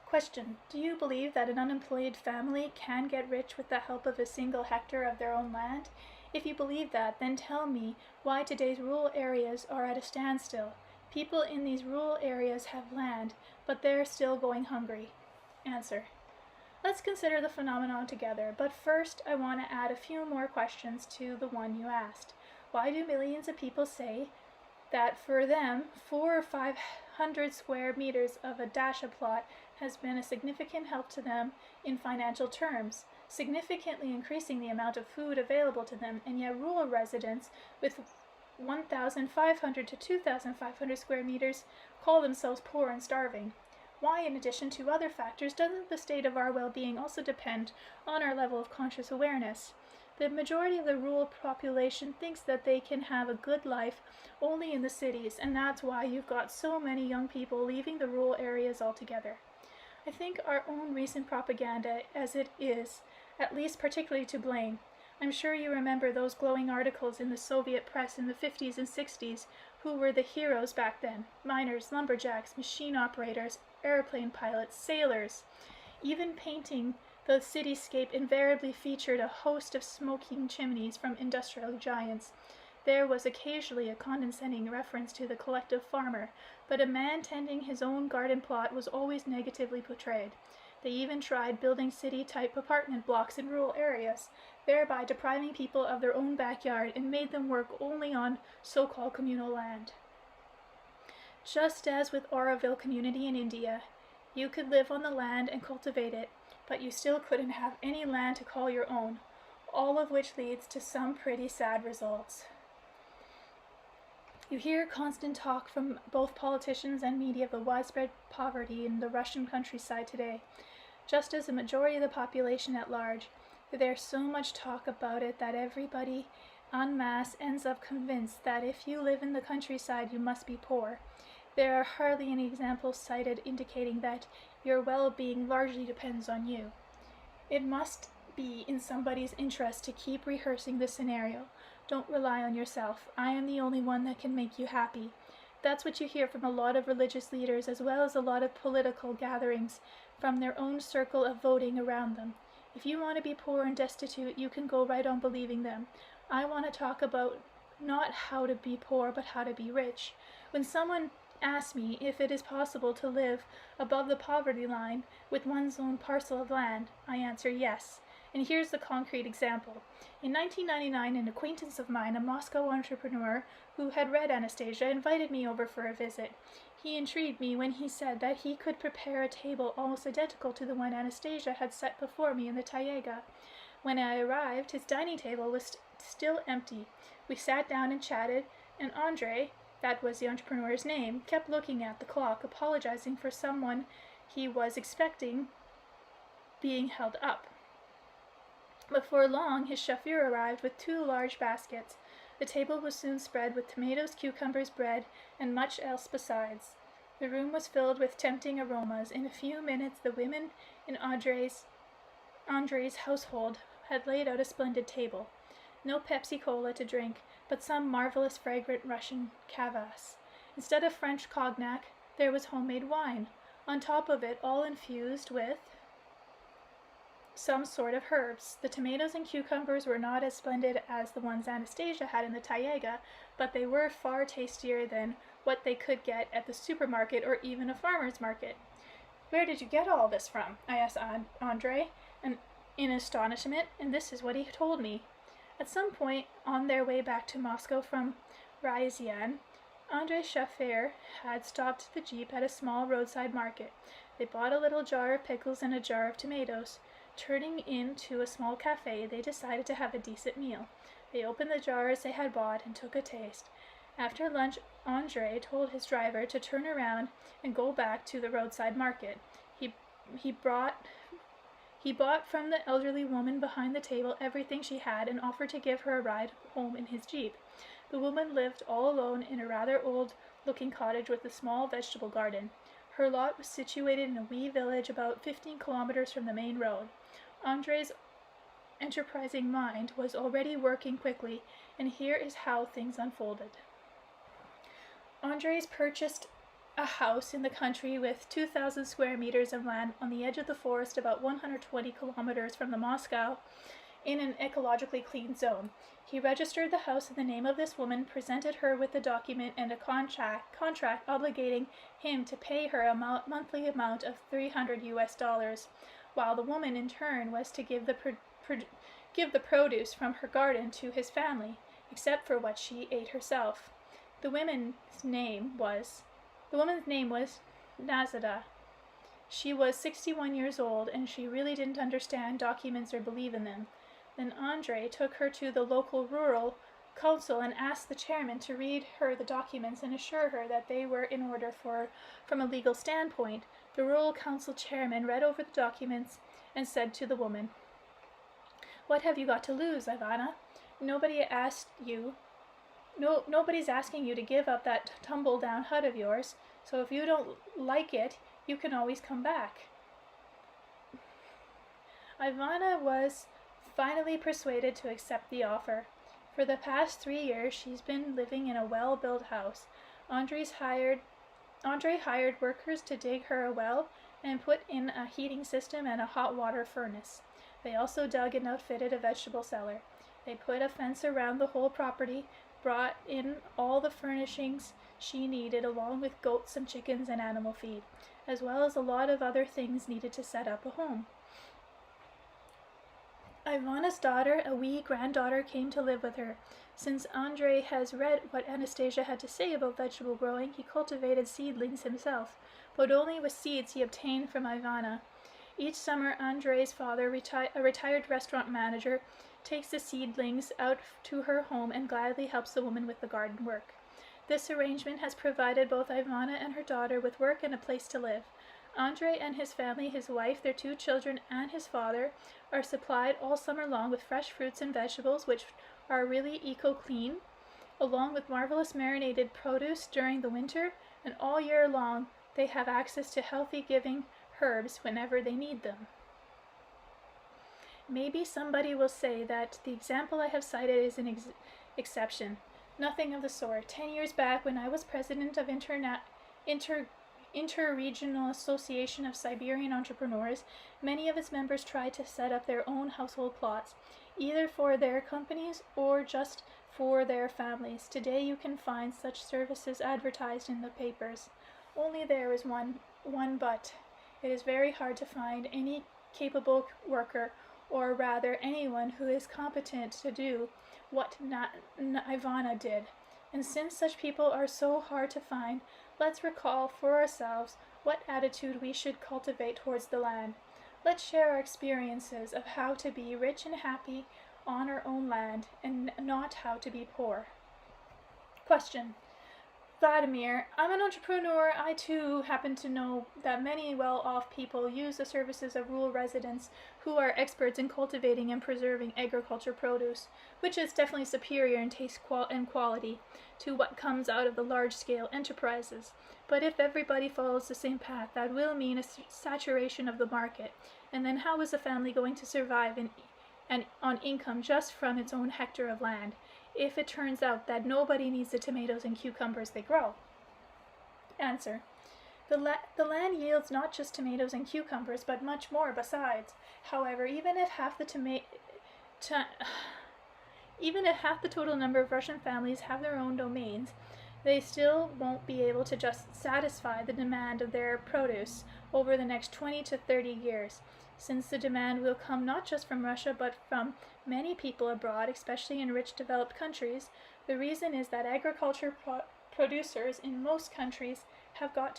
Question: do you believe that an unemployed family can get rich with the help of a single hectare of their own land? If you believe that, then tell me why today's rural areas are at a standstill. People in these rural areas have land, but they're still going hungry. Answer: let's consider the phenomenon together, but first I want to add a few more questions to the one you asked. Why do millions of people say that for them 400 or 500 square meters of a dacha plot has been a significant help to them in financial terms, significantly increasing the amount of food available to them, and yet rural residents with 1,500 to 2,500 square meters call themselves poor and starving? Why, in addition to other factors, doesn't the state of our well-being also depend on our level of conscious awareness? The majority of the rural population thinks that they can have a good life only in the cities, and that's why you've got so many young people leaving the rural areas altogether. I think our own recent propaganda, as it is, at least particularly to blame. I'm sure you remember those glowing articles in the Soviet press in the 50s and 60s, who were the heroes back then: miners, lumberjacks, machine operators, airplane pilots, sailors. Even painting the cityscape invariably featured a host of smoking chimneys from industrial giants. There was occasionally a condescending reference to the collective farmer, but a man tending his own garden plot was always negatively portrayed. They even tried building city-type apartment blocks in rural areas, thereby depriving people of their own backyard, and made them work only on so-called communal land. Just as with Auroville community in India, you could live on the land and cultivate it, but you still couldn't have any land to call your own, all of which leads to some pretty sad results. You hear constant talk from both politicians and media of the widespread poverty in the Russian countryside today. Just as the majority of the population at large, there's so much talk about it that everybody en masse ends up convinced that if you live in the countryside you must be poor. There are hardly any examples cited indicating that your well-being largely depends on you. It must be in somebody's interest to keep rehearsing this scenario. Don't rely on yourself. I am the only one that can make you happy. That's what you hear from a lot of religious leaders, as well as a lot of political gatherings from their own circle of voting around them. If you want to be poor and destitute, you can go right on believing them. I want to talk about not how to be poor, but how to be rich. When someone asks me if it is possible to live above the poverty line with one's own parcel of land, I answer yes. And here's the concrete example. In 1999, an acquaintance of mine, a Moscow entrepreneur who had read Anastasia, invited me over for a visit. He intrigued me when he said that he could prepare a table almost identical to the one Anastasia had set before me in the Tayega. When I arrived, his dining table was still empty. We sat down and chatted, and Andre, that was the entrepreneur's name, kept looking at the clock, apologizing for someone he was expecting being held up. Before long, his chauffeur arrived with 2 large baskets. The table was soon spread with tomatoes, cucumbers, bread, and much else besides. The room was filled with tempting aromas. In a few minutes, the women in Andre's household had laid out a splendid table. No Pepsi-Cola to drink, but some marvelous fragrant Russian kvass. Instead of French cognac, there was homemade wine. On top of it, all infused with some sort of herbs. The tomatoes and cucumbers were not as splendid as the ones Anastasia had in the Tayega, but they were far tastier than what they could get at the supermarket or even a farmer's market. Where did you get all this from? I asked Andre, in astonishment, and this is what he told me. At some point on their way back to Moscow from Ryazan, Andre's chauffeur had stopped the jeep at a small roadside market. They bought a little jar of pickles and a jar of tomatoes. Turning into a small cafe, they decided to have a decent meal. They opened the jars they had bought and took a taste. After lunch, Andre told his driver to turn around and go back to the roadside market. He He bought from the elderly woman behind the table everything she had and offered to give her a ride home in his jeep. The woman lived all alone in a rather old-looking cottage with a small vegetable garden. Her lot was situated in a wee village about 15 kilometers from the main road. Andre's enterprising mind was already working quickly, and here is how things unfolded. Andres purchased a house in the country with 2,000 square meters of land on the edge of the forest about 120 kilometers from the Moscow in an ecologically clean zone. He registered the house in the name of this woman, presented her with a document and a contract obligating him to pay her a monthly amount of $300, while the woman in turn was to give the produce from her garden to his family, except for what she ate herself. The woman's name was Nazada. She was 61 years old, and she really didn't understand documents or believe in them. Then Andre took her to the local rural council and asked the chairman to read her the documents and assure her that they were in order from a legal standpoint. The rural council chairman read over the documents and said to the woman, "What have you got to lose, Ivana? Nobody's asking you to give up that tumble-down hut of yours, so if you don't like it, you can always come back." Ivana was finally persuaded to accept the offer. For the past 3 years, she's been living in a well-built house. Andre hired workers to dig her a well and put in a heating system and a hot water furnace. They also dug and outfitted a vegetable cellar. They put a fence around the whole property, brought in all the furnishings she needed along with goats and chickens and animal feed, as well as a lot of other things needed to set up a home. Ivana's daughter, a wee granddaughter, came to live with her. Since Andre has read what Anastasia had to say about vegetable growing, he cultivated seedlings himself, but only with seeds he obtained from Ivana. Each summer, Andre's father, a retired restaurant manager, takes the seedlings out to her home and gladly helps the woman with the garden work. This arrangement has provided both Ivana and her daughter with work and a place to live. Andre and his family, his wife, their 2 children, and his father are supplied all summer long with fresh fruits and vegetables, which are really eco-clean, along with marvelous marinated produce during the winter, and all year long they have access to healthy-giving herbs whenever they need them. Maybe somebody will say that the example I have cited is an exception. Nothing of the sort. 10 years back, when I was president of Interregional Association of Siberian Entrepreneurs, many of its members tried to set up their own household plots, either for their companies or just for their families. Today you can find such services advertised in the papers. Only there is one but. It is very hard to find any capable worker, or rather anyone who is competent to do what Ivana did. And since such people are so hard to find, let's recall for ourselves what attitude we should cultivate towards the land. Let's share our experiences of how to be rich and happy on our own land, and not how to be poor. Question. Vladimir, I'm an entrepreneur. I too happen to know that many well-off people use the services of rural residents who are experts in cultivating and preserving agriculture produce, which is definitely superior in taste and quality to what comes out of the large-scale enterprises. But if everybody follows the same path, that will mean a saturation of the market. And then how is a family going to survive on income just from its own hectare of land, if it turns out that nobody needs the tomatoes and cucumbers they grow? Answer. The land yields not just tomatoes and cucumbers, but much more besides. However, even if half the total number of Russian families have their own domains, they still won't be able to just satisfy the demand of their produce over the next 20 to 30 years, since the demand will come not just from Russia but from many people abroad, especially in rich developed countries. The reason is that agriculture producers in most countries have got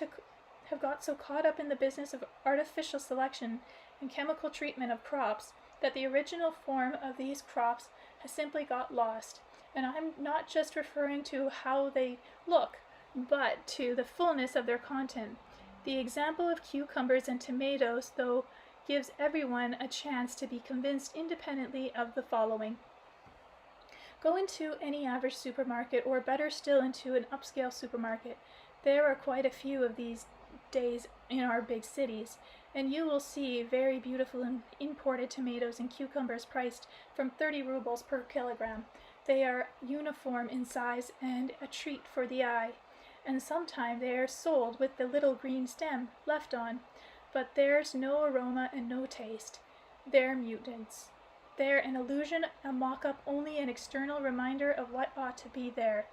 so caught up in the business of artificial selection and chemical treatment of crops that the original form of these crops has simply got lost. And I'm not just referring to how they look, but to the fullness of their content. The example of cucumbers and tomatoes, though gives everyone a chance to be convinced independently of the following. Go into any average supermarket, or better still, into an upscale supermarket. There are quite a few of these days in our big cities, and you will see very beautiful imported tomatoes and cucumbers priced from 30 rubles per kilogram. They are uniform in size and a treat for the eye, and sometimes they are sold with the little green stem left on, but there's no aroma and no taste. They're mutants. They're an illusion, a mock-up, only an external reminder of what ought to be there.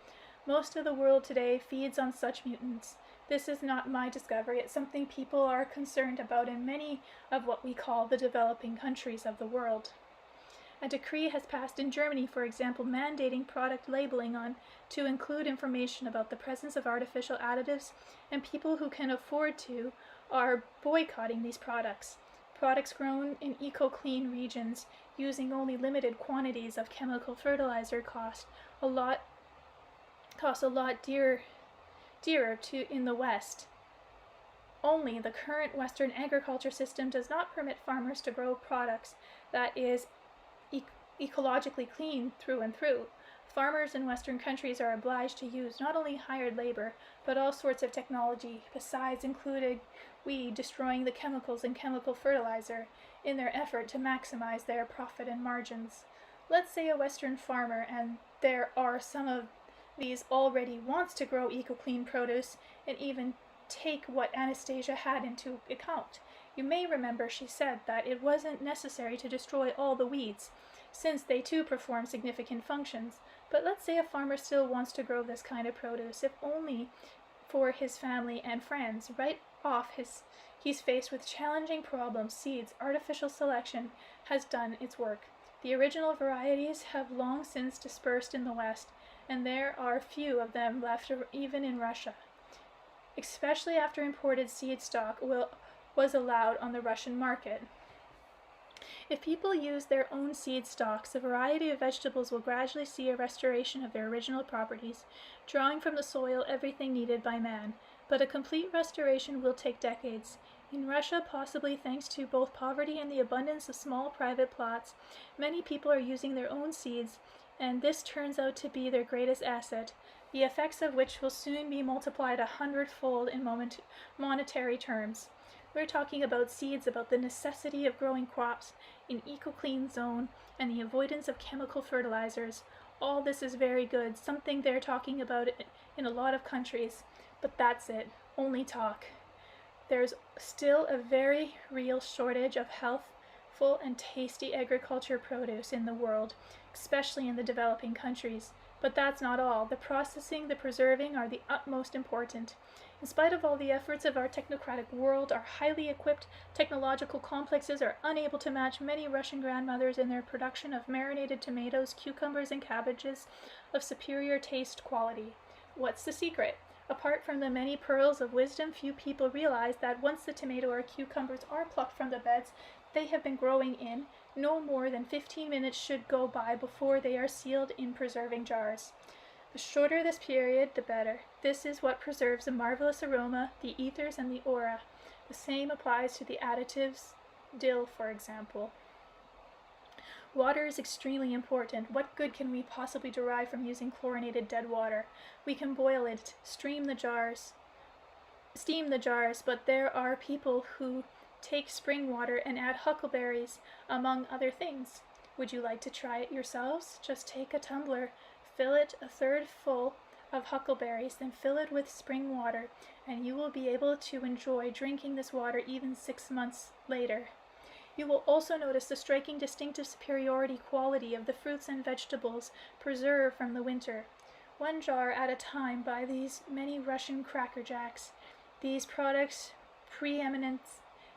Most of the world today feeds on such mutants. This is not my discovery. It's something people are concerned about in many of what we call the developing countries of the world. A decree has passed in Germany, for example, mandating product labeling on to include information about the presence of artificial additives, and people who can afford to are boycotting these products. Products grown in eco-clean regions using only limited quantities of chemical fertilizer cost a lot dearer in the West. Only the current Western agriculture system does not permit farmers to grow products that is ecologically clean through and through. Farmers in Western countries are obliged to use not only hired labor, but all sorts of technology, besides including destroying the chemicals in chemical fertilizer in their effort to maximize their profit and margins. Let's say a Western farmer, and there are some of these already, wants to grow eco-clean produce and even take what Anastasia had into account. You may remember she said that it wasn't necessary to destroy all the weeds, since they too perform significant functions. But let's say a farmer still wants to grow this kind of produce, if only for his family and friends. Right off, he's faced with challenging problems. Seeds, artificial selection has done its work. The original varieties have long since dispersed in the West, and there are few of them left even in Russia, especially after imported seed stock was allowed on the Russian market. If people use their own seed stocks, a variety of vegetables will gradually see a restoration of their original properties, drawing from the soil everything needed by man. But a complete restoration will take decades. In Russia, possibly thanks to both poverty and the abundance of small private plots, many people are using their own seeds, and this turns out to be their greatest asset, the effects of which will soon be multiplied 100-fold in monetary terms. We're talking about seeds, about the necessity of growing crops in eco-clean zone and the avoidance of chemical fertilizers. All this is very good, something they're talking about in a lot of countries, but that's it, only talk. There's still a very real shortage of healthful and tasty agriculture produce in the world, especially in the developing countries. But that's not all. The processing, the preserving are the utmost important. In spite of all the efforts of our technocratic world, our highly equipped technological complexes are unable to match many Russian grandmothers in their production of marinated tomatoes, cucumbers, and cabbages of superior taste quality. What's the secret? Apart from the many pearls of wisdom, few people realize that once the tomato or cucumbers are plucked from the beds they have been growing in, no more than 15 minutes should go by before they are sealed in preserving jars. The shorter this period, the better. This is what preserves the marvelous aroma, the ethers, and the aura. The same applies to the additives, dill, for example. Water is extremely important. What good can we possibly derive from using chlorinated dead water? We can boil it, steam the jars, but there are people who take spring water and add huckleberries, among other things. Would you like to try it yourselves? Just take a tumbler, fill it a third full of huckleberries, then fill it with spring water, and you will be able to enjoy drinking this water even 6 months later. You will also notice the striking distinctive superiority quality of the fruits and vegetables preserved from the winter. 1 jar at a time by these many Russian Cracker Jacks. These products preeminent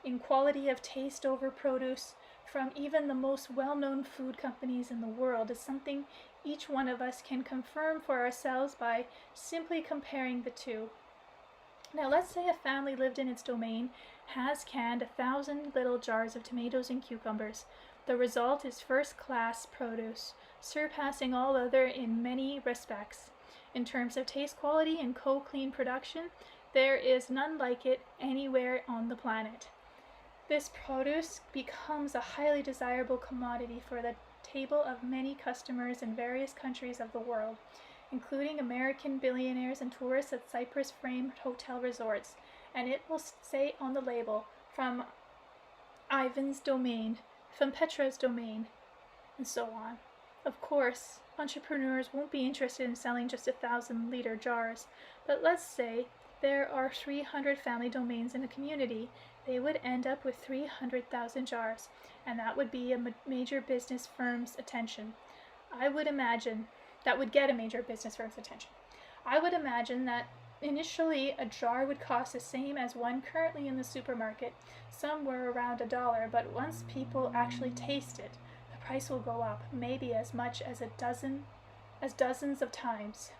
in quality of taste over produce from even the most well-known food companies in the world is something each one of us can confirm for ourselves by simply comparing the two. Now let's say a family lived in its domain has canned 1,000 little jars of tomatoes and cucumbers. The result is first-class produce, surpassing all other in many respects. In terms of taste, quality, and co-clean production, there is none like it anywhere on the planet. This produce becomes a highly desirable commodity for the table of many customers in various countries of the world, including American billionaires and tourists at Cyprus framed hotel resorts, and it will say on the label, from Ivan's domain, from Petra's domain, and so on. Of course, entrepreneurs won't be interested in selling just 1,000-liter jars, but let's say there are 300 family domains in a community. They would end up with 300,000 jars, and that would be a major business firm's attention. I would imagine that would get a major business firm's attention. I would imagine that initially a jar would cost the same as one currently in the supermarket, somewhere around $1, but once people actually taste it, the price will go up, maybe as much as dozens of times.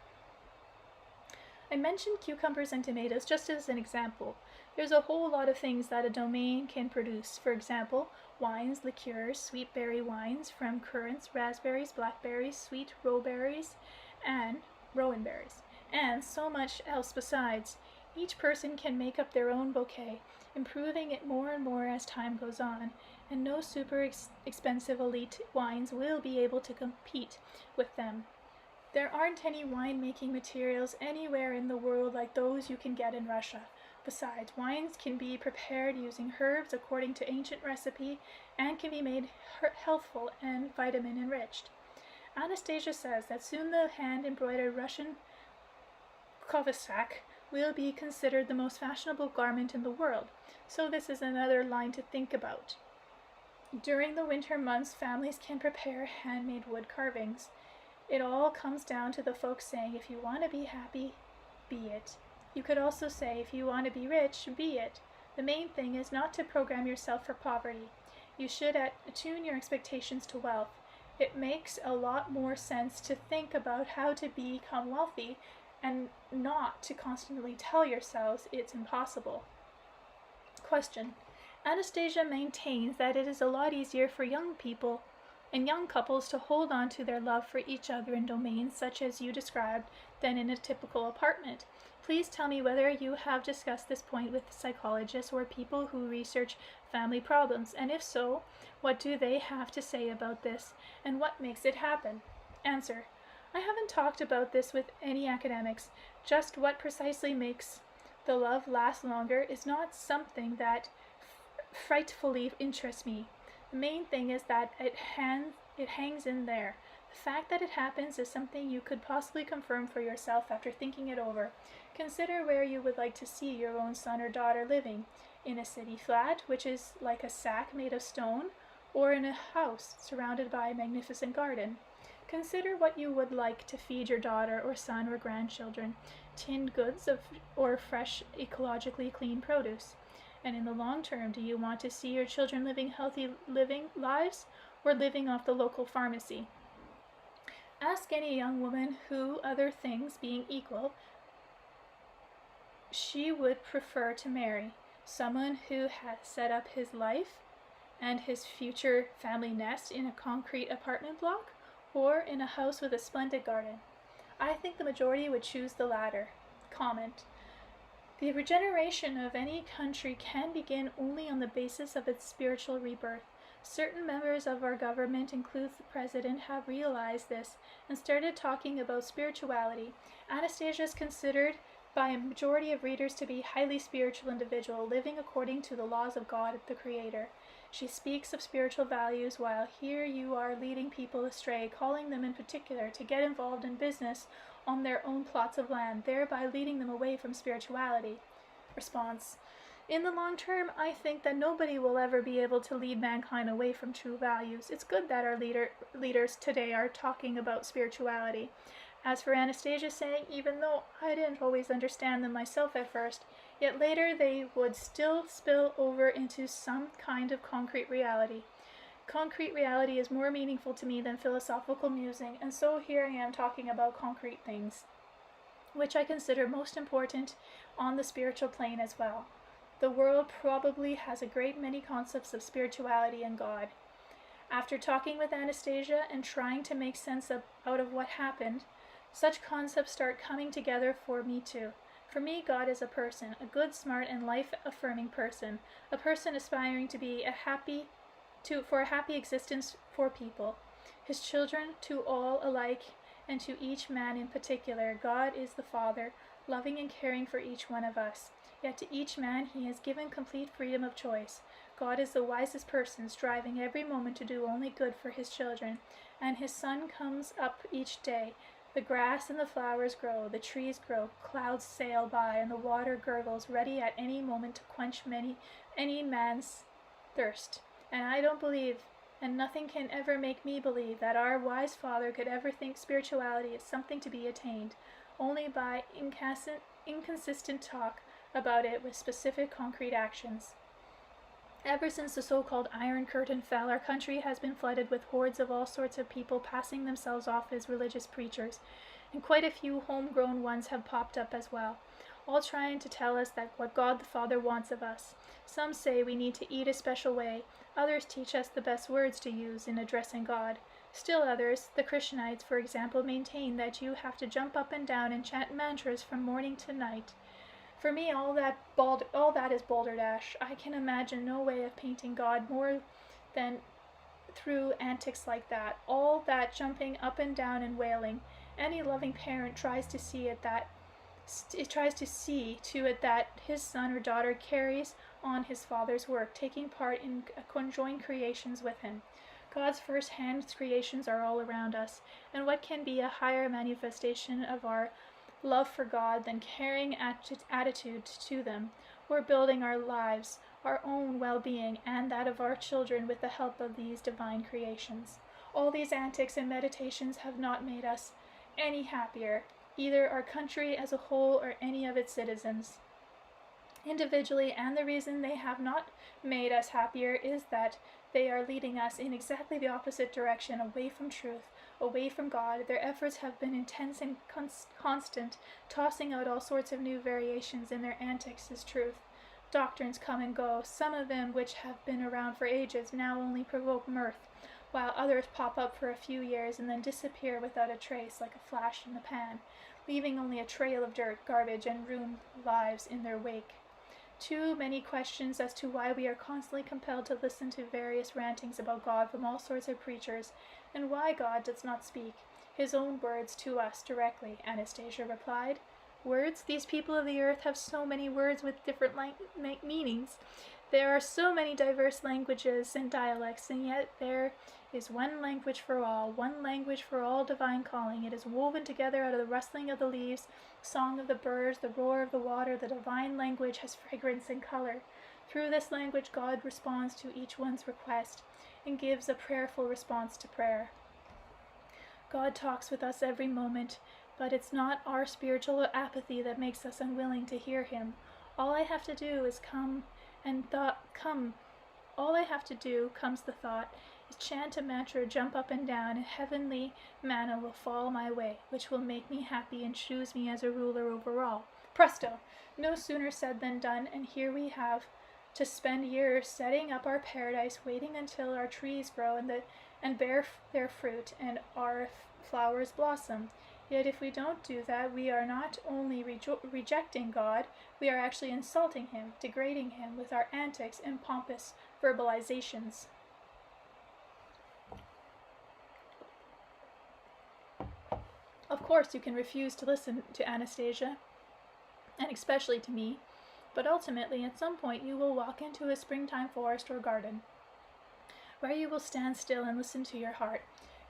I mentioned cucumbers and tomatoes just as an example. There's a whole lot of things that a domain can produce. For example, wines, liqueurs, sweet berry wines from currants, raspberries, blackberries, sweet rowan berries, and so much else besides. Each person can make up their own bouquet, improving it more and more as time goes on, and no super expensive elite wines will be able to compete with them. There aren't any winemaking materials anywhere in the world like those you can get in Russia. Besides, wines can be prepared using herbs according to ancient recipe and can be made healthful and vitamin enriched. Anastasia says that soon the hand-embroidered Russian kovasak will be considered the most fashionable garment in the world, so this is another line to think about. During the winter months, families can prepare handmade wood carvings. It all comes down to the folks saying, if you want to be happy, be it. You could also say, if you want to be rich, be it. The main thing is not to program yourself for poverty. You should attune your expectations to wealth. It makes a lot more sense to think about how to become wealthy and not to constantly tell yourselves it's impossible. Question. Anastasia maintains that it is a lot easier for young people and young couples to hold on to their love for each other in domains such as you described than in a typical apartment. Please tell me whether you have discussed this point with psychologists or people who research family problems, and if so, what do they have to say about this, and what makes it happen? Answer. I haven't talked about this with any academics. Just what precisely makes the love last longer is not something that frightfully interests me. The main thing is that it hangs in there. The fact that it happens is something you could possibly confirm for yourself after thinking it over. Consider where you would like to see your own son or daughter living. In a city flat, which is like a sack made of stone, or in a house surrounded by a magnificent garden. Consider what you would like to feed your daughter or son or grandchildren, tinned goods or fresh, ecologically clean produce. And in the long term, do you want to see your children living healthy lives or living off the local pharmacy? Ask any young woman who, other things being equal, she would prefer to marry. Someone who has set up his life and his future family nest in a concrete apartment block or in a house with a splendid garden. I think the majority would choose the latter. Comment. The regeneration of any country can begin only on the basis of its spiritual rebirth. Certain members of our government, including the president, have realized this and started talking about spirituality. Anastasia is considered by a majority of readers to be a highly spiritual individual, living according to the laws of God, the Creator. She speaks of spiritual values, while here you are leading people astray, calling them in particular to get involved in business on their own plots of land, thereby leading them away from spirituality. Response. In the long term, I think that nobody will ever be able to lead mankind away from true values. It's good that our leaders today are talking about spirituality. As for Anastasia saying, even though I didn't always understand them myself at first, yet later they would still spill over into some kind of concrete reality. Concrete reality is more meaningful to me than philosophical musing, and so here I am talking about concrete things, which I consider most important on the spiritual plane as well. The world probably has a great many concepts of spirituality and God. After talking with Anastasia and trying to make sense out of what happened, such concepts start coming together for me too. For me, God is a person, a good, smart, and life-affirming person, a person aspiring to be for a happy existence for people, his children, to all alike, and to each man in particular. God is the Father, loving and caring for each one of us. Yet to each man he has given complete freedom of choice. God is the wisest person, striving every moment to do only good for his children, and his sun comes up each day. The grass and the flowers grow, the trees grow, clouds sail by, and the water gurgles, ready at any moment to quench any man's thirst. And I don't believe, and nothing can ever make me believe, that our wise Father could ever think spirituality is something to be attained only by inconsistent talk about it with specific concrete actions. Ever since the so-called Iron Curtain fell, our country has been flooded with hordes of all sorts of people passing themselves off as religious preachers, and quite a few homegrown ones have popped up as well, all trying to tell us that what God the Father wants of us. Some say we need to eat a special way, others teach us the best words to use in addressing God. Still others, the Christianites for example, maintain that you have to jump up and down and chant mantras from morning to night. For me, all that is balderdash. I can imagine no way of painting God more than through antics like that. All that jumping up and down and wailing. Any loving parent tries to see to it that his son or daughter carries on his Father's work, taking part in conjoined creations with him. God's first-hand creations are all around us, and what can be a higher manifestation of our love for God than caring attitude to them? We're building our lives, our own well-being, and that of our children with the help of these divine creations. All these antics and meditations have not made us any happier, either our country as a whole or any of its citizens individually, and the reason they have not made us happier is that they are leading us in exactly the opposite direction, away from truth, away from God. Their efforts have been intense and constant, tossing out all sorts of new variations in their antics as truth. Doctrines come and go, some of them which have been around for ages now only provoke mirth, while others pop up for a few years and then disappear without a trace, like a flash in the pan, leaving only a trail of dirt, garbage, and ruined lives in their wake. Too many questions as to why we are constantly compelled to listen to various rantings about God from all sorts of preachers, and why God does not speak his own words to us directly, Anastasia replied. Words? These people of the earth have so many words with different meanings. There are so many diverse languages and dialects, and yet there is one language for all divine calling. It is woven together out of the rustling of the leaves, song of the birds, the roar of the water. The divine language has fragrance and color. Through this language, God responds to each one's request and gives a prayerful response to prayer. God talks with us every moment, but it's not our spiritual apathy that makes us unwilling to hear him. All I have to do is comes the thought, is chant a mantra, jump up and down, and heavenly manna will fall my way, which will make me happy and choose me as a ruler over all. Presto! No sooner said than done, and here we have to spend years setting up our paradise, waiting until our trees grow and bear their fruit, and our flowers blossom. Yet if we don't do that, we are not only rejecting God, we are actually insulting him, degrading him with our antics and pompous verbalizations. Of course, you can refuse to listen to Anastasia, and especially to me, but ultimately, at some point, you will walk into a springtime forest or garden, where you will stand still and listen to your heart.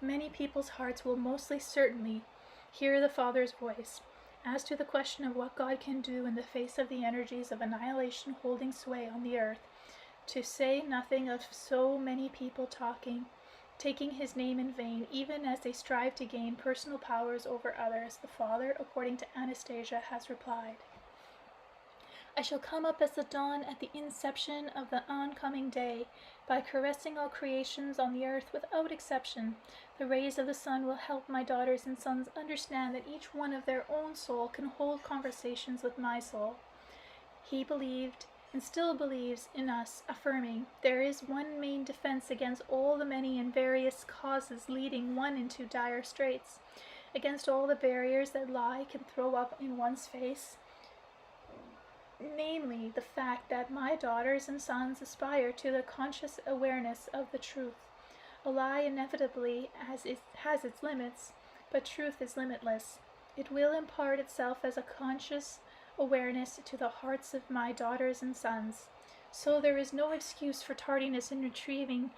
Many people's hearts will mostly certainly hear the Father's voice. As to the question of what God can do in the face of the energies of annihilation holding sway on the earth, to say nothing of so many people taking his name in vain, even as they strive to gain personal powers over others, the Father, according to Anastasia, has replied, I shall come up as the dawn at the inception of the oncoming day, by caressing all creations on the earth without exception. The rays of the sun will help my daughters and sons understand that each one of their own soul can hold conversations with my soul. He believed and still believes in us, affirming, there is one main defense against all the many and various causes leading one into dire straits, against all the barriers that lie can throw up in one's face. namely the fact that my daughters and sons aspire to the conscious awareness of the truth. A lie inevitably has its limits, but truth is limitless. It will impart itself as a conscious awareness to the hearts of my daughters and sons. So there is no excuse for tardiness in retrieving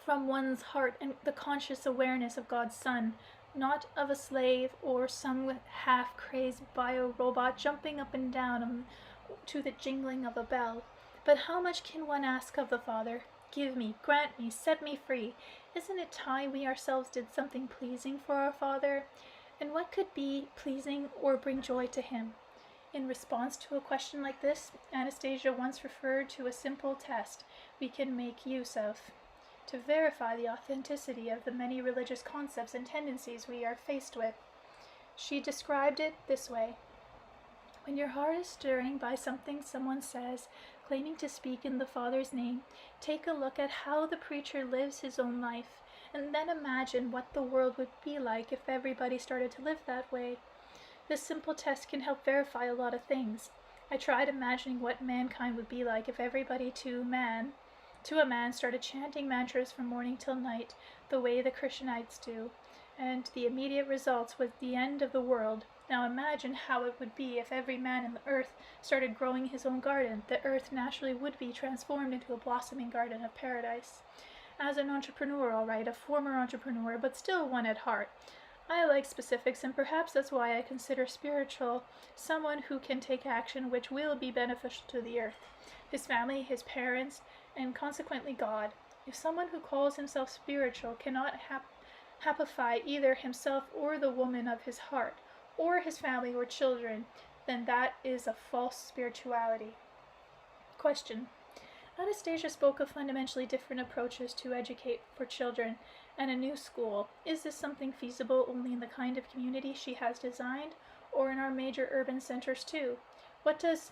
from one's heart and the conscious awareness of God's Son, not of a slave or some half-crazed bio-robot jumping up and down to the jingling of a bell. But how much can one ask of the Father? Give me, grant me, set me free. Isn't it time we ourselves did something pleasing for our Father? And what could be pleasing or bring joy to him? In response to a question like this, Anastasia once referred to a simple test we can make use of to verify the authenticity of the many religious concepts and tendencies we are faced with. She described it this way. When your heart is stirring by something someone says, claiming to speak in the Father's name, take a look at how the preacher lives his own life, and then imagine what the world would be like if everybody started to live that way. This simple test can help verify a lot of things. I tried imagining what mankind would be like if everybody to a man started chanting mantras from morning till night, the way the Christianites do, and the immediate results was the end of the world. Now imagine how it would be if every man in the earth started growing his own garden. The earth naturally would be transformed into a blossoming garden of paradise. As an entrepreneur, all right, a former entrepreneur, but still one at heart, I like specifics, and perhaps that's why I consider spiritual someone who can take action which will be beneficial to the earth, his family, his parents, and consequently God. If someone who calls himself spiritual cannot happify either himself or the woman of his heart, or his family or children, then that is a false spirituality. Question. Anastasia spoke of fundamentally different approaches to educate for children and a new school. Is this something feasible only in the kind of community she has designed, or in our major urban centers too? What does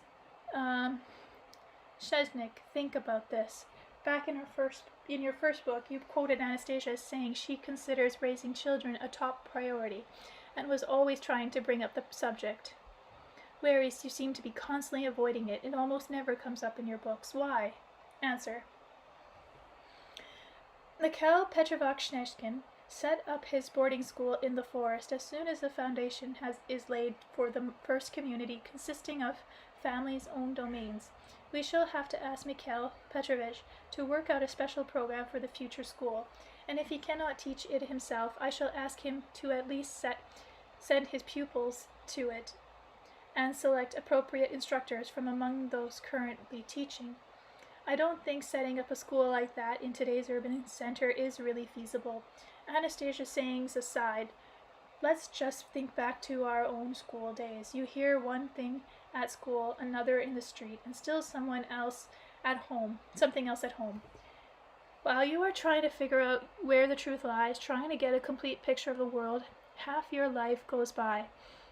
Sheznik think about this? Back in your first book, you quoted Anastasia as saying she considers raising children a top priority, and was always trying to bring up the subject. Whereas you seem to be constantly avoiding it. It almost never comes up in your books. Why? Answer. Mikhail Petrovich set up his boarding school in the forest as soon as the foundation is laid for the first community consisting of families' own domains. We shall have to ask Mikhail Petrovich to work out a special program for the future school, and if he cannot teach it himself, I shall ask him to at least send his pupils to it and select appropriate instructors from among those currently teaching. I don't think setting up a school like that in today's urban center is really feasible. Anastasia's sayings aside, let's just think back to our own school days. You hear one thing at school, another in the street, and still something else at home. While you are trying to figure out where the truth lies, trying to get a complete picture of the world, half your life goes by.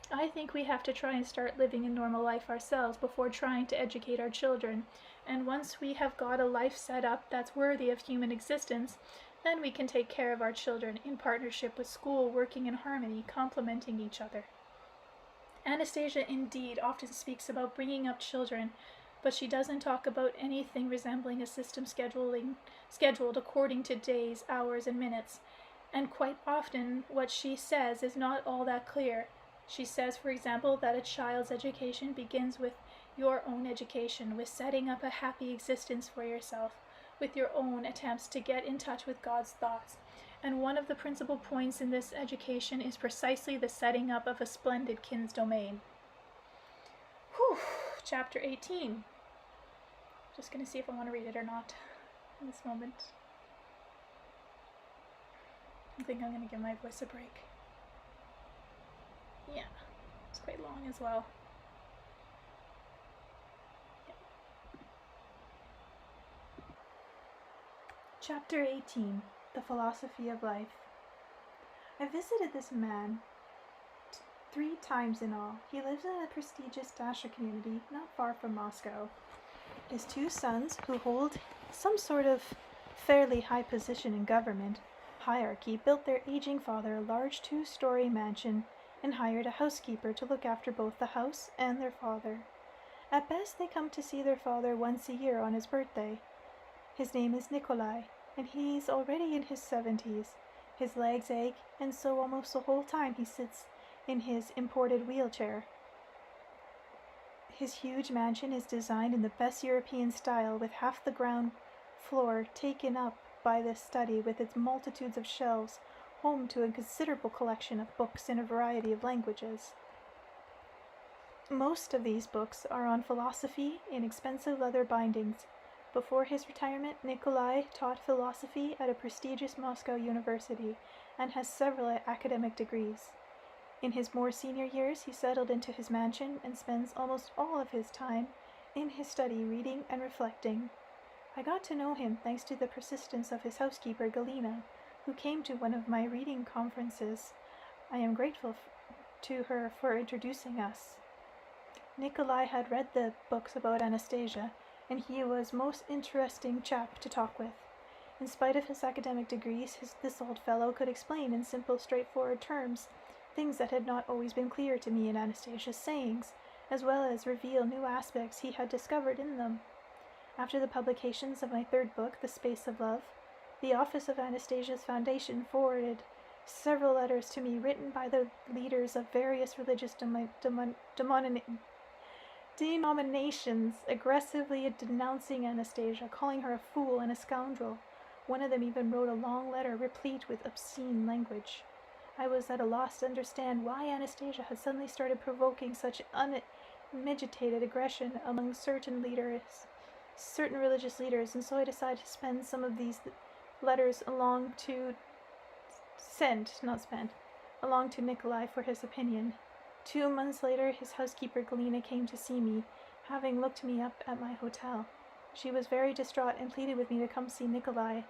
I think we have to try and start living a normal life ourselves before trying to educate our children. And once we have got a life set up that's worthy of human existence, then we can take care of our children in partnership with school, working in harmony, complementing each other. Anastasia indeed often speaks about bringing up children, but she doesn't talk about anything resembling a system scheduled according to days, hours, and minutes. And quite often what she says is not all that clear. She says, for example, that a child's education begins with your own education, with setting up a happy existence for yourself, with your own attempts to get in touch with God's thoughts. And one of the principal points in this education is precisely the setting up of a splendid kin's domain. Whew, chapter 18. Just going to see if I want to read it or not in this moment. I think I'm going to give my voice a break. Yeah, it's quite long as well. Yeah. Chapter 18. The Philosophy of Life. I visited this man 3 times in all. He lives in a prestigious Dasher community not far from Moscow. His 2 sons, who hold some sort of fairly high position in government hierarchy, built their aging father a large 2-story mansion and hired a housekeeper to look after both the house and their father. At best, they come to see their father once a year on his birthday. His name is Nikolai, and he's already in his 70s. His legs ache, and so almost the whole time he sits in his imported wheelchair. His huge mansion is designed in the best European style, with half the ground floor taken up by this study with its multitudes of shelves, home to a considerable collection of books in a variety of languages. Most of these books are on philosophy in expensive leather bindings. Before his retirement, Nikolai taught philosophy at a prestigious Moscow university and has several academic degrees. In his more senior years, he settled into his mansion and spends almost all of his time in his study reading and reflecting. I got to know him thanks to the persistence of his housekeeper, Galina, who came to one of my reading conferences. I am grateful to her for introducing us. Nikolai had read the books about Anastasia, and he was a most interesting chap to talk with. In spite of his academic degrees, this old fellow could explain in simple, straightforward terms things that had not always been clear to me in Anastasia's sayings, as well as reveal new aspects he had discovered in them. After the publications of my third book, The Space of Love, the office of Anastasia's Foundation forwarded several letters to me written by the leaders of various religious denominations, aggressively denouncing Anastasia, calling her a fool and a scoundrel. One of them even wrote a long letter replete with obscene language. I was at a loss to understand why Anastasia had suddenly started provoking such unmitigated aggression among certain religious leaders, and so I decided to send some of these letters along to Nikolai for his opinion. 2 months later, his housekeeper Galina came to see me, having looked me up at my hotel. She was very distraught and pleaded with me to come see Nikolai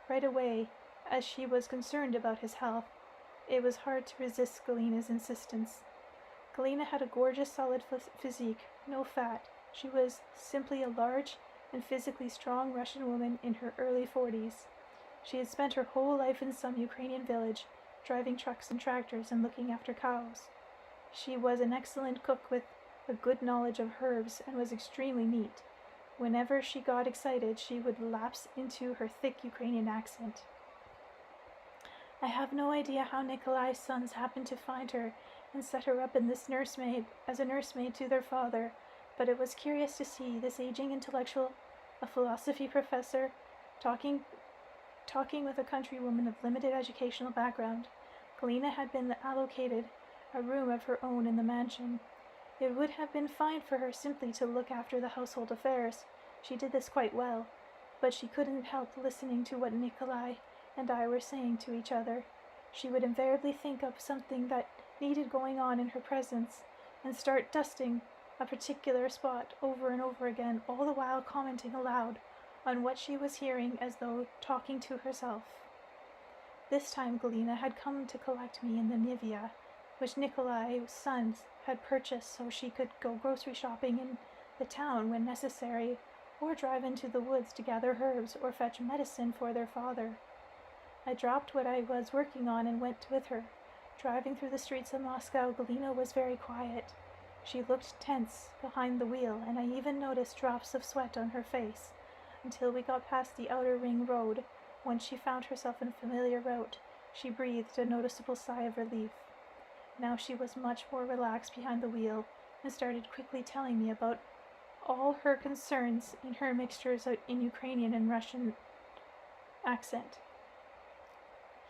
right away, as she was concerned about his health. It was hard to resist Galina's insistence. Galina had a gorgeous, solid physique, no fat. She was simply a large and physically strong Russian woman in her early 40s. She had spent her whole life in some Ukrainian village, driving trucks and tractors and looking after cows. She was an excellent cook with a good knowledge of herbs and was extremely neat. Whenever she got excited, she would lapse into her thick Ukrainian accent. I have no idea how Nikolai's sons happened to find her and set her up as a nursemaid to their father, but it was curious to see this aging intellectual, a philosophy professor, talking with a countrywoman of limited educational background. Galina had been allocated a room of her own in the mansion. It would have been fine for her simply to look after the household affairs. She did this quite well, but she couldn't help listening to what Nikolai and I were saying to each other. She would invariably think of something that needed going on in her presence and start dusting a particular spot over and over again, all the while commenting aloud on what she was hearing as though talking to herself. This time Galina had come to collect me in the Nivea, which Nikolai's sons had purchased so she could go grocery shopping in the town when necessary, or drive into the woods to gather herbs or fetch medicine for their father. I dropped what I was working on and went with her. Driving through the streets of Moscow, Galina was very quiet. She looked tense behind the wheel, and I even noticed drops of sweat on her face, until we got past the outer ring road. When she found herself in a familiar route, she breathed a noticeable sigh of relief. Now she was much more relaxed behind the wheel, and started quickly telling me about all her concerns in her mixtures in Ukrainian and Russian accent.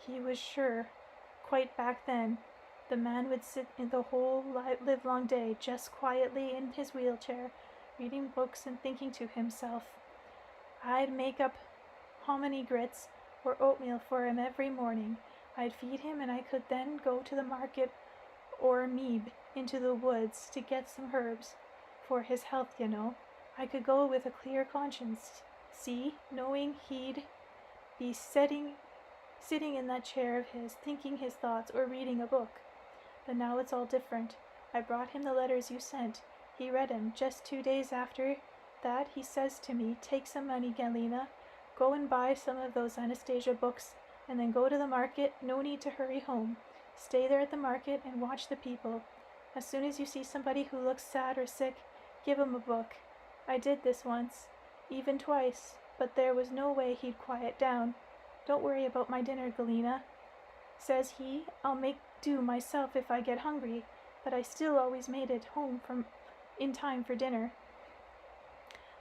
He was sure, quite back then, the man would sit in the whole livelong day just quietly in his wheelchair, reading books and thinking to himself. I'd make up hominy grits or oatmeal for him every morning. I'd feed him, and I could then go to the market or Meeb into the woods to get some herbs. For his health, you know. I could go with a clear conscience, knowing he'd be sitting in that chair of his, thinking his thoughts or reading a book. But now it's all different. I brought him the letters you sent. He read 'em. Just 2 days after that, he says to me, "Take some money, Galina. Go and buy some of those Anastasia books, and then go to the market. No need to hurry home. Stay there at the market and watch the people. As soon as you see somebody who looks sad or sick, Give him a book. I did this once, even twice, but there was no way he'd quiet down. Don't worry about my dinner, Galena, says he. I'll make do myself if I get hungry, but I still always made it home in time for dinner.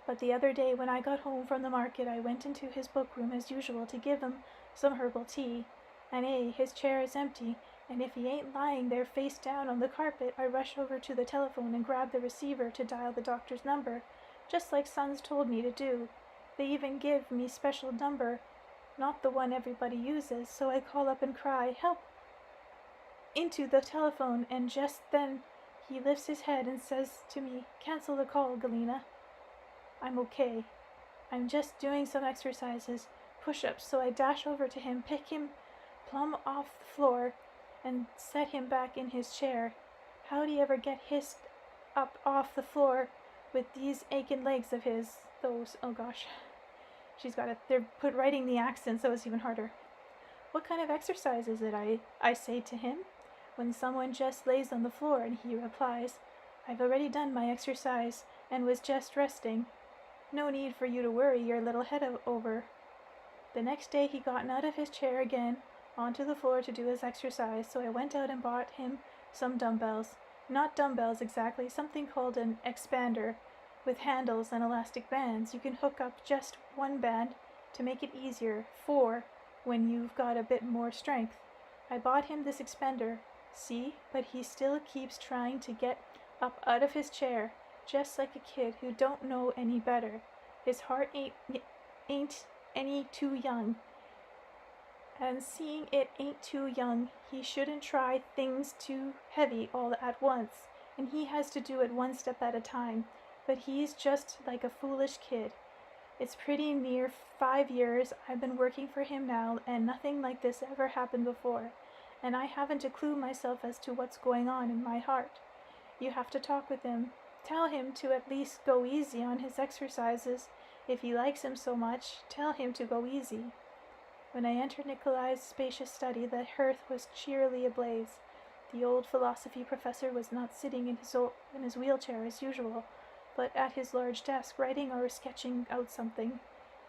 But the other day when I got home from the market, I went into his book room as usual to give him some herbal tea, and his chair is empty, and if he ain't lying there face down on the carpet, I rush over to the telephone and grab the receiver to dial the doctor's number, just like Sons told me to do. They even give me special number, not the one everybody uses, so I call up and cry, "Help!" into the telephone, and just then he lifts his head and says to me, "Cancel the call, Galena." I'm okay. I'm just doing some exercises, push-ups, so I dash over to him, pick him plumb off the floor, and set him back in his chair. How'd he ever get hissed up off the floor with these aching legs of his? Those, oh gosh. They're writing the accent, so it's even harder. What kind of exercise is it? I say to him, when someone just lays on the floor, and he replies, "I've already done my exercise and was just resting. No need for you to worry your little head over." The next day he got out of his chair again onto the floor to do his exercise, so I went out and bought him some dumbbells. Not dumbbells exactly, something called an expander, with handles and elastic bands. You can hook up just one band to make it easier for when you've got a bit more strength. I bought him this expander, see, but he still keeps trying to get up out of his chair, just like a kid who don't know any better. His heart ain't any too young, and seeing it ain't too young, he shouldn't try things too heavy all at once, and he has to do it one step at a time, but he's just like a foolish kid. It's pretty near 5 years I've been working for him now, and nothing like this ever happened before, and I haven't a clue myself as to what's going on in my heart. You have to talk with him. Tell him to at least go easy on his exercises. If he likes him so much, tell him to go easy. When I entered Nikolai's spacious study, the hearth was cheerily ablaze. The old philosophy professor was not sitting in his wheelchair as usual, but at his large desk, writing or sketching out something.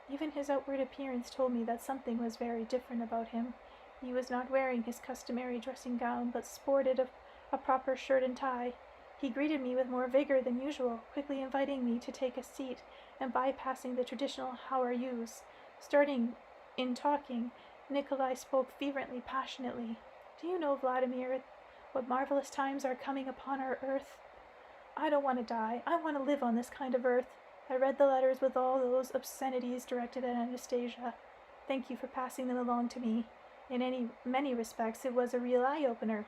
Even his outward appearance told me that something was very different about him. He was not wearing his customary dressing gown, but sported a proper shirt and tie. He greeted me with more vigor than usual, quickly inviting me to take a seat and bypassing the traditional "how are yous." Starting in talking, Nikolai spoke fervently, passionately. "Do you know, Vladimir, what marvelous times are coming upon our earth? I don't want to die. I want to live on this kind of earth. I read the letters with all those obscenities directed at Anastasia. Thank you for passing them along to me. In many respects, it was a real eye-opener.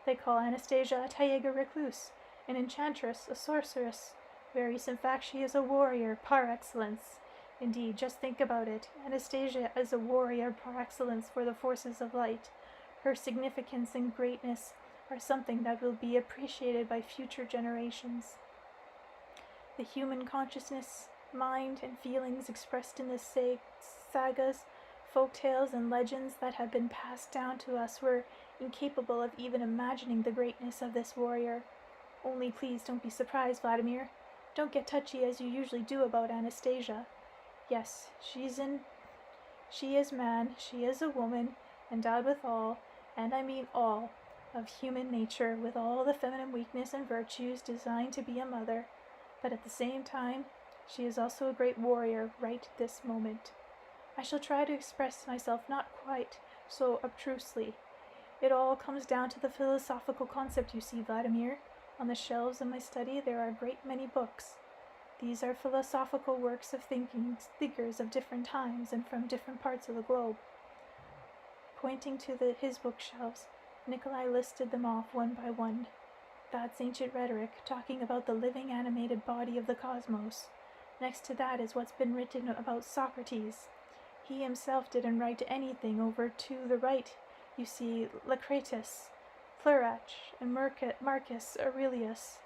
They call Anastasia a Taiga recluse, an enchantress, a sorceress. Very in fact, she is a warrior par excellence. Indeed, just think about it. Anastasia is a warrior par excellence for the forces of light. Her significance and greatness are something that will be appreciated by future generations. The human consciousness, mind, and feelings expressed in the sagas, folk tales, and legends that have been passed down to us were incapable of even imagining the greatness of this warrior. Only please don't be surprised, Vladimir. Don't get touchy as you usually do about Anastasia. Yes, she is man, she is a woman, endowed with all, and I mean all, of human nature, with all the feminine weakness and virtues designed to be a mother, but at the same time, she is also a great warrior right this moment. I shall try to express myself not quite so obtrusely. It all comes down to the philosophical concept, you see, Vladimir. On the shelves in my study there are a great many books. These are philosophical works of thinkers of different times and from different parts of the globe. Pointing to his bookshelves, Nikolai listed them off one by one. That's ancient rhetoric, talking about the living animated body of the cosmos. Next to that is what's been written about Socrates. He himself didn't write anything. Over to the right, you see Lucretius, Plurach, and Marcus Aurelius.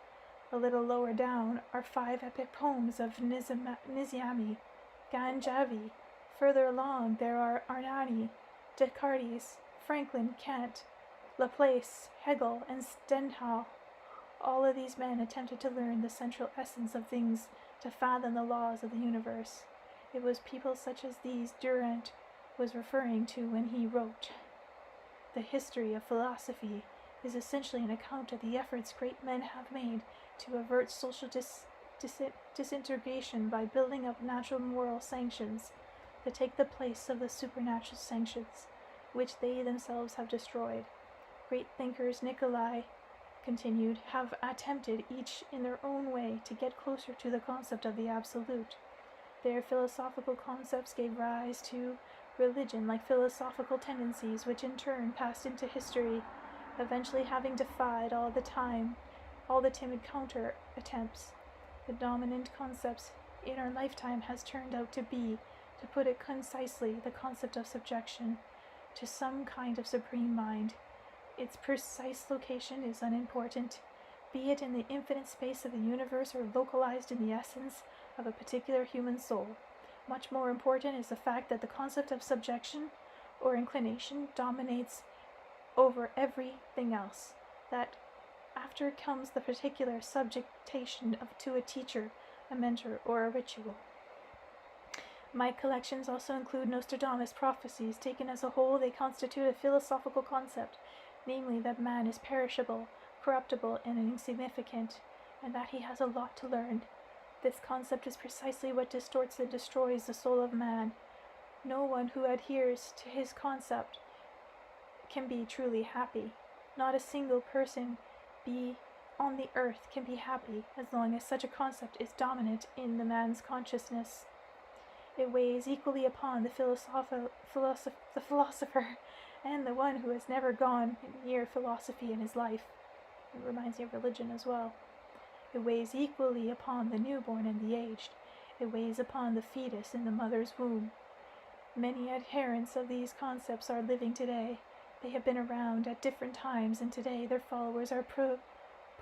A little lower down are 5 epic poems of Niziami, Ganjavi. Further along there are Arnani, Descartes, Franklin, Kant, Laplace, Hegel, and Stendhal. All of these men attempted to learn the central essence of things, to fathom the laws of the universe. It was people such as these Durant was referring to when he wrote, "The history of philosophy is essentially an account of the efforts great men have made to avert social disintegration by building up natural moral sanctions to take the place of the supernatural sanctions, which they themselves have destroyed. Great thinkers, Nikolai continued, have attempted, each in their own way, to get closer to the concept of the absolute. Their philosophical concepts gave rise to religion like philosophical tendencies, which in turn passed into history, eventually having defied all the timid counter attempts. The dominant concepts in our lifetime has turned out to be, to put it concisely, the concept of subjection to some kind of supreme mind. Its precise location is unimportant, be it in the infinite space of the universe or localized in the essence of a particular human soul. Much more important is the fact that the concept of subjection or inclination dominates over everything else, that after comes the particular subjectation to a teacher, a mentor, or a ritual. My collections also include Nostradamus' prophecies. Taken as a whole, they constitute a philosophical concept, namely that man is perishable, corruptible, and insignificant, and that he has a lot to learn. This concept is precisely what distorts and destroys the soul of man. No one who adheres to his concept can be truly happy. Not a single person on the earth can be happy as long as such a concept is dominant in the man's consciousness. It weighs equally upon the philosopher and the one who has never gone near philosophy in his life. It reminds me of religion as well. It weighs equally upon the newborn and the aged. It weighs upon the fetus in the mother's womb. Many adherents of these concepts are living today. They have been around at different times, and today their followers are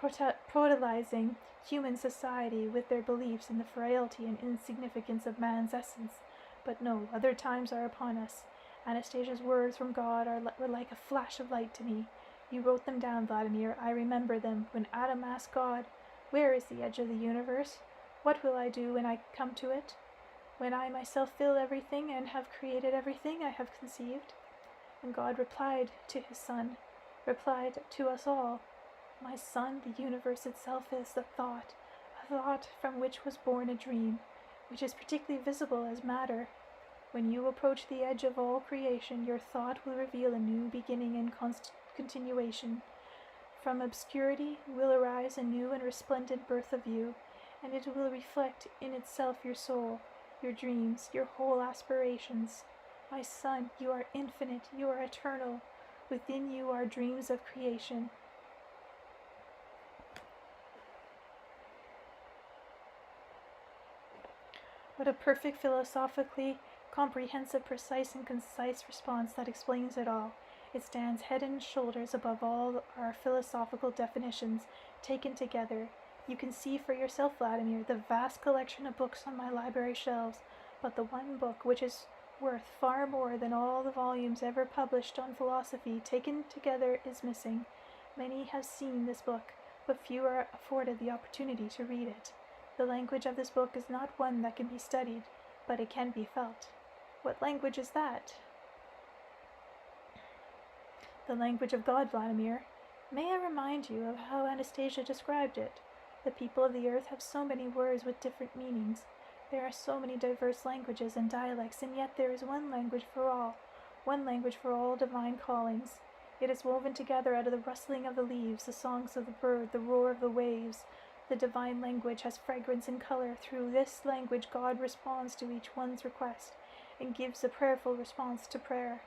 protolizing human society with their beliefs in the frailty and insignificance of man's essence. But no, other times are upon us. Anastasia's words from God were like a flash of light to me. You wrote them down, Vladimir. I remember them. When Adam asked God, "Where is the edge of the universe? What will I do when I come to it? When I myself fill everything and have created everything I have conceived?" And God replied to his son, replied to us all, "My son, the universe itself is a thought from which was born a dream, which is particularly visible as matter. When you approach the edge of all creation, your thought will reveal a new beginning and continuation. From obscurity will arise a new and resplendent birth of you, and it will reflect in itself your soul, your dreams, your whole aspirations. My son, you are infinite, you are eternal. Within you are dreams of creation. What a perfect, philosophically comprehensive, precise, and concise response that explains it all. It stands head and shoulders above all our philosophical definitions taken together. You can see for yourself, Vladimir, the vast collection of books on my library shelves, but the one book which is worth far more than all the volumes ever published on philosophy taken together is missing. Many have seen this book, but few are afforded the opportunity to read it. The language of this book is not one that can be studied, but it can be felt. What language is that? The language of God, Vladimir. May I remind you of how Anastasia described it? The people of the earth have so many words with different meanings. There are so many diverse languages and dialects, and yet there is one language for all divine callings. It is woven together out of the rustling of the leaves, the songs of the bird, the roar of the waves. The divine language has fragrance and color. Through this language God responds to each one's request and gives a prayerful response to prayer.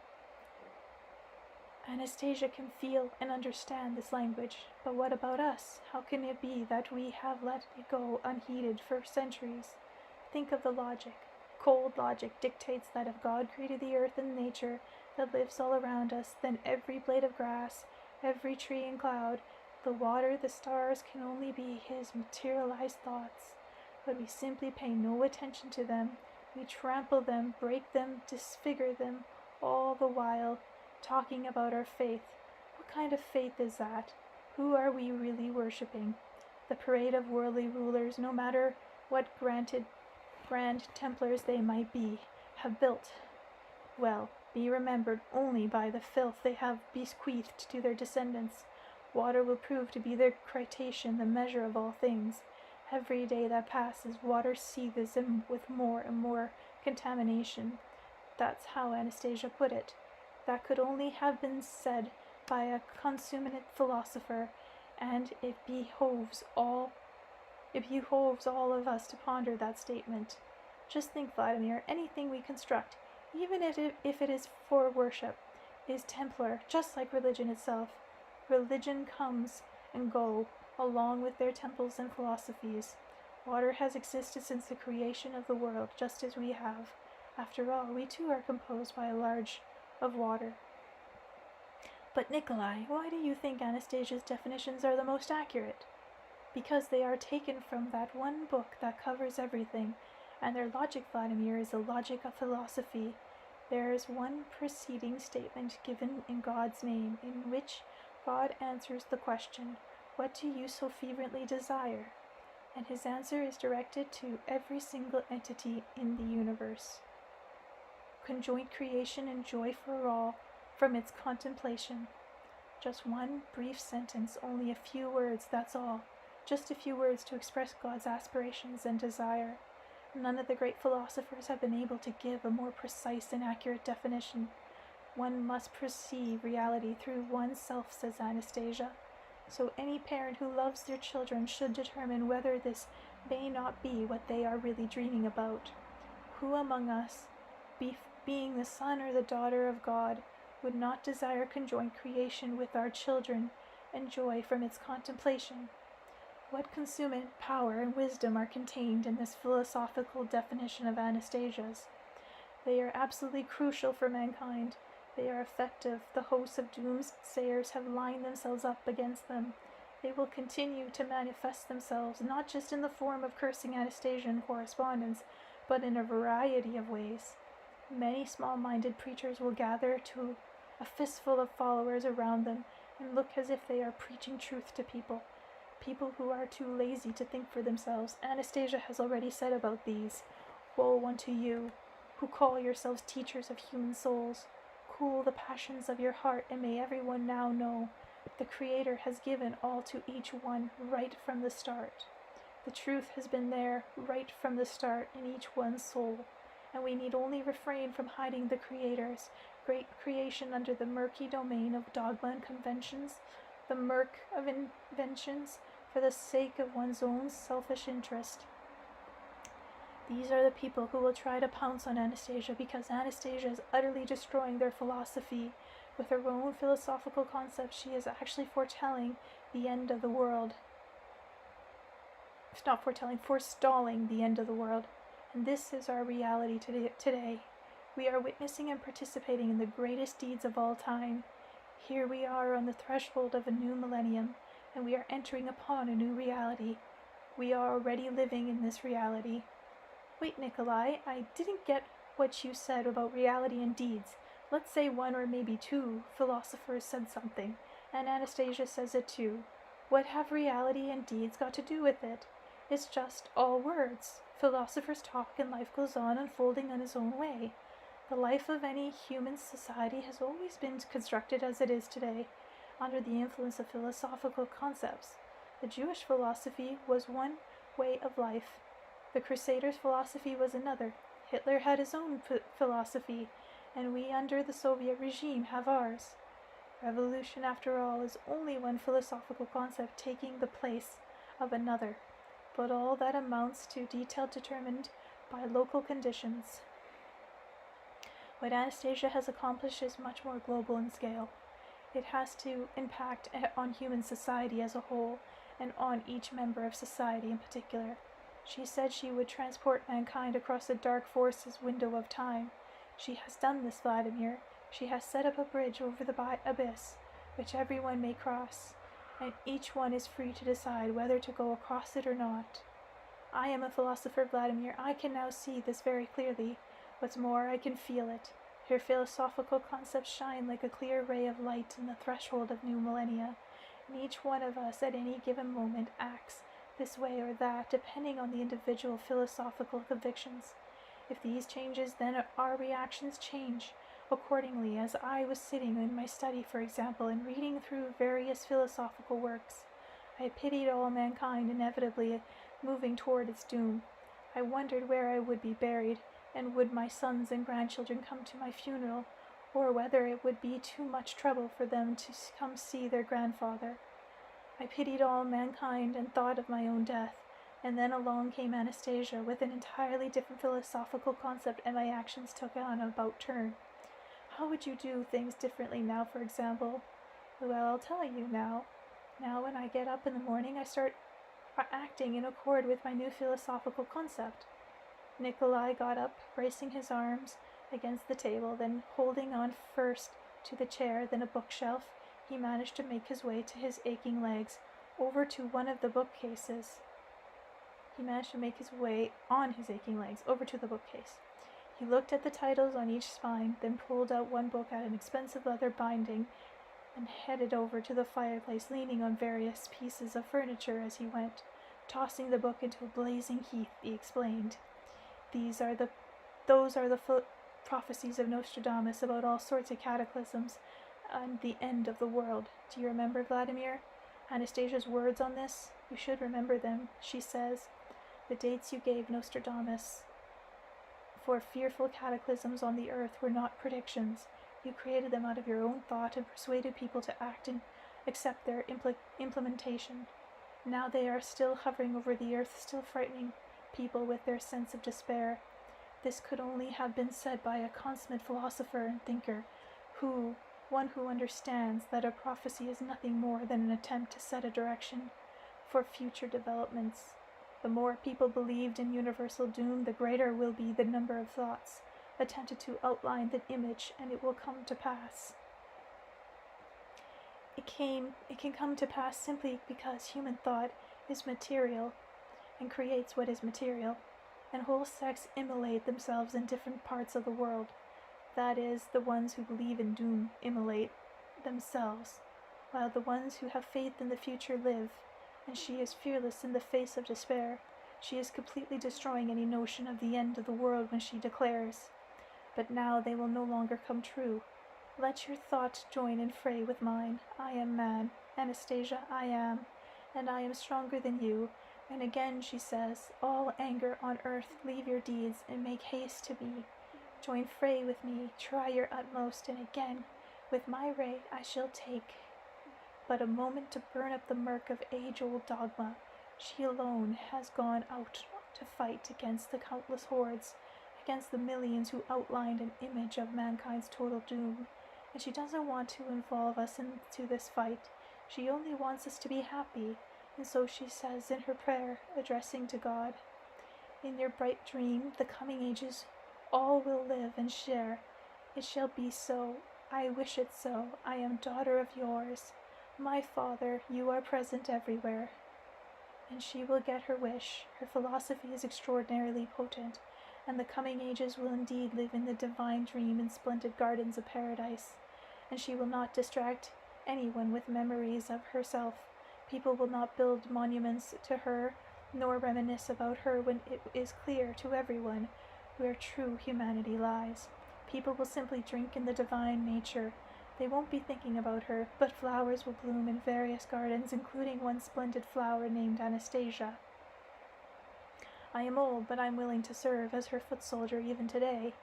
Anastasia can feel and understand this language, but what about us? How can it be that we have let it go unheeded for centuries? Think of the logic. Cold logic dictates that if God created the earth and nature that lives all around us, then every blade of grass, every tree and cloud, the water, the stars can only be his materialized thoughts. But we simply pay no attention to them. We trample them, break them, disfigure them, all the while talking about our faith. What kind of faith is that? Who are we really worshipping? the parade of worldly rulers, no matter what grand Templars they might be, have built, will be remembered only by the filth they have bequeathed to their descendants. Water will prove to be their criterion, the measure of all things. Every day that passes, water seethes with more and more contamination. That's how Anastasia put it. That could only have been said by a consummate philosopher, and it behoves all of us to ponder that statement. Just think, Vladimir, anything we construct, even if it is for worship, is Templar, just like religion itself. Religion comes and go along with their temples and philosophies. Water has existed since the creation of the world, just as we have. After all, we too are composed by a large of water. But Nikolai, why do you think Anastasia's definitions are the most accurate? Because they are taken from that one book that covers everything, and their logic, Vladimir, is the logic of philosophy. There is one preceding statement given in God's name, in which God answers the question, "What do you so fervently desire?" And his answer is directed to every single entity in the universe. Conjoint creation and joy for all from its contemplation. Just one brief sentence, only a few words, that's all. Just a few words to express God's aspirations and desire. None of the great philosophers have been able to give a more precise and accurate definition. One must perceive reality through oneself, says Anastasia. So any parent who loves their children should determine whether this may not be what they are really dreaming about. Who among us, being the son or the daughter of God, would not desire conjoint creation with our children and joy from its contemplation? What consummate power and wisdom are contained in this philosophical definition of Anastasia's? They are absolutely crucial for mankind. They are effective. The hosts of doomsayers have lined themselves up against them. They will continue to manifest themselves, not just in the form of cursing Anastasia in correspondence, but in a variety of ways. Many small-minded preachers will gather to a fistful of followers around them and look as if they are preaching truth to people who are too lazy to think for themselves. Anastasia has already said about these, "Woe unto you, who call yourselves teachers of human souls. Cool the passions of your heart, and may everyone now know the Creator has given all to each one right from the start. The truth has been there right from the start in each one's soul, and we need only refrain from hiding the Creator's great creation under the murky domain of dogma and conventions, the murk of inventions, for the sake of one's own selfish interest." These are the people who will try to pounce on Anastasia because Anastasia is utterly destroying their philosophy. With her own philosophical concepts, she is actually foretelling the end of the world. It's not foretelling, forestalling the end of the world. And this is our reality today. We are witnessing and participating in the greatest deeds of all time. Here we are on the threshold of a new millennium, and we are entering upon a new reality. We are already living in this reality. Wait, Nikolai, I didn't get what you said about reality and deeds. Let's say one or maybe two philosophers said something, and Anastasia says it too. What have reality and deeds got to do with it? It's just all words. Philosophers talk and life goes on unfolding in its own way. The life of any human society has always been constructed as it is today, under the influence of philosophical concepts. The Jewish philosophy was one way of life. The Crusaders' philosophy was another. Hitler had his own philosophy, and we under the Soviet regime have ours. Revolution, after all, is only one philosophical concept taking the place of another, but all that amounts to detail determined by local conditions. What Anastasia has accomplished is much more global in scale. It has to impact on human society as a whole, and on each member of society in particular. She said she would transport mankind across the dark forces window of time. She has done this, Vladimir. She has set up a bridge over the abyss, which everyone may cross, and each one is free to decide whether to go across it or not. I am a philosopher, Vladimir. I can now see this very clearly. What's more, I can feel it. Her philosophical concepts shine like a clear ray of light in the threshold of new millennia, and each one of us at any given moment acts this way or that, depending on the individual philosophical convictions. If these changes, then our reactions change accordingly. As I was sitting in my study, for example, and reading through various philosophical works, I pitied all mankind inevitably moving toward its doom. I wondered where I would be buried, and would my sons and grandchildren come to my funeral, or whether it would be too much trouble for them to come see their grandfather. I pitied all mankind and thought of my own death, and then along came Anastasia with an entirely different philosophical concept, and my actions took on an about turn. How would you do things differently now, for example? Well, I'll tell you now. Now when I get up in the morning, I start acting in accord with my new philosophical concept. Nikolai got up, bracing his arms against the table, then holding on first to the chair, then a bookshelf. He managed to make his way to his aching legs, over to one of the bookcases. He managed to make his way on his aching legs, over to the bookcase. He looked at the titles on each spine, then pulled out one book out of an expensive leather binding, and headed over to the fireplace, leaning on various pieces of furniture as he went. Tossing the book into a blazing heap, he explained, Those are the prophecies of Nostradamus about all sorts of cataclysms and the end of the world. Do you remember, Vladimir? Anastasia's words on this? You should remember them. She says, the dates you gave Nostradamus for fearful cataclysms on the earth were not predictions. You created them out of your own thought and persuaded people to act and accept their implementation. Now they are still hovering over the earth, still frightening people with their sense of despair. This could only have been said by a consummate philosopher and thinker, one who understands that a prophecy is nothing more than an attempt to set a direction for future developments. The more people believed in universal doom, the greater will be the number of thoughts attempted to outline the image, and it will come to pass. It can come to pass simply because human thought is material and creates what is material, and whole sects immolate themselves in different parts of the world. That is, the ones who believe in doom immolate themselves, while the ones who have faith in the future live, and she is fearless in the face of despair. She is completely destroying any notion of the end of the world when she declares, but now they will no longer come true. Let your thought join and fray with mine. I am man. Anastasia, I am, and I am stronger than you. And again she says, all anger on earth, leave your deeds and make haste to me. Join fray with me, try your utmost, and again, with my ray I shall take but a moment to burn up the murk of age-old dogma. She alone has gone out to fight against the countless hordes, against the millions who outlined an image of mankind's total doom, and she doesn't want to involve us into this fight. She only wants us to be happy, and so she says in her prayer, addressing to God, in your bright dream, the coming ages, all will live and share. It shall be so. I wish it so. I am daughter of yours. My Father, you are present everywhere. And she will get her wish. Her philosophy is extraordinarily potent, and the coming ages will indeed live in the divine dream in splendid gardens of paradise. And she will not distract anyone with memories of herself. People will not build monuments to her, nor reminisce about her when it is clear to everyone where true humanity lies. People will simply drink in the divine nature. They won't be thinking about her, but flowers will bloom in various gardens, including one splendid flower named Anastasia. I am old, but I'm willing to serve as her foot soldier even today.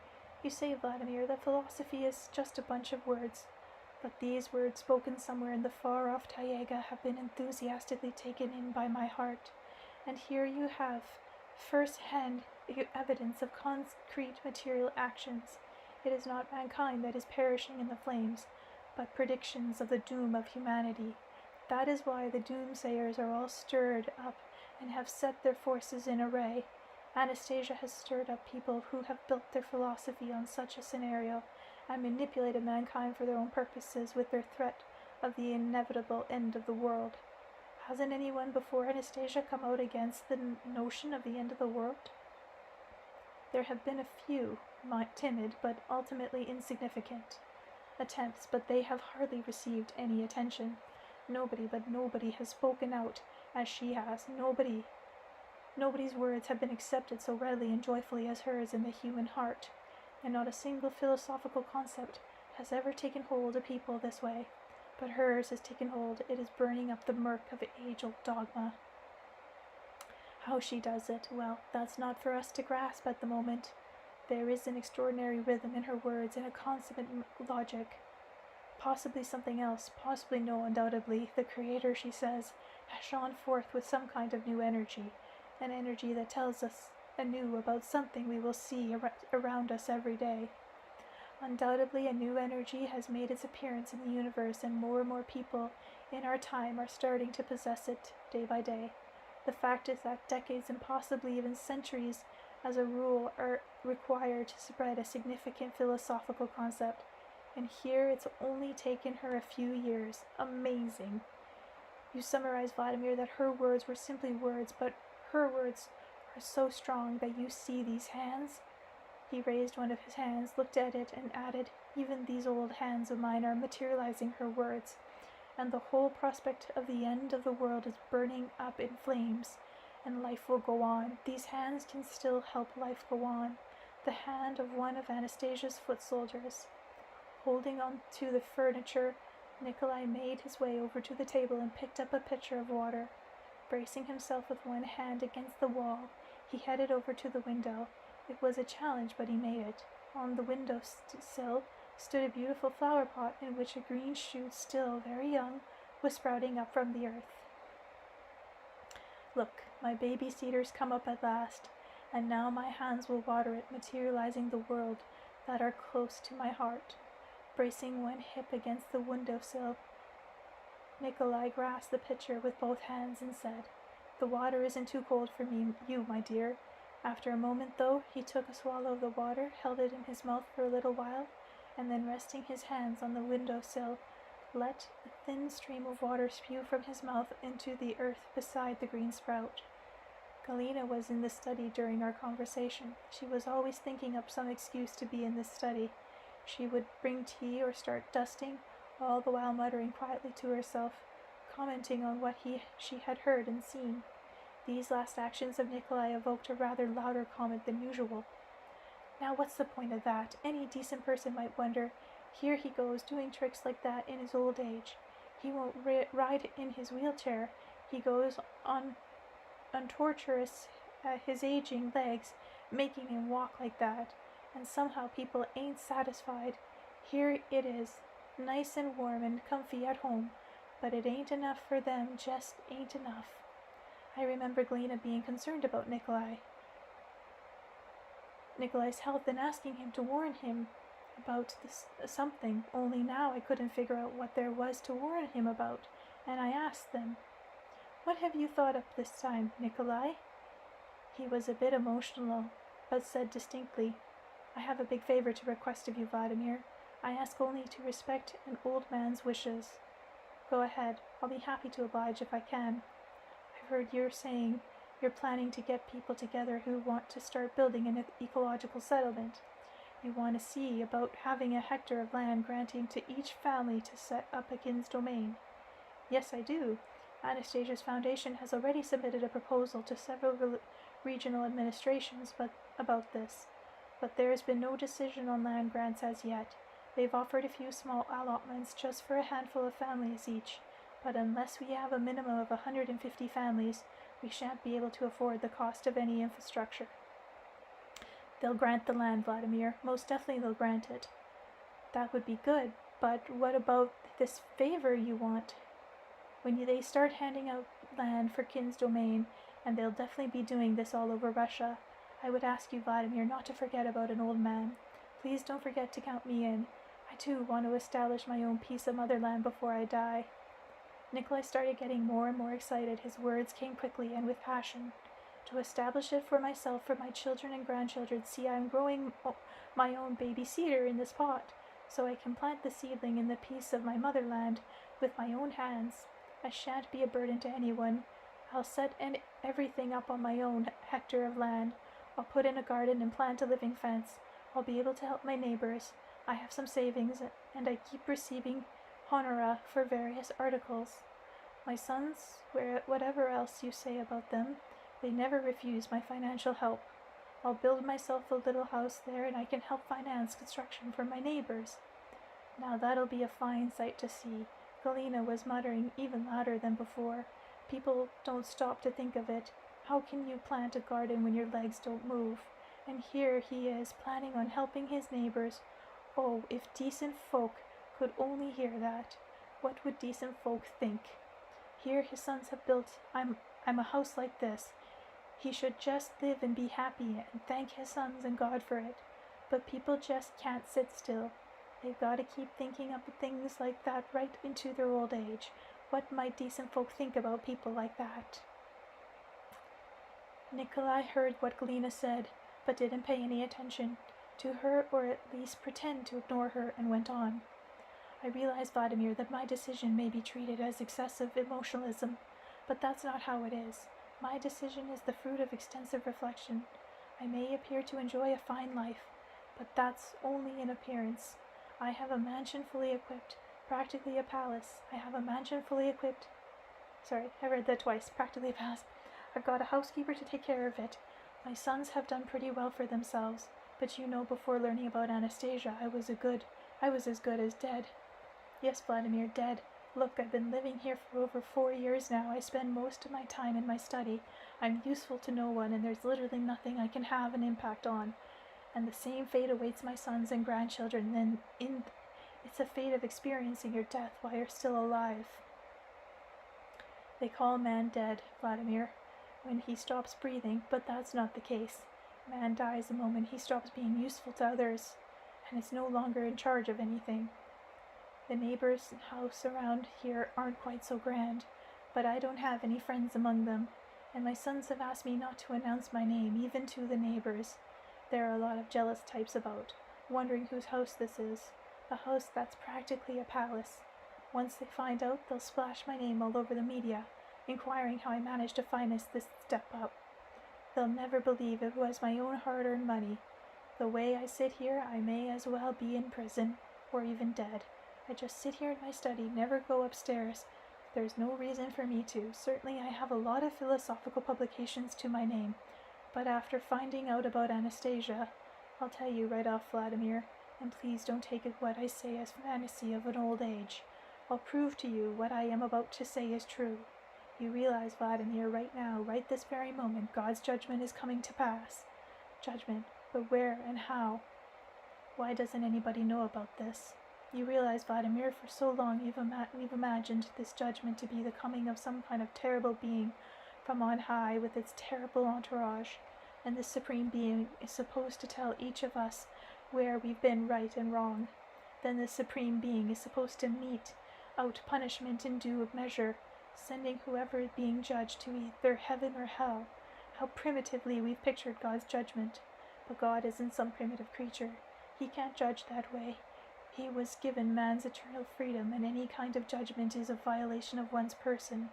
You say, Vladimir, that philosophy is just a bunch of words, but these words spoken somewhere in the far-off Taiga have been enthusiastically taken in by my heart, and here you have first-hand evidence of concrete material actions. It is not mankind that is perishing in the flames, but predictions of the doom of humanity. That is why the doomsayers are all stirred up and have set their forces in array. Anastasia has stirred up people who have built their philosophy on such a scenario and manipulated mankind for their own purposes with their threat of the inevitable end of the world. Hasn't anyone before Anastasia come out against the notion of the end of the world? There have been a few timid but ultimately insignificant attempts, but they have hardly received any attention. Nobody, but nobody has spoken out as she has. Nobody's words have been accepted so readily and joyfully as hers in the human heart, and not a single philosophical concept has ever taken hold of people this way. But hers has taken hold. It is burning up the murk of age-old dogma. How she does it, well, that's not for us to grasp at the moment. There is an extraordinary rhythm in her words and a consummate logic. Possibly something else, possibly no, undoubtedly. The Creator, she says, has shone forth with some kind of new energy, an energy that tells us anew about something we will see around us every day. Undoubtedly, a new energy has made its appearance in the universe, and more people in our time are starting to possess it day by day. The fact is that decades and possibly even centuries, as a rule, are required to spread a significant philosophical concept. And here it's only taken her a few years. Amazing. You summarize, Vladimir, that her words were simply words, but her words are so strong that you see these hands. He raised one of his hands, looked at it, and added, even these old hands of mine are materializing her words, and the whole prospect of the end of the world is burning up in flames, and life will go on. These hands can still help life go on. The hand of one of Anastasia's foot soldiers. Holding on to the furniture, Nikolai made his way over to the table and picked up a pitcher of water. Bracing himself with one hand against the wall, he headed over to the window. It was a challenge, but he made it. On the window sill stood a beautiful flower pot in which a green shoot, still very young, was sprouting up from the earth. Look, my baby cedars come up at last, and now my hands will water it, materializing the world that are close to my heart. Bracing one hip against the windowsill, Nikolai grasped the pitcher with both hands and said, "The water isn't too cold for you, my dear." After a moment, though, he took a swallow of the water, held it in his mouth for a little while, and then resting his hands on the windowsill, let a thin stream of water spew from his mouth into the earth beside the green sprout. Galina was in the study during our conversation. She was always thinking up some excuse to be in this study. She would bring tea or start dusting, all the while muttering quietly to herself, commenting on what she had heard and seen. These last actions of Nikolai evoked a rather louder comment than usual. Now what's the point of that? Any decent person might wonder. Here he goes, doing tricks like that in his old age. He won't ride in his wheelchair. He goes on torturous his aging legs, making him walk like that. And somehow people ain't satisfied. Here it is, nice and warm and comfy at home, but it ain't enough for them, just ain't enough. I remember Galina being concerned about Nikolai's health, and asking him to warn him about something, only now I couldn't figure out what there was to warn him about, and I asked them, "What have you thought up this time, Nikolai?" He was a bit emotional, but said distinctly, "I have a big favor to request of you, Vladimir. I ask only to respect an old man's wishes." "Go ahead. I'll be happy to oblige if I can." "I've heard you're saying you're planning to get people together who want to start building an ecological settlement. You want to see about having a hectare of land granting to each family to set up a kin's domain." "Yes, I do. Anastasia's foundation has already submitted a proposal to several regional administrations about this, but there has been no decision on land grants as yet. They've offered a few small allotments just for a handful of families each, but unless we have a minimum of 150 families, we shan't be able to afford the cost of any infrastructure." "They'll grant the land, Vladimir. Most definitely they'll grant it." "That would be good, but what about this favor you want?" "When they start handing out land for kin's domain, and they'll definitely be doing this all over Russia, I would ask you, Vladimir, not to forget about an old man. Please don't forget to count me in. I too want to establish my own piece of motherland before I die." Nikolai started getting more and more excited. His words came quickly and with passion. "To establish it for myself, for my children and grandchildren. See, I'm growing my own baby cedar in this pot, so I can plant the seedling in the piece of my motherland with my own hands. I shan't be a burden to anyone. I'll set everything up on my own hectare of land. I'll put in a garden and plant a living fence. I'll be able to help my neighbors. I have some savings, and I keep receiving honoria for various articles. My sons, whatever else you say about them, they never refuse my financial help. I'll build myself a little house there and I can help finance construction for my neighbors. Now that'll be a fine sight to see. Galena was muttering even louder than before. People don't stop to think of it. How can you plant a garden when your legs don't move? And here he is, planning on helping his neighbors. Oh, if decent folk could only hear that. What would decent folk think? Here his sons have built I'm a house like this. He should just live and be happy and thank his sons and God for it. But people just can't sit still. They've got to keep thinking up things like that right into their old age. What might decent folk think about people like that? Nikolai heard what Galena said, but didn't pay any attention to her, or at least pretend to ignore her, and went on. I realize, Vladimir, that my decision may be treated as excessive emotionalism, but that's not how it is. My decision is the fruit of extensive reflection. I may appear to enjoy a fine life, but that's only in appearance. I have a mansion fully equipped, practically a palace. I have a mansion fully equipped. Sorry, I read that twice. Practically a palace. I've got a housekeeper to take care of it. My sons have done pretty well for themselves, but you know, before learning about Anastasia, I was as good as dead. Yes, Vladimir, dead. Look, I've been living here for over 4 years now. I spend most of my time in my study. I'm useful to no one, and there's literally nothing I can have an impact on. And the same fate awaits my sons and grandchildren. It's a fate of experiencing your death while you're still alive. They call man dead, Vladimir, when he stops breathing, but that's not the case. Man dies the moment he stops being useful to others, and is no longer in charge of anything. The neighbors' house around here aren't quite so grand, but I don't have any friends among them, and my sons have asked me not to announce my name, even to the neighbors. There are a lot of jealous types about, wondering whose house this is, a house that's practically a palace. Once they find out, they'll splash my name all over the media, inquiring how I managed to finance this step up. They'll never believe it was my own hard-earned money. The way I sit here, I may as well be in prison, or even dead. I just sit here in my study, never go upstairs. There's no reason for me to. Certainly I have a lot of philosophical publications to my name. But after finding out about Anastasia, I'll tell you right off, Vladimir, and please don't take it what I say as fantasy of an old age. I'll prove to you what I am about to say is true. You realize, Vladimir, right now, right this very moment, God's judgment is coming to pass. Judgment, but where and how? Why doesn't anybody know about this? You realize, Vladimir, for so long we've imagined this judgment to be the coming of some kind of terrible being from on high with its terrible entourage, and this supreme being is supposed to tell each of us where we've been right and wrong. Then this supreme being is supposed to mete out punishment in due measure, sending whoever is being judged to either heaven or hell. How primitively we've pictured God's judgment. But God isn't some primitive creature. He can't judge that way. He was given man's eternal freedom, and any kind of judgment is a violation of one's person.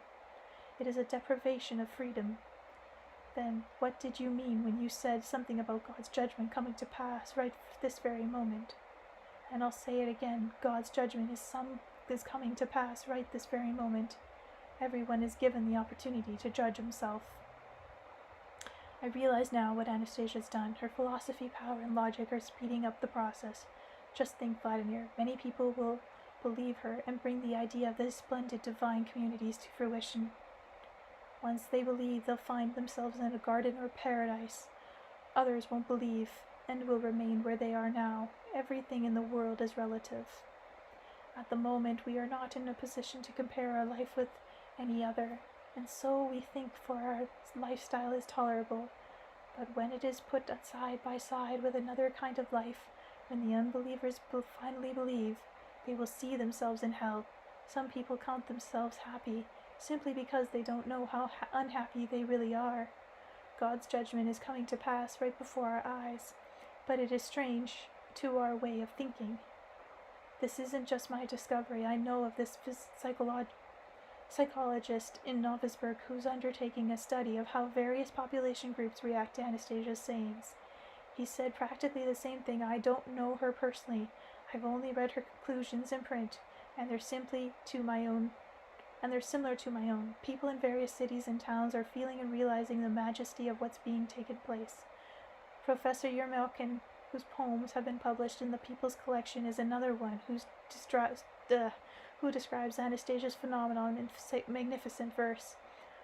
It is a deprivation of freedom. Then, what did you mean when you said something about God's judgment coming to pass right this very moment? And I'll say it again, God's judgment is coming to pass right this very moment. Everyone is given the opportunity to judge himself. I realize now what Anastasia's done. Her philosophy, power, and logic are speeding up the process. Just think, Vladimir, many people will believe her and bring the idea of these splendid divine communities to fruition. Once they believe, they'll find themselves in a garden or paradise. Others won't believe and will remain where they are now. Everything in the world is relative. At the moment, we are not in a position to compare our life with any other, and so we think for our lifestyle is tolerable. But when it is put side by side with another kind of life, when the unbelievers will finally believe, they will see themselves in hell. Some people count themselves happy, simply because they don't know how unhappy they really are. God's judgment is coming to pass right before our eyes, but it is strange to our way of thinking. This isn't just my discovery. I know of this psychologist in Novosibirsk who's undertaking a study of how various population groups react to Anastasia's sayings. He said practically the same thing. I don't know her personally. I've only read her conclusions in print, and they're simply to my own and they're similar to my own. People in various cities and towns are feeling and realizing the majesty of what's being taken place. Professor Yermelkin, whose poems have been published in the People's Collection, is another one who describes Anastasia's phenomenon in magnificent verse.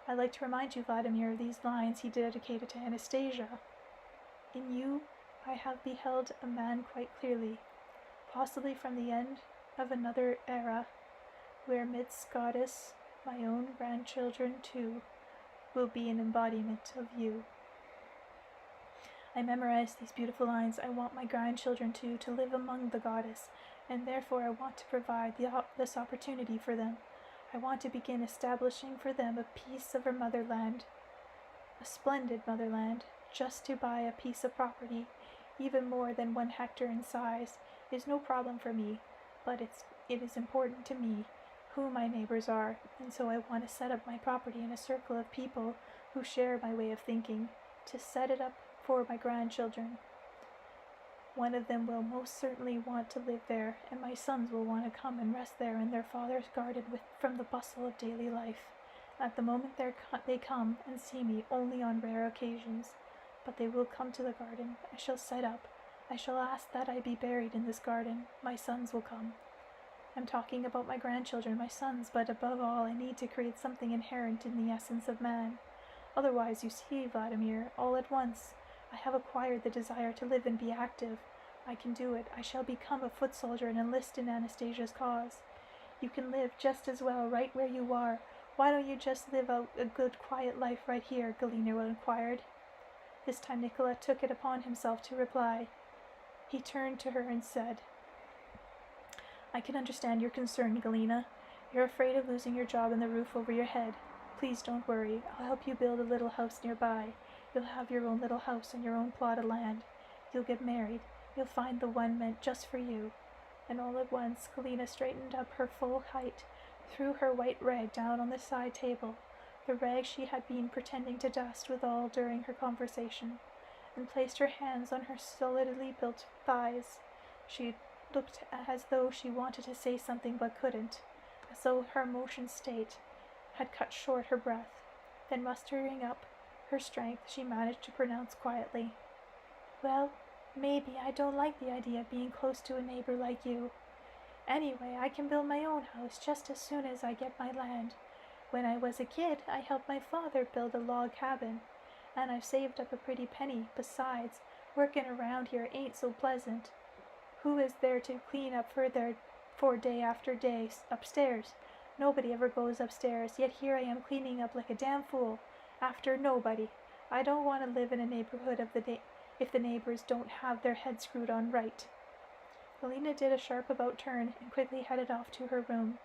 I'd like to remind you, Vladimir, of these lines he dedicated to Anastasia. In you I have beheld a man quite clearly, possibly from the end of another era, where midst goddess my own grandchildren too will be an embodiment of you. I memorized these beautiful lines. I want my grandchildren too to live among the goddess, and therefore I want to provide this opportunity for them. I want to begin establishing for them a piece of her motherland, a splendid motherland. Just to buy a piece of property, even more than 1 hectare in size, is no problem for me, but it is important to me who my neighbors are, and so I want to set up my property in a circle of people who share my way of thinking, to set it up for my grandchildren. One of them will most certainly want to live there, and my sons will want to come and rest there in their father's garden from the bustle of daily life. At the moment they come and see me only on rare occasions, but they will come to the garden. I shall set up. I shall ask that I be buried in this garden. My sons will come. I'm talking about my grandchildren, my sons, but above all I need to create something inherent in the essence of man. Otherwise, you see, Vladimir, all at once, I have acquired the desire to live and be active. I can do it. I shall become a foot soldier and enlist in Anastasia's cause. You can live just as well right where you are. Why don't you just live out a good, quiet life right here? Galina inquired. This time Nicola took it upon himself to reply. He turned to her and said, I can understand your concern, Galina. You're afraid of losing your job and the roof over your head. Please don't worry. I'll help you build a little house nearby. You'll have your own little house and your own plot of land. You'll get married. You'll find the one meant just for you. And all at once Galina straightened up her full height, threw her white rag down on the side table, the rag she had been pretending to dust withal during her conversation, and placed her hands on her solidly built thighs. She looked as though she wanted to say something but couldn't, as though her emotion state had cut short her breath. Then, mustering up her strength, she managed to pronounce quietly, Well, maybe I don't like the idea of being close to a neighbor like you. Anyway, I can build my own house just as soon as I get my land. When I was a kid, I helped my father build a log cabin, and I've saved up a pretty penny. Besides, working around here ain't so pleasant. Who is there to clean up for day after day upstairs? Nobody ever goes upstairs, yet here I am cleaning up like a damn fool after nobody. I don't want to live in a neighborhood if the neighbors don't have their heads screwed on right. Galina did a sharp about turn and quickly headed off to her room.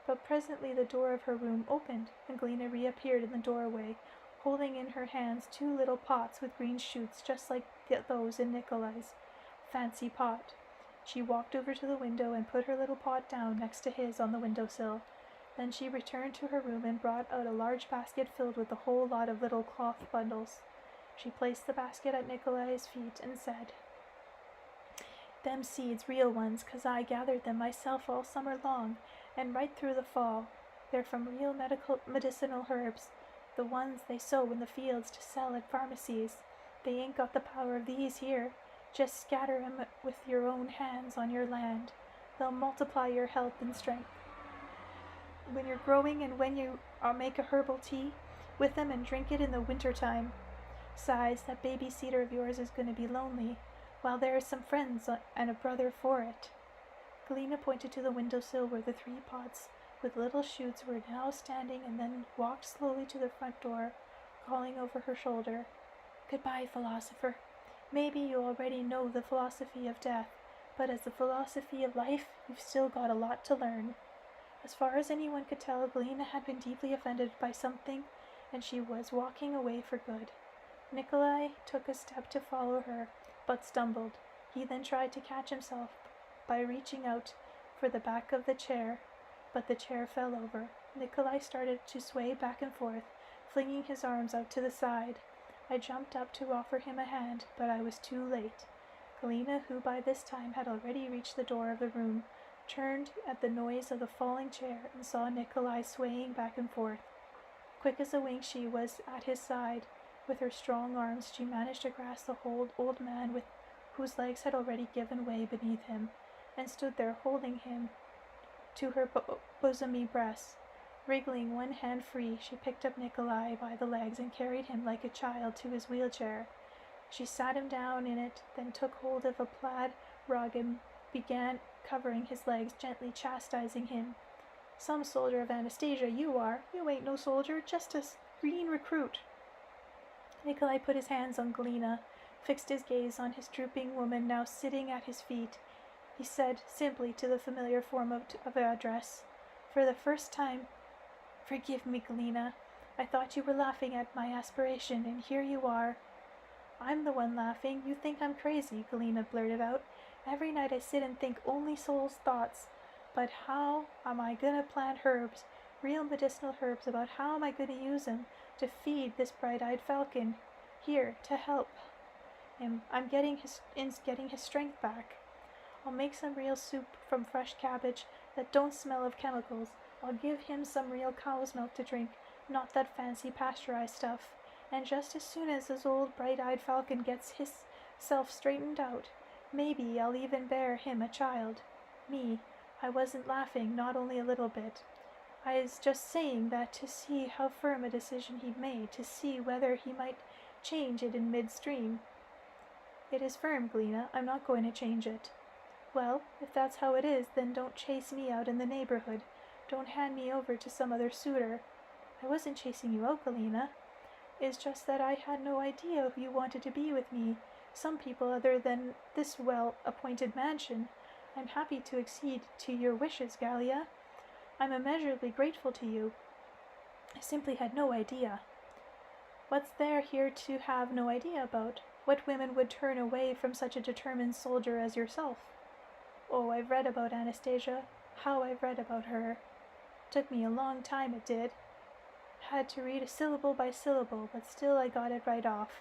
But presently the door of her room opened, and Galina reappeared in the doorway, holding in her hands 2 little pots with green shoots just like those in Nikolai's fancy pot. She walked over to the window and put her little pot down next to his on the windowsill. Then she returned to her room and brought out a large basket filled with a whole lot of little cloth bundles. She placed the basket at Nikolai's feet and said, Them seeds, real ones, 'cause I gathered them myself all summer long, and right through the fall. They're from real medicinal herbs, the ones they sow in the fields to sell at pharmacies. They ain't got the power of these here. Just scatter 'em with your own hands on your land. They'll multiply your health and strength. When you're growing and when you make a herbal tea with them and drink it in the winter time. Sighs, that baby cedar of yours is going to be lonely, while there are some friends and a brother for it. Galina pointed to the windowsill where the 3 pots with little shoots were now standing, and then walked slowly to the front door, calling over her shoulder, Goodbye, philosopher. Maybe you already know the philosophy of death, but as the philosophy of life, you've still got a lot to learn. As far as anyone could tell, Galina had been deeply offended by something, and she was walking away for good. Nikolai took a step to follow her, but stumbled. He then tried to catch himself by reaching out for the back of the chair, but the chair fell over. Nikolai started to sway back and forth, flinging his arms out to the side. I jumped up to offer him a hand, but I was too late. Galina, who by this time had already reached the door of the room, turned at the noise of the falling chair and saw Nikolai swaying back and forth. Quick as a wink, she was at his side. With her strong arms, she managed to grasp the old man whose legs had already given way beneath him, and stood there holding him to her bosomy breast. Wriggling one hand free, she picked up Nikolai by the legs and carried him like a child to his wheelchair. She sat him down in it, then took hold of a plaid rug and began covering his legs, gently chastising him. "Some soldier of Anastasia you are. You ain't no soldier, just a green recruit." Nikolai put his hands on Galina, fixed his gaze on his drooping woman now sitting at his feet. He said simply to the familiar form of address, "For the first time, forgive me, Galina. I thought you were laughing at my aspiration, and here you are." "I'm the one laughing. You think I'm crazy," Galina blurted out. "Every night I sit and think only soul's thoughts. But how am I gonna plant herbs, real medicinal herbs, about how am I gonna use them to feed this bright-eyed falcon here to help him? I'm getting his strength back. I'll make some real soup from fresh cabbage that don't smell of chemicals. I'll give him some real cow's milk to drink, not that fancy pasteurized stuff. And just as soon as this old bright-eyed falcon gets himself straightened out, maybe I'll even bear him a child." Me, I wasn't laughing, not only a little bit. I was just saying that to see how firm a decision he'd made, to see whether he might change it in midstream. "It is firm, Galina. I'm not going to change it." "Well, if that's how it is, then don't chase me out in the neighborhood. Don't hand me over to some other suitor." "I wasn't chasing you out, Galina. It's just that I had no idea you wanted to be with me. Some people other than this well-appointed mansion. I'm happy to accede to your wishes, Gallia. I'm immeasurably grateful to you. I simply had no idea." "What's there here to have no idea about? What women would turn away from such a determined soldier as yourself?" "Oh, I've read about Anastasia. How I've read about her. Took me a long time, it did. Had to read syllable by syllable, but still I got it right off.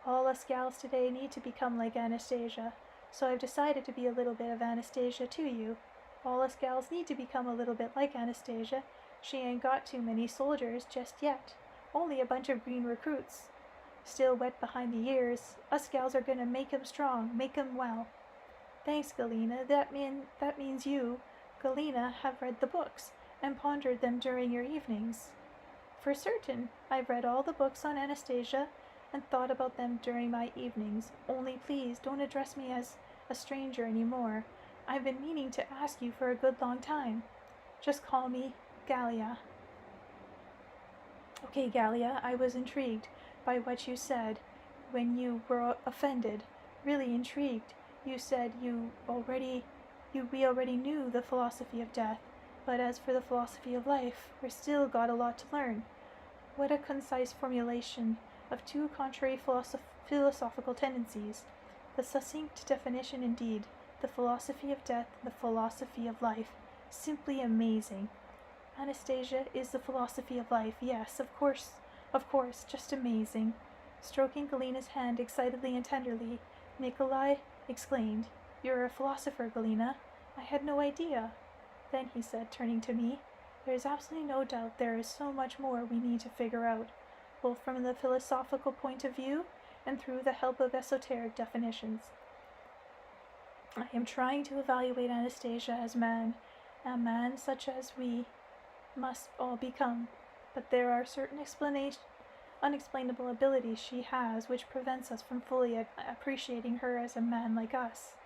All us gals today need to become like Anastasia, so I've decided to be a little bit of Anastasia to you. All us gals need to become a little bit like Anastasia. She ain't got too many soldiers just yet. Only a bunch of green recruits. Still wet behind the ears. Us gals are gonna make 'em strong, make 'em well." "Thanks, Galina. That means you, Galina, have read the books, and pondered them during your evenings." "For certain. I've read all the books on Anastasia, and thought about them during my evenings. Only please don't address me as a stranger any more. I've been meaning to ask you for a good long time. Just call me Gallia." "Okay, Gallia, I was intrigued by what you said when you were offended. Really intrigued. You said we already knew the philosophy of death, but as for the philosophy of life, we're still got a lot to learn." What a concise formulation of two contrary philosophical tendencies. The succinct definition indeed. The philosophy of death and the philosophy of life. Simply amazing. Anastasia is the philosophy of life. Yes, of course, just amazing. Stroking Galina's hand excitedly and tenderly, Nikolai exclaimed, "You're a philosopher, Galina. I had no idea." Then he said, turning to me, "There is absolutely no doubt there is so much more we need to figure out, both from the philosophical point of view and through the help of esoteric definitions. I am trying to evaluate Anastasia as a man such as we must all become, but there are certain unexplainable abilities she has which prevents us from fully appreciating her as a man like us.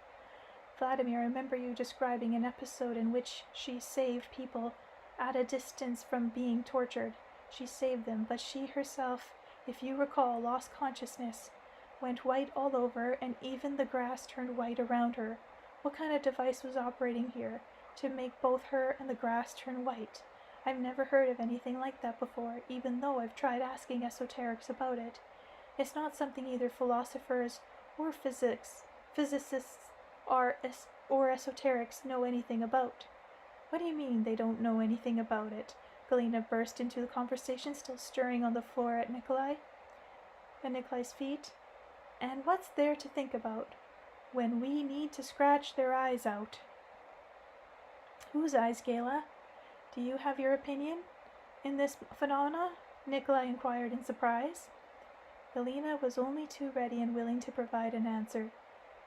Vladimir, I remember you describing an episode in which she saved people at a distance from being tortured. She saved them, but she herself, if you recall, lost consciousness, went white all over, and even the grass turned white around her. What kind of device was operating here to make both her and the grass turn white? I've never heard of anything like that before, even though I've tried asking esoterics about it. It's not something either philosophers or physicists or esoterics know anything about." "What do you mean they don't know anything about it?" Galina burst into the conversation, still stirring on the floor at Nikolai's feet. "And what's there to think about when we need to scratch their eyes out?" Whose eyes, Gala? Do you have your opinion in this phenomena? Nikolai inquired in surprise. Galena was only too ready and willing to provide an answer.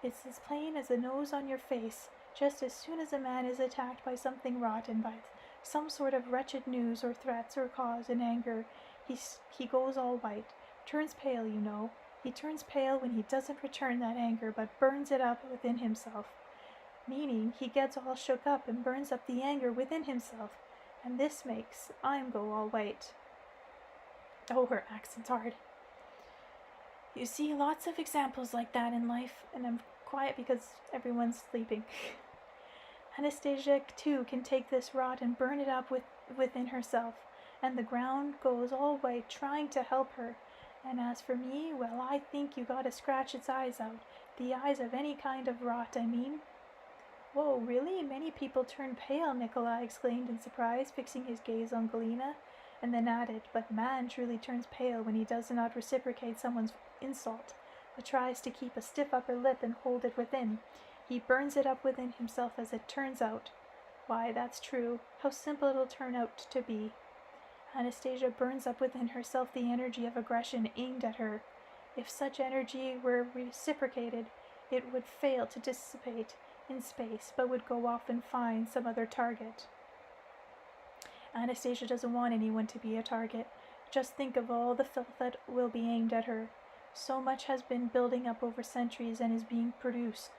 It's as plain as the nose on your face. Just as soon as a man is attacked by something rotten, by some sort of wretched news or threats or cause in anger, he goes all white, turns pale, you know. He turns pale when he doesn't return that anger, but burns it up within himself. Meaning, he gets all shook up and burns up the anger within himself, and this makes I'm go all white. Oh, her accent's hard. You see lots of examples like that in life, and I'm quiet because everyone's sleeping. Anastasia, too, can take this rot and burn it up within herself, and the ground goes all white trying to help her. And as for me, well, I think you gotta scratch its eyes out. The eyes of any kind of rot, I mean. Whoa, really? Many people turn pale, Nikolai exclaimed in surprise, fixing his gaze on Galena, and then added, but man truly turns pale when he does not reciprocate someone's insult, but tries to keep a stiff upper lip and hold it within. He burns it up within himself as it turns out. Why, that's true. How simple it'll turn out to be. Anastasia burns up within herself the energy of aggression aimed at her. If such energy were reciprocated, it would fail to dissipate in space, but would go off and find some other target. Anastasia doesn't want anyone to be a target. Just think of all the filth that will be aimed at her. So much has been building up over centuries and is being produced,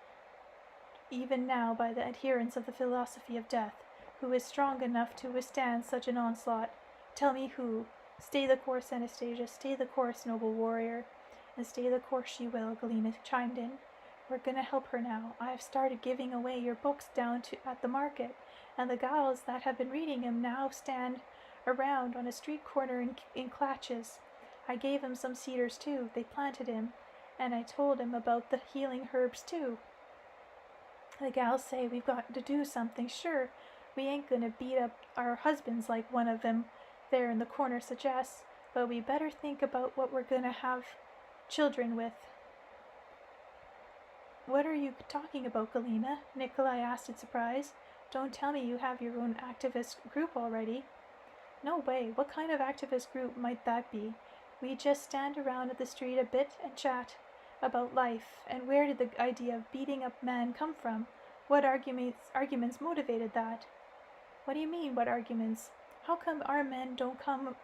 even now, by the adherents of the philosophy of death. Who is strong enough to withstand such an onslaught? Tell me who. Stay the course, Anastasia, stay the course, noble warrior. And stay the course she will, Galena chimed in. We're gonna help her now. I have started giving away your books down at the market, and the gals that have been reading 'em now stand around on a street corner in clutches. I gave him some cedars too. They planted him, and I told him about the healing herbs too. The gals say we've got to do something. Sure, we ain't gonna beat up our husbands like one of them there in the corner suggests, but we better think about what we're gonna have children with. What are you talking about, Galena? Nikolai asked in surprise. Don't tell me you have your own activist group already. No way. What kind of activist group might that be? We just stand around at the street a bit and chat about life. And where did the idea of beating up men come from? What arguments motivated that? What do you mean, what arguments? How come our men don't come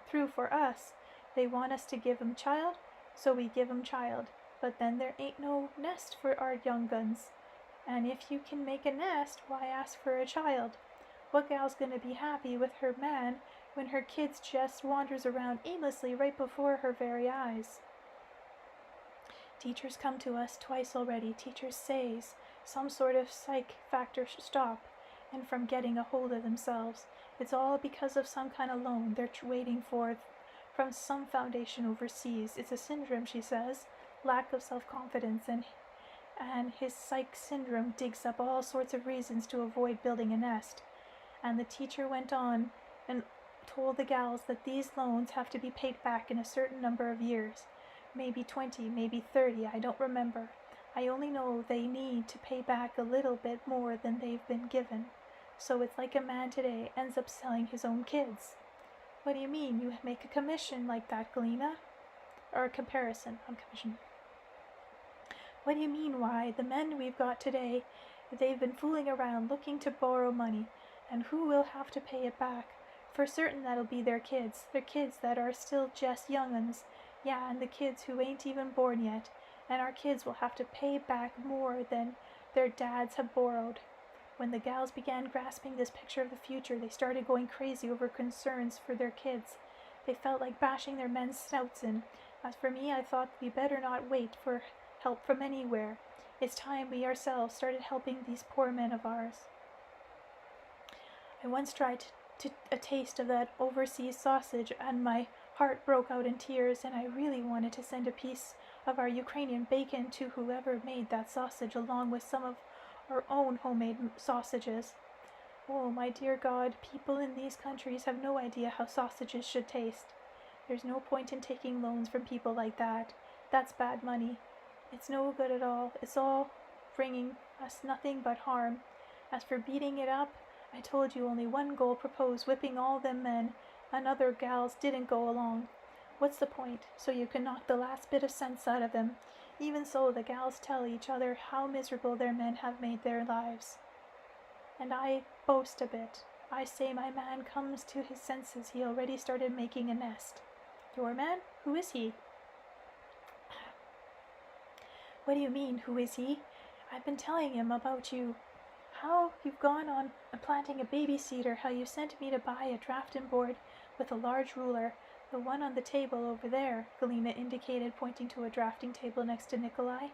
through for us? They want us to give 'em child, so we give 'em child. But then there ain't no nest for our young guns. And if you can make a nest, why ask for a child? What gal's gonna be happy with her man when her kids just wanders around aimlessly right before her very eyes? Teachers come to us twice already. Teachers says some sort of psych factor stop and from getting a hold of themselves. It's all because of some kind of loan they're waiting for from some foundation overseas. It's a syndrome, she says. Lack of self-confidence, and his psych syndrome digs up all sorts of reasons to avoid building a nest. And the teacher went on and told the gals that these loans have to be paid back in a certain number of years. Maybe 20, maybe 30, I don't remember. I only know they need to pay back a little bit more than they've been given. So it's like a man today ends up selling his own kids. What do you mean? You make a commission like that, Galena? Or a comparison on commission. What do you mean, why? The men we've got today, they've been fooling around looking to borrow money, and who will have to pay it back? For certain that'll be their kids that are still just young uns. Yeah, and the kids who ain't even born yet, and our kids will have to pay back more than their dads have borrowed. When the gals began grasping this picture of the future, they started going crazy over concerns for their kids. They felt like bashing their men's snouts in. As for me, I thought we better not wait for help from anywhere. It's time we ourselves started helping these poor men of ours. I once tried a taste of that overseas sausage, and my heart broke out in tears, and I really wanted to send a piece of our Ukrainian bacon to whoever made that sausage, along with some of our own homemade sausages. Oh, my dear God, people in these countries have no idea how sausages should taste. There's no point in taking loans from people like that. That's bad money. It's no good at all. It's all bringing us nothing but harm. As for beating it up, I told you only one girl proposed whipping all them men, and other gals didn't go along. What's the point? So you can knock the last bit of sense out of them. Even so, the gals tell each other how miserable their men have made their lives. And I boast a bit. I say my man comes to his senses. He already started making a nest. Your man? Who is he? What do you mean, who is he? I've been telling him about you. How you've gone on planting a baby cedar, how you sent me to buy a drafting board with a large ruler, the one on the table over there, Galena indicated, pointing to a drafting table next to Nikolai.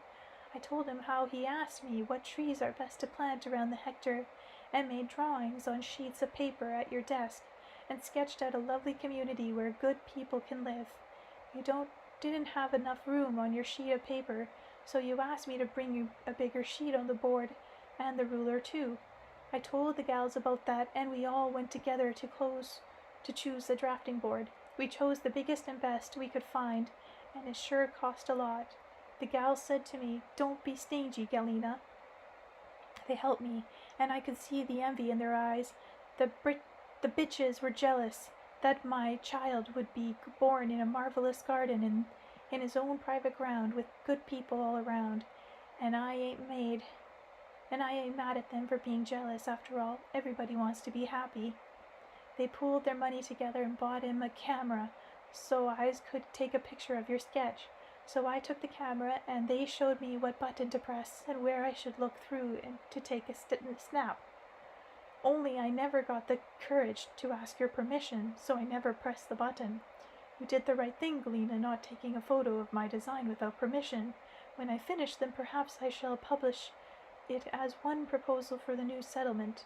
I told him how he asked me what trees are best to plant around the hectare, and made drawings on sheets of paper at your desk, and sketched out a lovely community where good people can live. You didn't have enough room on your sheet of paper, so you asked me to bring you a bigger sheet on the board, and the ruler too. I told the gals about that, and we all went together to choose the drafting board. We chose the biggest and best we could find, and it sure cost a lot. The gals said to me, "Don't be stingy, Galena." They helped me, and I could see the envy in their eyes. The bitches were jealous that my child would be born in a marvelous garden in his own private ground with good people all around, and I ain't mad at them for being jealous. After all, everybody wants to be happy. They pooled their money together and bought him a camera so I could take a picture of your sketch. So I took the camera, and they showed me what button to press and where I should look through and to take a snap. Only I never got the courage to ask your permission, so I never pressed the button. You did the right thing, Galena, not taking a photo of my design without permission. When I finish them, perhaps I shall publish it as one proposal for the new settlement.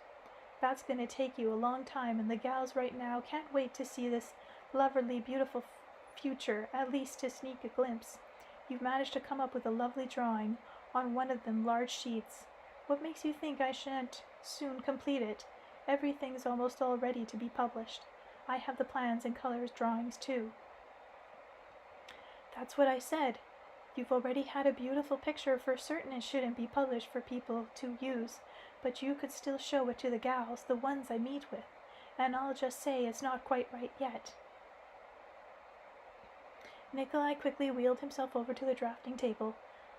That's going to take you a long time, and the gals right now can't wait to see this lovely, beautiful future, at least to sneak a glimpse. You've managed to come up with a lovely drawing on one of them large sheets. What makes you think I shan't soon complete it? Everything's almost all ready to be published. I have the plans and colors drawings too. That's what I said. You've already had a beautiful picture. For certain it shouldn't be published for people to use, but you could still show it to the gals, the ones I meet with, and I'll just say it's not quite right yet. Nikolai quickly wheeled himself over to the drafting table.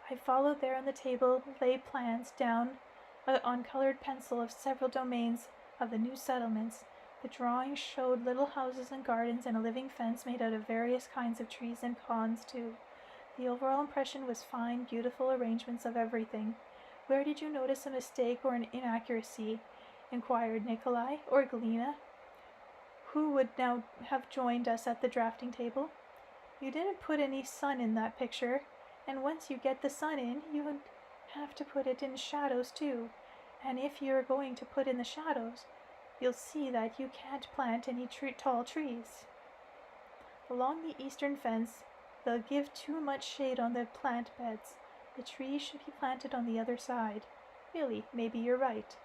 I followed. There on the table lay plans down on colored pencil of several domains of the new settlements. The drawings showed little houses and gardens and a living fence made out of various kinds of trees and ponds too. The overall impression was fine, beautiful arrangements of everything. Where did you notice a mistake or an inaccuracy? Inquired Nikolai, or Galena, who would now have joined us at the drafting table. You didn't put any sun in that picture, and once you get the sun in, you have to put it in shadows too. And if you're going to put in the shadows, you'll see that you can't plant any tall trees. Along the eastern fence, they'll give too much shade on the plant beds. The trees should be planted on the other side. Really, maybe you're right.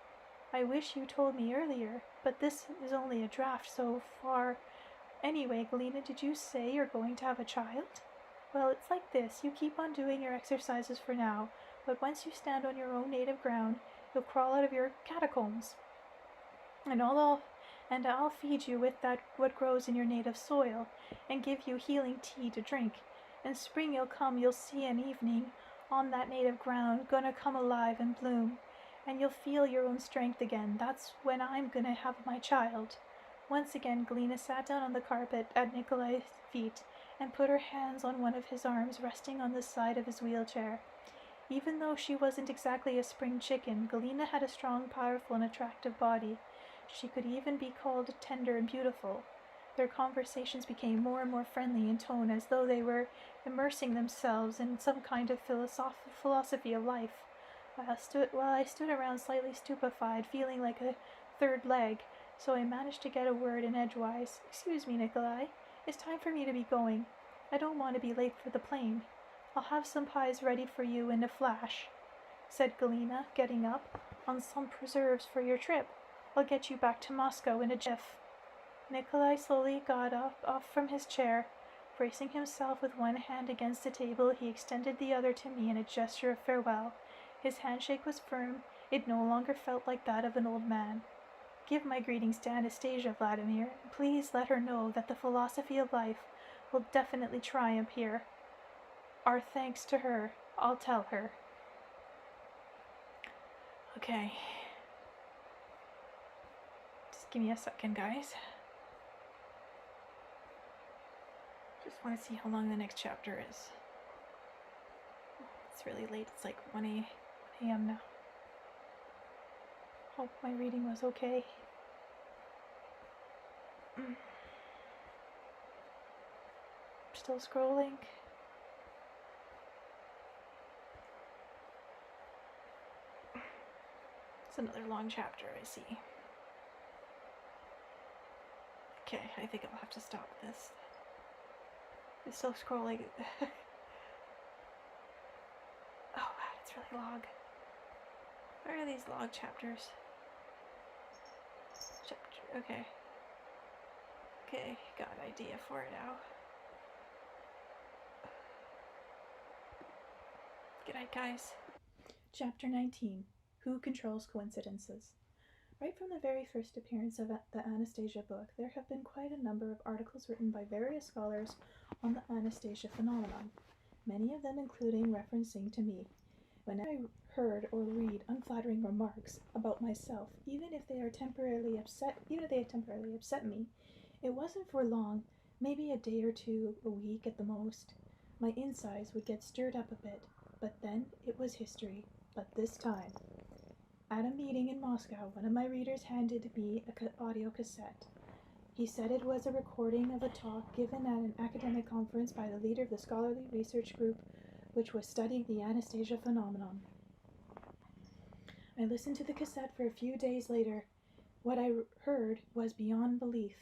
I wish you told me earlier, but this is only a draft so far. Anyway, Galena, did you say you're going to have a child? Well, it's like this. You keep on doing your exercises for now, but once you stand on your own native ground, you'll crawl out of your catacombs. And I'll feed you with what grows in your native soil, and give you healing tea to drink. And spring will come, you'll see an evening on that native ground gonna come alive and bloom, and you'll feel your own strength again. That's when I'm gonna have my child. Once again, Galena sat down on the carpet at Nikolai's feet and put her hands on one of his arms resting on the side of his wheelchair. Even though she wasn't exactly a spring chicken, Galena had a strong, powerful, and attractive body. She could even be called tender and beautiful. Their conversations became more and more friendly in tone, as though they were immersing themselves in some kind of philosophy of life. While I stood around slightly stupefied, feeling like a third leg, so I managed to get a word in edgewise. "Excuse me, Nikolai. It's time for me to be going. I don't want to be late for the plane. I'll have some pies ready for you in a flash," said Galena, getting up. "On some preserves for your trip. I'll get you back to Moscow in a jiff." Nikolai slowly got off from his chair. Bracing himself with one hand against the table, he extended the other to me in a gesture of farewell. His handshake was firm. It no longer felt like that of an old man. Give my greetings to Anastasia, Vladimir. Please let her know that the philosophy of life will definitely triumph here. Our thanks to her. I'll tell her. Okay. Just give me a second, guys. Just want to see how long the next chapter is. It's really late. It's like 1 a.m. now. Hope my reading was okay. Still scrolling. It's another long chapter, I see. Okay, I think I'll have to stop this. It's still scrolling. Oh wow, it's really long. What are these long chapters? Okay. Okay, got an idea for it now. Good night, guys. Chapter 19. Who Controls Coincidences? Right from the very first appearance of the Anastasia book, there have been quite a number of articles written by various scholars on the Anastasia phenomenon, many of them including referencing to me. Whenever I heard or read unflattering remarks about myself, even if they temporarily upset me, it wasn't for long, maybe a day or two, a week at the most. My insides would get stirred up a bit, but then it was history. But this time, at a meeting in Moscow, one of my readers handed me an audio cassette. He said it was a recording of a talk given at an academic conference by the leader of the scholarly research group which was studying the Anastasia phenomenon. I listened to the cassette for a few days later. What I heard was beyond belief.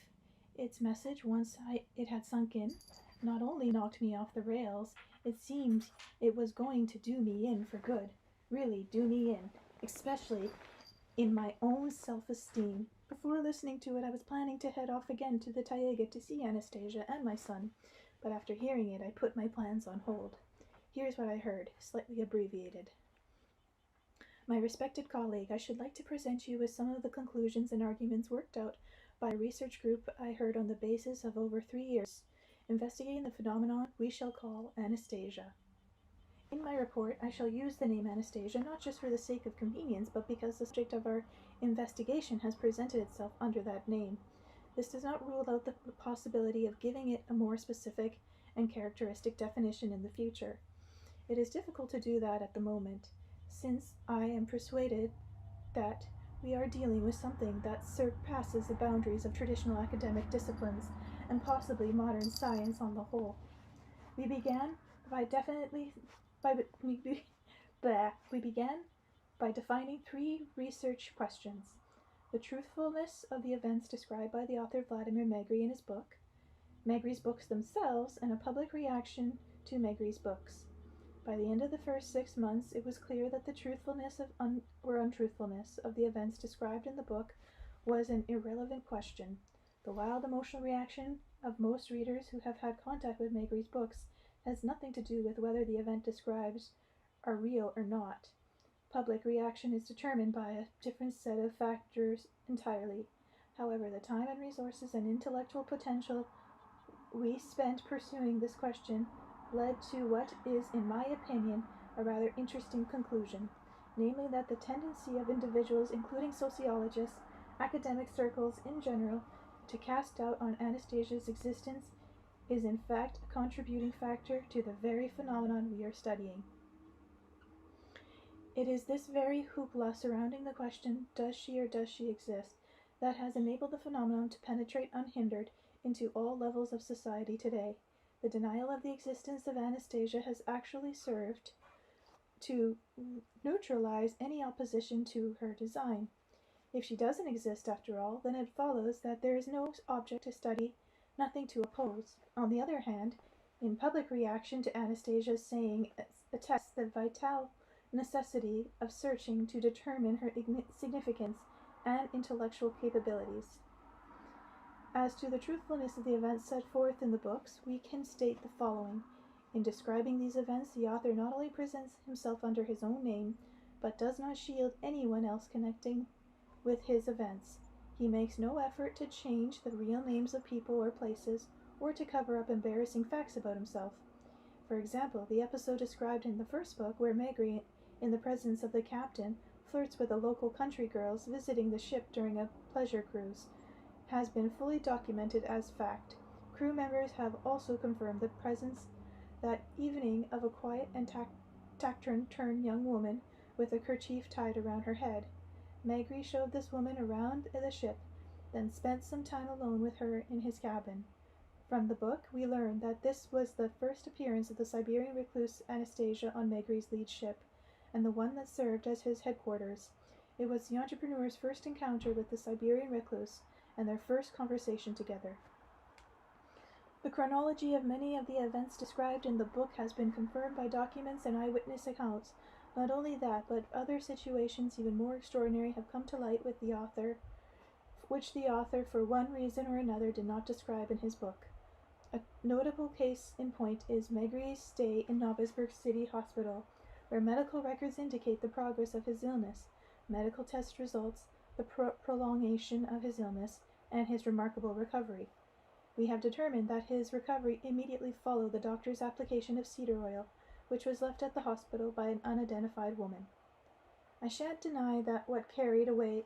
Its message, once it had sunk in, not only knocked me off the rails, it seemed it was going to do me in for good. Really do me in, especially in my own self-esteem. Before listening to it, I was planning to head off again to the Taiga to see Anastasia and my son, but after hearing it, I put my plans on hold. Here's what I heard, slightly abbreviated. My respected colleague, I should like to present you with some of the conclusions and arguments worked out by a research group I heard on the basis of over 3 years, investigating the phenomenon we shall call Anastasia. In my report, I shall use the name Anastasia not just for the sake of convenience, but because the subject of our investigation has presented itself under that name. This does not rule out the possibility of giving it a more specific and characteristic definition in the future. It is difficult to do that at the moment, since I am persuaded that we are dealing with something that surpasses the boundaries of traditional academic disciplines and possibly modern science on the whole. We began by defining 3 research questions: the truthfulness of the events described by the author Vladimir Megre in his book, Megre's books themselves, and a public reaction to Megre's books. By the end of the first 6 months, it was clear that the truthfulness or untruthfulness of the events described in the book was an irrelevant question. The wild emotional reaction of most readers who have had contact with Megre's books has nothing to do with whether the event described are real or not. Public reaction is determined by a different set of factors entirely. However, the time and resources and intellectual potential we spent pursuing this question led to what is, in my opinion, a rather interesting conclusion, namely that the tendency of individuals, including sociologists, academic circles in general, to cast doubt on Anastasia's existence is in fact a contributing factor to the very phenomenon we are studying. It is this very hoopla surrounding the question, does she or does she exist, that has enabled the phenomenon to penetrate unhindered into all levels of society today. The denial of the existence of Anastasia has actually served to neutralize any opposition to her design. If she doesn't exist after all, then it follows that there is no object to study, nothing to oppose. On the other hand, in public reaction to Anastasia's saying attests the vital necessity of searching to determine her significance and intellectual capabilities. As to the truthfulness of the events set forth in the books, we can state the following. In describing these events, the author not only presents himself under his own name, but does not shield anyone else connecting with his events. He makes no effort to change the real names of people or places, or to cover up embarrassing facts about himself. For example, the episode described in the first book where Megre, in the presence of the captain, flirts with the local country girls visiting the ship during a pleasure cruise, has been fully documented as fact. Crew members have also confirmed the presence that evening of a quiet and taciturn young woman with a kerchief tied around her head. Megre showed this woman around the ship, then spent some time alone with her in his cabin. From the book, we learn that this was the first appearance of the Siberian recluse Anastasia on Megre's lead ship, and the one that served as his headquarters. It was the entrepreneur's first encounter with the Siberian recluse, and their first conversation together. The chronology of many of the events described in the book has been confirmed by documents and eyewitness accounts. Not only that, but other situations even more extraordinary have come to light which the author, for one reason or another, did not describe in his book. A notable case in point is Megre's stay in Novosibirsk City Hospital, where medical records indicate the progress of his illness, medical test results, the prolongation of his illness, and his remarkable recovery. We have determined that his recovery immediately followed the doctor's application of cedar oil, which was left at the hospital by an unidentified woman. I shan't deny that, carried away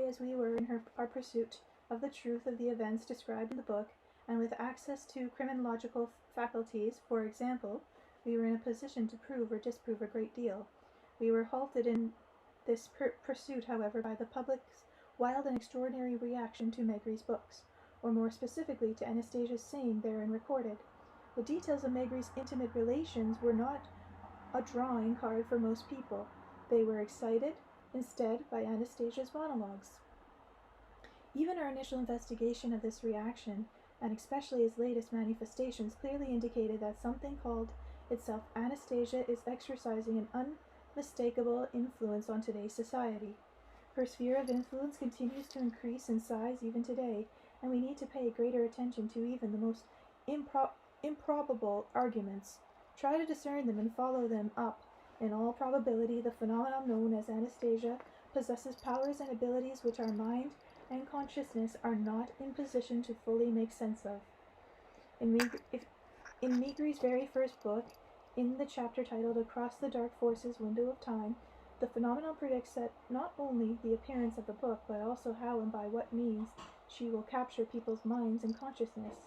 as we were in our pursuit of the truth of the events described in the book, and with access to criminological faculties, for example, we were in a position to prove or disprove a great deal. We were halted in this pursuit, however, by the public's wild and extraordinary reaction to Megre's books, or more specifically to Anastasia's saying therein recorded. The details of Megre's intimate relations were not a drawing card for most people. They were excited, instead, by Anastasia's monologues. Even our initial investigation of this reaction, and especially his latest manifestations, clearly indicated that something called itself Anastasia is exercising an unmistakable influence on today's society. Her sphere of influence continues to increase in size even today, and we need to pay greater attention to even the most improbable arguments. Try to discern them and follow them up. In all probability, the phenomenon known as Anastasia possesses powers and abilities which our mind and consciousness are not in position to fully make sense of. In Megre's very first book, in the chapter titled Across the Dark Forces Window of Time, the phenomenon predicts that not only the appearance of the book, but also how and by what means she will capture people's minds and consciousness.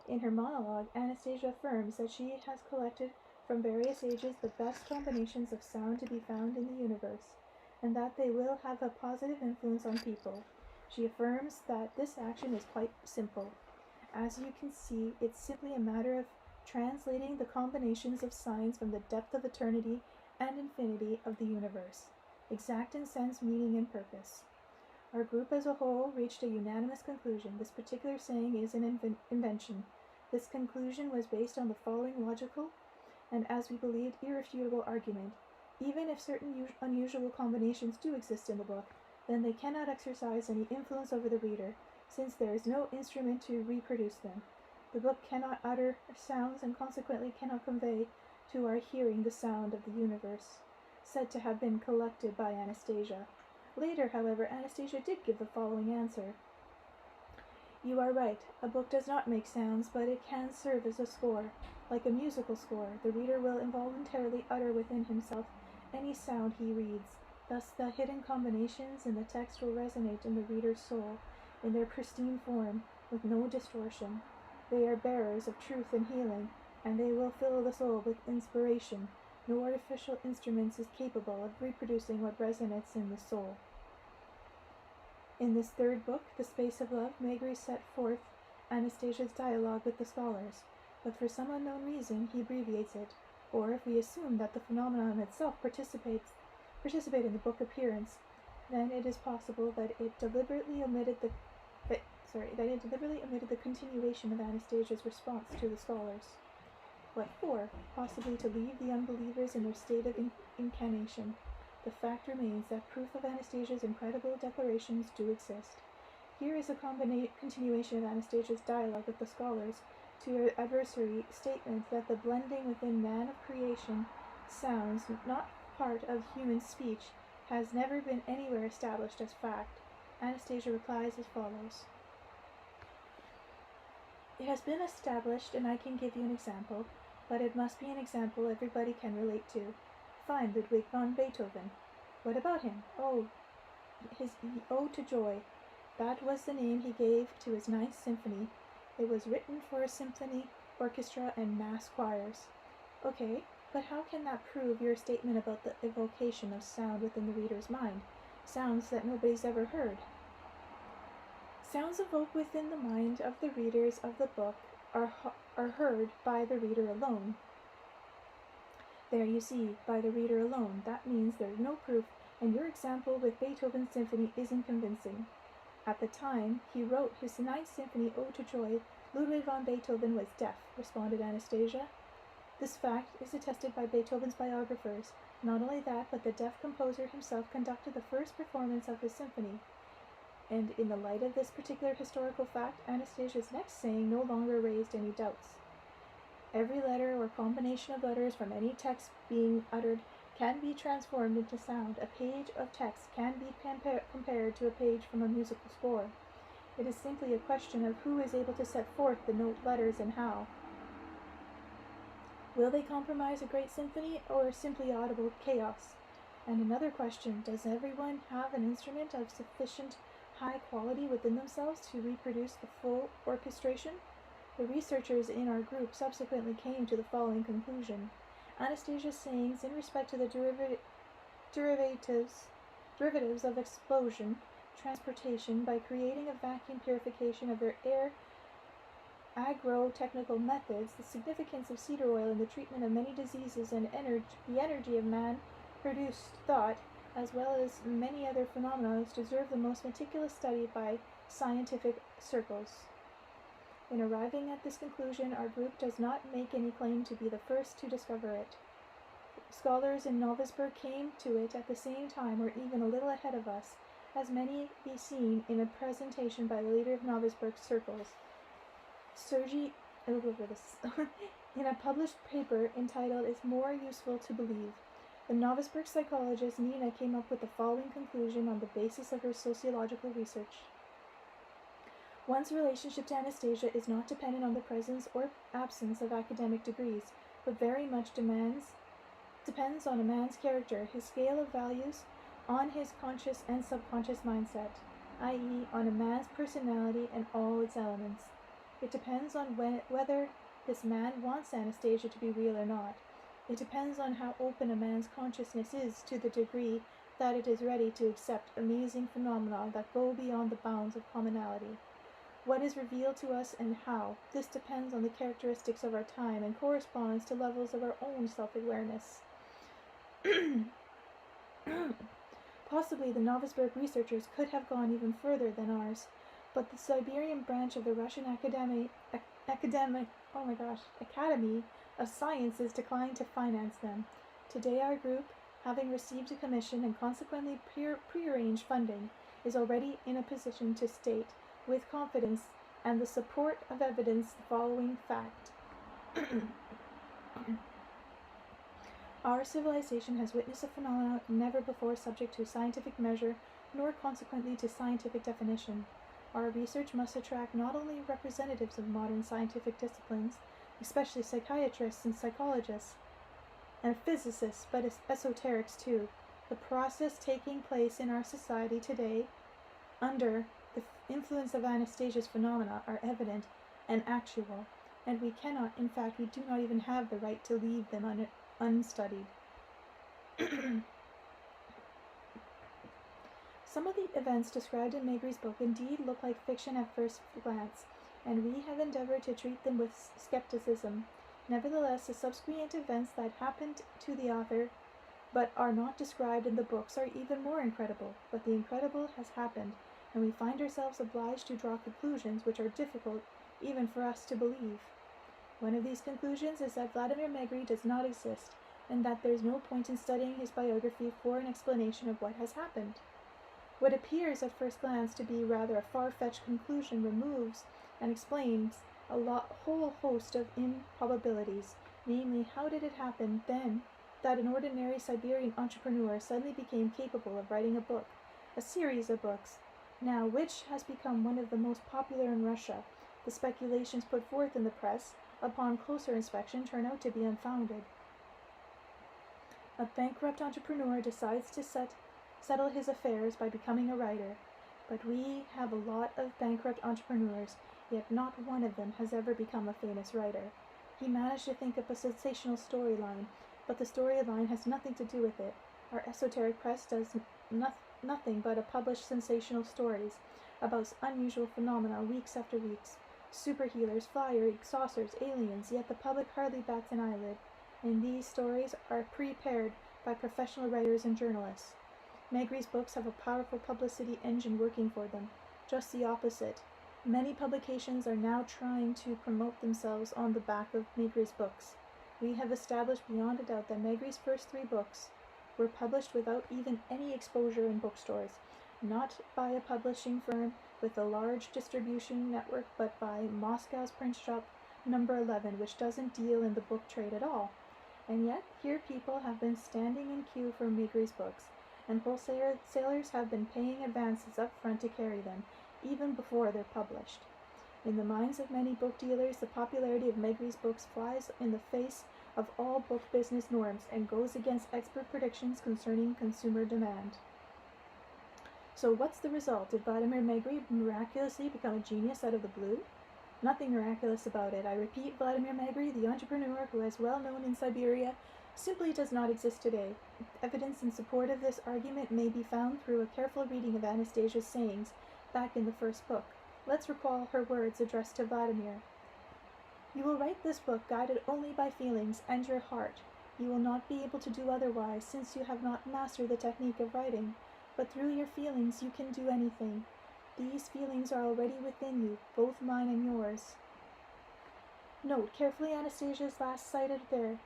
In her monologue, Anastasia affirms that she has collected from various ages the best combinations of sound to be found in the universe, and that they will have a positive influence on people. She affirms that this action is quite simple. As you can see, it's simply a matter of translating the combinations of signs from the depth of eternity and infinity of the universe, exact in sense, meaning, and purpose. Our group as a whole reached a unanimous conclusion. This particular saying is an invention. This conclusion was based on the following logical and, as we believed, irrefutable argument. Even if certain unusual combinations do exist in the book, then they cannot exercise any influence over the reader, since there is no instrument to reproduce them. The book cannot utter sounds and consequently cannot convey to our hearing the sound of the universe, said to have been collected by Anastasia. Later, however, Anastasia did give the following answer. You are right, a book does not make sounds, but it can serve as a score. Like a musical score, the reader will involuntarily utter within himself any sound he reads. Thus, the hidden combinations in the text will resonate in the reader's soul, in their pristine form, with no distortion. They are bearers of truth and healing, and they will fill the soul with inspiration. No artificial instrument is capable of reproducing what resonates in the soul. In this third book, The Space of Love, Megre set forth Anastasia's dialogue with the scholars, but for some unknown reason he abbreviates it, or if we assume that the phenomenon itself participate in the book appearance, then it is possible that it deliberately omitted the continuation of Anastasia's response to the scholars. What for? Possibly to leave the unbelievers in their state of incarnation. The fact remains that proof of Anastasia's incredible declarations do exist. Here is a continuation of Anastasia's dialogue with the scholars to her adversary statement that the blending within man of creation sounds, not part of human speech, has never been anywhere established as fact. Anastasia replies as follows. It has been established, and I can give you an example, but it must be an example everybody can relate to. Fine, Ludwig von Beethoven. What about him? Oh, his Ode to Joy. That was the name he gave to his Ninth Symphony. It was written for a symphony, orchestra, and mass choirs. Okay, but how can that prove your statement about the evocation of sound within the reader's mind? Sounds that nobody's ever heard. Sounds evoked within the mind of the readers of the book are heard by the reader alone. There you see, by the reader alone. That means there's no proof, and your example with Beethoven's symphony isn't convincing. At the time he wrote his Ninth Symphony Ode to Joy, Ludwig van Beethoven was deaf, responded Anastasia. This fact is attested by Beethoven's biographers. Not only that, but the deaf composer himself conducted the first performance of his symphony. And in the light of this particular historical fact, Anastasia's next saying no longer raised any doubts. Every letter or combination of letters from any text being uttered can be transformed into sound. A page of text can be compared to a page from a musical score. It is simply a question of who is able to set forth the note letters and how. Will they compromise a great symphony or simply audible chaos? And another question, does everyone have an instrument of sufficient high quality within themselves to reproduce the full orchestration? The researchers in our group subsequently came to the following conclusion. Anastasia's sayings in respect to the derivatives of explosion, transportation, by creating a vacuum purification of their air, agro-technical methods, the significance of cedar oil in the treatment of many diseases, and the energy of man-produced thought, as well as many other phenomena, deserve the most meticulous study by scientific circles. In arriving at this conclusion, our group does not make any claim to be the first to discover it. Scholars in Novosburg came to it at the same time or even a little ahead of us, as many be seen in a presentation by the leader of Novosburg circles, Sergei, in a published paper entitled It's More Useful to Believe. The Novosburg psychologist Nina came up with the following conclusion on the basis of her sociological research. One's relationship to Anastasia is not dependent on the presence or absence of academic degrees, but very much depends on a man's character, his scale of values, on his conscious and subconscious mindset, i.e., on a man's personality and all its elements. It depends on whether this man wants Anastasia to be real or not. It depends on how open a man's consciousness is to the degree that it is ready to accept amazing phenomena that go beyond the bounds of commonality. What is revealed to us and how, this depends on the characteristics of our time and corresponds to levels of our own self-awareness. Possibly the Novosburg researchers could have gone even further than ours, but the Siberian branch of the Russian Academy of Sciences declined to finance them. Today our group, having received a commission and consequently prearranged funding, is already in a position to state with confidence and the support of evidence the following fact. Our civilization has witnessed a phenomenon never before subject to scientific measure, nor consequently to scientific definition. Our research must attract not only representatives of modern scientific disciplines, especially psychiatrists and psychologists, and physicists, but esoterics too. The process taking place in our society today, under the influence of Anastasia's phenomena, are evident and actual, and we cannot, in fact, we do not even have the right to leave them unstudied. Some of the events described in Megre's book indeed look like fiction at first glance, and we have endeavored to treat them with skepticism. Nevertheless, the subsequent events that happened to the author but are not described in the books are even more incredible. But the incredible has happened, and we find ourselves obliged to draw conclusions which are difficult even for us to believe. One of these conclusions is that Vladimir Megre does not exist, and that there is no point in studying his biography for an explanation of what has happened. What appears at first glance to be rather a far-fetched conclusion removes and explains a whole host of improbabilities, namely, how did it happen then that an ordinary Siberian entrepreneur suddenly became capable of writing a book, a series of books, now which has become one of the most popular in Russia. The speculations put forth in the press, upon closer inspection, turn out to be unfounded. A bankrupt entrepreneur decides to settle his affairs by becoming a writer. But we have a lot of bankrupt entrepreneurs, yet not one of them has ever become a famous writer. He managed to think up a sensational storyline, but the storyline has nothing to do with it. Our esoteric press does nothing but publish sensational stories about unusual phenomena weeks after weeks. Super healers, flyers, saucers, aliens, yet the public hardly bats an eyelid. And these stories are prepared by professional writers and journalists. Megre's books have a powerful publicity engine working for them. Just the opposite. Many publications are now trying to promote themselves on the back of Megre's books. We have established beyond a doubt that Megre's first 3 books were published without even any exposure in bookstores, not by a publishing firm with a large distribution network, but by Moscow's print shop number 11, which doesn't deal in the book trade at all. And yet, here people have been standing in queue for Megre's books, and wholesalers have been paying advances up front to carry them, even before they're published. In the minds of many book dealers, the popularity of Megre's books flies in the face of all book business norms and goes against expert predictions concerning consumer demand. So what's the result? Did Vladimir Megre miraculously become a genius out of the blue? Nothing miraculous about it. I repeat, Vladimir Megre, the entrepreneur who is well known in Siberia, simply does not exist today. Evidence in support of this argument may be found through a careful reading of Anastasia's sayings back in the first book. Let's recall her words addressed to Vladimir. You will write this book guided only by feelings and your heart. You will not be able to do otherwise, since you have not mastered the technique of writing. But through your feelings you can do anything. These feelings are already within you, both mine and yours. Note carefully Anastasia's last cited there.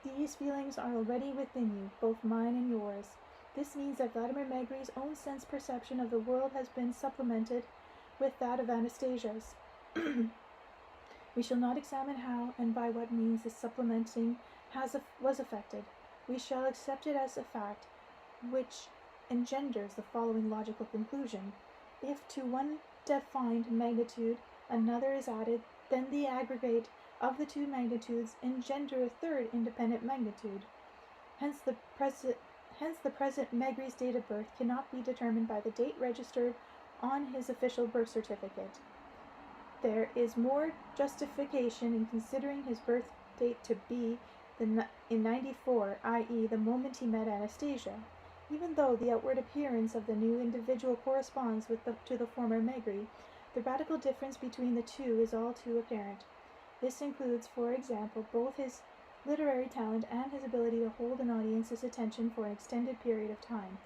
These feelings are already within you, both mine and yours. This means that Vladimir Megre's own sense perception of the world has been supplemented with that of Anastasia's. We shall not examine how and by what means this supplementing was effected. We shall accept it as a fact, which engenders the following logical conclusion. If to one defined magnitude another is added, then the aggregate of the 2 magnitudes engender a third independent magnitude. Hence the present Megre's date of birth cannot be determined by the date registered on his official birth certificate. There is more justification in considering his birth date to be in 94, i.e. the moment he met Anastasia, even though the outward appearance of the new individual corresponds to the former Megre. The radical difference between the two is all too apparent. This includes, for example, both his literary talent and his ability to hold an audience's attention for an extended period of time,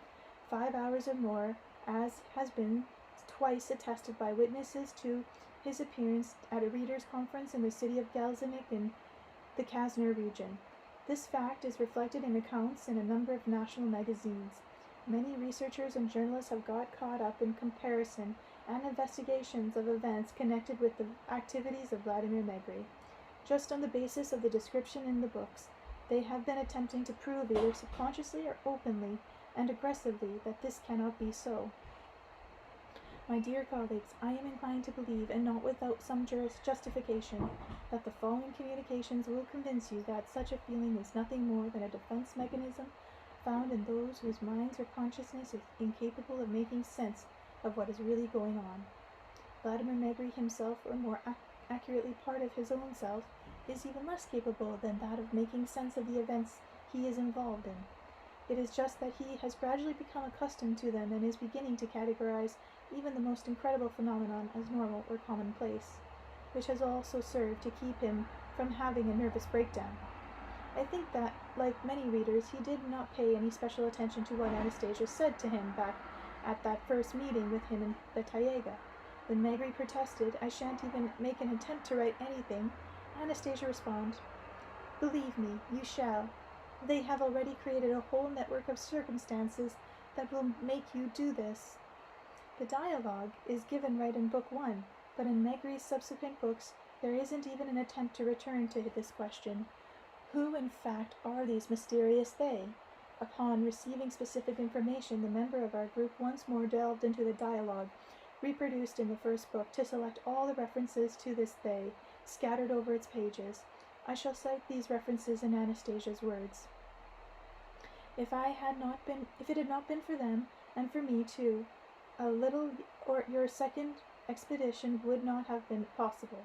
5 hours or more, as has been twice attested by witnesses to his appearance at a readers' conference in the city of Galzenik in the Krasner region. This fact is reflected in accounts in a number of national magazines. Many researchers and journalists have got caught up in comparison and investigations of events connected with the activities of Vladimir Megre. Just on the basis of the description in the books, they have been attempting to prove either subconsciously or openly and aggressively that this cannot be so. My dear colleagues, I am inclined to believe, and not without some justification, that the following communications will convince you that such a feeling is nothing more than a defense mechanism found in those whose minds or consciousness is incapable of making sense of what is really going on. Vladimir Megre himself, or more accurately part of his own self, is even less capable than that of making sense of the events he is involved in. It is just that he has gradually become accustomed to them and is beginning to categorize even the most incredible phenomenon as normal or commonplace, which has also served to keep him from having a nervous breakdown. I think that, like many readers, he did not pay any special attention to what Anastasia said to him back at that first meeting with him in the Taiga. When Megre protested, "I shan't even make an attempt to write anything," Anastasia responded, "Believe me, you shall. They have already created a whole network of circumstances that will make you do this." The dialogue is given right in Book 1, but in Megre's subsequent books there isn't even an attempt to return to this question. Who, in fact, are these mysterious they? Upon receiving specific information, the member of our group once more delved into the dialogue reproduced in the first book to select all the references to this they scattered over its pages. I shall cite these references in Anastasia's words. If it had not been for them, and for me too, your second expedition would not have been possible.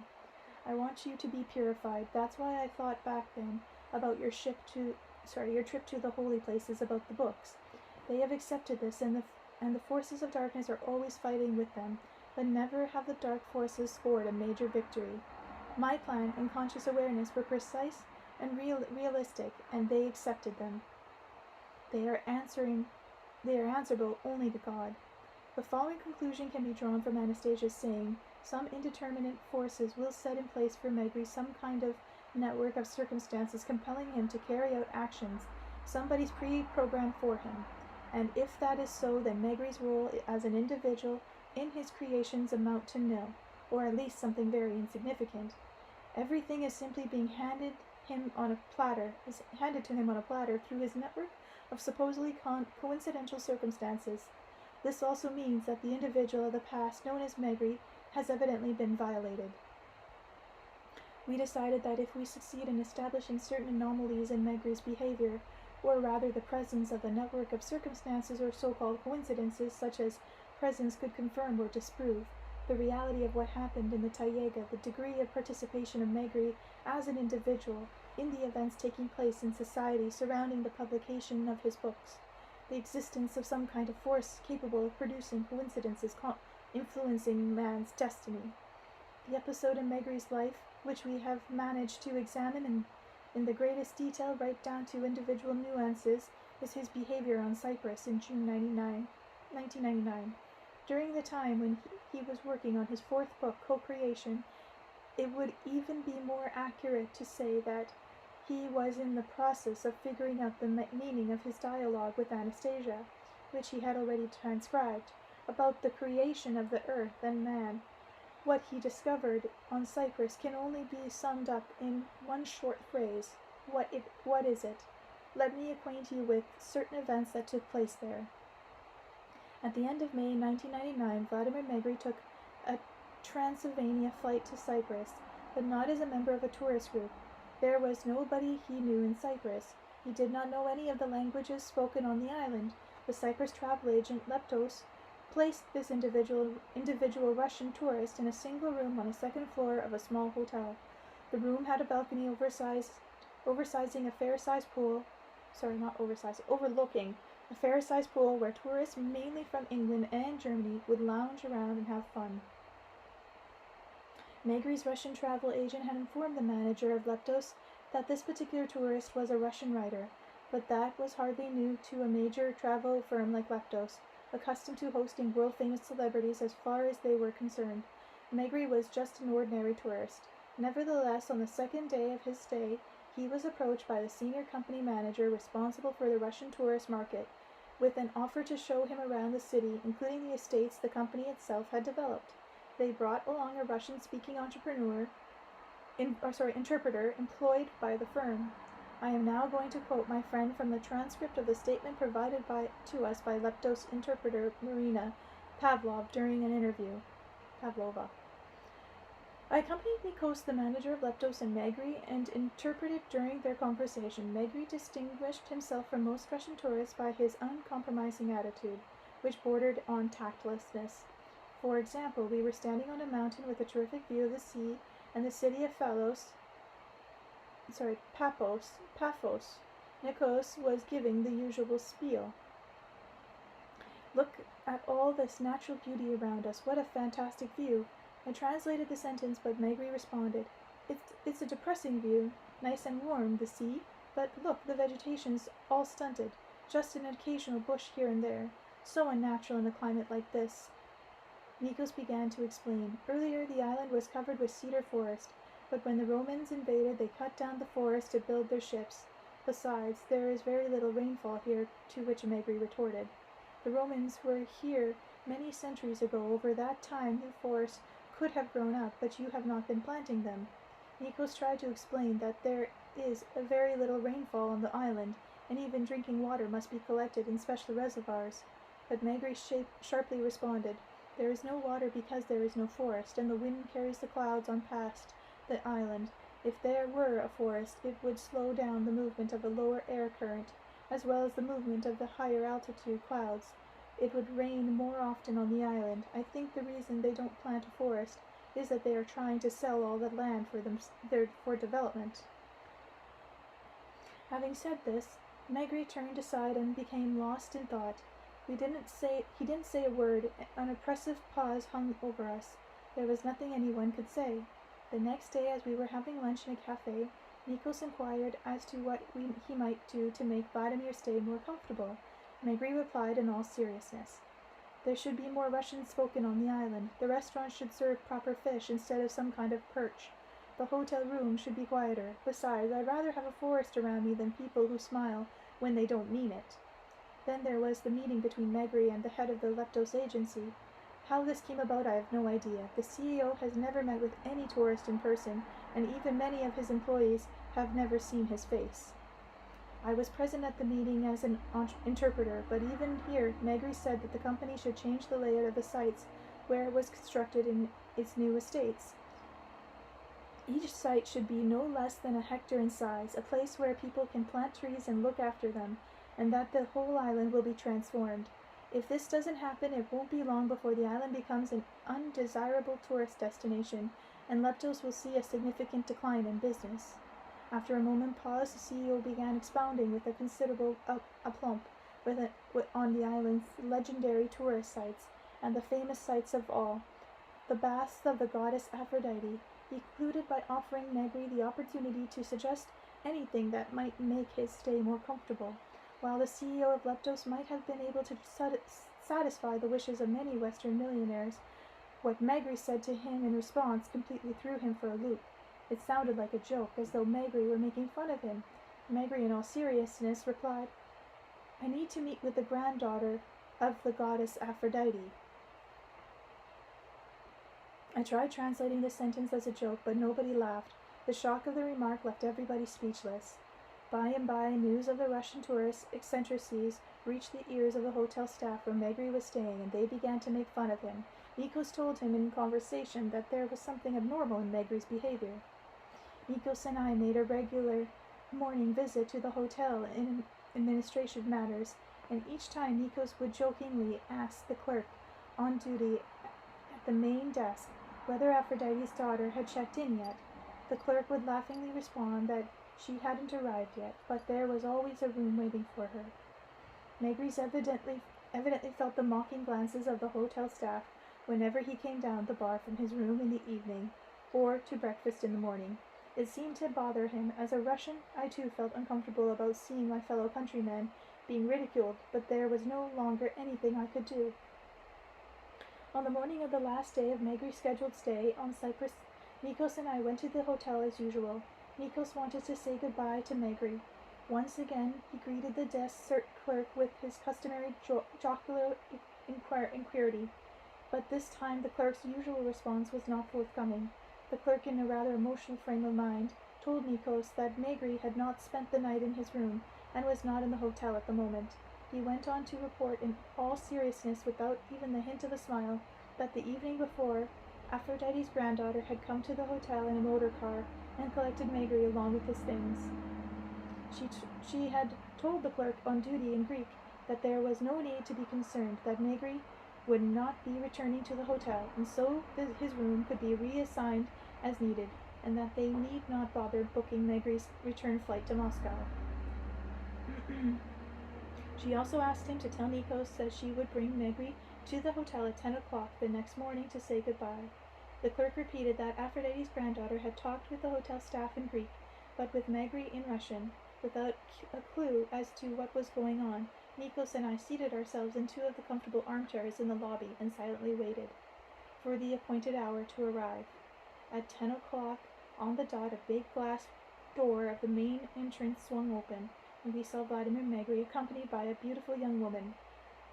I want you to be purified. That's why I thought back then about your trip to the holy places about the books. They have accepted this, and the forces of darkness are always fighting with them, but never have the dark forces scored a major victory. My plan and conscious awareness were precise and realistic, and they accepted them. They are answerable only to God. The following conclusion can be drawn from Anastasia's saying, some indeterminate forces will set in place for Megre some kind of network of circumstances compelling him to carry out actions somebody's pre-programmed for him. And if that is so, then Megre's role as an individual in his creations amount to nil, or at least something very insignificant. Everything is simply being handed to him on a platter through his network of supposedly coincidental circumstances. This also means that the individual of the past known as Megre has evidently been violated. We decided that if we succeed in establishing certain anomalies in Megre's behavior, or rather the presence of a network of circumstances or so-called coincidences such as presence could confirm or disprove the reality of what happened in the Tayega, the degree of participation of Megre as an individual in the events taking place in society surrounding the publication of his books, the existence of some kind of force capable of producing coincidences influencing man's destiny. The episode in Megre's life, which we have managed to examine in the greatest detail right down to individual nuances, is his behavior on Cyprus in June 1999. During the time when he was working on his fourth book, Co-Creation, it would even be more accurate to say that he was in the process of figuring out the meaning of his dialogue with Anastasia, which he had already transcribed, about the creation of the earth and man. What he discovered on Cyprus can only be summed up in one short phrase. What is it? Let me acquaint you with certain events that took place there. At the end of May 1999, Vladimir Megre took a Transylvania flight to Cyprus, but not as a member of a tourist group. There was nobody he knew in Cyprus. He did not know any of the languages spoken on the island. The Cyprus travel agent Leptos placed this individual Russian tourist in a single room on the second floor of a small hotel. The room had a balcony overlooking a fair-sized pool where tourists, mainly from England and Germany, would lounge around and have fun. Megre's Russian travel agent had informed the manager of Leptos that this particular tourist was a Russian writer, but that was hardly new to a major travel firm like Leptos, accustomed to hosting world-famous celebrities as far as they were concerned. Megre was just an ordinary tourist. Nevertheless, on the second day of his stay, he was approached by the senior company manager responsible for the Russian tourist market, with an offer to show him around the city, including the estates the company itself had developed. They brought along a Russian-speaking interpreter employed by the firm. I am now going to quote my friend from the transcript of the statement provided to us by Leptos interpreter Marina Pavlova during an interview. I accompanied Nikos, the manager of Leptos, and Megre, and interpreted during their conversation. Megre distinguished himself from most Russian tourists by his uncompromising attitude, which bordered on tactlessness. For example, we were standing on a mountain with a terrific view of the sea and the city of Paphos. Nikos was giving the usual spiel. Look at all this natural beauty around us. What a fantastic view. I translated the sentence, but Megre responded, It's a depressing view. Nice and warm, the sea, but look, the vegetation's all stunted. Just an occasional bush here and there. So unnatural in a climate like this. Nikos began to explain. Earlier, the island was covered with cedar forest, but when the Romans invaded, they cut down the forest to build their ships. Besides, there is very little rainfall here, to which Megre retorted. The Romans were here many centuries ago. Over that time, new forests could have grown up, but you have not been planting them. Nikos tried to explain that there is a very little rainfall on the island, and even drinking water must be collected in special reservoirs. But Megre sharply responded, "There is no water because there is no forest, and the wind carries the clouds on past the island. If there were a forest, it would slow down the movement of the lower air current, as well as the movement of the higher altitude clouds. It would rain more often on the island. I think the reason they don't plant a forest is that they are trying to sell all that land for development." Having said this, Megre turned aside and became lost in thought. He didn't say a word. An oppressive pause hung over us. There was nothing anyone could say. The next day, as we were having lunch in a cafe, Nikos inquired as to what he might do to make Vladimir's stay more comfortable. Megre replied in all seriousness, "There should be more Russian spoken on the island. The restaurant should serve proper fish instead of some kind of perch. The hotel room should be quieter. Besides, I'd rather have a forest around me than people who smile when they don't mean it." Then there was the meeting between Megre and the head of the Leptos agency. How this came about I have no idea. The CEO has never met with any tourist in person, and even many of his employees have never seen his face. I was present at the meeting as an interpreter, but even here Megre said that the company should change the layout of the sites where it was constructed in its new estates. Each site should be no less than a hectare in size, a place where people can plant trees and look after them, and that the whole island will be transformed. If this doesn't happen, it won't be long before the island becomes an undesirable tourist destination, and Leptos will see a significant decline in business. After a moment's pause, the CEO began expounding with a considerable aplomb on the island's legendary tourist sites and the famous sites of all, the baths of the goddess Aphrodite. He concluded by offering Megre the opportunity to suggest anything that might make his stay more comfortable. While the CEO of Leptos might have been able to satisfy the wishes of many Western millionaires, what Megre said to him in response completely threw him for a loop. It sounded like a joke, as though Megre were making fun of him. Megre, in all seriousness, replied, "I need to meet with the granddaughter of the goddess Aphrodite." I tried translating this sentence as a joke, but nobody laughed. The shock of the remark left everybody speechless. By and by, news of the Russian tourist eccentricities reached the ears of the hotel staff where Megre was staying, and they began to make fun of him. Nikos told him in conversation that there was something abnormal in Megre's behavior. Nikos and I made a regular morning visit to the hotel in administration matters, and each time Nikos would jokingly ask the clerk on duty at the main desk whether Aphrodite's daughter had checked in yet. The clerk would laughingly respond that she hadn't arrived yet, but there was always a room waiting for her. Megre evidently felt the mocking glances of the hotel staff whenever he came down the bar from his room in the evening or to breakfast in the morning. It seemed to bother him. As a Russian, I too felt uncomfortable about seeing my fellow countrymen being ridiculed, but there was no longer anything I could do. On the morning of the last day of Megre's scheduled stay on Cyprus, Nikos and I went to the hotel as usual. Nikos wanted to say goodbye to Megre. Once again, he greeted the desk clerk with his customary jocular inquiry, but this time the clerk's usual response was not forthcoming. The clerk, in a rather emotional frame of mind, told Nikos that Megre had not spent the night in his room and was not in the hotel at the moment. He went on to report in all seriousness, without even the hint of a smile, that the evening before, Aphrodite's granddaughter had come to the hotel in a motor car and collected Megre along with his things. She had told the clerk on duty in Greek that there was no need to be concerned, that Megre would not be returning to the hotel, and so his room could be reassigned as needed, and that they need not bother booking Megre's return flight to Moscow. She also asked him to tell Nikos that she would bring Megre to the hotel at 10 o'clock the next morning to say goodbye. The clerk repeated that Aphrodite's granddaughter had talked with the hotel staff in Greek, but with Megre in Russian. Without a clue as to what was going on, Nikos and I seated ourselves in two of the comfortable armchairs in the lobby and silently waited for the appointed hour to arrive. At 10 o'clock, on the dot, a big glass door of the main entrance swung open, and we saw Vladimir Megre accompanied by a beautiful young woman.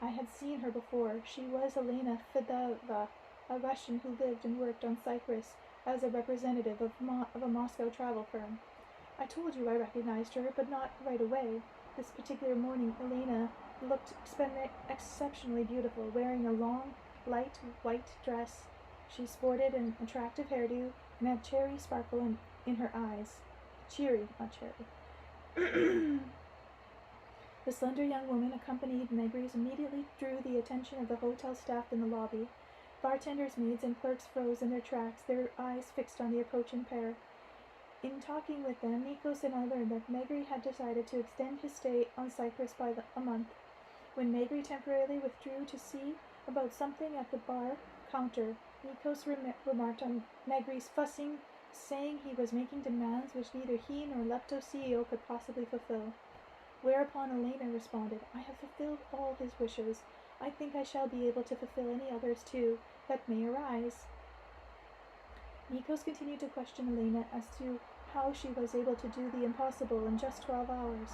I had seen her before. She was Elena Fedova, a Russian who lived and worked on Cyprus as a representative of a Moscow travel firm. I told you I recognized her, but not right away. This particular morning, Elena looked exceptionally beautiful, wearing a long, light white dress. She sported an attractive hairdo and had cherry sparkle in her eyes. Cheery, not cherry. The slender young woman accompanied Megre's immediately drew the attention of the hotel staff in the lobby. Bartenders, maids, and clerks froze in their tracks, their eyes fixed on the approaching pair. In talking with them, Nikos and I learned that Megre had decided to extend his stay on Cyprus by a month. When Megre temporarily withdrew to see about something at the bar counter, Nikos remarked on Megre's fussing, saying he was making demands which neither he nor Lepto CEO could possibly fulfill. Whereupon Elena responded, I have fulfilled all his wishes. I think I shall be able to fulfill any others too that may arise. Nikos continued to question Elena as to how she was able to do the impossible in just 12 hours.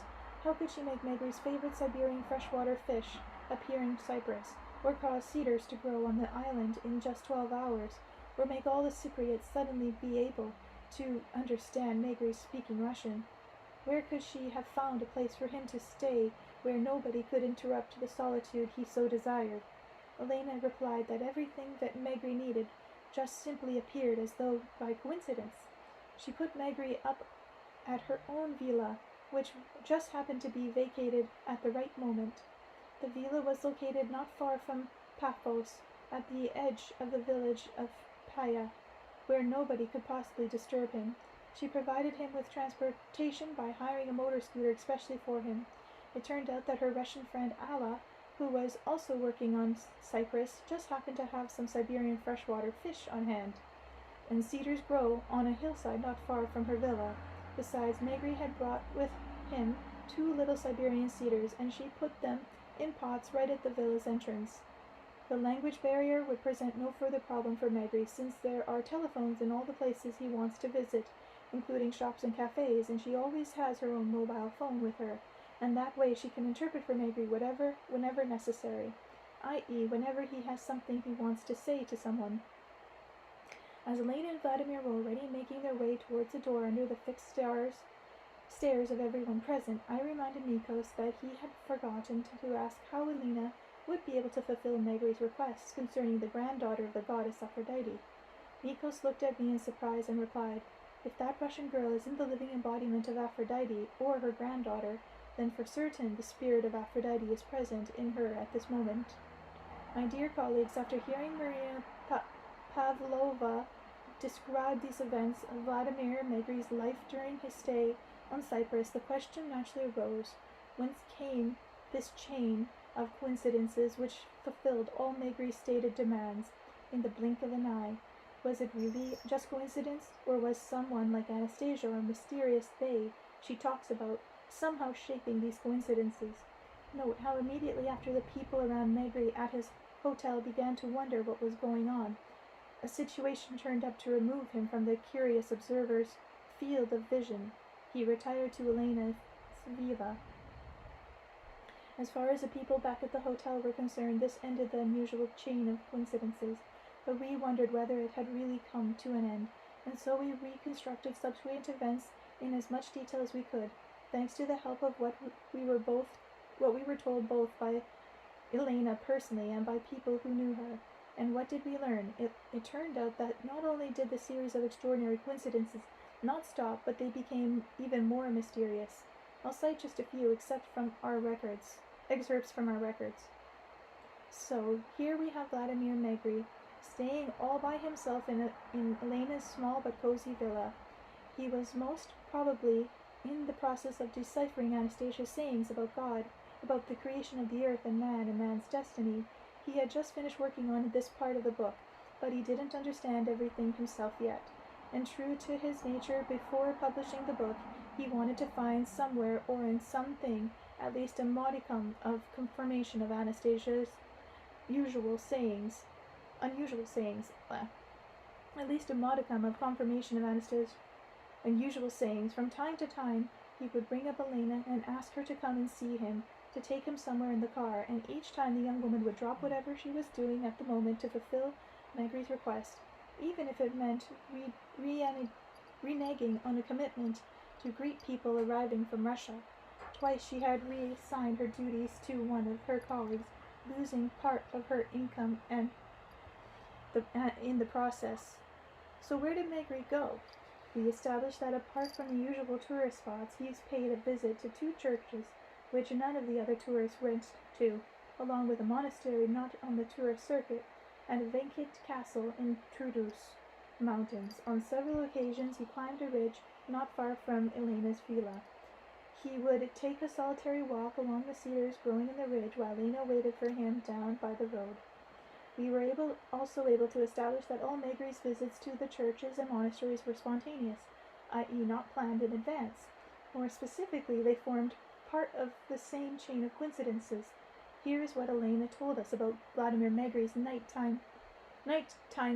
How could she make Megre's favorite Siberian freshwater fish appear in Cyprus, or cause cedars to grow on the island in just 12 hours, or make all the Cypriots suddenly be able to understand Megre's speaking Russian? Where could she have found a place for him to stay where nobody could interrupt the solitude he so desired? Elena replied that everything that Megre needed just simply appeared as though by coincidence. She put Megre up at her own villa, which just happened to be vacated at the right moment. The villa was located not far from Paphos, at the edge of the village of Paya, where nobody could possibly disturb him. She provided him with transportation by hiring a motor scooter especially for him. It turned out that her Russian friend Alla, who was also working on Cyprus, just happened to have some Siberian freshwater fish on hand, and cedars grow on a hillside not far from her villa. Besides, Megre had brought with him 2 little Siberian cedars, and she put them in pots right at the villa's entrance. The language barrier would present no further problem for Megre, since there are telephones in all the places he wants to visit, including shops and cafes, and she always has her own mobile phone with her, and that way she can interpret for Megre whenever necessary, i.e. whenever he has something he wants to say to someone. As Elena and Vladimir were already making their way towards the door under the fixed stares of everyone present, I reminded Nikos that he had forgotten to ask how Elena would be able to fulfill Megre's requests concerning the granddaughter of the goddess Aphrodite. Nikos looked at me in surprise and replied, If that Russian girl isn't the living embodiment of Aphrodite, or her granddaughter, then for certain the spirit of Aphrodite is present in her at this moment. My dear colleagues, after hearing Maria Pavlova describe these events of Vladimir Megre's life during his stay on Cyprus, the question naturally arose, whence came this chain of coincidences which fulfilled all Megre's stated demands in the blink of an eye? Was it really just coincidence, or was someone like Anastasia or mysterious they she talks about somehow shaping these coincidences? Note how immediately after the people around Megre at his hotel began to wonder what was going on, a situation turned up to remove him from the curious observer's field of vision. He retired to Elena's villa. As far as the people back at the hotel were concerned, this ended the unusual chain of coincidences, but we wondered whether it had really come to an end, and so we reconstructed subsequent events in as much detail as we could, thanks to the help of what we were told both by Elena personally and by people who knew her. And what did we learn? It turned out that not only did the series of extraordinary coincidences not stop, but they became even more mysterious. I'll cite just a few excerpts from our records. So, here we have Vladimir Megre, staying all by himself in Elena's small but cozy villa. He was most probably in the process of deciphering Anastasia's sayings about God, about the creation of the earth and man's destiny. He had just finished working on this part of the book, but he didn't understand everything himself yet, and true to his nature before publishing the book, he wanted to find somewhere or in something at least a modicum of confirmation of Anastasia's unusual sayings. At least a modicum of confirmation of Anastasia's unusual sayings. From time to time, he would bring up Elena and ask her to come and see him, to take him somewhere in the car, and each time the young woman would drop whatever she was doing at the moment to fulfill Megre's request, even if it meant reneging on a commitment to greet people arriving from Russia. Twice she had reassigned her duties to one of her colleagues, losing part of her income and in the process. So where did Megre go? We established that apart from the usual tourist spots, he's paid a visit to 2 churches, which none of the other tourists went to, along with a monastery not on the tourist circuit, and a vacant castle in Trudus Mountains. On several occasions he climbed a ridge not far from Elena's villa. He would take a solitary walk along the cedars growing in the ridge while Elena waited for him down by the road. We were also able to establish that all Megre's visits to the churches and monasteries were spontaneous, i.e. not planned in advance. More specifically, they formed part of the same chain of coincidences. Here is what Elena told us about Vladimir Megre's nighttime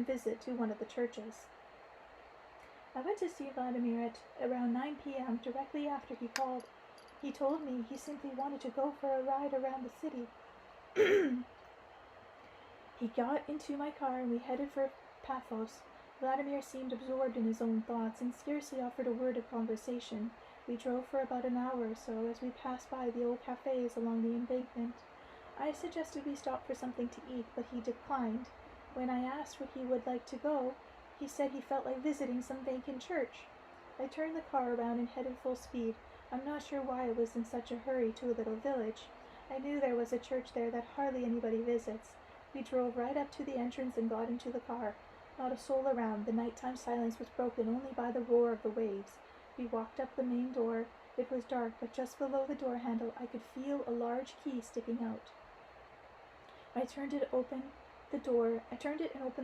visit to one of the churches. I went to see Vladimir at around 9 p.m. directly after he called. He told me he simply wanted to go for a ride around the city. He got into my car and we headed for Paphos. Vladimir seemed absorbed in his own thoughts and scarcely offered a word of conversation. We drove for about an hour or so as we passed by the old cafes along the embankment. I suggested we stop for something to eat, but he declined. When I asked where he would like to go, he said he felt like visiting some vacant church. I turned the car around and headed full speed. I'm not sure why I was in such a hurry to a little village. I knew there was a church there that hardly anybody visits. We drove right up to the entrance and got into the car. Not a soul around. The nighttime silence was broken only by the roar of the waves. We walked up the main door. It was dark, but just below the door handle I could feel a large key sticking out. I turned it and opened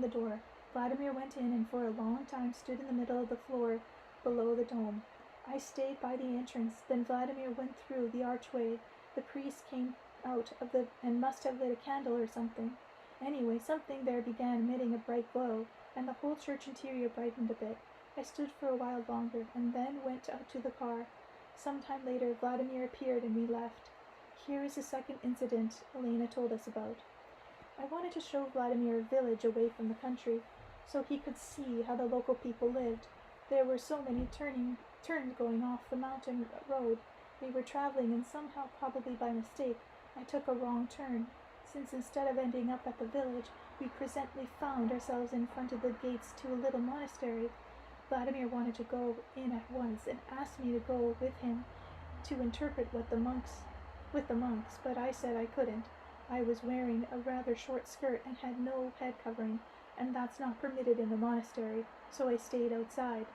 the door. Vladimir went in and for a long time stood in the middle of the floor below the dome. I stayed by the entrance. Then Vladimir went through the archway. The priest came out of the and must have lit a candle or something. Anyway, something there began emitting a bright glow, and the whole church interior brightened a bit. I stood for a while longer, and then went out to the car. Some time later, Vladimir appeared and we left. Here is the second incident Elena told us about. I wanted to show Vladimir a village away from the country, so he could see how the local people lived. There were so many turns going off the mountain road. We were traveling, and somehow, probably by mistake, I took a wrong turn. Since instead of ending up at the village, we presently found ourselves in front of the gates to a little monastery. Vladimir wanted to go in at once and asked me to go with him to interpret with the monks, but I said I couldn't. I was wearing a rather short skirt and had no head covering, and that's not permitted in the monastery, so I stayed outside.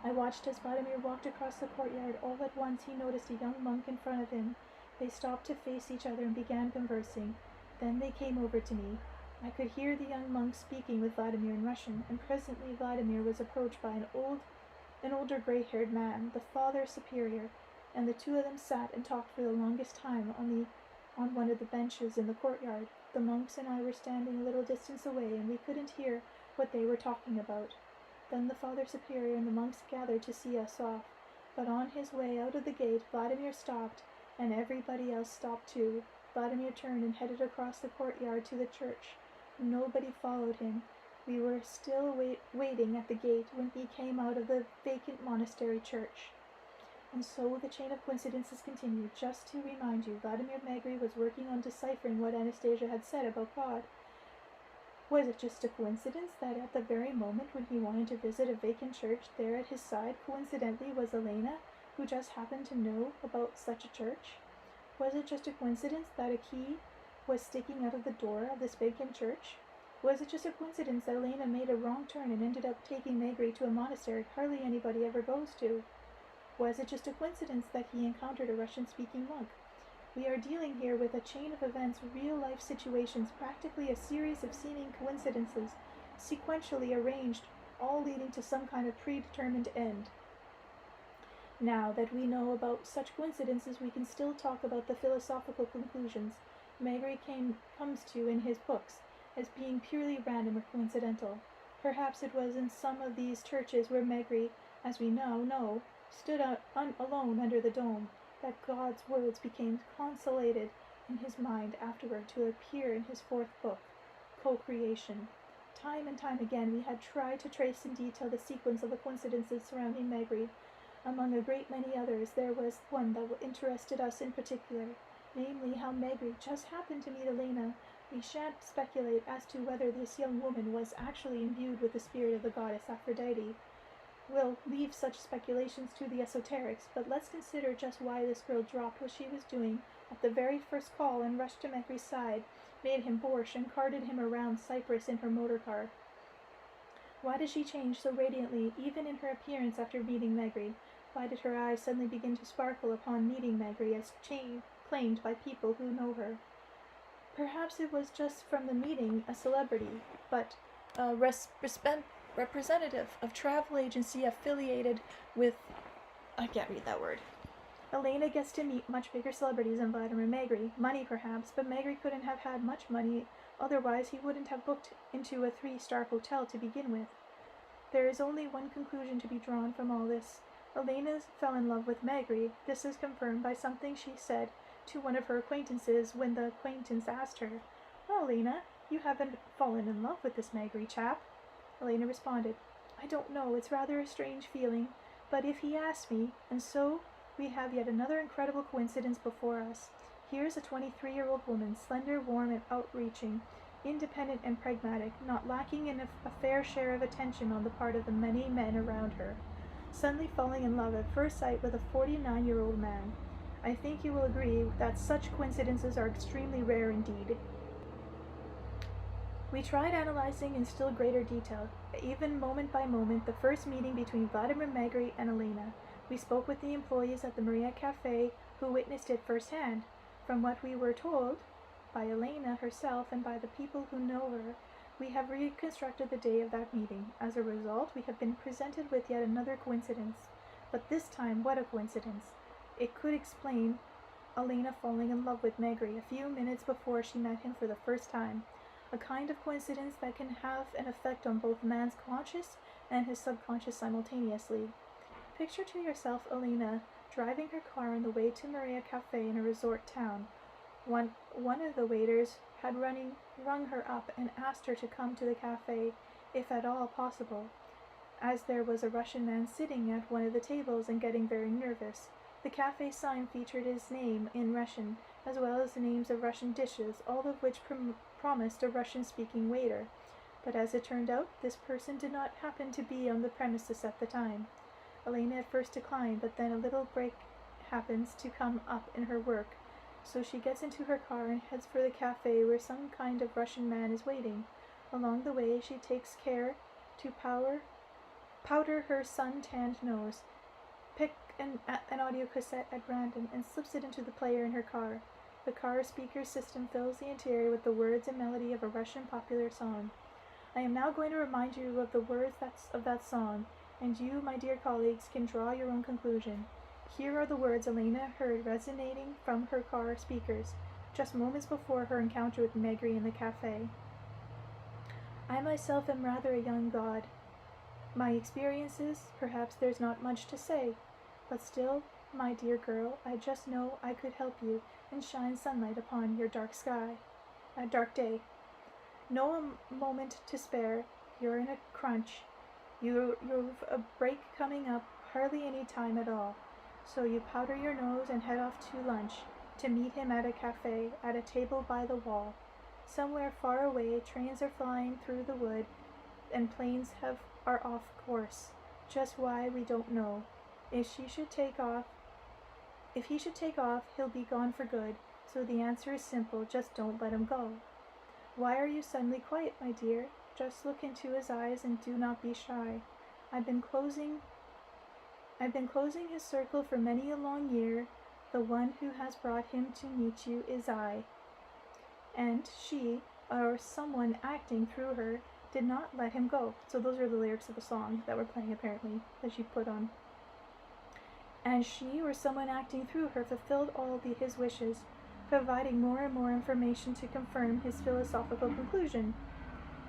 I watched as Vladimir walked across the courtyard. All at once he noticed a young monk in front of him. They stopped to face each other and began conversing. Then they came over to me. I could hear the young monk speaking with Vladimir in Russian, and presently Vladimir was approached by an older gray-haired man, the Father Superior, and the two of them sat and talked for the longest time on one of the benches in the courtyard. The monks and I were standing a little distance away, and we couldn't hear what they were talking about. Then the Father Superior and the monks gathered to see us off, but on his way out of the gate, Vladimir stopped, and everybody else stopped too. Vladimir turned and headed across the courtyard to the church. Nobody followed him. We were still waiting at the gate when he came out of the vacant monastery church. And so the chain of coincidences continued. Just to remind you, Vladimir Megre was working on deciphering what Anastasia had said about God. Was it just a coincidence that at the very moment when he wanted to visit a vacant church, there at his side, coincidentally, was Elena, who just happened to know about such a church? Was it just a coincidence that a key was sticking out of the door of this vacant church? Was it just a coincidence that Elena made a wrong turn and ended up taking Megre to a monastery hardly anybody ever goes to? Was it just a coincidence that he encountered a Russian-speaking monk? We are dealing here with a chain of events, real-life situations, practically a series of seeming coincidences, sequentially arranged, all leading to some kind of predetermined end. Now that we know about such coincidences, we can still talk about the philosophical conclusions Megre comes to in his books as being purely random or coincidental. Perhaps it was in some of these churches where Megre, as we now know, stood alone under the dome, that God's words became consolidated in his mind afterward to appear in his 4th book, Co-Creation. Time and time again we had tried to trace in detail the sequence of the coincidences surrounding Megre, Among a great many others, there was one that interested us in particular, namely how Megre just happened to meet Elena. We shan't speculate as to whether this young woman was actually imbued with the spirit of the goddess Aphrodite. We'll leave such speculations to the esoterics, but let's consider just why this girl dropped what she was doing at the very first call and rushed to Megre's side, made him borscht, and carted him around Cyprus in her motor car. Why did she change so radiantly, even in her appearance after meeting Megre? Why did her eyes suddenly begin to sparkle upon meeting Megre, as claimed by people who know her? Perhaps it was just from the meeting a celebrity, but a representative of travel agency affiliated with... I can't read that word. Elena gets to meet much bigger celebrities than Vladimir Megre. Money, perhaps, but Megre couldn't have had much money, otherwise he wouldn't have booked into a 3-star hotel to begin with. There is only one conclusion to be drawn from all this. Elena fell in love with Megre. This is confirmed by something she said to one of her acquaintances when the acquaintance asked her, "Well, Elena, you haven't fallen in love with this Megre chap?" Elena responded, "I don't know, it's rather a strange feeling, but if he asked me, and so we have yet another incredible coincidence before us. Here's a 23-year-old woman, slender, warm, and outreaching, independent and pragmatic, not lacking in a fair share of attention on the part of the many men around her, suddenly falling in love at first sight with a 49-year-old man. I think you will agree that such coincidences are extremely rare indeed." We tried analyzing in still greater detail, even moment by moment, the first meeting between Vladimir Megre and Elena. We spoke with the employees at the Maria Cafe who witnessed it firsthand. From what we were told by Elena herself and by the people who know her, we have reconstructed the day of that meeting. As a result, we have been presented with yet another coincidence. But this time, what a coincidence! It could explain Elena falling in love with Megre a few minutes before she met him for the first time. A kind of coincidence that can have an effect on both man's conscious and his subconscious simultaneously. Picture to yourself Elena driving her car on the way to Maria Cafe in a resort town. One of the waiters had rung her up and asked her to come to the cafe, if at all possible, as there was a Russian man sitting at one of the tables and getting very nervous. The cafe sign featured his name in Russian, as well as the names of Russian dishes, all of which promised a Russian-speaking waiter. But as it turned out, this person did not happen to be on the premises at the time. Elena at first declined, but then a little break happens to come up in her work, so she gets into her car and heads for the cafe where some kind of Russian man is waiting. Along the way, she takes care to powder her sun-tanned nose, pick an audio cassette at random, and slips it into the player in her car. The car speaker system fills the interior with the words and melody of a Russian popular song. I am now going to remind you of the words of that song, and you, my dear colleagues, can draw your own conclusion. Here are the words Elena heard resonating from her car speakers, just moments before her encounter with Megre in the cafe. I myself am rather a young god. My experiences, perhaps there's not much to say, but still, my dear girl, I just know I could help you and shine sunlight upon your dark day. No moment to spare. You're in a crunch. You've a break coming up, hardly any time at all. So you powder your nose and head off to lunch, to meet him at a cafe, at a table by the wall. Somewhere far away, trains are flying through the wood, and planes are off course. Just why, we don't know. If he should take off, he'll be gone for good. So the answer is simple, just don't let him go. Why are you suddenly quiet, my dear? Just look into his eyes and do not be shy. I've been closing his circle for many a long year. The one who has brought him to meet you is I. And she, or someone acting through her, did not let him go. So those are the lyrics of the song that we're playing, apparently, that she put on. And she, or someone acting through her, fulfilled all his wishes, providing more and more information to confirm his philosophical conclusion.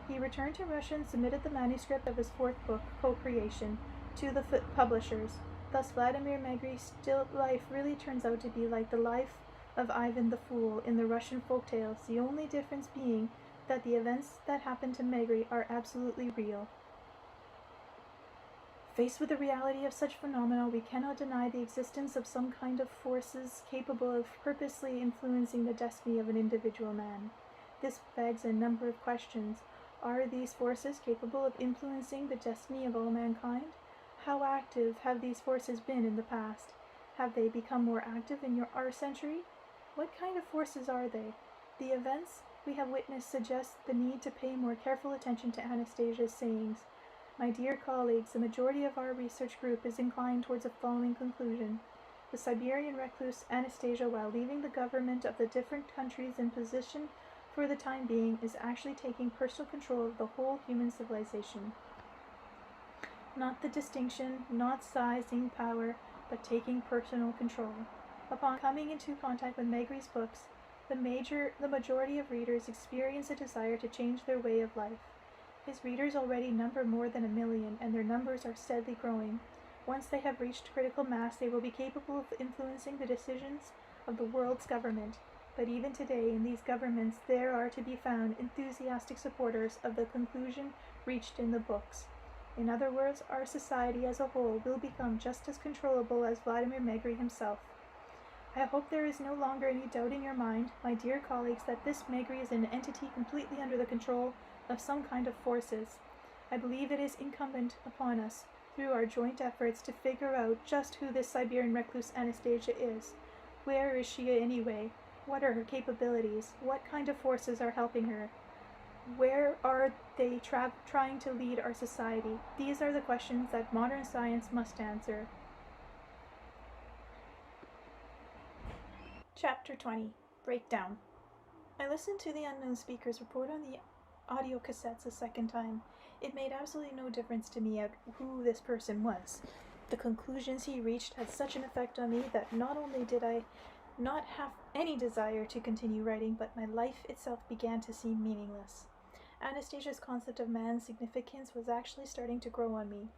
He returned to Russia and submitted the manuscript of his 4th book, Co-Creation, to the publishers. Thus Vladimir Megre's still life really turns out to be like the life of Ivan the Fool in the Russian folktales, the only difference being that the events that happened to Megre are absolutely real. Faced with the reality of such phenomena, we cannot deny the existence of some kind of forces capable of purposely influencing the destiny of an individual man. This begs a number of questions. Are these forces capable of influencing the destiny of all mankind? How active have these forces been in the past? Have they become more active in our century? What kind of forces are they? The events we have witnessed suggest the need to pay more careful attention to Anastasia's sayings. My dear colleagues, the majority of our research group is inclined towards the following conclusion. The Siberian recluse Anastasia, while leaving the government of the different countries in position for the time being, is actually taking personal control of the whole human civilization. Not the distinction, not sizing power, but taking personal control. Upon coming into contact with Megre's books, the majority of readers experience a desire to change their way of life. His readers already number more than 1 million, and their numbers are steadily growing. Once they have reached critical mass, they will be capable of influencing the decisions of the world's government. But even today, in these governments, there are to be found enthusiastic supporters of the conclusion reached in the books. In other words, our society as a whole will become just as controllable as Vladimir Megre himself. I hope there is no longer any doubt in your mind, my dear colleagues, that this Megre is an entity completely under the control of some kind of forces. I believe it is incumbent upon us, through our joint efforts, to figure out just who this Siberian recluse Anastasia is. Where is she anyway? What are her capabilities? What kind of forces are helping her? Where are they trying to lead our society? These are the questions that modern science must answer. Chapter 20. Breakdown. I listened to the unknown speaker's report on the audio cassettes a second time. It made absolutely no difference to me who this person was. The conclusions he reached had such an effect on me that not only did I not have any desire to continue writing, but my life itself began to seem meaningless. Anastasia's concept of man's significance was actually starting to grow on me,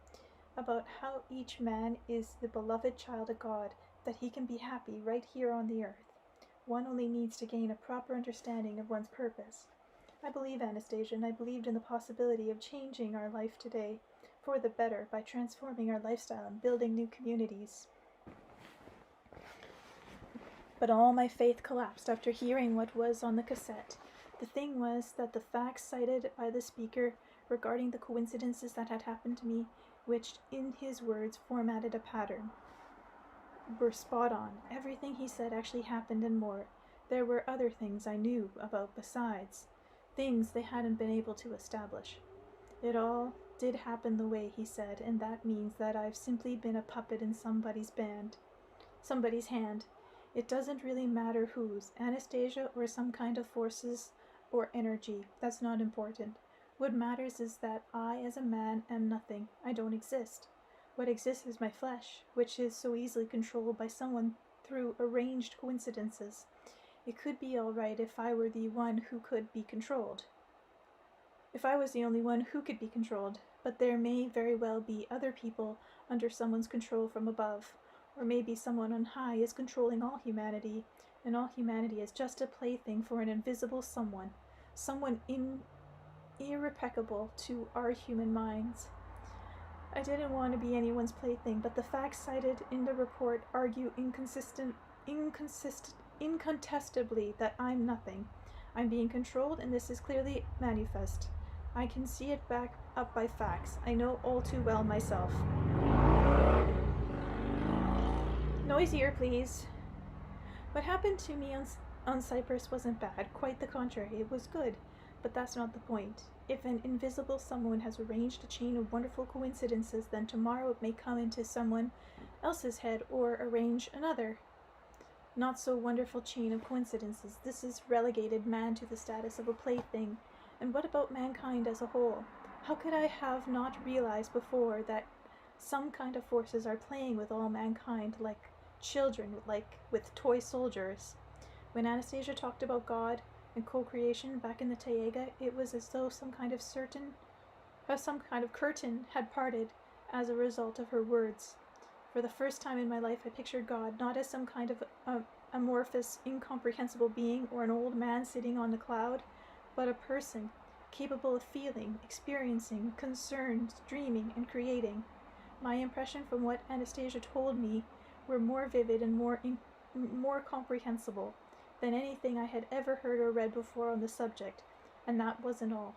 about how each man is the beloved child of God, that he can be happy right here on the earth. One only needs to gain a proper understanding of one's purpose. I believe Anastasia, and I believed in the possibility of changing our life today for the better by transforming our lifestyle and building new communities. But all my faith collapsed after hearing what was on the cassette. The thing was that the facts cited by the speaker regarding the coincidences that had happened to me, which, in his words, formatted a pattern, were spot on. Everything he said actually happened and more. There were other things I knew about besides, things they hadn't been able to establish. It all did happen the way he said, and that means that I've simply been a puppet in somebody's hand. It doesn't really matter whose, Anastasia or some kind of forces or energy. That's not important. What matters is that I, as a man, am nothing. I don't exist. What exists is my flesh, which is so easily controlled by someone through arranged coincidences. It could be all right if I were the one who could be controlled. If I was the only one who could be controlled, but there may very well be other people under someone's control from above, or maybe someone on high is controlling all humanity, and all humanity is just a plaything for an invisible someone irrepressible to our human minds. I didn't want to be anyone's plaything, but the facts cited in the report argue incontestably that I'm nothing. I'm being controlled, and this is clearly manifest. I can see it backed up by facts. I know all too well myself. Noisier, please. What happened to me on Cyprus wasn't bad. Quite the contrary. It was good. But that's not the point. If an invisible someone has arranged a chain of wonderful coincidences, then tomorrow it may come into someone else's head or arrange another not so wonderful chain of coincidences. This has relegated man to the status of a plaything. And what about mankind as a whole? How could I have not realized before that some kind of forces are playing with all mankind like children, like with toy soldiers? When Anastasia talked about God and co-creation back in the Taiga, it was as though some kind of curtain had parted as a result of her words. For the first time in my life, I pictured God not as some kind of amorphous, incomprehensible being or an old man sitting on a cloud, but a person capable of feeling, experiencing, concerned, dreaming, and creating. My impression from what Anastasia told me were more vivid and more comprehensible than anything I had ever heard or read before on the subject, and that wasn't all.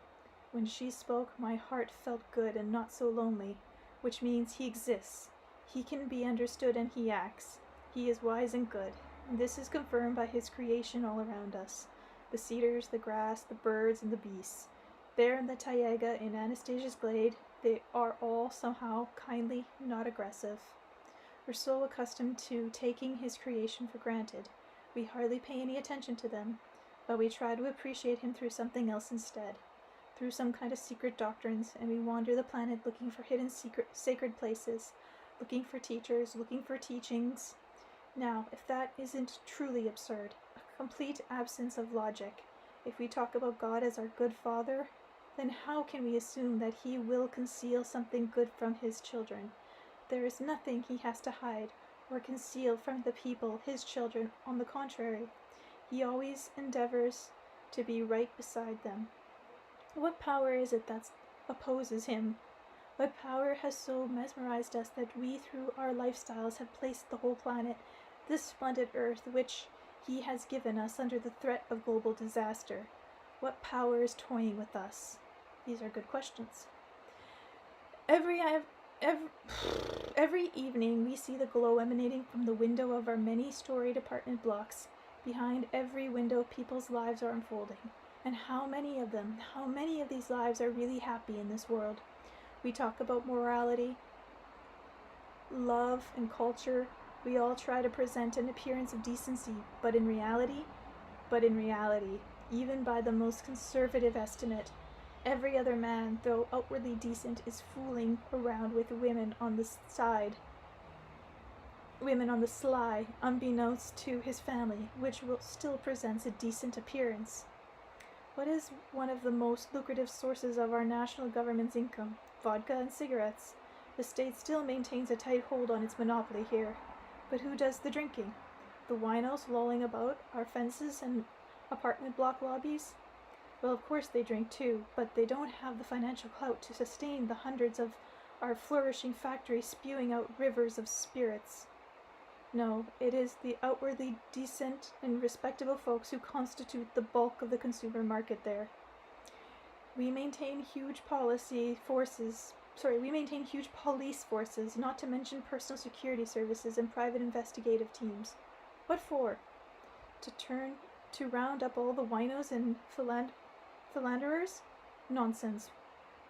When she spoke, my heart felt good and not so lonely, which means he exists. He can be understood and he acts. He is wise and good, and this is confirmed by his creation all around us. The cedars, the grass, the birds, and the beasts. There in the taiga in Anastasia's glade, they are all somehow kindly, not aggressive. We're so accustomed to taking his creation for granted. We hardly pay any attention to them, but we try to appreciate him through something else instead, through some kind of secret doctrines, and we wander the planet looking for hidden sacred places, looking for teachers, looking for teachings. Now, if that isn't truly absurd, a complete absence of logic, if we talk about God as our good Father, then how can we assume that he will conceal something good from his children? There is nothing he has to hide or conceal from the people, his children. On the contrary, he always endeavors to be right beside them. What power is it that opposes him? What power has so mesmerized us that we, through our lifestyles, have placed the whole planet, this splendid earth which he has given us, under the threat of global disaster? What power is toying with us? These are good questions. Every evening we see the glow emanating from the window of our many-storied apartment blocks. Behind every window, people's lives are unfolding. And how many of these lives are really happy in this world? We talk about morality, love, and culture. We all try to present an appearance of decency, but in reality, even by the most conservative estimate, every other man, though outwardly decent, is fooling around with women on the sly, unbeknownst to his family, which still presents a decent appearance. What is one of the most lucrative sources of our national government's income? Vodka and cigarettes. The state still maintains a tight hold on its monopoly here. But who does the drinking? The winos lolling about our fences and apartment block lobbies? Well, of course they drink too, but they don't have the financial clout to sustain the hundreds of our flourishing factories spewing out rivers of spirits. No, it is the outwardly decent and respectable folks who constitute the bulk of the consumer market there. We maintain huge police forces, not to mention personal security services and private investigative teams. What for? To round up all the winos and philanderers? Nonsense.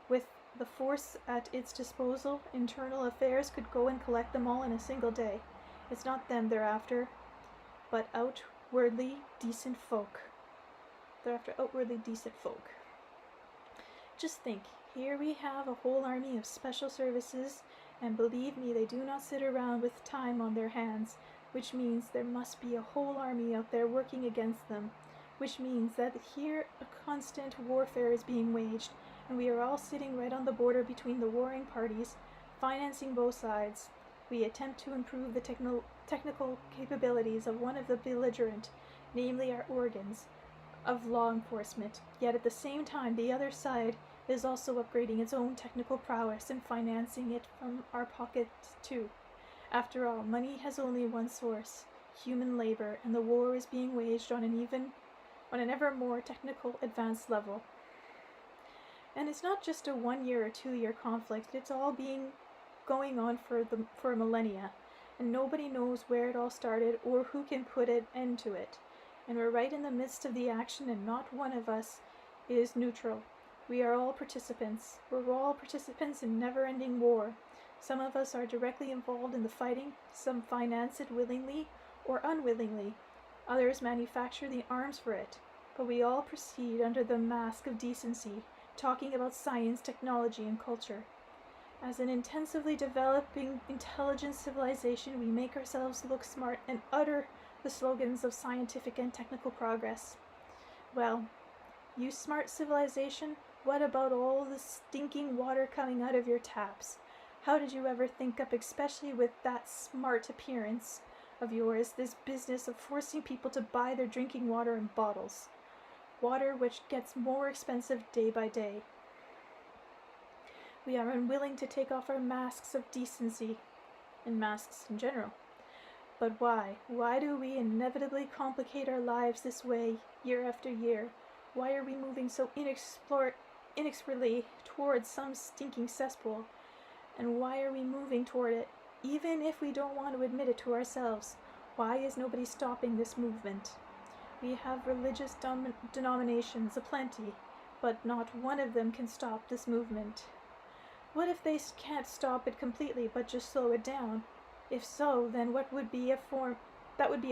With the force at its disposal, internal affairs could go and collect them all in a single day. It's not them they're after, but outwardly decent folk. They're after outwardly decent folk. Just think, here we have a whole army of special services, and believe me, they do not sit around with time on their hands, which means there must be a whole army out there working against them, which means that here a constant warfare is being waged, and we are all sitting right on the border between the warring parties, financing both sides. We attempt to improve the technical capabilities of one of the belligerent, namely our organs of law enforcement, yet at the same time the other side is also upgrading its own technical prowess and financing it from our pockets too. After all, money has only one source, human labor, and the war is being waged on an ever more technical advanced level. And it's not just a 1 year or 2 year conflict, it's all going on for millennia, and nobody knows where it all started or who can put an end to it. And we're right in the midst of the action, and not one of us is neutral. We are all participants. We're all participants in never-ending war. Some of us are directly involved in the fighting, some finance it willingly or unwillingly. Others manufacture the arms for it. But we all proceed under the mask of decency, talking about science, technology, and culture. As an intensively developing intelligent civilization, we make ourselves look smart and utter the slogans of scientific and technical progress. Well, you smart civilization, what about all the stinking water coming out of your taps? How did you ever think up, especially with that smart appearance of yours, this business of forcing people to buy their drinking water in bottles? Water which gets more expensive day by day. We are unwilling to take off our masks of decency, and masks in general. But why? Why do we inevitably complicate our lives this way, year after year? Why are we moving so inexorably towards some stinking cesspool? And why are we moving toward it, even if we don't want to admit it to ourselves? Why is nobody stopping this movement? We have religious denominations aplenty, but not one of them can stop this movement. What if they can't stop it completely, but just slow it down? If so, then that would be a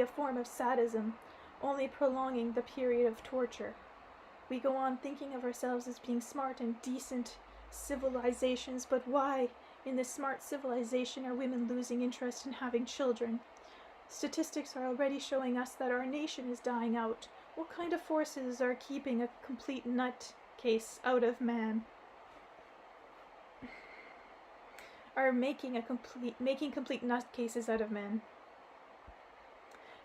form of sadism, only prolonging the period of torture. We go on thinking of ourselves as being smart and decent civilizations, but why, in this smart civilization, are women losing interest in having children? Statistics are already showing us that our nation is dying out. What kind of forces are keeping a complete nutcase out of man? Are making complete nutcases out of men.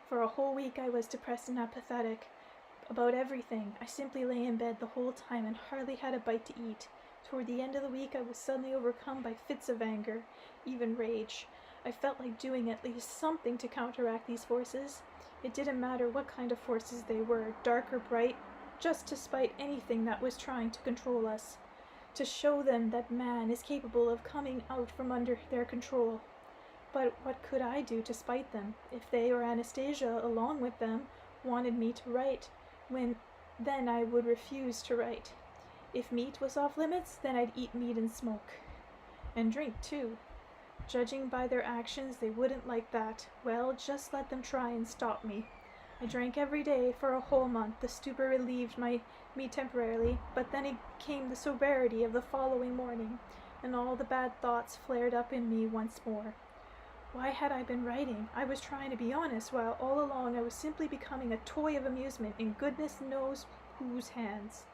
For a whole week I was depressed and apathetic about everything. I simply lay in bed the whole time and hardly had a bite to eat. Toward the end of the week I was suddenly overcome by fits of anger, even rage. I felt like doing at least something to counteract these forces. It didn't matter what kind of forces they were, dark or bright, just to spite anything that was trying to control us. To show them that man is capable of coming out from under their control. But what could I do to spite them, if they or Anastasia, along with them, wanted me to write, then I would refuse to write. If meat was off limits, then I'd eat meat and smoke. And drink, too. Judging by their actions, they wouldn't like that. Well, just let them try and stop me. I drank every day for a whole month. The stupor relieved me temporarily, but then it came the sobriety of the following morning, and all the bad thoughts flared up in me once more. Why had I been writing? I was trying to be honest, while all along I was simply becoming a toy of amusement in goodness knows whose hands.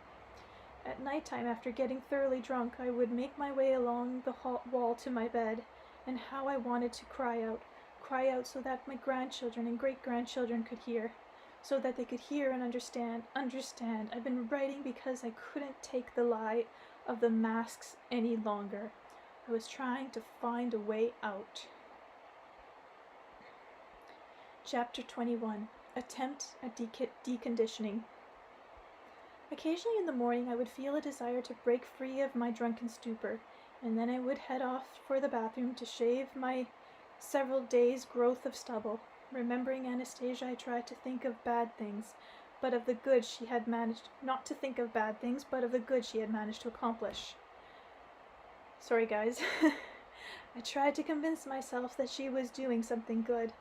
At night time, after getting thoroughly drunk, I would make my way along the wall to my bed, and how I wanted to cry out so that my grandchildren and great-grandchildren could hear, so that they could hear and understand. I've been writing because I couldn't take the lie of the masks any longer. I was trying to find a way out. Chapter 21. Attempt at deconditioning. Occasionally in the morning I would feel a desire to break free of my drunken stupor, and then I would head off for the bathroom to shave my several days' growth of stubble. Remembering Anastasia, I tried to think of bad things, but of the good she had managed not to think of bad things, but of the good she had managed to accomplish. Sorry, guys. I tried to convince myself that she was doing something good,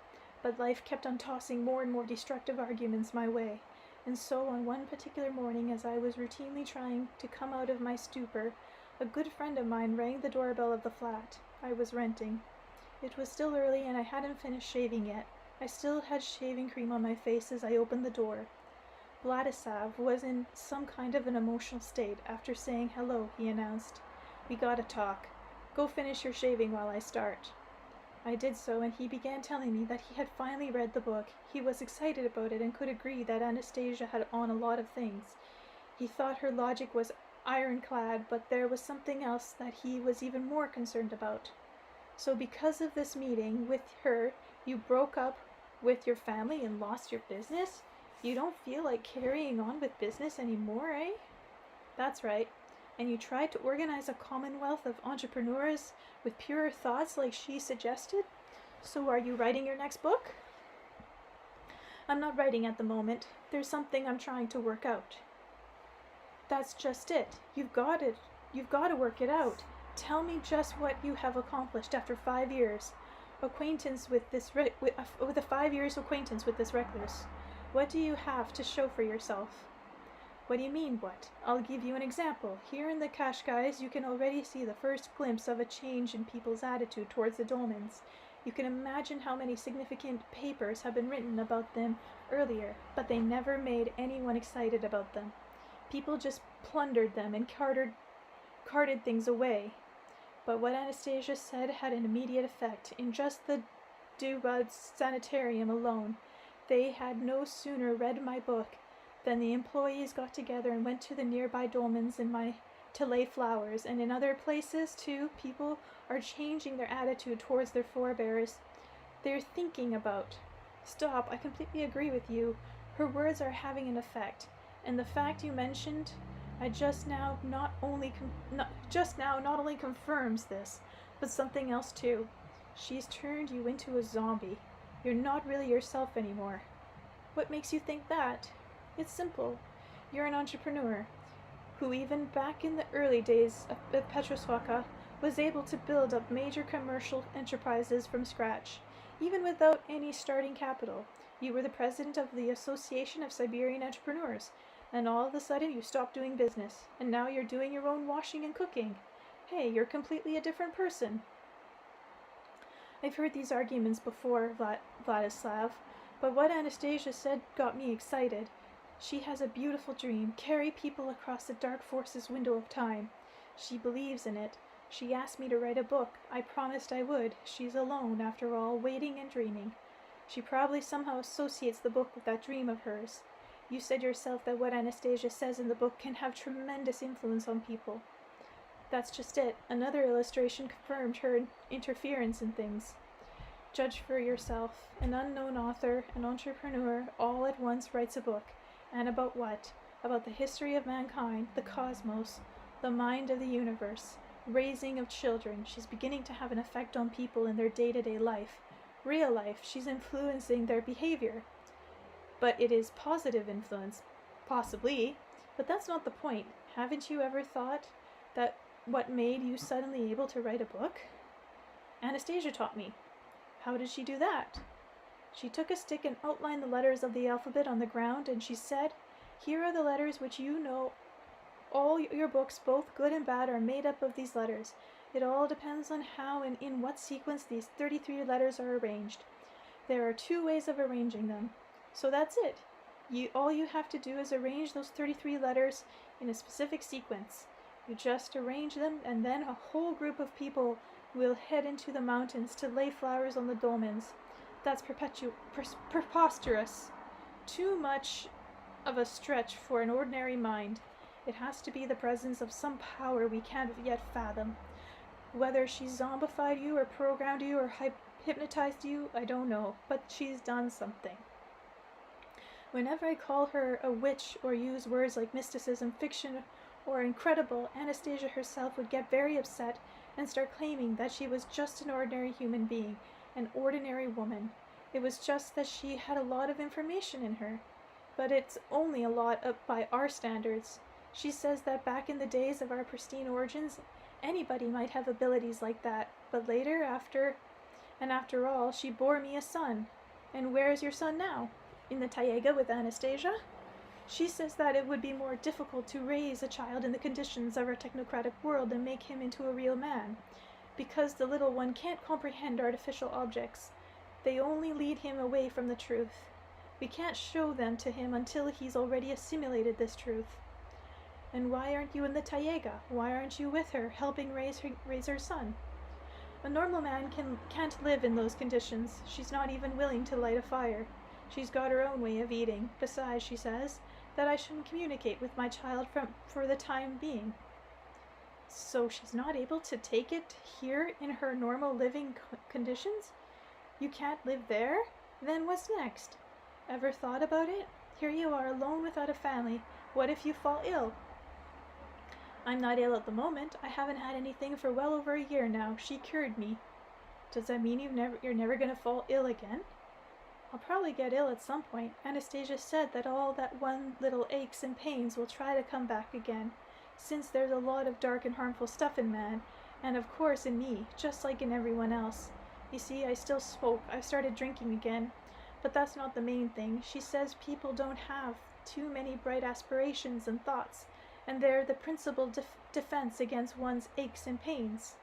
but life kept on tossing more and more destructive arguments my way. And so on one particular morning, as I was routinely trying to come out of my stupor, a good friend of mine rang the doorbell of the flat I was renting. It was still early, and I hadn't finished shaving yet. I still had shaving cream on my face as I opened the door. Vladislav was in some kind of an emotional state. After saying hello, he announced, "We gotta talk. Go finish your shaving while I start." I did so, and he began telling me that he had finally read the book. He was excited about it and could agree that Anastasia had on a lot of things. He thought her logic was ironclad, but there was something else that he was even more concerned about. "So because of this meeting with her, you broke up with your family and lost your business? You don't feel like carrying on with business anymore, eh?" "That's right. And you tried to organize a commonwealth of entrepreneurs with pure thoughts like she suggested? So are you writing your next book?" "I'm not writing at the moment. There's something I'm trying to work out." "That's just it. You've got to work it out. Tell me just what you have accomplished after 5 years acquaintance with this with a 5 years acquaintance with this recluse. What do you have to show for yourself?" "What do you mean, what?" "I'll give you an example. Here in the Kashkais you can already see the first glimpse of a change in people's attitude towards the dolmens. You can imagine how many significant papers have been written about them earlier, but they never made anyone excited about them. People just plundered them and carted things away. But what Anastasia said had an immediate effect. In just the Dubud sanitarium alone, they had no sooner read my book than the employees got together and went to the nearby dolmens in my to lay flowers, and in other places, too, people are changing their attitude towards their forebears. They're thinking about. Stop, I completely agree with you. Her words are having an effect, and the fact you mentioned just now not only confirms this, but something else too. She's turned you into a zombie. You're not really yourself anymore. What makes you think that? It's simple. You're an entrepreneur who, even back in the early days of Petroswaka, was able to build up major commercial enterprises from scratch, even without any starting capital. You were the president of the Association of Siberian Entrepreneurs, and all of a sudden you stopped doing business, and now you're doing your own washing and cooking. Hey, you're completely a different person. I've heard these arguments before, Vladislav, but what Anastasia said got me excited. She has a beautiful dream, carry people across the dark forces window of time. She believes in it. She asked me to write a book. I promised I would. She's alone, after all, waiting and dreaming. She probably somehow associates the book with that dream of hers. You said yourself that what Anastasia says in the book can have tremendous influence on people. That's just it. Another illustration confirmed her interference in things. Judge for yourself. An unknown author, an entrepreneur, all at once writes a book. And about what? About the history of mankind, the cosmos, the mind of the universe, raising of children. She's beginning to have an effect on people in their day-to-day life. Real life. She's influencing their behavior. But it is positive influence. Possibly. But that's not the point. Haven't you ever thought that what made you suddenly able to write a book? Anastasia taught me. How did she do that? She took a stick and outlined the letters of the alphabet on the ground, and she said, "Here are the letters which you know. All your books, both good and bad, are made up of these letters. It all depends on how and in what sequence these 33 letters are arranged. There are 2 ways of arranging them. So that's it. All you have to do is arrange those 33 letters in a specific sequence. You just arrange them, and then a whole group of people will head into the mountains to lay flowers on the dolmens. That's preposterous. Too much of a stretch for an ordinary mind. It has to be the presence of some power we can't yet fathom. Whether she's zombified you or programmed you or hypnotized you, I don't know, but she's done something. Whenever I call her a witch or use words like mysticism, fiction, or incredible, Anastasia herself would get very upset and start claiming that she was just an ordinary human being, an ordinary woman. It was just that she had a lot of information in her. But it's only a lot up by our standards. She says that back in the days of our pristine origins, anybody might have abilities like that, but later, after all, she bore me a son. And where is your son now? In the Taiga with Anastasia? She says that it would be more difficult to raise a child in the conditions of our technocratic world and make him into a real man, because the little one can't comprehend artificial objects. They only lead him away from the truth. We can't show them to him until he's already assimilated this truth. And why aren't you in the Taiga? Why aren't you with her, helping raise her son? A normal man can't live in those conditions. She's not even willing to light a fire. She's got her own way of eating. Besides, she says that I shouldn't communicate with my child for the time being. So she's not able to take it here in her normal living conditions? You can't live there? Then what's next? Ever thought about it? Here you are alone without a family. What if you fall ill? I'm not ill at the moment. I haven't had anything for well over a year now. She cured me. Does that mean you're never going to fall ill again? I'll probably get ill at some point. Anastasia said that all that one little aches and pains will try to come back again, since there's a lot of dark and harmful stuff in man, and of course in me, just like in everyone else. You see, I still smoke. I started drinking again. But that's not the main thing. She says people don't have too many bright aspirations and thoughts, and they're the principal defense against one's aches and pains.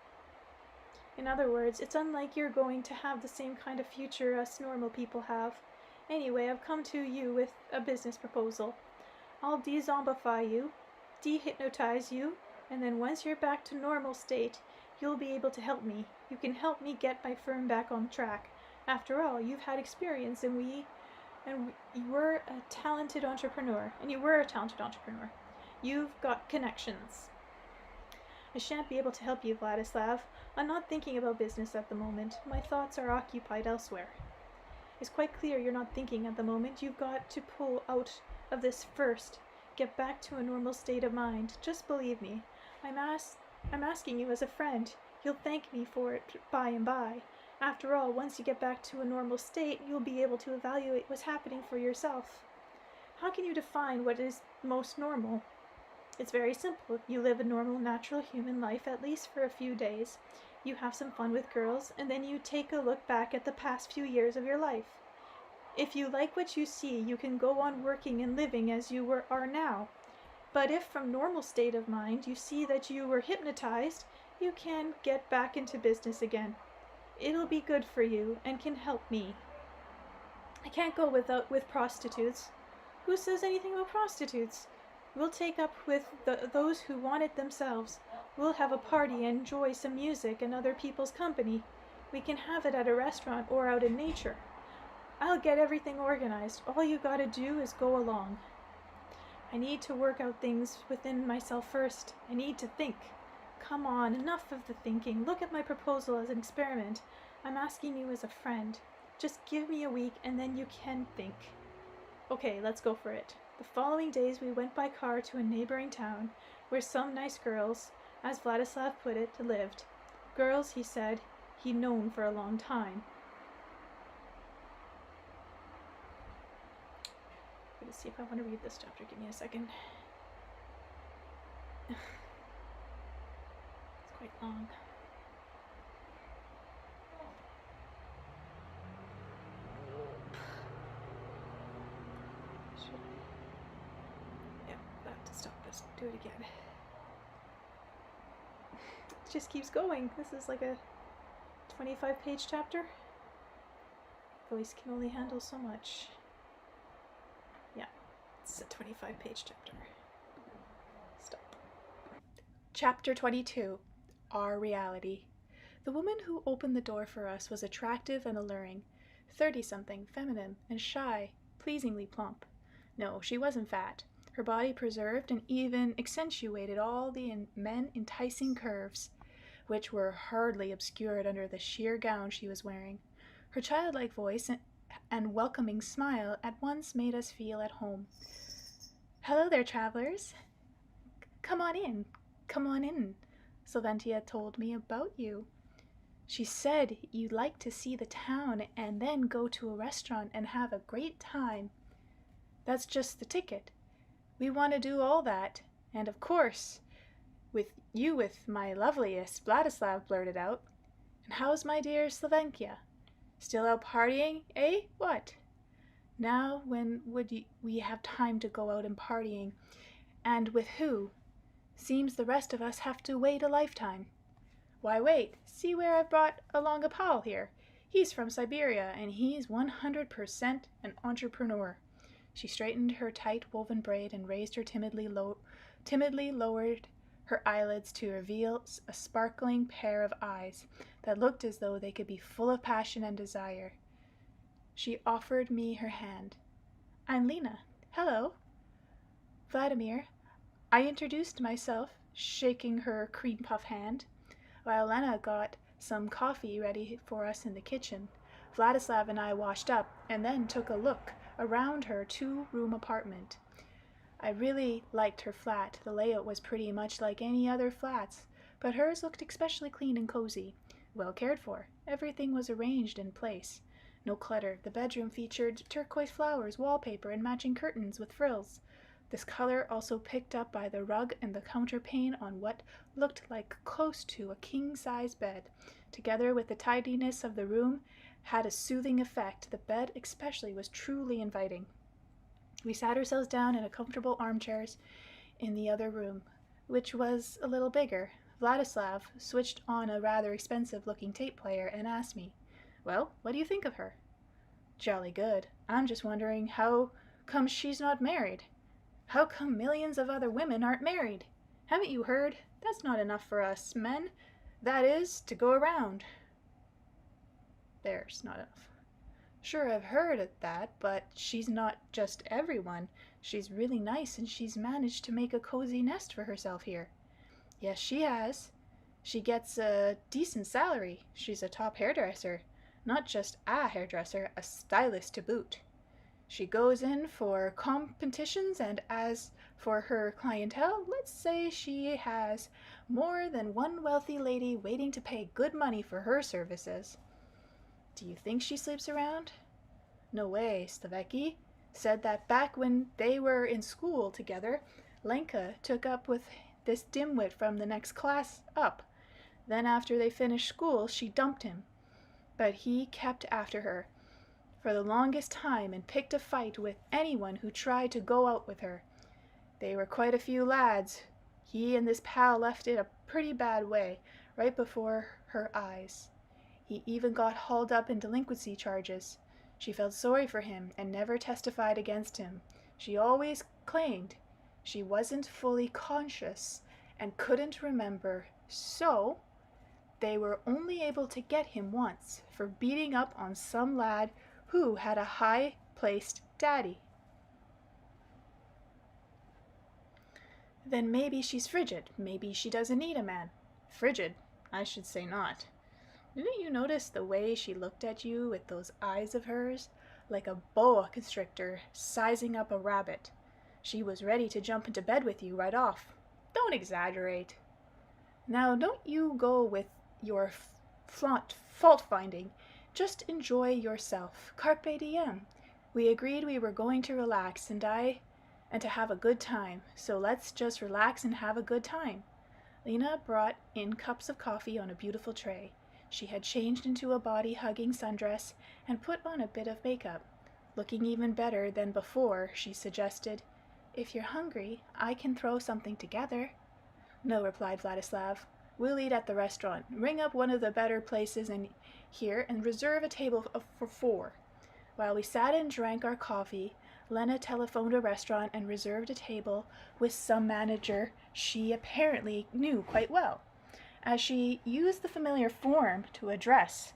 In other words, it's unlike you're going to have the same kind of future us normal people have. Anyway, I've come to you with a business proposal. I'll de-zombify you, de-hypnotize you, and then once you're back to normal state, you'll be able to help me. You can help me get my firm back on track. After all, you've had experience, and you were a talented entrepreneur. You've got connections. I shan't be able to help you, Vladislav. I'm not thinking about business at the moment. My thoughts are occupied elsewhere. It's quite clear you're not thinking at the moment. You've got to pull out of this first. Get back to a normal state of mind. Just believe me. I'm asking you as a friend. You'll thank me for it by and by. After all, once you get back to a normal state, you'll be able to evaluate what's happening for yourself. How can you define what is most normal? It's very simple. You live a normal, natural human life at least for a few days. You have some fun with girls, and then you take a look back at the past few years of your life. If you like what you see, you can go on working and living as you are now. But if from normal state of mind you see that you were hypnotized, you can get back into business again. It'll be good for you and can help me. I can't go with prostitutes. Who says anything about prostitutes? We'll take up with those who want it themselves. We'll have a party and enjoy some music and other people's company. We can have it at a restaurant or out in nature. I'll get everything organized. All you gotta do is go along. I need to work out things within myself first. I need to think. Come on, enough of the thinking. Look at my proposal as an experiment. I'm asking you as a friend. Just give me a week and then you can think. Okay, let's go for it. The following days we went by car to a neighboring town where some nice girls, as Vladislav put it, lived. Girls, he said, he'd known for a long time. I'm gonna see if I want to read this chapter. Give me a second. It's quite long. I have to stop this. Do it again. It just keeps going. This is like a 25-page chapter. Voice can only handle so much. Yeah, it's a 25-page chapter. Stop. Chapter 22. Our Reality. The woman who opened the door for us was attractive and alluring, 30-something, feminine, and shy, pleasingly plump. No, she wasn't fat. Her body preserved and even accentuated all the men enticing curves, which were hardly obscured under the sheer gown she was wearing. Her childlike voice and welcoming smile at once made us feel at home. "Hello there, travelers. Come on in. Come on in. Sylvantia told me about you. She said you'd like to see the town and then go to a restaurant and have a great time. That's just the ticket. We want to do all that, and of course, with my loveliest," Vladislav blurted out. "And how's my dear Sylvantia? Still out partying, eh? What? Now when would we have time to go out and partying? And with who? Seems the rest of us have to wait a lifetime." "Why wait? See where I've brought along a pal here. He's from Siberia, and he's 100% an entrepreneur." She straightened her tight woven braid and raised her timidly lowered her eyelids to reveal a sparkling pair of eyes that looked as though they could be full of passion and desire. She offered me her hand. "I'm Lena. Hello." "Vladimir." I introduced myself, shaking her cream puff hand, while Lena got some coffee ready for us in the kitchen. Vladislav and I washed up and then took a look around her 2-room apartment. I really liked her flat. The layout was pretty much like any other flats, but hers looked especially clean and cozy, well cared for. Everything was arranged in place. No clutter. The bedroom featured turquoise flowers, wallpaper, and matching curtains with frills. This color also picked up by the rug and the counterpane on what looked like close to a king-size bed, together with the tidiness of the room, had a soothing effect. The bed especially was truly inviting. We sat ourselves down in comfortable armchairs in the other room, which was a little bigger. Vladislav switched on a rather expensive-looking tape player and asked me, "Well, what do you think of her?" "Jolly good. I'm just wondering how come she's not married. How come millions of other women aren't married? Haven't you heard? That's not enough for us men. That is, to go around." "There's not enough." "Sure, I've heard of that, but she's not just everyone. She's really nice, and she's managed to make a cozy nest for herself here." Yes, she has. She gets a decent salary. She's a top hairdresser. Not just a hairdresser, a stylist to boot. She goes in for competitions, and as for her clientele, let's say she has more than one wealthy lady waiting to pay good money for her services. Do you think she sleeps around? No way. Slavecki said that back when they were in school together, Lenka took up with this dimwit from the next class up. Then after they finished school, she dumped him. But he kept after her for the longest time and picked a fight with anyone who tried to go out with her. They were quite a few lads. He and this pal left it a pretty bad way, right before her eyes. He even got hauled up in delinquency charges. She felt sorry for him and never testified against him. She always claimed she wasn't fully conscious and couldn't remember, so they were only able to get him once for beating up on some lad who had a high-placed daddy. Then maybe she's frigid. Maybe she doesn't need a man. Frigid? I should say not. Didn't you notice the way she looked at you with those eyes of hers? Like a boa constrictor sizing up a rabbit. She was ready to jump into bed with you right off. Don't exaggerate. Now, don't you go with your fault-finding. Just enjoy yourself. Carpe diem. We agreed we were going to relax and to have a good time. So let's just relax and have a good time. Lena brought in cups of coffee on a beautiful tray. She had changed into a body-hugging sundress and put on a bit of makeup. Looking even better than before, she suggested, "If you're hungry, I can throw something together." "No," replied Vladislav. "We'll eat at the restaurant. Ring up one of the better places in here and reserve a table for 4. While we sat and drank our coffee, Lena telephoned a restaurant and reserved a table with some manager she apparently knew quite well. As she used the familiar form to address,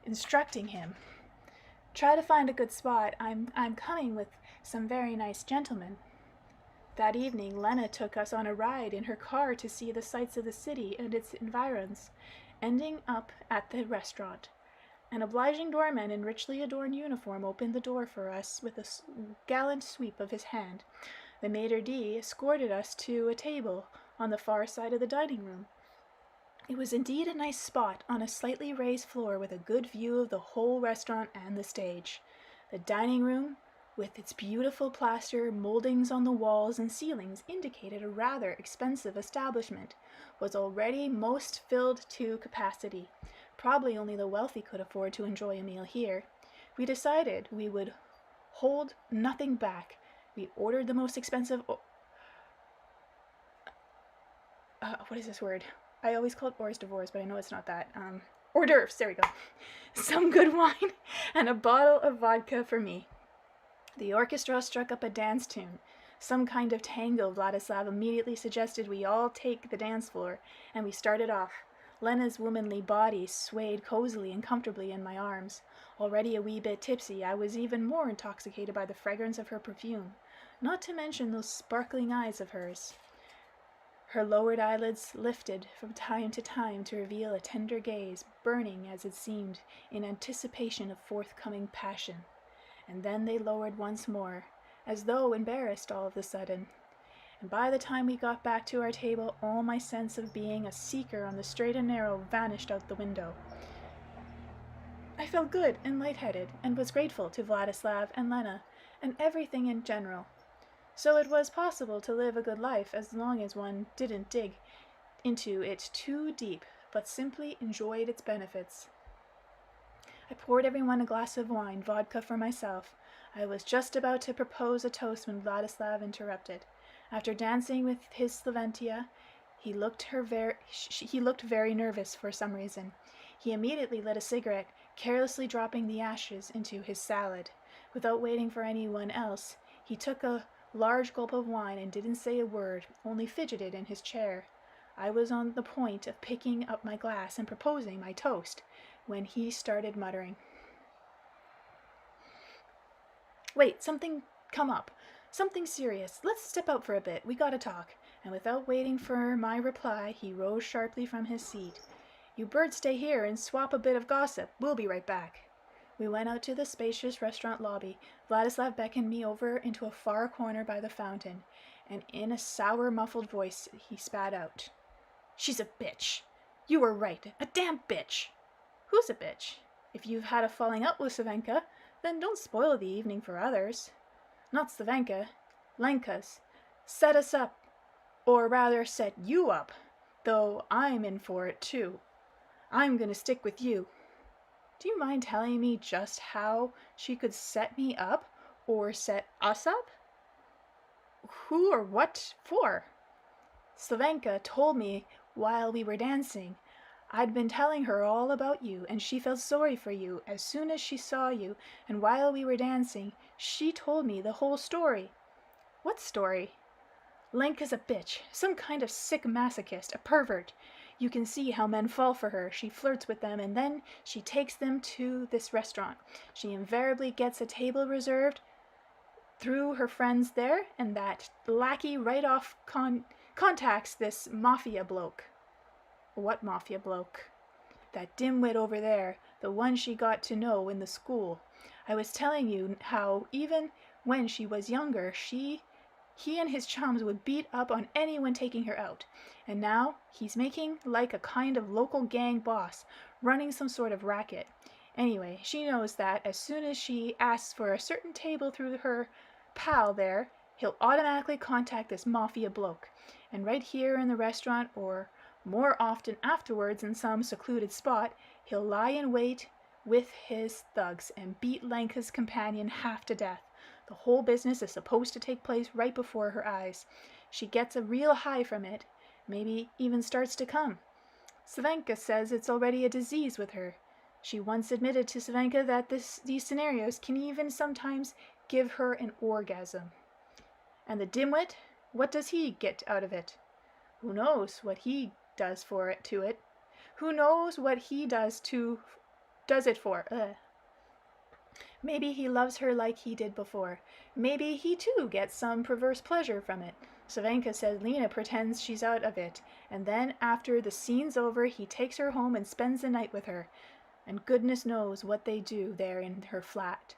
instructing him, "Try to find a good spot. I'm coming with some very nice gentlemen." That evening, Lena took us on a ride in her car to see the sights of the city and its environs, ending up at the restaurant. An obliging doorman in richly adorned uniform opened the door for us with a gallant sweep of his hand. The maitre d' escorted us to a table on the far side of the dining room. It was indeed a nice spot on a slightly raised floor with a good view of the whole restaurant and the stage. The dining room, with its beautiful plaster moldings on the walls and ceilings, indicated a rather expensive establishment, was already most filled to capacity. Probably only the wealthy could afford to enjoy a meal here. We decided we would hold nothing back. We ordered the most expensive what is this word? I always call it hors d'oeuvres, but I know it's not that. Hors d'oeuvres, there we go. Some good wine and a bottle of vodka for me. The orchestra struck up a dance tune. Some kind of tango. Vladislav immediately suggested we all take the dance floor, and we started off. Lena's womanly body swayed cozily and comfortably in my arms. Already a wee bit tipsy, I was even more intoxicated by the fragrance of her perfume, not to mention those sparkling eyes of hers. Her lowered eyelids lifted from time to time to reveal a tender gaze, burning, as it seemed, in anticipation of forthcoming passion. And then they lowered once more, as though embarrassed all of a sudden. And by the time we got back to our table, all my sense of being a seeker on the straight and narrow vanished out the window. I felt good and lightheaded, and was grateful to Vladislav and Lena, and everything in general. So it was possible to live a good life as long as one didn't dig into it too deep, but simply enjoyed its benefits. I poured everyone a glass of wine, vodka for myself. I was just about to propose a toast when Vladislav interrupted. After dancing with his Slaventia, he looked very nervous for some reason. He immediately lit a cigarette, carelessly dropping the ashes into his salad. Without waiting for anyone else, he took a large gulp of wine and didn't say a word, only fidgeted in his chair. I was on the point of picking up my glass and proposing my toast when he started muttering. "Wait, something come up. Something serious. Let's step out for a bit. We gotta talk." and without waiting for my reply, he rose sharply from his seat. You birds stay here and swap a bit of gossip. We'll be right back. We went out to the spacious restaurant lobby. Vladislav beckoned me over into a far corner by the fountain, and in a sour, muffled voice he spat out. She's a bitch. You were right. A damn bitch. Who's a bitch? If you've had a falling out with Savenka, then don't spoil the evening for others. Not Savenka. Lenka's. Set us up. Or rather, set you up. Though I'm in for it, too. I'm going to stick with you. Do you mind telling me just how she could set me up or set us up? Who or what for? Slavenka told me while we were dancing. I'd been telling her all about you, and she felt sorry for you as soon as she saw you, and while we were dancing, she told me the whole story. What story? Lenka's a bitch, some kind of sick masochist, a pervert. You can see how men fall for her. She flirts with them, and then she takes them to this restaurant. She invariably gets a table reserved through her friends there, and that lackey right off contacts this mafia bloke. What mafia bloke? That dimwit over there, the one she got to know in the school. I was telling you how even when she was younger, he and his chums would beat up on anyone taking her out. And now he's making like a kind of local gang boss, running some sort of racket. Anyway, she knows that as soon as she asks for a certain table through her pal there, he'll automatically contact this mafia bloke. And right here in the restaurant, or more often afterwards in some secluded spot, he'll lie in wait with his thugs and beat Lenka's companion half to death. The whole business is supposed to take place right before her eyes. She gets a real high from it, maybe even starts to come. Savenka says it's already a disease with her. She once admitted to Savenka that these scenarios can even sometimes give her an orgasm. And the dimwit, what does he get out of it? Who knows what he does to it? Who knows what he does it for? Maybe he loves her like he did before. Maybe he too gets some perverse pleasure from it. Savenka says Lena pretends she's out of it, and then after the scene's over, he takes her home and spends the night with her. And goodness knows what they do there in her flat.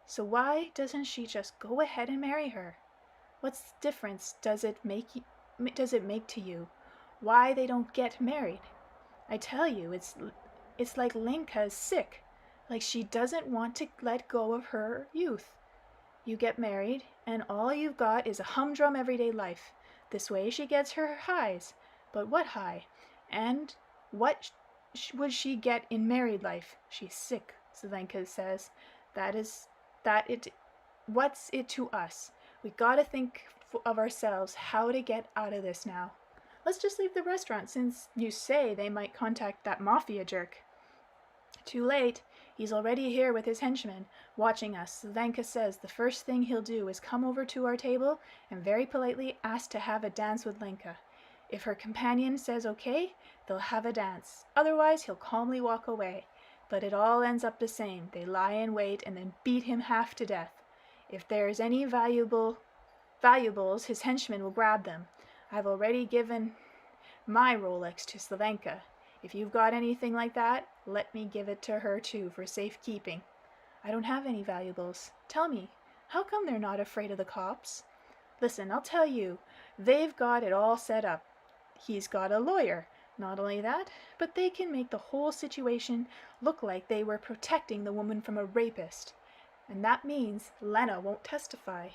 So why doesn't she just go ahead and marry her? What difference does it make to you? Why they don't get married? I tell you, it's like Lenka's sick. Like she doesn't want to let go of her youth. You get married, and all you've got is a humdrum everyday life. This way she gets her highs. But what high? And what would she get in married life? She's sick, Savenka says. What's it to us? We gotta think of ourselves how to get out of this now. Let's just leave the restaurant, since you say they might contact that mafia jerk. Too late. He's already here with his henchmen, watching us. Savenka says the first thing he'll do is come over to our table and very politely ask to have a dance with Lenka. If her companion says okay, they'll have a dance. Otherwise, he'll calmly walk away. But it all ends up the same. They lie in wait and then beat him half to death. If there's any valuables, his henchmen will grab them. I've already given my Rolex to Slavenka. If you've got anything like that, let me give it to her too for safekeeping. I don't have any valuables. Tell me, how come they're not afraid of the cops? Listen, I'll tell you, they've got it all set up. He's got a lawyer. Not only that, but they can make the whole situation look like they were protecting the woman from a rapist. And that means Lena won't testify.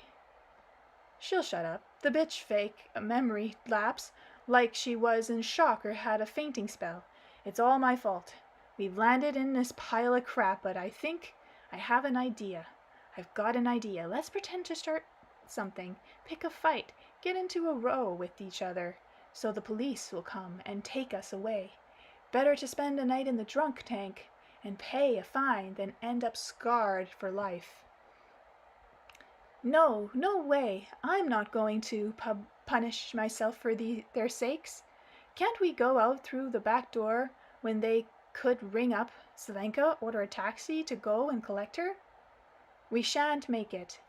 She'll shut up. The bitch fake a memory lapse like she was in shock or had a fainting spell. It's all my fault. We've landed in this pile of crap, but I think I have an idea. I've got an idea. Let's pretend to start something. Pick a fight. Get into a row with each other, so the police will come and take us away. Better to spend a night in the drunk tank and pay a fine than end up scarred for life. No way. I'm not going to punish myself for their sakes. Can't we go out through the back door when they could ring up Slavenka, order a taxi to go and collect her? We shan't make it.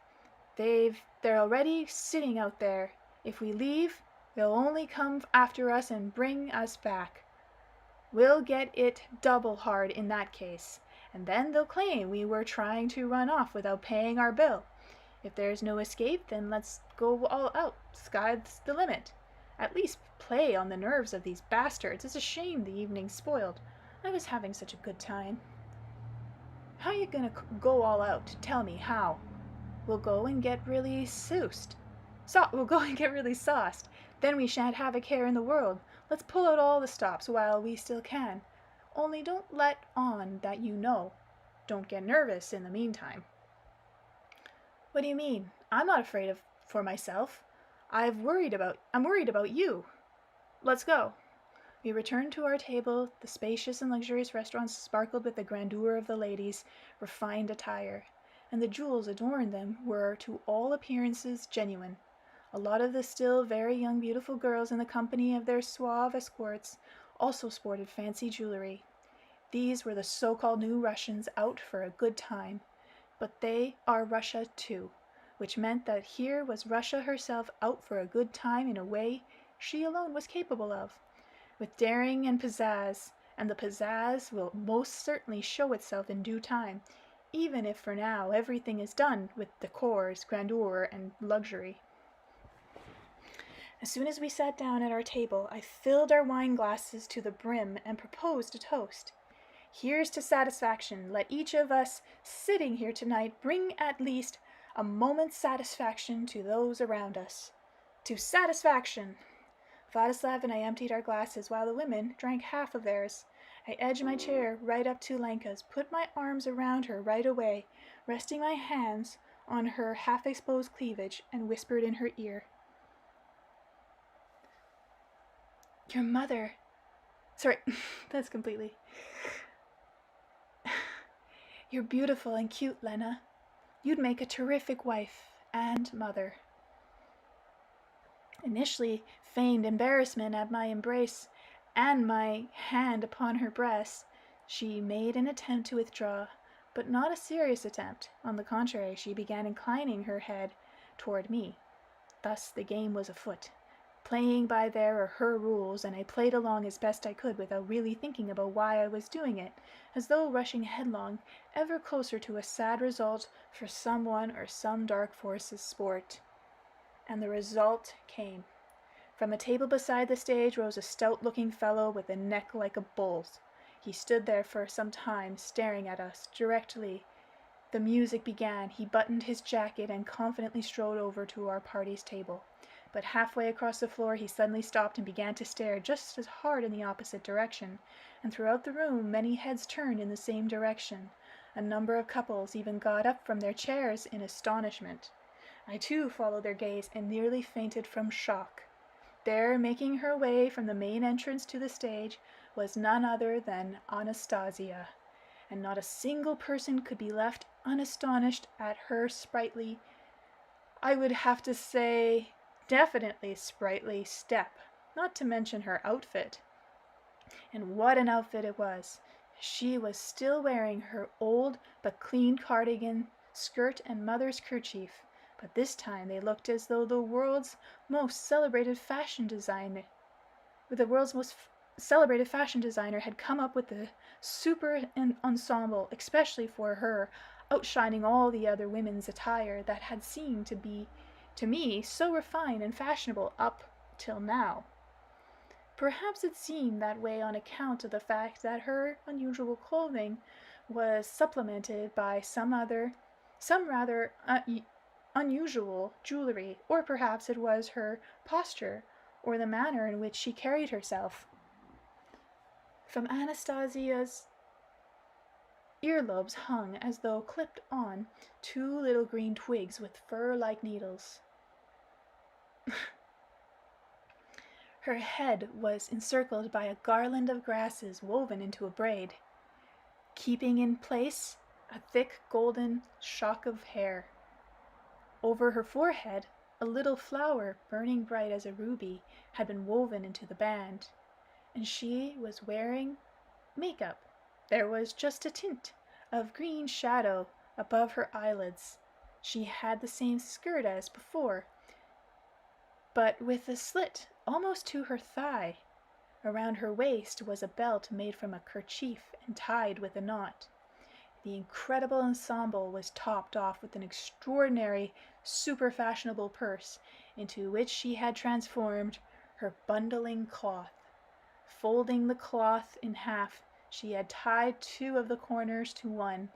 They're already sitting out there. If we leave, They'll only come after us and bring us back. We'll get it double hard in that case, and then they'll claim we were trying to run off without paying our bill. If there's no escape, then let's go all out. Sky's the limit. At least play on the nerves of these bastards. It's a shame the evening's spoiled. I was having such a good time. How you gonna go all out? Tell me, how? We'll go and get really sauced. We'll go and get really sauced. Then we shan't have a care in the world. Let's pull out all the stops while we still can. Only don't let on that you know. Don't get nervous in the meantime. What do you mean? I'm not afraid for myself. I'm worried about you. Let's go. We returned to our table. The spacious and luxurious restaurants sparkled with the grandeur of the ladies' refined attire, and the jewels adorned them were to all appearances genuine. A lot of the still very young beautiful girls in the company of their suave escorts also sported fancy jewelry. These were the so-called new Russians out for a good time, but they are Russia too, which meant that here was Russia herself out for a good time in a way she alone was capable of, with daring and pizzazz, and the pizzazz will most certainly show itself in due time, even if for now everything is done with decors, grandeur, and luxury. As soon as we sat down at our table, I filled our wine glasses to the brim and proposed a toast. Here's to satisfaction. Let each of us sitting here tonight bring at least a moment's satisfaction to those around us. To satisfaction! Vladislav and I emptied our glasses while the women drank half of theirs. I edged my chair right up to Lenka's, put my arms around her right away, resting my hands on her half-exposed cleavage, and whispered in her ear. Your mother... Sorry, that's completely... You're beautiful and cute, Lena. You'd make a terrific wife and mother. Initially feigned embarrassment at my embrace and my hand upon her breast, she made an attempt to withdraw, but not a serious attempt. On the contrary, she began inclining her head toward me. Thus the game was afoot, playing by their or her rules, and I played along as best I could without really thinking about why I was doing it, as though rushing headlong, ever closer to a sad result for someone or some dark force's sport. And the result came. From a table beside the stage rose a stout-looking fellow with a neck like a bull's. He stood there for some time, staring at us. Directly the music began, he buttoned his jacket and confidently strode over to our party's table. But halfway across the floor he suddenly stopped and began to stare just as hard in the opposite direction, and throughout the room many heads turned in the same direction. A number of couples even got up from their chairs in astonishment. I too followed their gaze and nearly fainted from shock. There, making her way from the main entrance to the stage, was none other than Anastasia, and not a single person could be left unastonished at her sprightly, I would have to say, definitely sprightly step, not to mention her outfit. And what an outfit it was! She was still wearing her old but clean cardigan, skirt, and mother's kerchief, but this time they looked as though the world's most celebrated fashion designer had come up with the super ensemble, especially for her, outshining all the other women's attire that had seemed to be, to me, so refined and fashionable up till now. Perhaps it seemed that way on account of the fact that her unusual clothing was supplemented by some rather unusual jewelry, or perhaps it was her posture, or the manner in which she carried herself. From Anastasia's earlobes hung, as though clipped on, two little green twigs with fur-like needles. Her head was encircled by a garland of grasses woven into a braid, keeping in place a thick golden shock of hair. Over her forehead, a little flower, burning bright as a ruby, had been woven into the band, and she was wearing makeup. There was just a tint of green shadow above her eyelids. She had the same skirt as before, but with a slit almost to her thigh. Around her waist was a belt made from a kerchief and tied with a knot. The incredible ensemble was topped off with an extraordinary, super fashionable purse, into which she had transformed her bundling cloth. Folding the cloth in half, she had tied 2 of the corners to one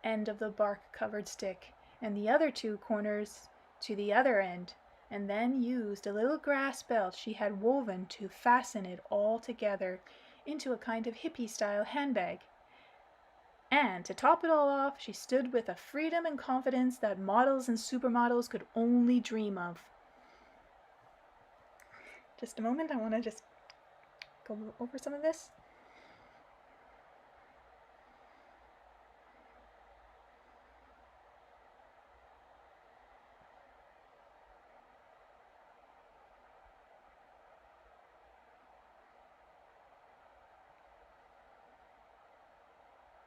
end of the bark-covered stick, and the other 2 corners to the other end, and then used a little grass belt she had woven to fasten it all together into a kind of hippie-style handbag. And to top it all off, she stood with a freedom and confidence that models and supermodels could only dream of. Just a moment, I want to just go over some of this.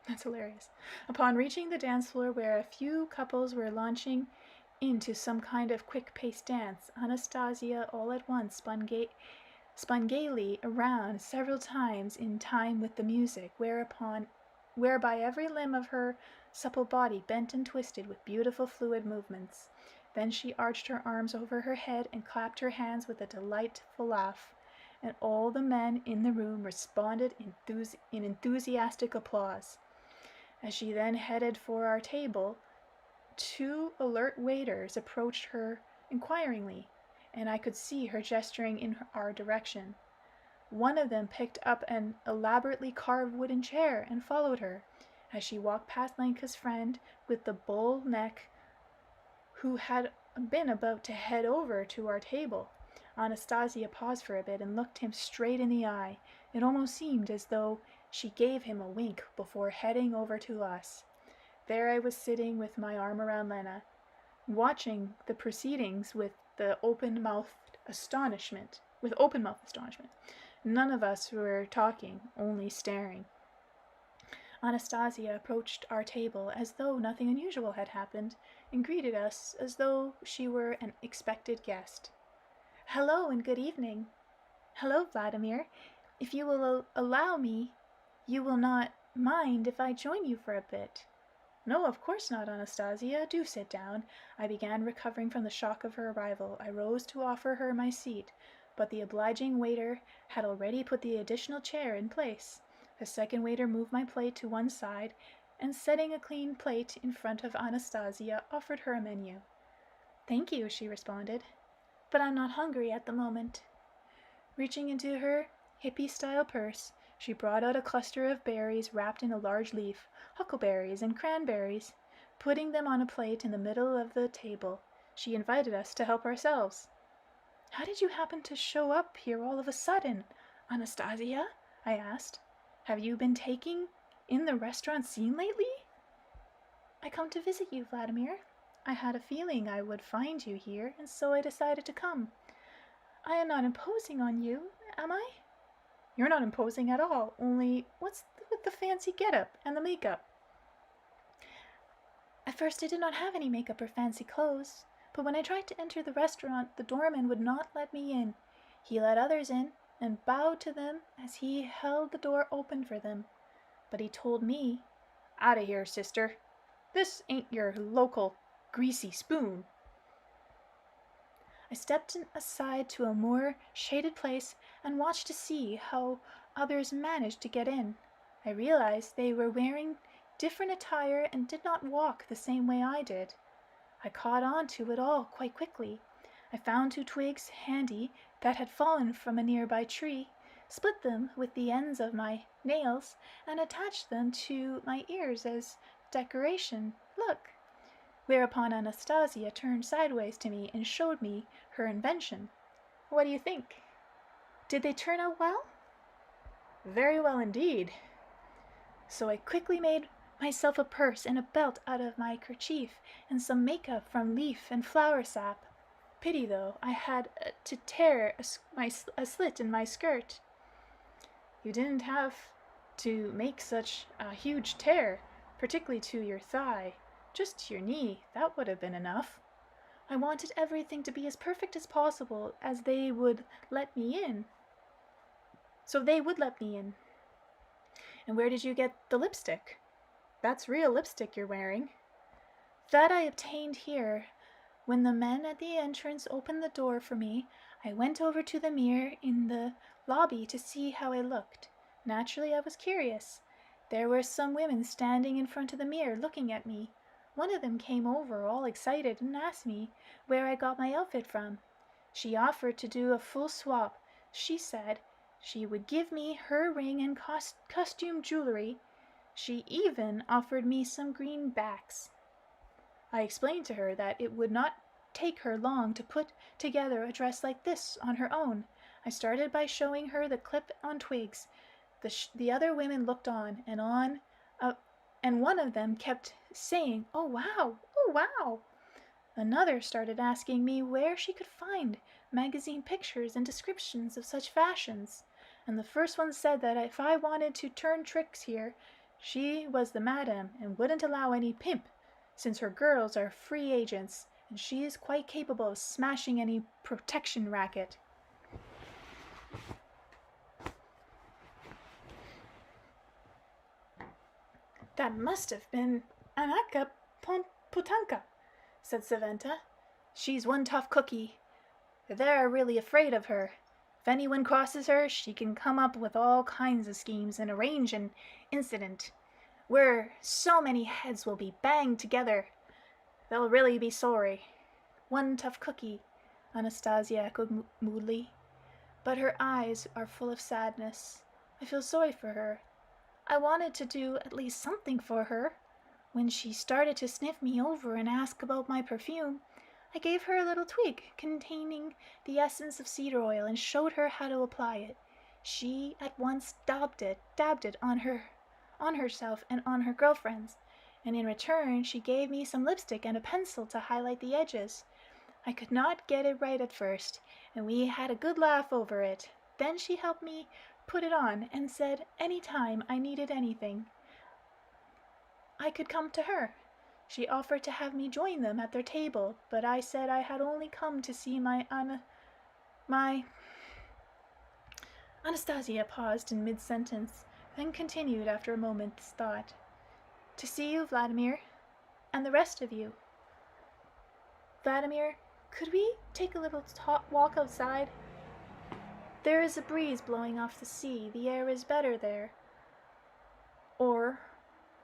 That's hilarious. Upon reaching the dance floor where a few couples were launching into some kind of quick-paced dance, Anastasia all at once spun gaily around several times in time with the music, whereby every limb of her supple body bent and twisted with beautiful fluid movements. Then she arched her arms over her head and clapped her hands with a delightful laugh, and all the men in the room responded in enthusiastic applause. As she then headed for our table, 2 alert waiters approached her inquiringly, and I could see her gesturing in our direction. One of them picked up an elaborately carved wooden chair and followed her, as she walked past Lenka's friend with the bull neck, who had been about to head over to our table. Anastasia paused for a bit and looked him straight in the eye. It almost seemed as though she gave him a wink before heading over to us. There I was sitting with my arm around Lena, watching the proceedings with open-mouthed astonishment. None of us were talking, only staring. Anastasia approached our table as though nothing unusual had happened, and greeted us as though she were an expected guest. "Hello and good evening." "Hello, Vladimir. If you will allow me, you will not mind if I join you for a bit?" "No, of course not, Anastasia. Do sit down." I began recovering from the shock of her arrival. I rose to offer her my seat, but the obliging waiter had already put the additional chair in place. The second waiter moved my plate to one side, and setting a clean plate in front of Anastasia, offered her a menu. "Thank you," she responded, "but I'm not hungry at the moment." Reaching into her hippie-style purse, she brought out a cluster of berries wrapped in a large leaf, huckleberries and cranberries. Putting them on a plate in the middle of the table, she invited us to help ourselves. "How did you happen to show up here all of a sudden, Anastasia?" I asked. "Have you been taking in the restaurant scene lately?" "I come to visit you, Vladimir. I had a feeling I would find you here, and so I decided to come. I am not imposing on you, am I?" "You're not imposing at all, only what's with the fancy get-up and the makeup?" "At first I did not have any makeup or fancy clothes, but when I tried to enter the restaurant, the doorman would not let me in. He let others in and bowed to them as he held the door open for them. But he told me, 'Out of here, sister. This ain't your local greasy spoon.'" I stepped aside to a more shaded place and watched to see how others managed to get in. I realized they were wearing different attire and did not walk the same way I did. I caught on to it all quite quickly. I found 2 twigs handy that had fallen from a nearby tree, split them with the ends of my nails, and attached them to my ears as decoration. "Look." Whereupon Anastasia turned sideways to me and showed me her invention. What do you think? Did they turn out well? "Very well indeed." So I quickly made myself a purse and a belt out of my kerchief, and some makeup from leaf and flower sap. Pity, though, I had to tear a slit in my skirt. "You didn't have to make such a huge tear, particularly to your thigh. Just to your knee, that would have been enough." I wanted everything to be as perfect as possible, as they would let me in. So they would let me in. And where did you get the lipstick? That's real lipstick you're wearing. That I obtained here. When the men at the entrance opened the door for me, I went over to the mirror in the lobby to see how I looked. Naturally, I was curious. There were some women standing in front of the mirror looking at me. One of them came over all excited and asked me where I got my outfit from. She offered to do a full swap. She said she would give me her ring and costume jewelry. She even offered me some greenbacks. I explained to her that it would not take her long to put together a dress like this on her own. I started by showing her the clip on twigs. The other women looked on, and one of them kept saying, "Oh wow, oh wow." Another started asking me where she could find magazine pictures and descriptions of such fashions. And the first one said that if I wanted to turn tricks here, she was the madam and wouldn't allow any pimp, since her girls are free agents, and she is quite capable of smashing any protection racket. That must have been Anaka Putanka, said Saventa. She's one tough cookie. They're really afraid of her. If anyone crosses her, she can come up with all kinds of schemes and arrange an incident where so many heads will be banged together. They'll really be sorry. One tough cookie, Anastasia echoed moodily. But her eyes are full of sadness. I feel sorry for her. I wanted to do at least something for her. When she started to sniff me over and ask about my perfume, I gave her a little twig containing the essence of cedar oil and showed her how to apply it. She at once dabbed it on herself and on her girlfriends, and in return she gave me some lipstick and a pencil to highlight the edges. I could not get it right at first, and we had a good laugh over it. Then she helped me put it on and said any time I needed anything, I could come to her. She offered to have me join them at their table, but I said I had only come to see my Anastasia paused in mid-sentence, then continued after a moment's thought. To see you, Vladimir, and the rest of you. Vladimir, could we take a little walk outside? There is a breeze blowing off the sea. The air is better there. Or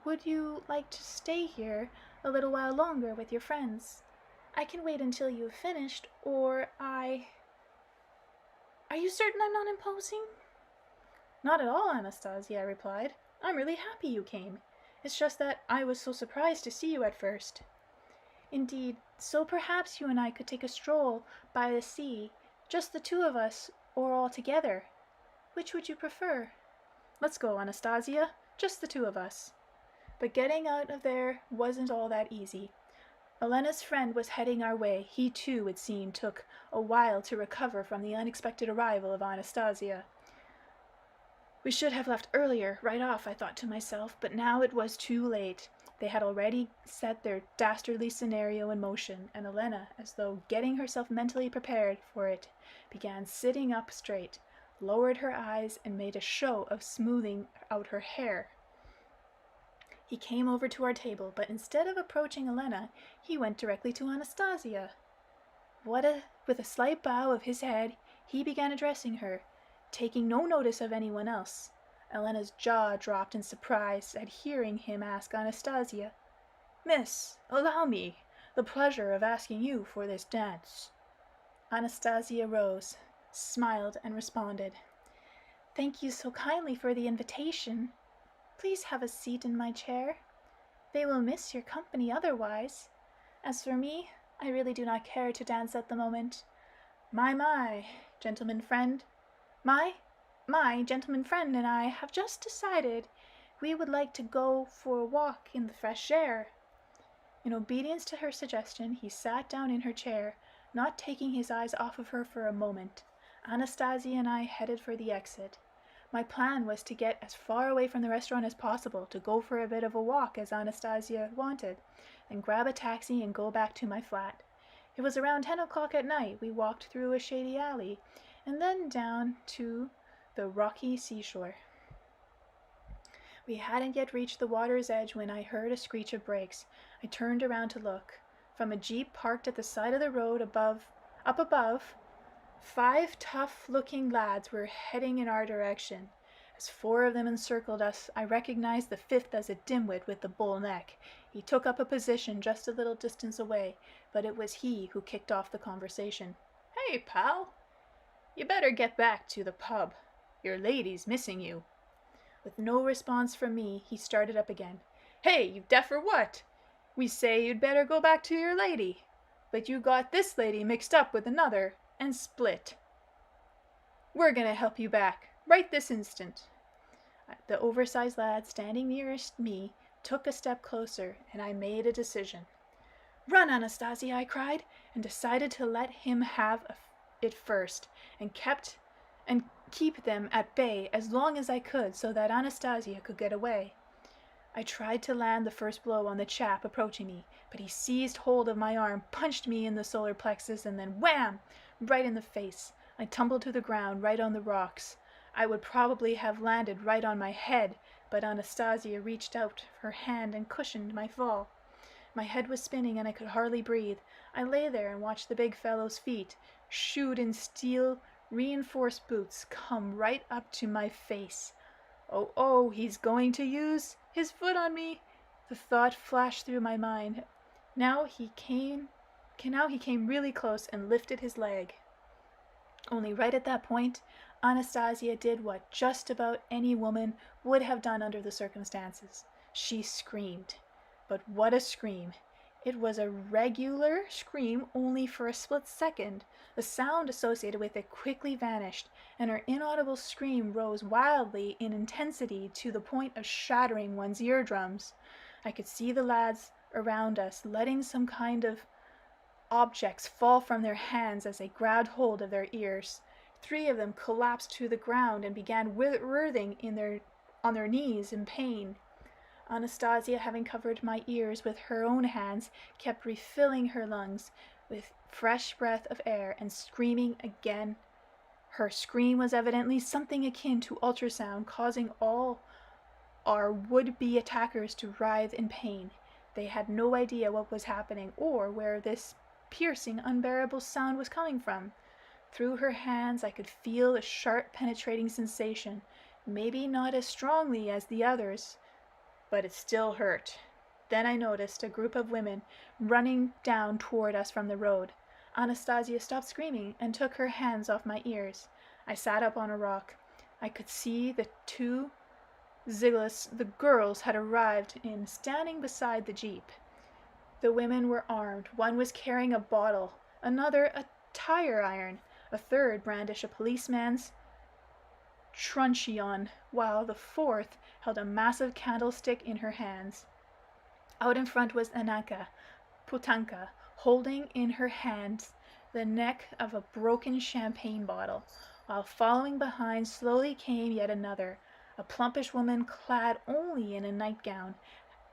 would you like to stay here a little while longer with your friends? I can wait until you have finished, or Are you certain I'm not imposing? Not at all, Anastasia, I replied. I'm really happy you came. It's just that I was so surprised to see you at first. Indeed, so perhaps you and I could take a stroll by the sea, just the two of us, or all together. Which would you prefer? Let's go, Anastasia, just the two of us. But getting out of there wasn't all that easy. Elena's friend was heading our way. He too, it seemed, took a while to recover from the unexpected arrival of Anastasia. We should have left earlier, right off, I thought to myself, but now it was too late. They had already set their dastardly scenario in motion, and Elena, as though getting herself mentally prepared for it, began sitting up straight, lowered her eyes, and made a show of smoothing out her hair. He came over to our table, but instead of approaching Elena, he went directly to Anastasia. With a slight bow of his head, he began addressing her, taking no notice of anyone else. Elena's jaw dropped in surprise at hearing him ask Anastasia, "Miss, allow me the pleasure of asking you for this dance." Anastasia rose, smiled, and responded, "Thank you so kindly for the invitation. Please have a seat in my chair. They will miss your company otherwise. As for me, I really do not care to dance at the moment. My gentleman friend and I have just decided we would like to go for a walk in the fresh air." In obedience to her suggestion, he sat down in her chair, not taking his eyes off of her for a moment. Anastasia and I headed for the exit. My plan was to get as far away from the restaurant as possible, to go for a bit of a walk as Anastasia wanted, then grab a taxi and go back to my flat. It was around 10 o'clock at night. We walked through a shady alley and then down to the rocky seashore. We hadn't yet reached the water's edge when I heard a screech of brakes. I turned around to look. From a jeep parked at the side of the road up above, 5 tough-looking lads were heading in our direction. As 4 of them encircled us, I recognized the 5th as a dimwit with the bull neck. He took up a position just a little distance away, but it was he who kicked off the conversation. "Hey, pal, you better get back to the pub. Your lady's missing you." With no response from me, he started up again. "Hey, you deaf or what? We say you'd better go back to your lady, but you got this lady mixed up with another and split. We're gonna help you back right this instant." The oversized lad standing nearest me took a step closer, and I made a decision. "Run, Anastasia," I cried, and decided to let him have it first, and keep them at bay as long as I could so that Anastasia could get away. I tried to land the first blow on the chap approaching me, but he seized hold of my arm, punched me in the solar plexus, and then wham! Right in the face. I tumbled to the ground right on the rocks. I would probably have landed right on my head, but Anastasia reached out her hand and cushioned my fall. My head was spinning and I could hardly breathe. I lay there and watched the big fellow's feet, shoed in steel reinforced boots, come right up to my face. Oh, he's going to use his foot on me. The thought flashed through my mind. Now he came really close and lifted his leg. Only right at that point, Anastasia did what just about any woman would have done under the circumstances. She screamed. But what a scream! It was a regular scream only for a split second. The sound associated with it quickly vanished, and her inaudible scream rose wildly in intensity to the point of shattering one's eardrums. I could see the lads around us letting some kind of objects fall from their hands as they grabbed hold of their ears. 3 of them collapsed to the ground and began writhing on their knees in pain. Anastasia, having covered my ears with her own hands, kept refilling her lungs with fresh breath of air and screaming again. Her scream was evidently something akin to ultrasound, causing all our would-be attackers to writhe in pain. They had no idea what was happening or where this piercing, unbearable sound was coming from. Through her hands I could feel a sharp, penetrating sensation, maybe not as strongly as the others, but it still hurt. Then I noticed a group of women running down toward us from the road. Anastasia stopped screaming and took her hands off my ears. I sat up on a rock. I could see the 2 Ziglas the girls had arrived in, standing beside the jeep. The women were armed. One was carrying a bottle, another a tire iron, a third brandished a policeman's truncheon, while the 4th held a massive candlestick in her hands. Out in front was Ananka Putanka, holding in her hands the neck of a broken champagne bottle, while following behind slowly came yet another, a plumpish woman clad only in a nightgown,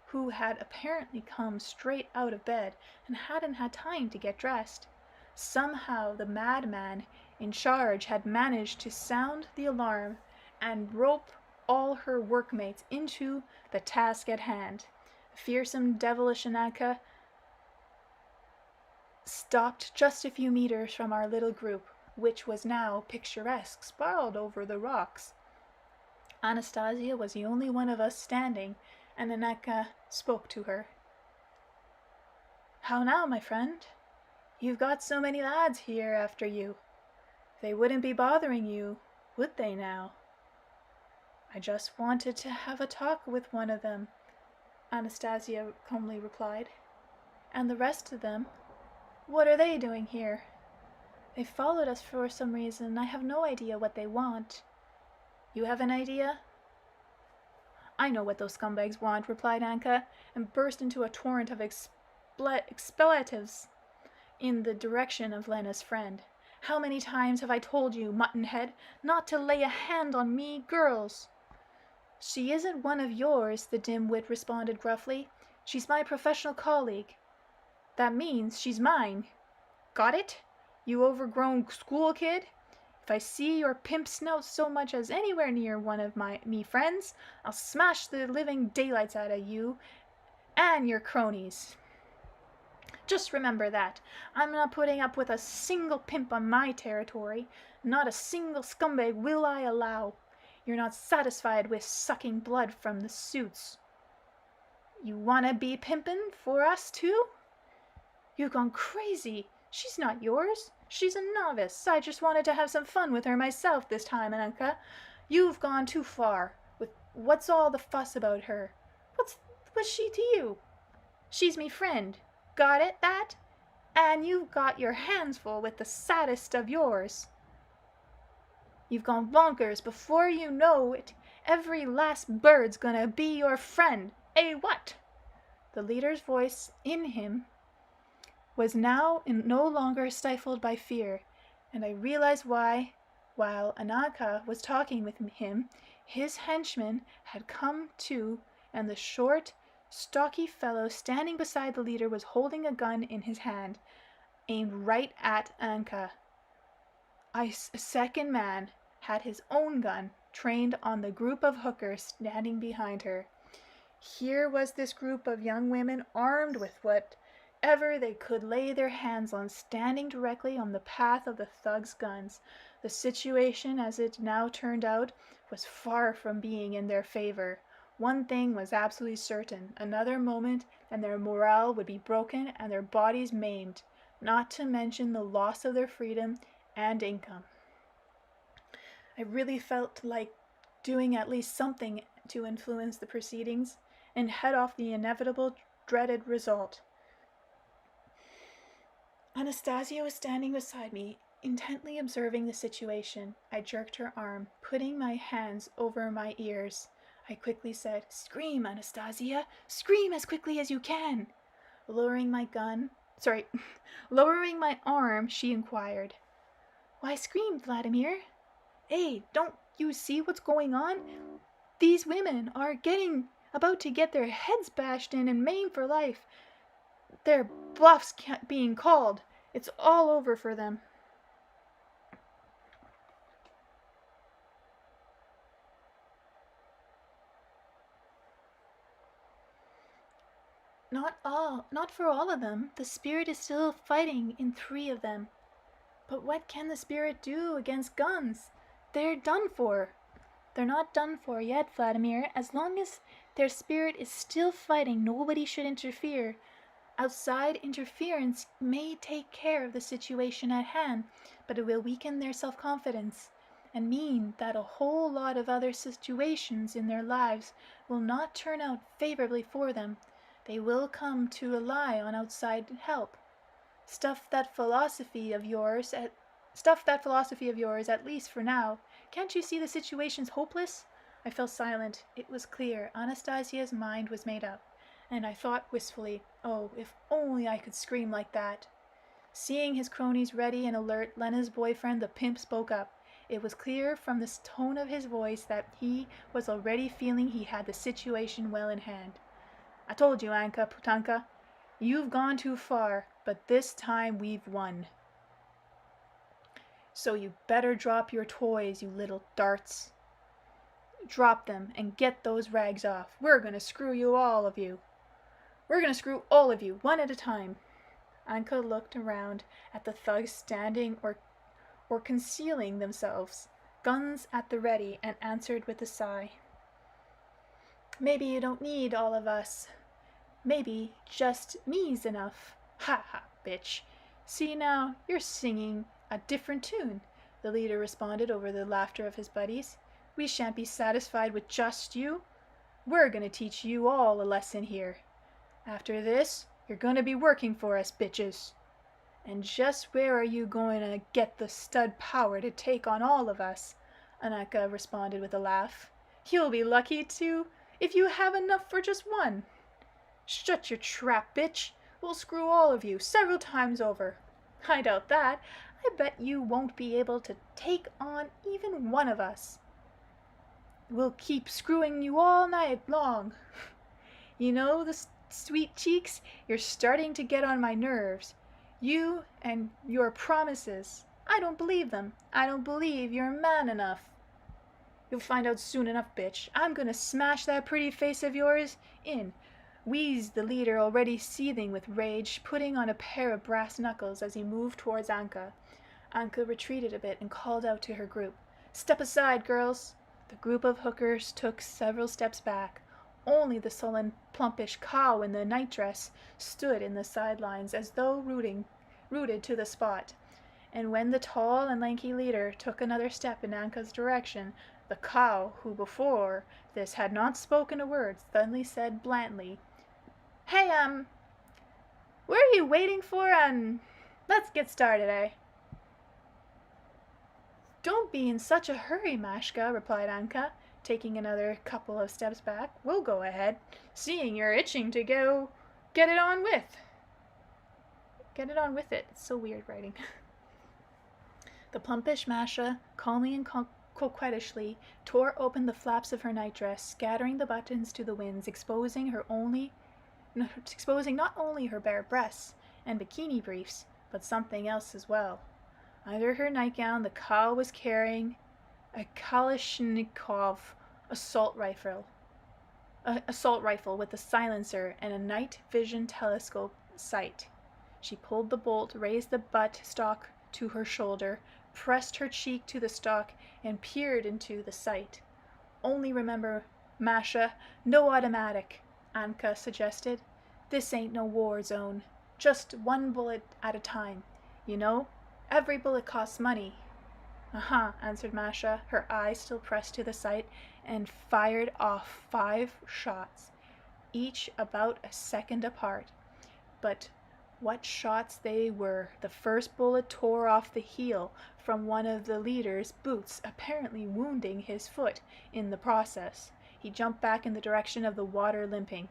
who had apparently come straight out of bed and hadn't had time to get dressed. Somehow the madman in charge had managed to sound the alarm and rope all her workmates into the task at hand. Fearsome, devilish Ananka stopped just a few meters from our little group, which was now picturesque, sprawled over the rocks. Anastasia was the only one of us standing, and Ananka spoke to her. "How now, my friend? You've got so many lads here after you. They wouldn't be bothering you, would they now?" "I just wanted to have a talk with one of them," Anastasia calmly replied. "And the rest of them? What are they doing here?" "They followed us for some reason. I have no idea what they want." "You have an idea?" "I know what those scumbags want," replied Anka, and burst into a torrent of expletives in the direction of Lena's friend. "How many times have I told you, muttonhead, not to lay a hand on me girls?" "She isn't one of yours," the dim-wit responded gruffly. "She's my professional colleague." "That means she's mine." Got it? You overgrown school kid? If I see your pimp snout so much as anywhere near one of me friends, I'll smash the living daylights out of you and your cronies. Just remember that. I'm not putting up with a single pimp on my territory. Not a single scumbag will I allow. You're not satisfied with sucking blood from the suits. You wanna be pimpin' for us too? You've gone crazy. She's not yours. She's a novice. I just wanted to have some fun with her myself this time, Anka. You've gone too far. What's all the fuss about her? What's she to you? She's me friend. Got it, that? And you've got your hands full with the saddest of yours. You've gone bonkers. Before you know it, every last bird's gonna be your friend. Eh, what? The leader's voice in him was now no longer stifled by fear, and I realized why. While Anaka was talking with him, his henchman had come too, and the short, stocky fellow standing beside the leader was holding a gun in his hand, aimed right at Anka. A second man had his own gun trained on the group of hookers standing behind her. Here was this group of young women armed with whatever they could lay their hands on, standing directly on the path of the thugs' guns. The situation, as it now turned out, was far from being in their favor. One thing was absolutely certain: another moment and their morale would be broken and their bodies maimed, not to mention the loss of their freedom and income. I really felt like doing at least something to influence the proceedings and head off the inevitable, dreaded result. Anastasia was standing beside me, intently observing the situation. I jerked her arm, putting my hands over my ears. I quickly said, "Scream, Anastasia! Scream as quickly as you can!" Lowering my arm, she inquired, "Why scream, Vladimir? Hey, don't you see what's going on? These women are about to get their heads bashed in and maimed for life. Their bluffs being called. It's all over for them." Not for all of them. The spirit is still fighting in 3 of them. But what can the spirit do against guns? They're done for. They're not done for yet, Vladimir. As long as their spirit is still fighting, nobody should interfere. Outside interference may take care of the situation at hand, but it will weaken their self-confidence and mean that a whole lot of other situations in their lives will not turn out favorably for them. They will come to rely on outside help. Stuff that philosophy of yours, at least for now. Can't you see the situation's hopeless? I fell silent. It was clear Anastasia's mind was made up, and I thought wistfully, oh, if only I could scream like that. Seeing his cronies ready and alert, Lena's boyfriend, the pimp, spoke up. It was clear from the tone of his voice that he was already feeling he had the situation well in hand. "I told you, Anka Putanka, you've gone too far, but this time we've won. So you better drop your toys, you little darts. Drop them and get those rags off. We're gonna screw all of you, one at a time." Anka looked around at the thugs standing or concealing themselves, guns at the ready, and answered with a sigh. "Maybe you don't need all of us. Maybe just me's enough. Ha ha, bitch. See now, you're singing a different tune," the leader responded over the laughter of his buddies. "We shan't be satisfied with just you. We're gonna teach you all a lesson here. After this, you're gonna be working for us, bitches. And just where are you going to get the stud power to take on all of us?" Anaka responded with a laugh. "You'll be lucky to if you have enough for just one. Shut your trap, bitch. We'll screw all of you several times over." "I doubt that. I bet you won't be able to take on even one of us." "We'll keep screwing you all night long. You know, the sweet cheeks, you're starting to get on my nerves. You and your promises. I don't believe them. I don't believe you're man enough. You'll find out soon enough, bitch. I'm gonna smash that pretty face of yours in, wheezed the leader, already seething with rage, putting on a pair of brass knuckles as he moved towards Anka. Anka retreated a bit and called out to her group, "Step aside, girls." The group of hookers took several steps back. Only the sullen, plumpish cow in the nightdress stood in the sidelines as though rooted to the spot. And when the tall and lanky leader took another step in Anka's direction, the cow, who before this had not spoken a word, suddenly said blandly, "Hey, what are you waiting for? Let's get started, eh?" "Don't be in such a hurry, Mashka," replied Anka, taking another couple of steps back. "We'll go ahead, seeing you're itching to go get it on with." Get it on with it. It's so weird writing. The plumpish Masha, calmly and coquettishly, tore open the flaps of her nightdress, scattering the buttons to the winds, exposing not only her bare breasts and bikini briefs, but something else as well. Under her nightgown, the cow was carrying a Kalashnikov assault rifle with a silencer and a night vision telescope sight. She pulled the bolt, raised the butt stock to her shoulder, pressed her cheek to the stock, and peered into the sight. "Only remember, Masha, no automatic," Anka suggested. "This ain't no war zone. Just one bullet at a time. You know, every bullet costs money." "Uh-huh," answered Masha, her eyes still pressed to the sight, and fired off 5 shots, each about a second apart. But what shots they were! The first bullet tore off the heel from one of the leader's boots, apparently wounding his foot in the process. He jumped back in the direction of the water, limping.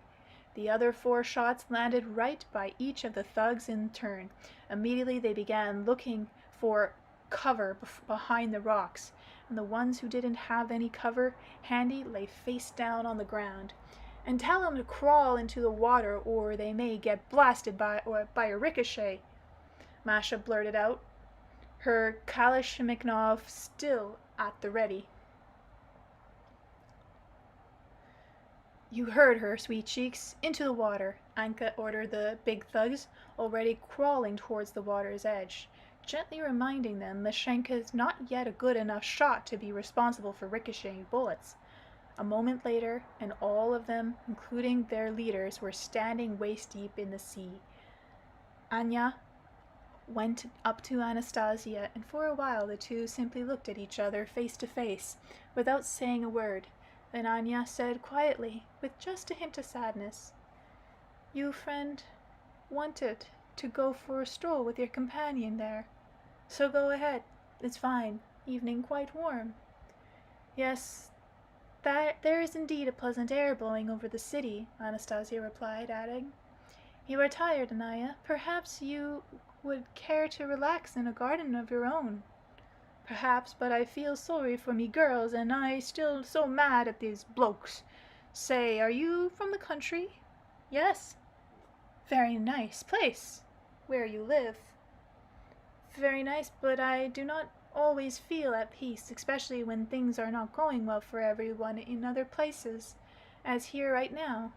The other 4 shots landed right by each of the thugs in turn. Immediately they began looking for cover behind the rocks, and the ones who didn't have any cover handy lay face down on the ground. "And tell them to crawl into the water or they may get blasted by a ricochet," Masha blurted out, her Kalashnikov still at the ready. "You heard her, sweet cheeks. Into the water," Anka ordered the big thugs, already crawling towards the water's edge, gently reminding them Mashenka's not yet a good enough shot to be responsible for ricocheting bullets. A moment later, and all of them, including their leaders, were standing waist-deep in the sea. Anya went up to Anastasia, and for a while the two simply looked at each other face to face, without saying a word. Then Anya said quietly, with just a hint of sadness, "You, friend, wanted to go for a stroll with your companion there. So go ahead. It's fine. Evening quite warm." "Yes, there is indeed a pleasant air blowing over the city," Anastasia replied, adding, "You are tired, Anaya. Perhaps you would care to relax in a garden of your own." "Perhaps, but I feel sorry for me girls, and I still so mad at these blokes. Say, are you from the country?" "Yes." "Very nice place where you live." "Very nice, but I do not always feel at peace, especially when things are not going well for everyone in other places, as here right now."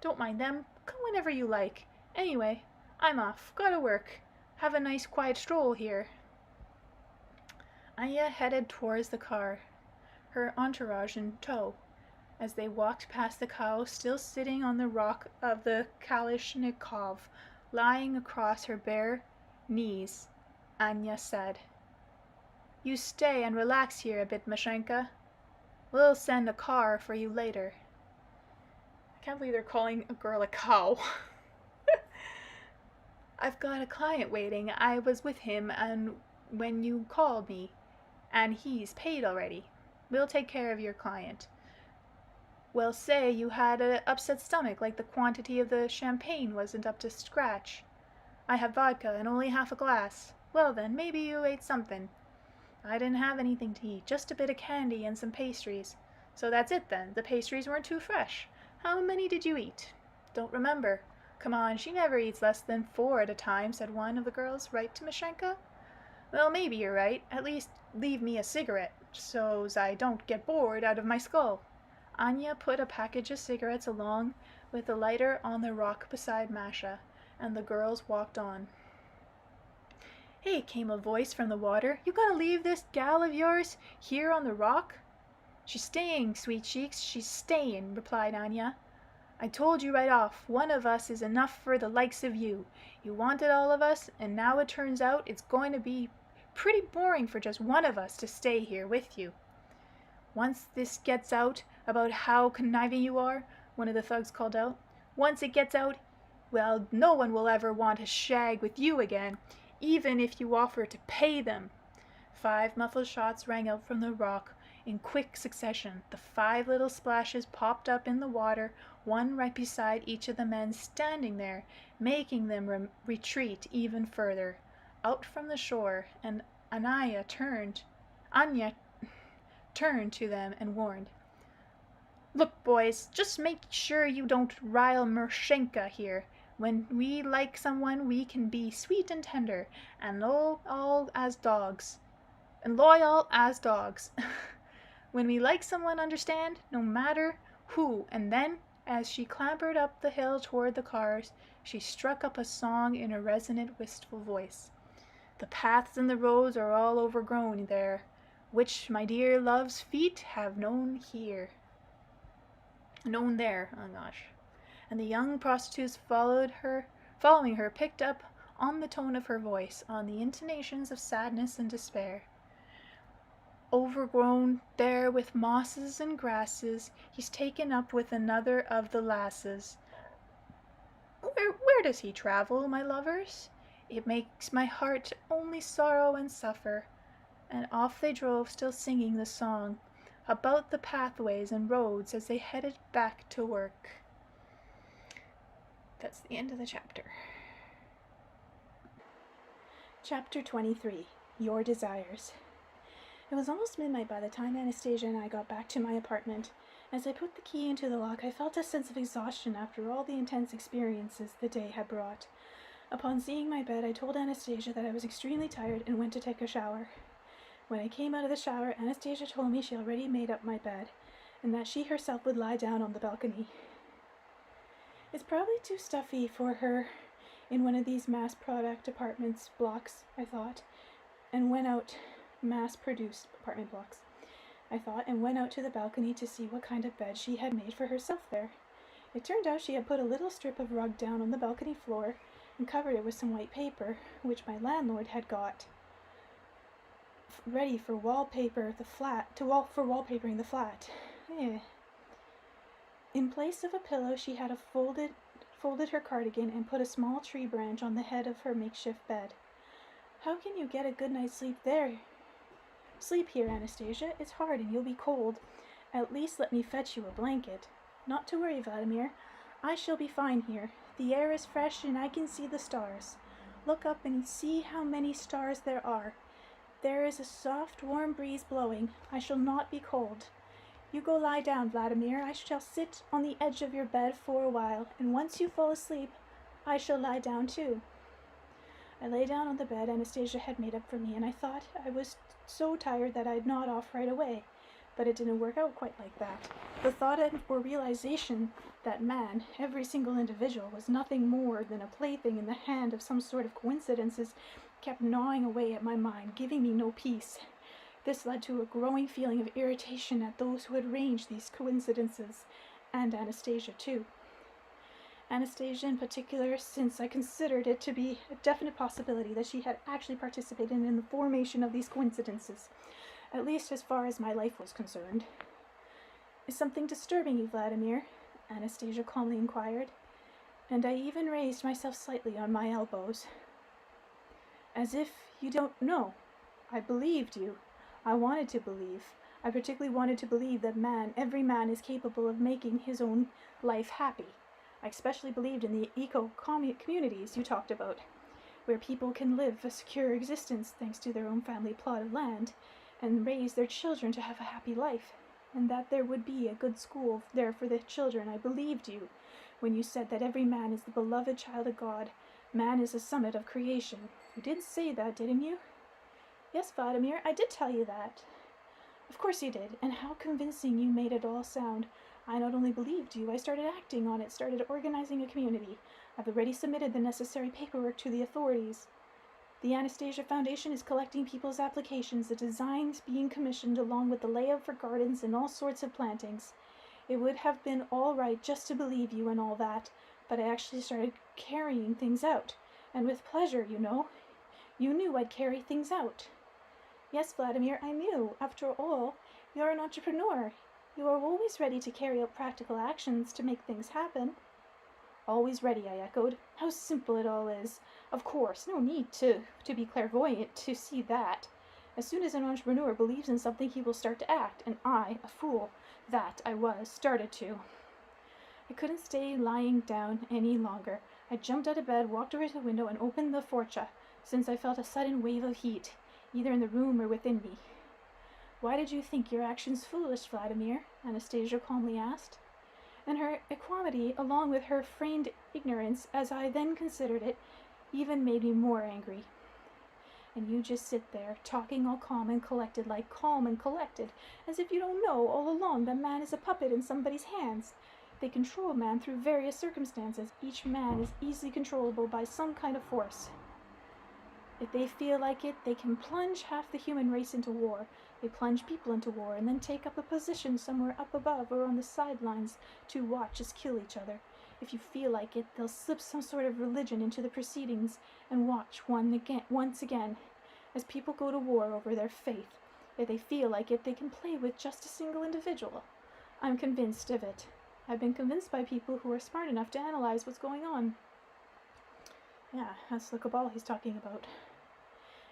"Don't mind them. Come whenever you like. Anyway, I'm off. Gotta work. Have a nice quiet stroll here." Anya headed towards the car, her entourage in tow. As they walked past the cow, still sitting on the rock of the Kalashnikov, lying across her bare knees, Anya said, "You stay and relax here a bit, Mashenka. We'll send a car for you later." I can't believe they're calling a girl a cow. "I've got a client waiting. I was with him and when you called me, and he's paid already. We'll take care of your client. Well, say you had an upset stomach, like the quantity of the champagne wasn't up to scratch. I have vodka and only half a glass. Well then, maybe you ate something. I didn't have anything to eat, just a bit of candy and some pastries. So that's it then. The pastries weren't too fresh. How many did you eat?" "Don't remember. Come on, she never eats less than 4 at a time, said one of the girls. Right, Timoshenko? Well, maybe you're right. At least leave me a cigarette, so's I don't get bored out of my skull. Anya put a package of cigarettes along with the lighter on the rock beside Masha, and the girls walked on. Hey, came a voice from the water. You gonna leave this gal of yours here on the rock? She's staying, sweet cheeks, she's staying, replied Anya. I told you right off, one of us is enough for the likes of you. You wanted all of us, and now it turns out it's going to be pretty boring for just one of us to stay here with you. Once this gets out about how conniving you are, one of the thugs called out. Once it gets out, well, no one will ever want to shag with you again, even if you offer to pay them. 5 muffled shots rang out from the rock in quick succession. The 5 little splashes popped up in the water, one right beside each of the men standing there, making them retreat even further, out from the shore, and Anya turned to them and warned. Look, boys, just make sure you don't rile Mershenka here. When we like someone, we can be sweet and tender, and loyal as dogs. When we like someone, understand, no matter who. And then, as she clambered up the hill toward the cars, she struck up a song in a resonant, wistful voice. The paths and the roads are all overgrown there, which my dear love's feet have known there. Oh gosh. And the young prostitutes following her picked up on the tone of her voice, on the intonations of sadness and despair. Overgrown there with mosses and grasses, he's taken up with another of the lasses. Where does he travel, my lovers? It makes my heart only sorrow and suffer. And off they drove, still singing the song about the pathways and roads as they headed back to work. That's the end of the chapter. Chapter 23. Your Desires. It was almost midnight by the time Anastasia and I got back to my apartment. As I put the key into the lock, I felt a sense of exhaustion after all the intense experiences the day had brought. Upon seeing my bed, I told Anastasia that I was extremely tired and went to take a shower. When I came out of the shower, Anastasia told me she already made up my bed, and that she herself would lie down on the balcony. It's probably too stuffy for her in one of these mass-product apartments blocks, I thought, and went out mass-produced apartment blocks, I thought, and went out to the balcony to see what kind of bed she had made for herself there. It turned out she had put a little strip of rug down on the balcony floor and covered it with some white paper, which my landlord had got ready for wallpapering the flat. In place of a pillow, she had folded her cardigan and put a small tree branch on the head of her makeshift bed. How can you get a good night's sleep there? Sleep here, Anastasia. It's hard and you'll be cold. At least let me fetch you a blanket. Not to worry, Vladimir. I shall be fine here. The air is fresh and I can see the stars. Look up and see how many stars there are. There is a soft, warm breeze blowing. I shall not be cold. You go lie down, Vladimir. I shall sit on the edge of your bed for a while, and once you fall asleep, I shall lie down too. I lay down on the bed Anastasia had made up for me, and I thought I was so tired that I'd nod off right away. But it didn't work out quite like that. The thought or realization that man, every single individual, was nothing more than a plaything in the hand of some sort of coincidences kept gnawing away at my mind, giving me no peace. This led to a growing feeling of irritation at those who had arranged these coincidences, and Anastasia too. Anastasia in particular, since I considered it to be a definite possibility that she had actually participated in the formation of these coincidences, at least as far as my life was concerned. Is something disturbing you, Vladimir? Anastasia calmly inquired, and I even raised myself slightly on my elbows. As if you don't know. I believed you. I wanted to believe. I particularly wanted to believe that every man is capable of making his own life happy. I especially believed in the eco-communities you talked about, where people can live a secure existence thanks to their own family plot of land, and raise their children to have a happy life, and that there would be a good school there for the children. I believed you. when you said that every man is the beloved child of God. Man is the summit of creation. You did say that, didn't you? Yes, Vladimir, I did tell you that. Of course you did, and how convincing you made it all sound. I not only believed you, I started acting on it, started organizing a community. I've already submitted the necessary paperwork to the authorities. The Anastasia Foundation is collecting people's applications, the designs being commissioned along with the layout for gardens and all sorts of plantings. It would have been all right just to believe you and all that, but I actually started carrying things out. And with pleasure, you know. You knew I'd carry things out. Yes, Vladimir, I knew. After all, you're an entrepreneur. You are always ready to carry out practical actions to make things happen. Always ready, I echoed. How simple it all is. Of course, no need to be clairvoyant to see that. As soon as an entrepreneur believes in something, he will start to act, and I, a fool that I was, started to. I couldn't stay lying down any longer. I jumped out of bed, walked over to the window, and opened the forcha, since I felt a sudden wave of heat, either in the room or within me. Why did you think your actions foolish, Vladimir? Anastasia calmly asked. And her equanimity, along with her feigned ignorance, as I then considered it, even made me more angry. And you just sit there, talking all calm and collected, like calm and collected, as if you don't know all along that man is a puppet in somebody's hands. They control man through various circumstances. Each man is easily controllable by some kind of force. If they feel like it, they can plunge half the human race into war. They plunge people into war and then take up a position somewhere up above or on the sidelines to watch us kill each other. If you feel like it, they'll slip some sort of religion into the proceedings and watch once again as people go to war over their faith. If they feel like it, they can play with just a single individual. I'm convinced of it. I've been convinced by people who are smart enough to analyze what's going on. Yeah, that's the cabal he's talking about.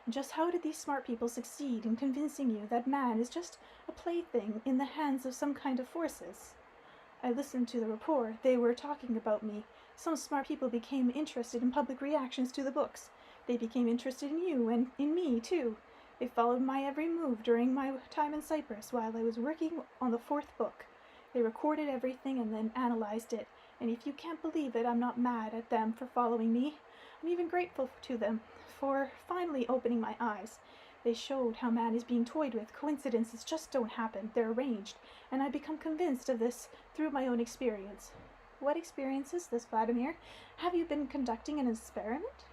And just how did these smart people succeed in convincing you that man is just a plaything in the hands of some kind of forces? I listened to the rapport. They were talking about me. Some smart people became interested in public reactions to the books. They became interested in you and in me, too. They followed my every move during my time in Cyprus while I was working on the 4th book. They recorded everything and then analyzed it. And if you can't believe it, I'm not mad at them for following me. I'm even grateful to them for finally opening my eyes. They showed how man is being toyed with. Coincidences just don't happen. They're arranged. And I've become convinced of this through my own experience. What experience is this, Vladimir? Have you been conducting an experiment?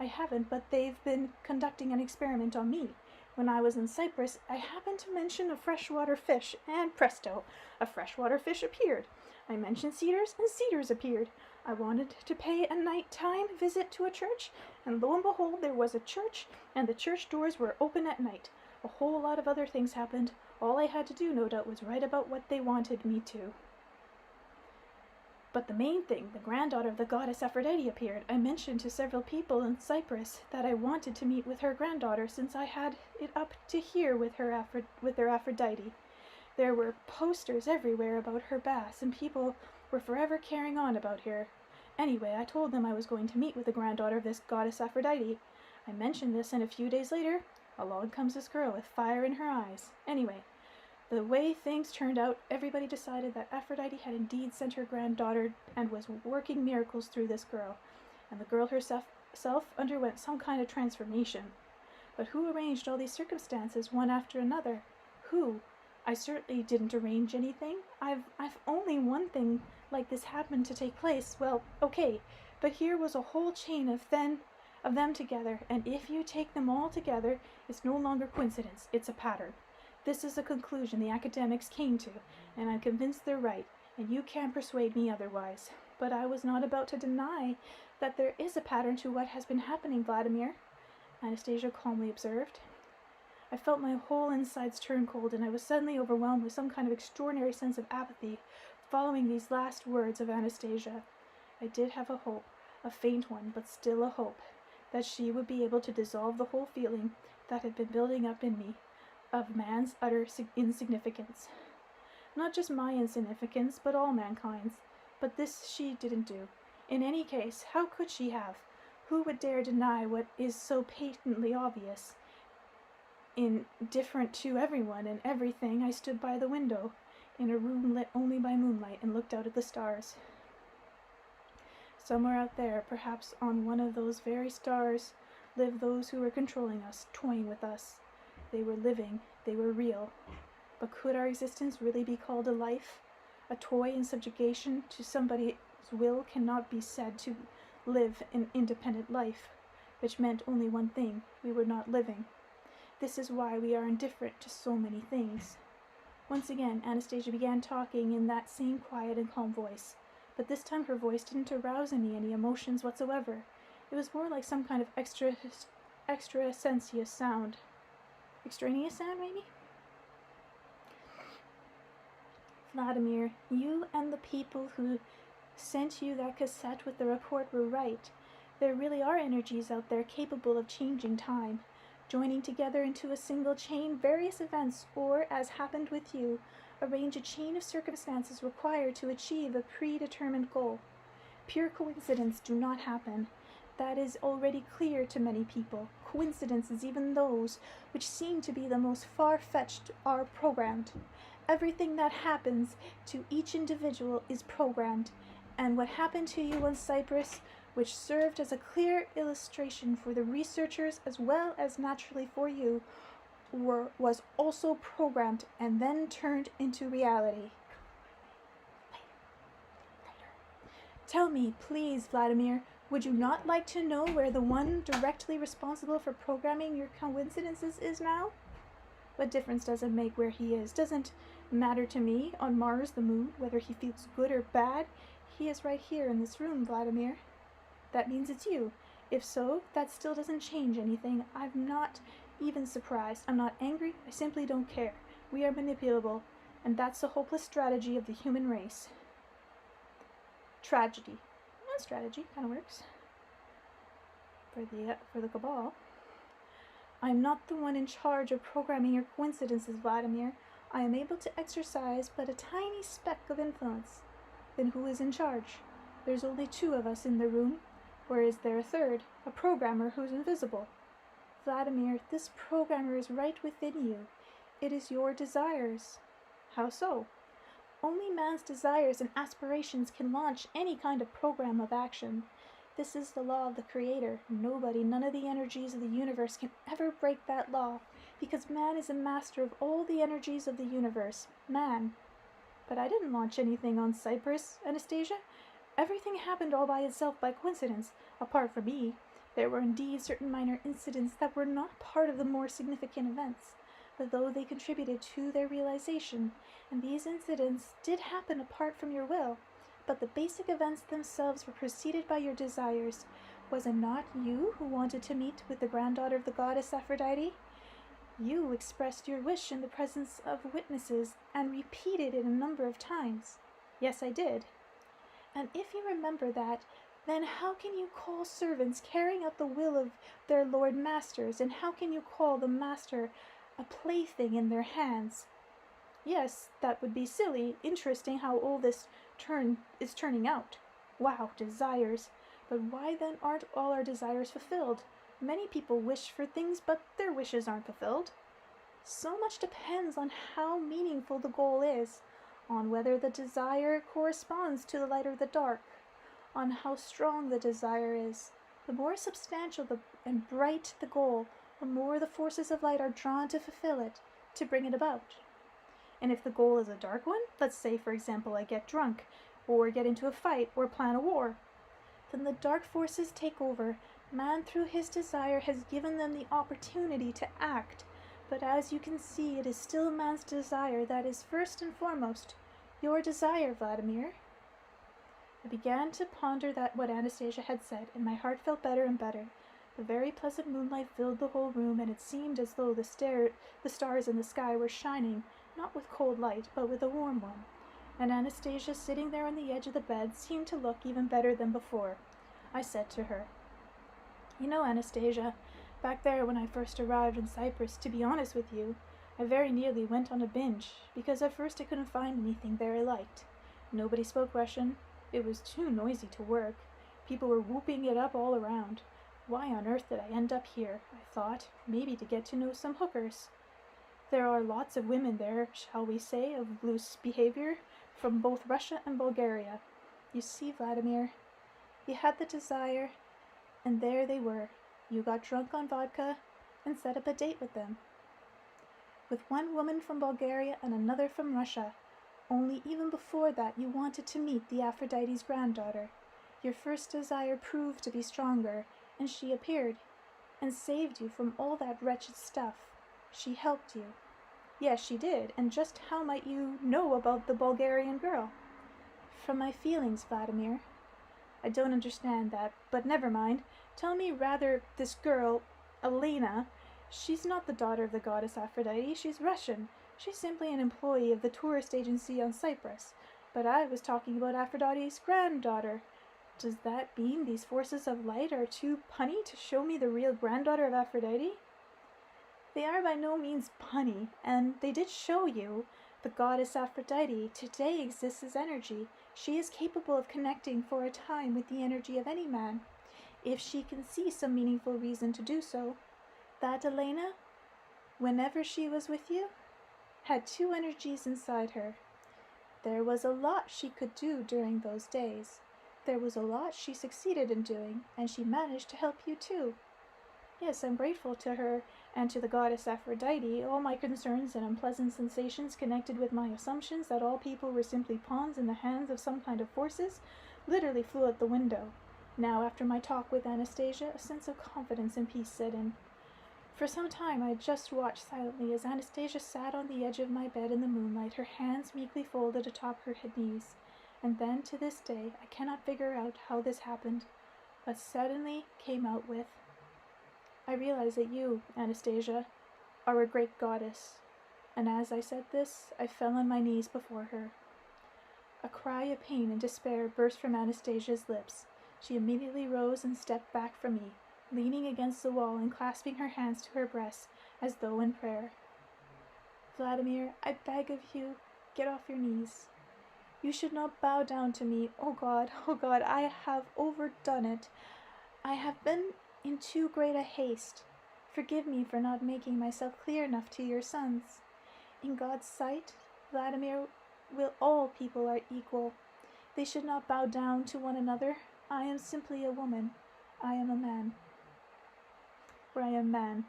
I haven't, but they've been conducting an experiment on me. When I was in Cyprus, I happened to mention a freshwater fish, and presto, a freshwater fish appeared. I mentioned Cedars, and Cedars appeared. I wanted to pay a nighttime visit to a church, and lo and behold, there was a church, and the church doors were open at night. A whole lot of other things happened. All I had to do, no doubt, was write about what they wanted me to. But the main thing, the granddaughter of the goddess Aphrodite appeared. I mentioned to several people in Cyprus that I wanted to meet with her granddaughter, since I had it up to here with their Aphrodite. There were posters everywhere about her baths, and people were forever carrying on about her. Anyway, I told them I was going to meet with the granddaughter of this goddess Aphrodite. I mentioned this, and a few days later, along comes this girl with fire in her eyes. Anyway, the way things turned out, everybody decided that Aphrodite had indeed sent her granddaughter and was working miracles through this girl, and the girl herself underwent some kind of transformation. But who arranged all these circumstances one after another? Who? I certainly didn't arrange anything. I've only one thing like this happened to take place. Well, okay, but here was a whole chain of them together, and if you take them all together, it's no longer coincidence, it's a pattern. This is a conclusion the academics came to, and I'm convinced they're right, and you can't persuade me otherwise. But I was not about to deny that there is a pattern to what has been happening, Vladimir, Anastasia calmly observed. I felt my whole insides turn cold, and I was suddenly overwhelmed with some kind of extraordinary sense of apathy following these last words of Anastasia. I did have a hope, a faint one, but still a hope, that she would be able to dissolve the whole feeling that had been building up in me of man's utter insignificance. Not just my insignificance, but all mankind's. But this she didn't do. In any case, how could she have? Who would dare deny what is so patently obvious? Indifferent to everyone and everything, I stood by the window, in a room lit only by moonlight, and looked out at the stars. Somewhere out there, perhaps on one of those very stars, live those who were controlling us, toying with us. They were living, they were real. But could our existence really be called a life? A toy in subjugation to somebody's will cannot be said to live an independent life, which meant only one thing: we were not living. This is why we are indifferent to so many things. Once again, Anastasia began talking in that same quiet and calm voice, but this time her voice didn't arouse in me any emotions whatsoever. It was more like some kind of extrasensuous sound. Extraneous sound, maybe? Vladimir, you and the people who sent you that cassette with the report were right. There really are energies out there capable of changing time, joining together into a single chain various events, or, as happened with you, arrange a chain of circumstances required to achieve a predetermined goal. Pure coincidence do not happen. That is already clear to many people. Coincidences, even those which seem to be the most far-fetched, are programmed. Everything that happens to each individual is programmed, and what happened to you on Cyprus, which served as a clear illustration for the researchers as well as naturally for you, was also programmed and then turned into reality. Tell me, please, Vladimir, would you not like to know where the one directly responsible for programming your coincidences is now? What difference does it make where he is? Doesn't matter to me. On Mars, the moon, whether he feels good or bad, he is right here in this room, Vladimir. That means it's you. If so, that still doesn't change anything. I'm not even surprised. I'm not angry. I simply don't care. We are manipulable, and that's the hopeless strategy of the human race. Tragedy. Not strategy. Kind of works. For the cabal. I'm not the one in charge of programming your coincidences, Vladimir. I am able to exercise but a tiny speck of influence. Then who is in charge? There's only 2 of us in the room. Or is there a third, a programmer who's invisible? Vladimir, this programmer is right within you. It is your desires. How so? Only man's desires and aspirations can launch any kind of program of action. This is the law of the Creator. Nobody, none of the energies of the universe can ever break that law, because man is a master of all the energies of the universe. Man. But I didn't launch anything on Cyprus, Anastasia. Everything happened all by itself by coincidence, apart from me. There were indeed certain minor incidents that were not part of the more significant events, but though they contributed to their realization, and these incidents did happen apart from your will, but the basic events themselves were preceded by your desires. Was it not you who wanted to meet with the granddaughter of the goddess Aphrodite? You expressed your wish in the presence of witnesses and repeated it a number of times. Yes, I did. And if you remember that, then how can you call servants carrying out the will of their lord masters, and how can you call the master a plaything in their hands? Yes, that would be silly. Interesting how all this is turning out. Wow, desires. But why then aren't all our desires fulfilled? Many people wish for things, but their wishes aren't fulfilled. So much depends on how meaningful the goal is, on whether the desire corresponds to the light or the dark, on how strong the desire is. The more substantial and bright the goal, the more the forces of light are drawn to fulfill it, to bring it about. And if the goal is a dark one, let's say, for example, I get drunk, or get into a fight, or plan a war, then the dark forces take over. Man, through his desire, has given them the opportunity to act, but as you can see, it is still man's desire that is first and foremost. Your desire, Vladimir. I began to ponder what Anastasia had said, and my heart felt better and better. The very pleasant moonlight filled the whole room, and it seemed as though the stars in the sky were shining, not with cold light, but with a warm one. And Anastasia, sitting there on the edge of the bed, seemed to look even better than before. I said to her, "You know, Anastasia, back there when I first arrived in Cyprus, to be honest with you, I very nearly went on a binge, because at first I couldn't find anything there I liked. Nobody spoke Russian. It was too noisy to work. People were whooping it up all around. Why on earth did I end up here? I thought, maybe to get to know some hookers. There are lots of women there, shall we say, of loose behavior, from both Russia and Bulgaria. You see, Vladimir, You had the desire, and there they were. You got drunk on vodka and set up a date with them. With one woman from Bulgaria and another from Russia. Only even before that you wanted to meet the Aphrodite's granddaughter. Your first desire proved to be stronger, and she appeared, and saved you from all that wretched stuff. She helped you. Yes, she did, and just how might you know about the Bulgarian girl? From my feelings, Vladimir. I don't understand that, but never mind. Tell me rather, this girl, Elena, she's not the daughter of the goddess Aphrodite, she's Russian. She's simply an employee of the tourist agency on Cyprus. But I was talking about Aphrodite's granddaughter. Does that mean these forces of light are too punny to show me the real granddaughter of Aphrodite? They are by no means punny, and they did show you. The goddess Aphrodite today exists as energy. She is capable of connecting for a time with the energy of any man, if she can see some meaningful reason to do so. That Elena, whenever she was with you, had two energies inside her. There was a lot she could do during those days. There was a lot she succeeded in doing, and she managed to help you too. Yes, I'm grateful to her and to the goddess Aphrodite. All my concerns and unpleasant sensations connected with my assumptions that all people were simply pawns in the hands of some kind of forces literally flew out the window. Now, after my talk with Anastasia, a sense of confidence and peace set in. For some time I just watched silently as Anastasia sat on the edge of my bed in the moonlight, her hands meekly folded atop her knees. And then, to this day, I cannot figure out how this happened, but suddenly came out with, I realize that you, Anastasia, are a great goddess. And as I said this, I fell on my knees before her. A cry of pain and despair burst from Anastasia's lips. She immediately rose and stepped back from me, leaning against the wall and clasping her hands to her breast as though in prayer. Vladimir, I beg of you, get off your knees. You should not bow down to me. Oh God, I have overdone it. I have been in too great a haste. Forgive me for not making myself clear enough to your sons. In God's sight, Vladimir, all people are equal. They should not bow down to one another. I am simply a woman. I am a man. For I am man.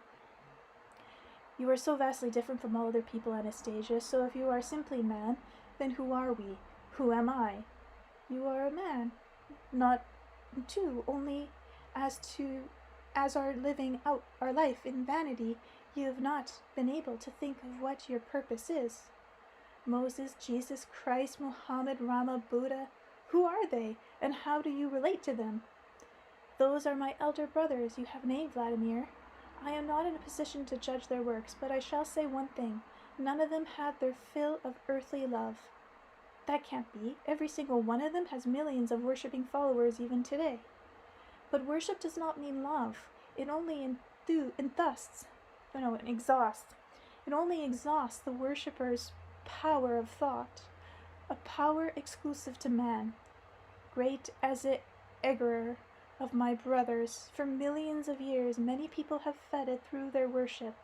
You are so vastly different from all other people, Anastasia, so if you are simply man, then who are we? Who am I? You are a man. Not two, only as our living out our life in vanity, you have not been able to think of what your purpose is. Moses, Jesus Christ, Muhammad, Rama, Buddha, who are they, and how do you relate to them? Those are my elder brothers you have named, Vladimir. I am not in a position to judge their works, but I shall say one thing. None of them had their fill of earthly love. That can't be. Every single one of them has millions of worshipping followers even today. But worship does not mean love. It only exhausts. It only exhausts the worshipper's power of thought, a power exclusive to man. Great as the egregor of my brothers, for millions of years many people have fed it through their worship,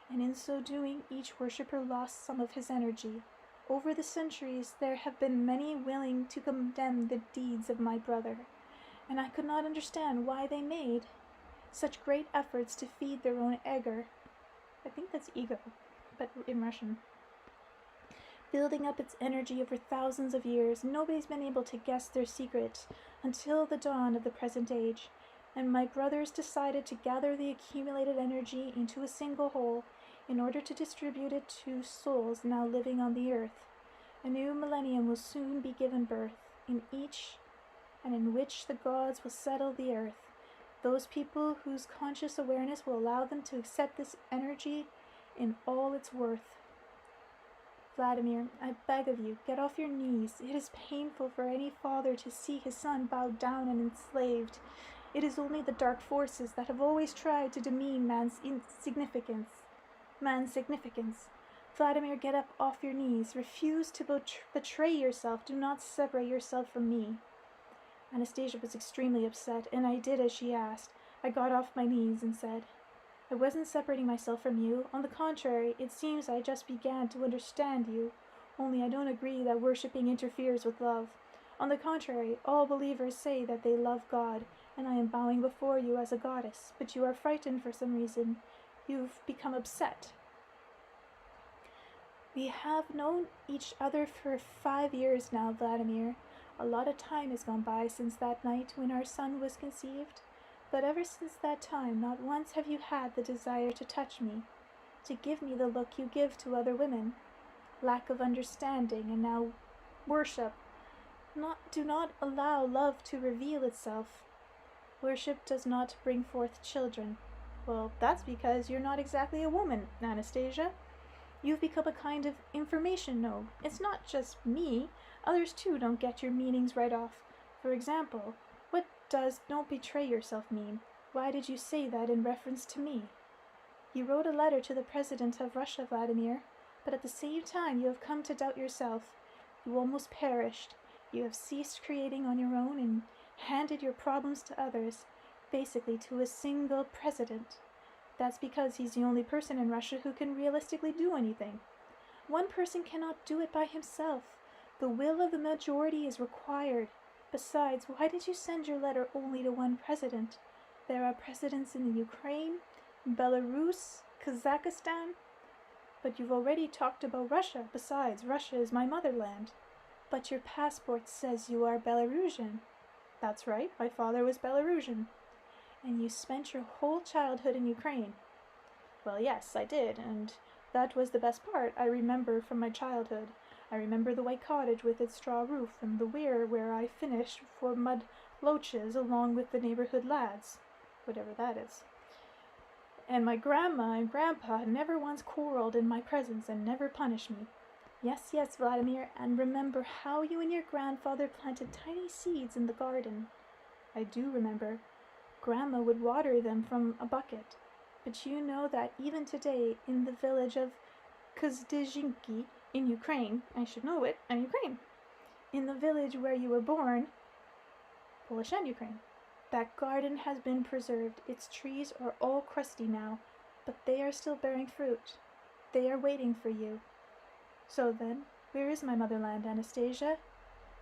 and in so doing each worshipper lost some of his energy. Over the centuries there have been many willing to condemn the deeds of my brother, and I could not understand why they made such great efforts to feed their own egregor. I think that's ego, but in Russian. Building up its energy over thousands of years, nobody's been able to guess their secret until the dawn of the present age, and my brothers decided to gather the accumulated energy into a single whole in order to distribute it to souls now living on the earth. A new millennium will soon be given birth, in which the gods will settle the earth. Those people whose conscious awareness will allow them to accept this energy in all its worth. Vladimir, I beg of you, get off your knees. It is painful for any father to see his son bowed down and enslaved. It is only the dark forces that have always tried to demean man's significance. Vladimir, get up off your knees. Refuse to betray yourself. Do not separate yourself from me. Anastasia was extremely upset, and I did as she asked. I got off my knees and said, I wasn't separating myself from you. On the contrary, it seems I just began to understand you. Only I don't agree that worshipping interferes with love. On the contrary, all believers say that they love God, and I am bowing before you as a goddess, but you are frightened for some reason. You've become upset. We have known each other for 5 years now, Vladimir. A lot of time has gone by since that night when our son was conceived. But ever since that time, not once have you had the desire to touch me, to give me the look you give to other women. Lack of understanding, and now worship. Do not allow love to reveal itself. Worship does not bring forth children. Well, that's because you're not exactly a woman, Anastasia. You've become a kind of information node. It's not just me. Others too don't get your meanings right off. For example, what does "don't betray yourself" mean? Why did you say that in reference to me? You wrote a letter to the President of Russia, Vladimir, but at the same time you have come to doubt yourself. You almost perished. You have ceased creating on your own and handed your problems to others, basically to a single president. That's because he's the only person in Russia who can realistically do anything. One person cannot do it by himself. The will of the majority is required. Besides, why did you send your letter only to one president? There are presidents in the Ukraine, Belarus, Kazakhstan. But you've already talked about Russia. Besides, Russia is my motherland. But your passport says you are Belarusian. That's right, my father was Belarusian. And you spent your whole childhood in Ukraine. Well, yes, I did, and that was the best part I remember from my childhood. I remember the white cottage with its straw roof and the weir where I finished for mud loaches along with the neighborhood lads, whatever that is. And my grandma and grandpa never once quarreled in my presence and never punished me. Yes, yes, Vladimir, and remember how you and your grandfather planted tiny seeds in the garden. I do remember. Grandma would water them from a bucket. But you know that even today, in the village of Kzdezhinki in Ukraine, I should know it, I'm Ukraine, in the village where you were born, Polish and Ukraine, that garden has been preserved. Its trees are all crusty now, but they are still bearing fruit. They are waiting for you. So then, where is my motherland, Anastasia?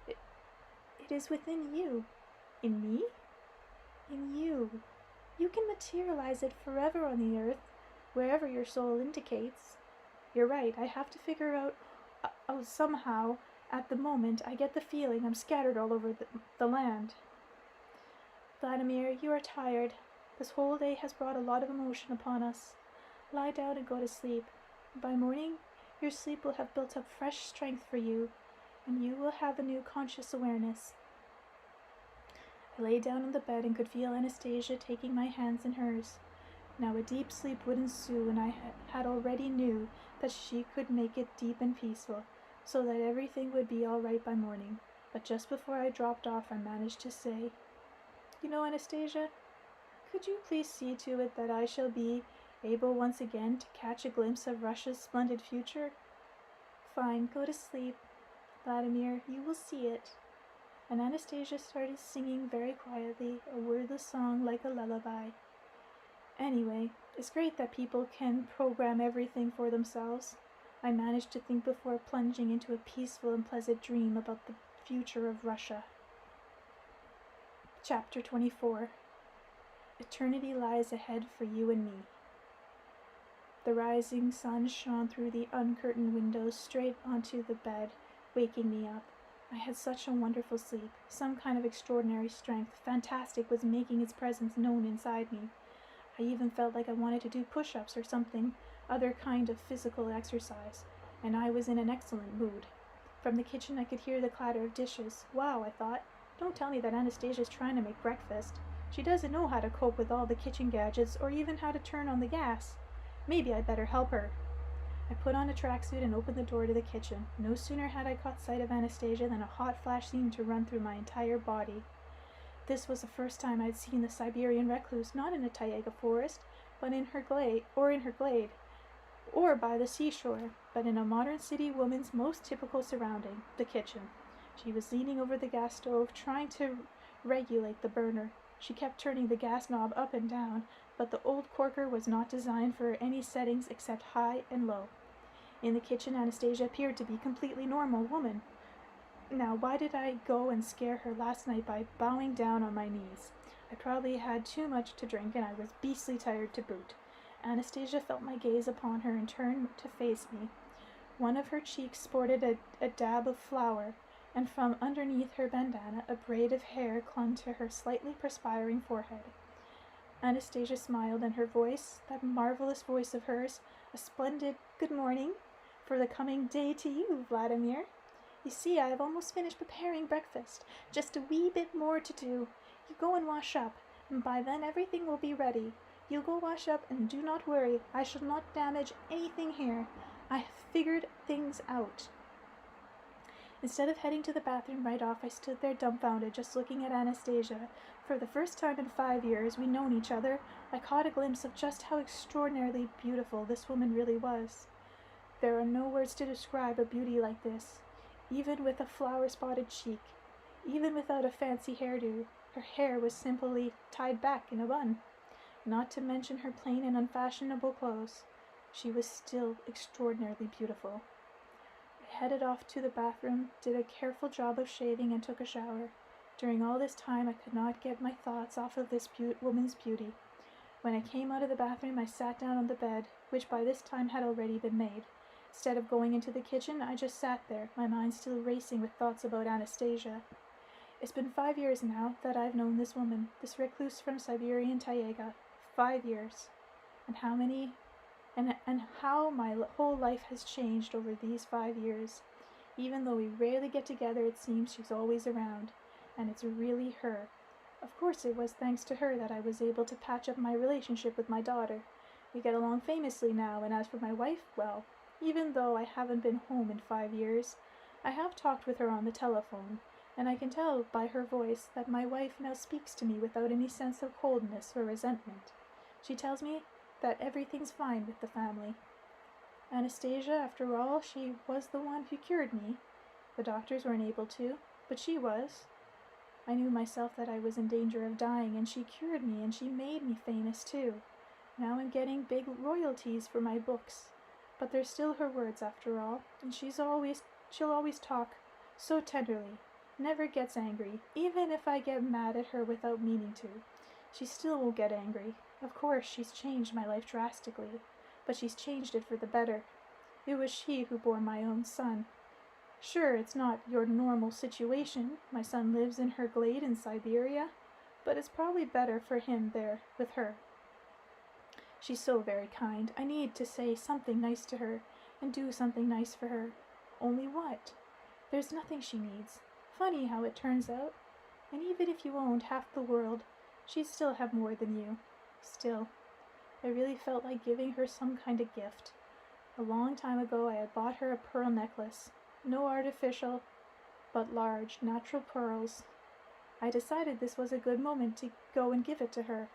It is within you. In me? In you. You can materialize it forever on the earth, wherever your soul indicates. You're right, I have to figure out somehow. At the moment, I get the feeling I'm scattered all over the land. Vladimir, you are tired. This whole day has brought a lot of emotion upon us. Lie down and go to sleep. By morning, your sleep will have built up fresh strength for you, and you will have a new conscious awareness. I lay down on the bed and could feel Anastasia taking my hands in hers. Now a deep sleep would ensue, and I had already knew that she could make it deep and peaceful, so that everything would be all right by morning. But just before I dropped off, I managed to say, "You know, Anastasia, could you please see to it that I shall be able once again to catch a glimpse of Russia's splendid future?" "Fine, go to sleep, Vladimir, you will see it." And Anastasia started singing very quietly a wordless song like a lullaby. Anyway, it's great that people can program everything for themselves. I managed to think before plunging into a peaceful and pleasant dream about the future of Russia. Chapter 24. Eternity lies ahead for you and me. The rising sun shone through the uncurtained windows straight onto the bed, waking me up. I had such a wonderful sleep. Some kind of extraordinary strength, fantastic, was making its presence known inside me. I even felt like I wanted to do push-ups or something, other kind of physical exercise, and I was in an excellent mood. From the kitchen I could hear the clatter of dishes. Wow, I thought. Don't tell me that Anastasia's trying to make breakfast. She doesn't know how to cope with all the kitchen gadgets or even how to turn on the gas. Maybe I'd better help her. I put on a tracksuit and opened the door to the kitchen. No sooner had I caught sight of Anastasia than a hot flash seemed to run through my entire body. This was the first time I'd seen the Siberian recluse, not in a taiga forest, but in her glade, or by the seashore, but in a modern city woman's most typical surrounding, the kitchen. She was leaning over the gas stove, trying to regulate the burner. She kept turning the gas knob up and down, but the old corker was not designed for any settings except high and low. In the kitchen, Anastasia appeared to be a completely normal woman. Now, why did I go and scare her last night by bowing down on my knees? I probably had too much to drink, and I was beastly tired to boot. Anastasia felt my gaze upon her and turned to face me. One of her cheeks sported a dab of flour, and from underneath her bandana a braid of hair clung to her slightly perspiring forehead. Anastasia smiled, and her voice, that marvelous voice of hers, a splendid "Good morning" for the coming day to you, Vladimir. You see, I have almost finished preparing breakfast. Just a wee bit more to do. You go and wash up, and by then everything will be ready. You go wash up, and do not worry. I shall not damage anything here. I have figured things out. Instead of heading to the bathroom right off, I stood there dumbfounded, just looking at Anastasia. For the first time in 5 years we'd known each other, I caught a glimpse of just how extraordinarily beautiful this woman really was. There are no words to describe a beauty like this. Even with a flower-spotted cheek, even without a fancy hairdo, her hair was simply tied back in a bun. Not to mention her plain and unfashionable clothes, she was still extraordinarily beautiful. I headed off to the bathroom, did a careful job of shaving, and took a shower. During all this time, I could not get my thoughts off of this woman's beauty. When I came out of the bathroom, I sat down on the bed, which by this time had already been made. Instead of going into the kitchen, I just sat there, my mind still racing with thoughts about Anastasia. It's been 5 years now that I've known this woman, this recluse from Siberian Taiga. 5 years. And how my whole life has changed over these 5 years. Even though we rarely get together, it seems she's always around. And it's really her. Of course it was thanks to her that I was able to patch up my relationship with my daughter. We get along famously now, and as for my wife, well, even though I haven't been home in 5 years, I have talked with her on the telephone, and I can tell by her voice that my wife now speaks to me without any sense of coldness or resentment. She tells me that everything's fine with the family. Anastasia, after all, she was the one who cured me. The doctors weren't able to, but she was. I knew myself that I was in danger of dying, and she cured me, and she made me famous too. Now I'm getting big royalties for my books. But they're still her words after all, and she'll always talk so tenderly, never gets angry, even if I get mad at her without meaning to. She still won't get angry. Of course, she's changed my life drastically, but she's changed it for the better. It was she who bore my own son. Sure, it's not your normal situation. My son lives in her glade in Siberia, but it's probably better for him there with her. She's so very kind. I need to say something nice to her and do something nice for her. Only what? There's nothing she needs. Funny how it turns out. And even if you owned half the world, she'd still have more than you. Still, I really felt like giving her some kind of gift. A long time ago I had bought her a pearl necklace. No artificial, but large, natural pearls. I decided this was a good moment to go and give it to her.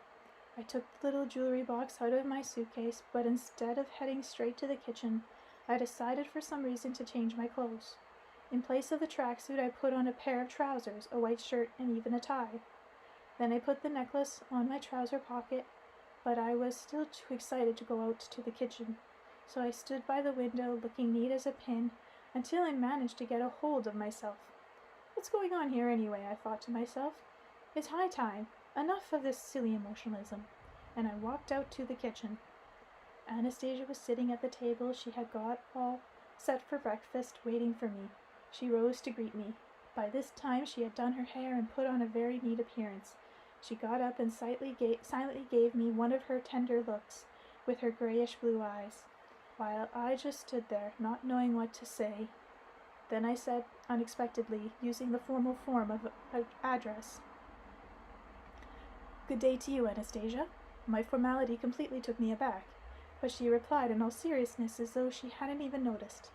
I took the little jewelry box out of my suitcase, but instead of heading straight to the kitchen, I decided for some reason to change my clothes. In place of the tracksuit, I put on a pair of trousers, a white shirt, and even a tie. Then I put the necklace on my trouser pocket, but I was still too excited to go out to the kitchen. So I stood by the window, looking neat as a pin, until I managed to get a hold of myself. What's going on here anyway, I thought to myself. It's high time. Enough of this silly emotionalism. And I walked out to the kitchen. Anastasia was sitting at the table she had got all set for breakfast, waiting for me. She rose to greet me. By this time she had done her hair and put on a very neat appearance. She got up and silently gave me one of her tender looks, with her grayish-blue eyes, while I just stood there, not knowing what to say. Then I said, unexpectedly, using the formal form of address, "Good day to you, Anastasia." My formality completely took me aback, but she replied in all seriousness as though she hadn't even noticed.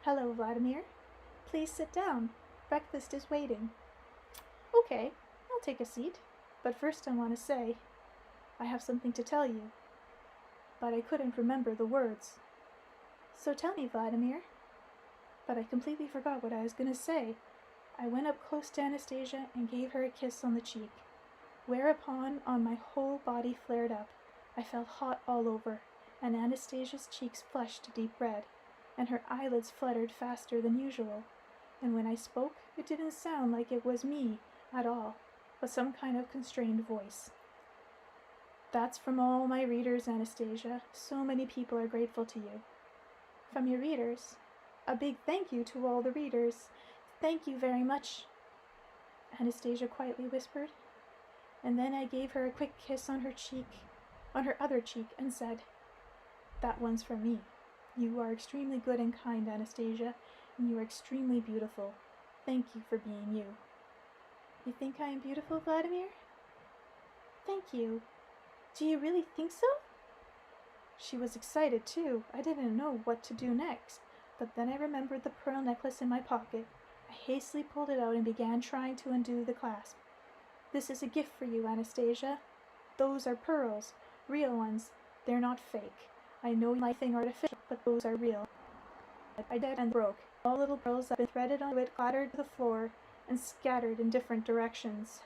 "Hello, Vladimir. Please sit down. Breakfast is waiting." "Okay, I'll take a seat. But first I want to say, I have something to tell you." But I couldn't remember the words. "So tell me, Vladimir." But I completely forgot what I was going to say. I went up close to Anastasia and gave her a kiss on the cheek. Whereupon my whole body flared up. I felt hot all over, and Anastasia's cheeks flushed a deep red, and her eyelids fluttered faster than usual. and when I spoke, it didn't sound like it was me at all, but some kind of constrained voice. That's from all my readers, Anastasia. So many people are grateful to you. From your readers? A big thank you to all the readers. Thank you very much, Anastasia quietly whispered. And then I gave her a quick kiss on her other cheek, and said, "That one's for me. You are extremely good and kind, Anastasia, and you are extremely beautiful. Thank you for being you." You think I am beautiful, Vladimir? Thank you. Do you really think so? She was excited, too. I didn't know what to do next, but then I remembered the pearl necklace in my pocket. I hastily pulled it out and began trying to undo the clasp. "This is a gift for you, Anastasia. Those are pearls, real ones. They're not fake. I know you might think artificial, but those are real." I did, and broke. All little pearls that had been threaded onto it clattered to the floor and scattered in different directions.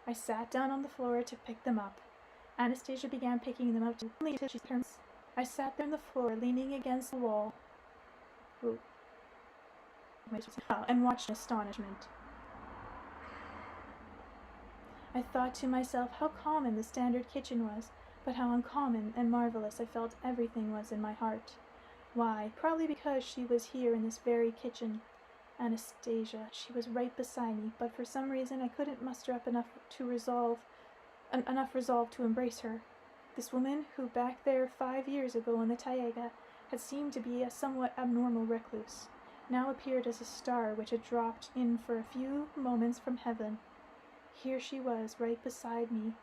I sat down on the floor to pick them up. Anastasia began picking them up until she turned. I sat there on the floor, leaning against the wall, and watched in astonishment. I thought to myself how common the standard kitchen was, but how uncommon and marvelous I felt everything was in my heart. Why? Probably because she was here in this very kitchen. Anastasia, she was right beside me, but for some reason I couldn't muster up enough resolve to embrace her. This woman, who back there 5 years ago in the Taiga had seemed to be a somewhat abnormal recluse, now appeared as a star which had dropped in for a few moments from heaven. Here she was, right beside me,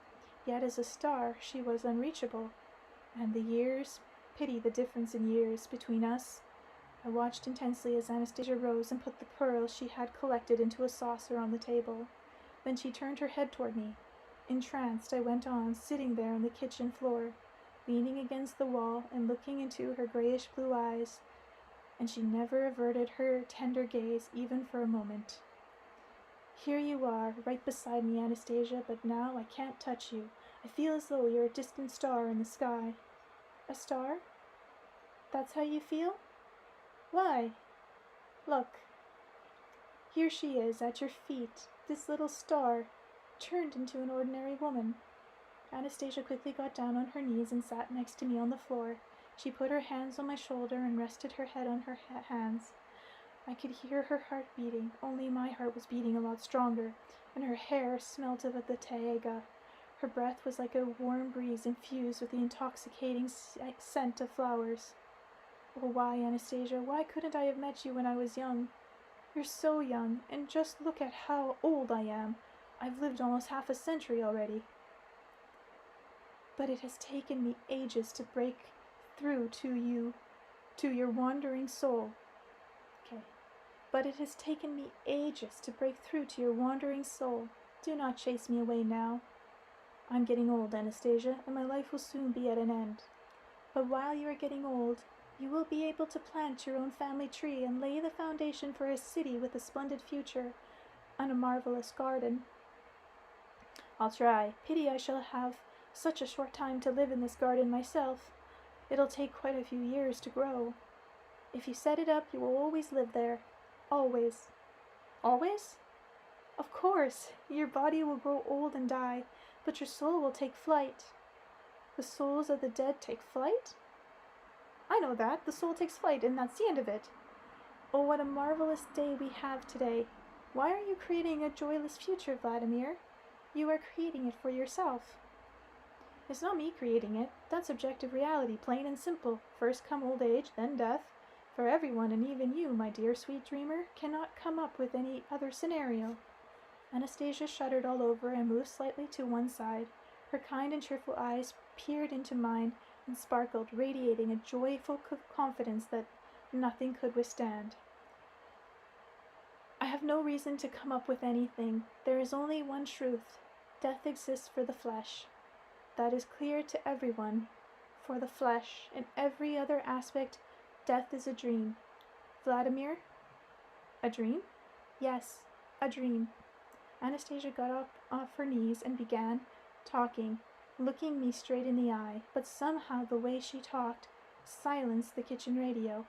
yet as a star she was unreachable, and the years, pity the difference in years between us. I watched intensely as Anastasia rose and put the pearls she had collected into a saucer on the table. Then she turned her head toward me. Entranced, I went on, sitting there on the kitchen floor, leaning against the wall and looking into her grayish-blue eyes, and she never averted her tender gaze even for a moment. "Here you are, right beside me, Anastasia, but now I can't touch you. I feel as though you're a distant star in the sky." "A star? That's how you feel? Why? Look. Here she is, at your feet, this little star, turned into an ordinary woman." Anastasia quickly got down on her knees and sat next to me on the floor. She put her hands on my shoulder and rested her head on her hands. I could hear her heart beating, only my heart was beating a lot stronger, and her hair smelt of the taiga. Her breath was like a warm breeze infused with the intoxicating scent of flowers. Oh, why, Anastasia, why couldn't I have met you when I was young? You're so young, and just look at how old I am. I've lived almost half a century already. But it has taken me ages to break through to your wandering soul. But it has taken me ages to break through to your wandering soul. Do not chase me away now. I'm getting old, Anastasia, and my life will soon be at an end. But while you are getting old, you will be able to plant your own family tree and lay the foundation for a city with a splendid future and a marvelous garden. I'll try. Pity I shall have such a short time to live in this garden myself. It'll take quite a few years to grow. If you set it up, you will always live there. Always. Always? Of course. Your body will grow old and die, but your soul will take flight. The souls of the dead take flight? I know that. The soul takes flight, and that's the end of it. Oh, what a marvelous day we have today. Why are you creating a joyless future, Vladimir? You are creating it for yourself. It's not me creating it. That's objective reality, plain and simple. First come old age, then death. For everyone, and even you, my dear sweet dreamer, cannot come up with any other scenario. Anastasia shuddered all over and moved slightly to one side. Her kind and cheerful eyes peered into mine and sparkled, radiating a joyful confidence that nothing could withstand. I have no reason to come up with anything. There is only one truth. Death exists for the flesh. That is clear to everyone. For the flesh, in every other aspect, death is a dream. Vladimir? A dream? Yes, a dream. Anastasia got up off her knees and began talking, looking me straight in the eye, but somehow the way she talked silenced the kitchen radio.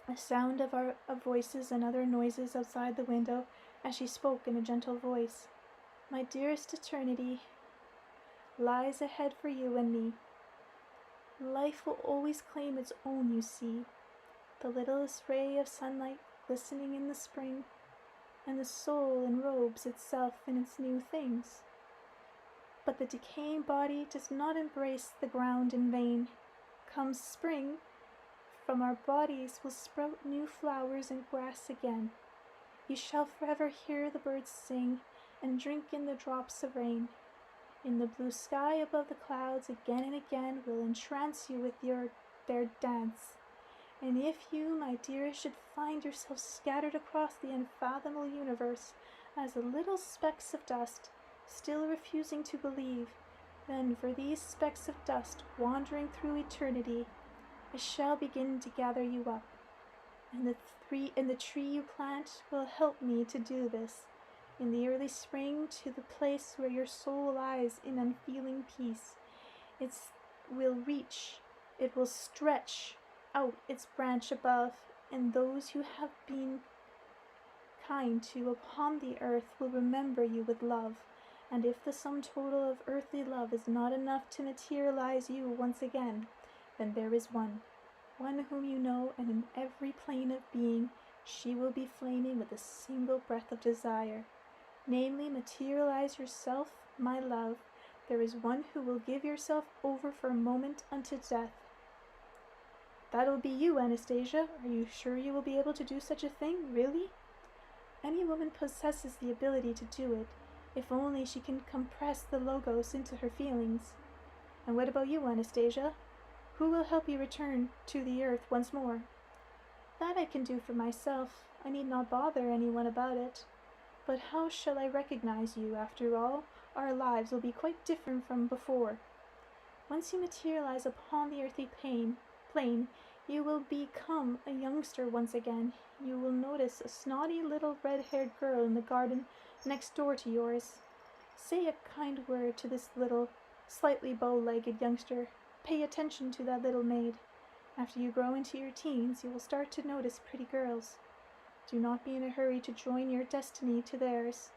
A sound of voices and other noises outside the window as she spoke in a gentle voice. My dearest eternity lies ahead for you and me. Life will always claim its own, you see. The littlest ray of sunlight glistening in the spring, and the soul enrobes itself in its new things. But the decaying body does not embrace the ground in vain. Comes spring, from our bodies will sprout new flowers and grass again. You shall forever hear the birds sing and drink in the drops of rain. In the blue sky above the clouds again and again will entrance you with their dance. And if you, my dear, should find yourself scattered across the unfathomable universe as the little specks of dust, still refusing to believe, then for these specks of dust wandering through eternity, I shall begin to gather you up, and the tree you plant will help me to do this. In the early spring, to the place where your soul lies in unfeeling peace, it will stretch out its branch above, and those you have been kind to upon the earth will remember you with love. And if the sum total of earthly love is not enough to materialize you once again, then there is one whom you know, and in every plane of being she will be flaming with a single breath of desire. Namely, materialize yourself, my love. There is one who will give yourself over for a moment unto death. That'll be you, Anastasia. Are you sure you will be able to do such a thing, really? Any woman possesses the ability to do it, if only she can compress the logos into her feelings. And what about you, Anastasia? Who will help you return to the earth once more? That I can do for myself. I need not bother anyone about it. But how shall I recognize you? After all, our lives will be quite different from before. Once you materialize upon the earthly plane, you will become a youngster once again. You will notice a snotty little red-haired girl in the garden next door to yours. Say a kind word to this little, slightly bow-legged youngster. Pay attention to that little maid. After you grow into your teens, you will start to notice pretty girls. Do not be in a hurry to join your destiny to theirs.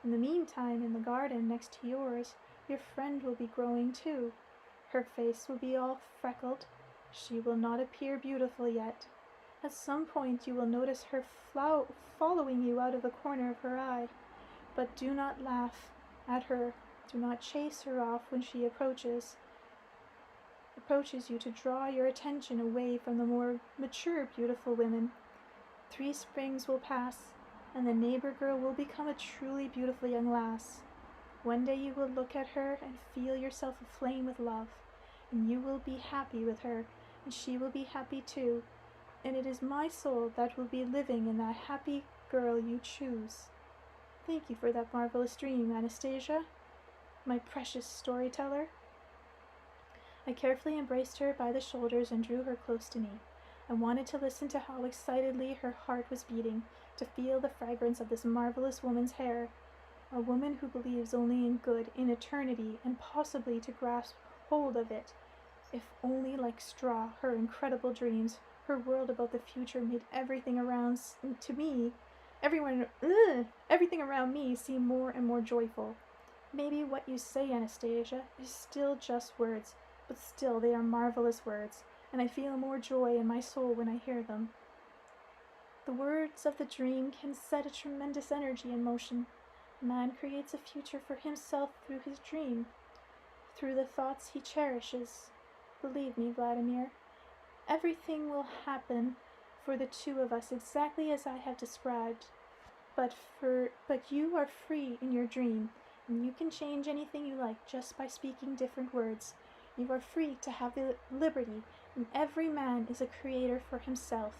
In the meantime, in the garden next to yours, your friend will be growing too. Her face will be all freckled. She will not appear beautiful yet. At some point you will notice her following you out of the corner of her eye. But do not laugh at her. Do not chase her off when she approaches you to draw your attention away from the more mature, beautiful women. 3 springs will pass, and the neighbor girl will become a truly beautiful young lass. One day you will look at her and feel yourself aflame with love, and you will be happy with her, and she will be happy too, and it is my soul that will be living in that happy girl you choose. Thank you for that marvelous dream, Anastasia, my precious storyteller. I carefully embraced her by the shoulders and drew her close to me. I wanted to listen to how excitedly her heart was beating, to feel the fragrance of this marvelous woman's hair. A woman who believes only in good, in eternity, and possibly to grasp hold of it. If only like straw, her incredible dreams, her world about the future made everything around me seem more and more joyful. Maybe what you say, Anastasia, is still just words, but still they are marvelous words, and I feel more joy in my soul when I hear them. The words of the dream can set a tremendous energy in motion. Man creates a future for himself through his dream, through the thoughts he cherishes. Believe me, Vladimir, everything will happen for the two of us exactly as I have described. But you are free in your dream, and you can change anything you like just by speaking different words. You are free to have the liberty, and every man is a creator for himself.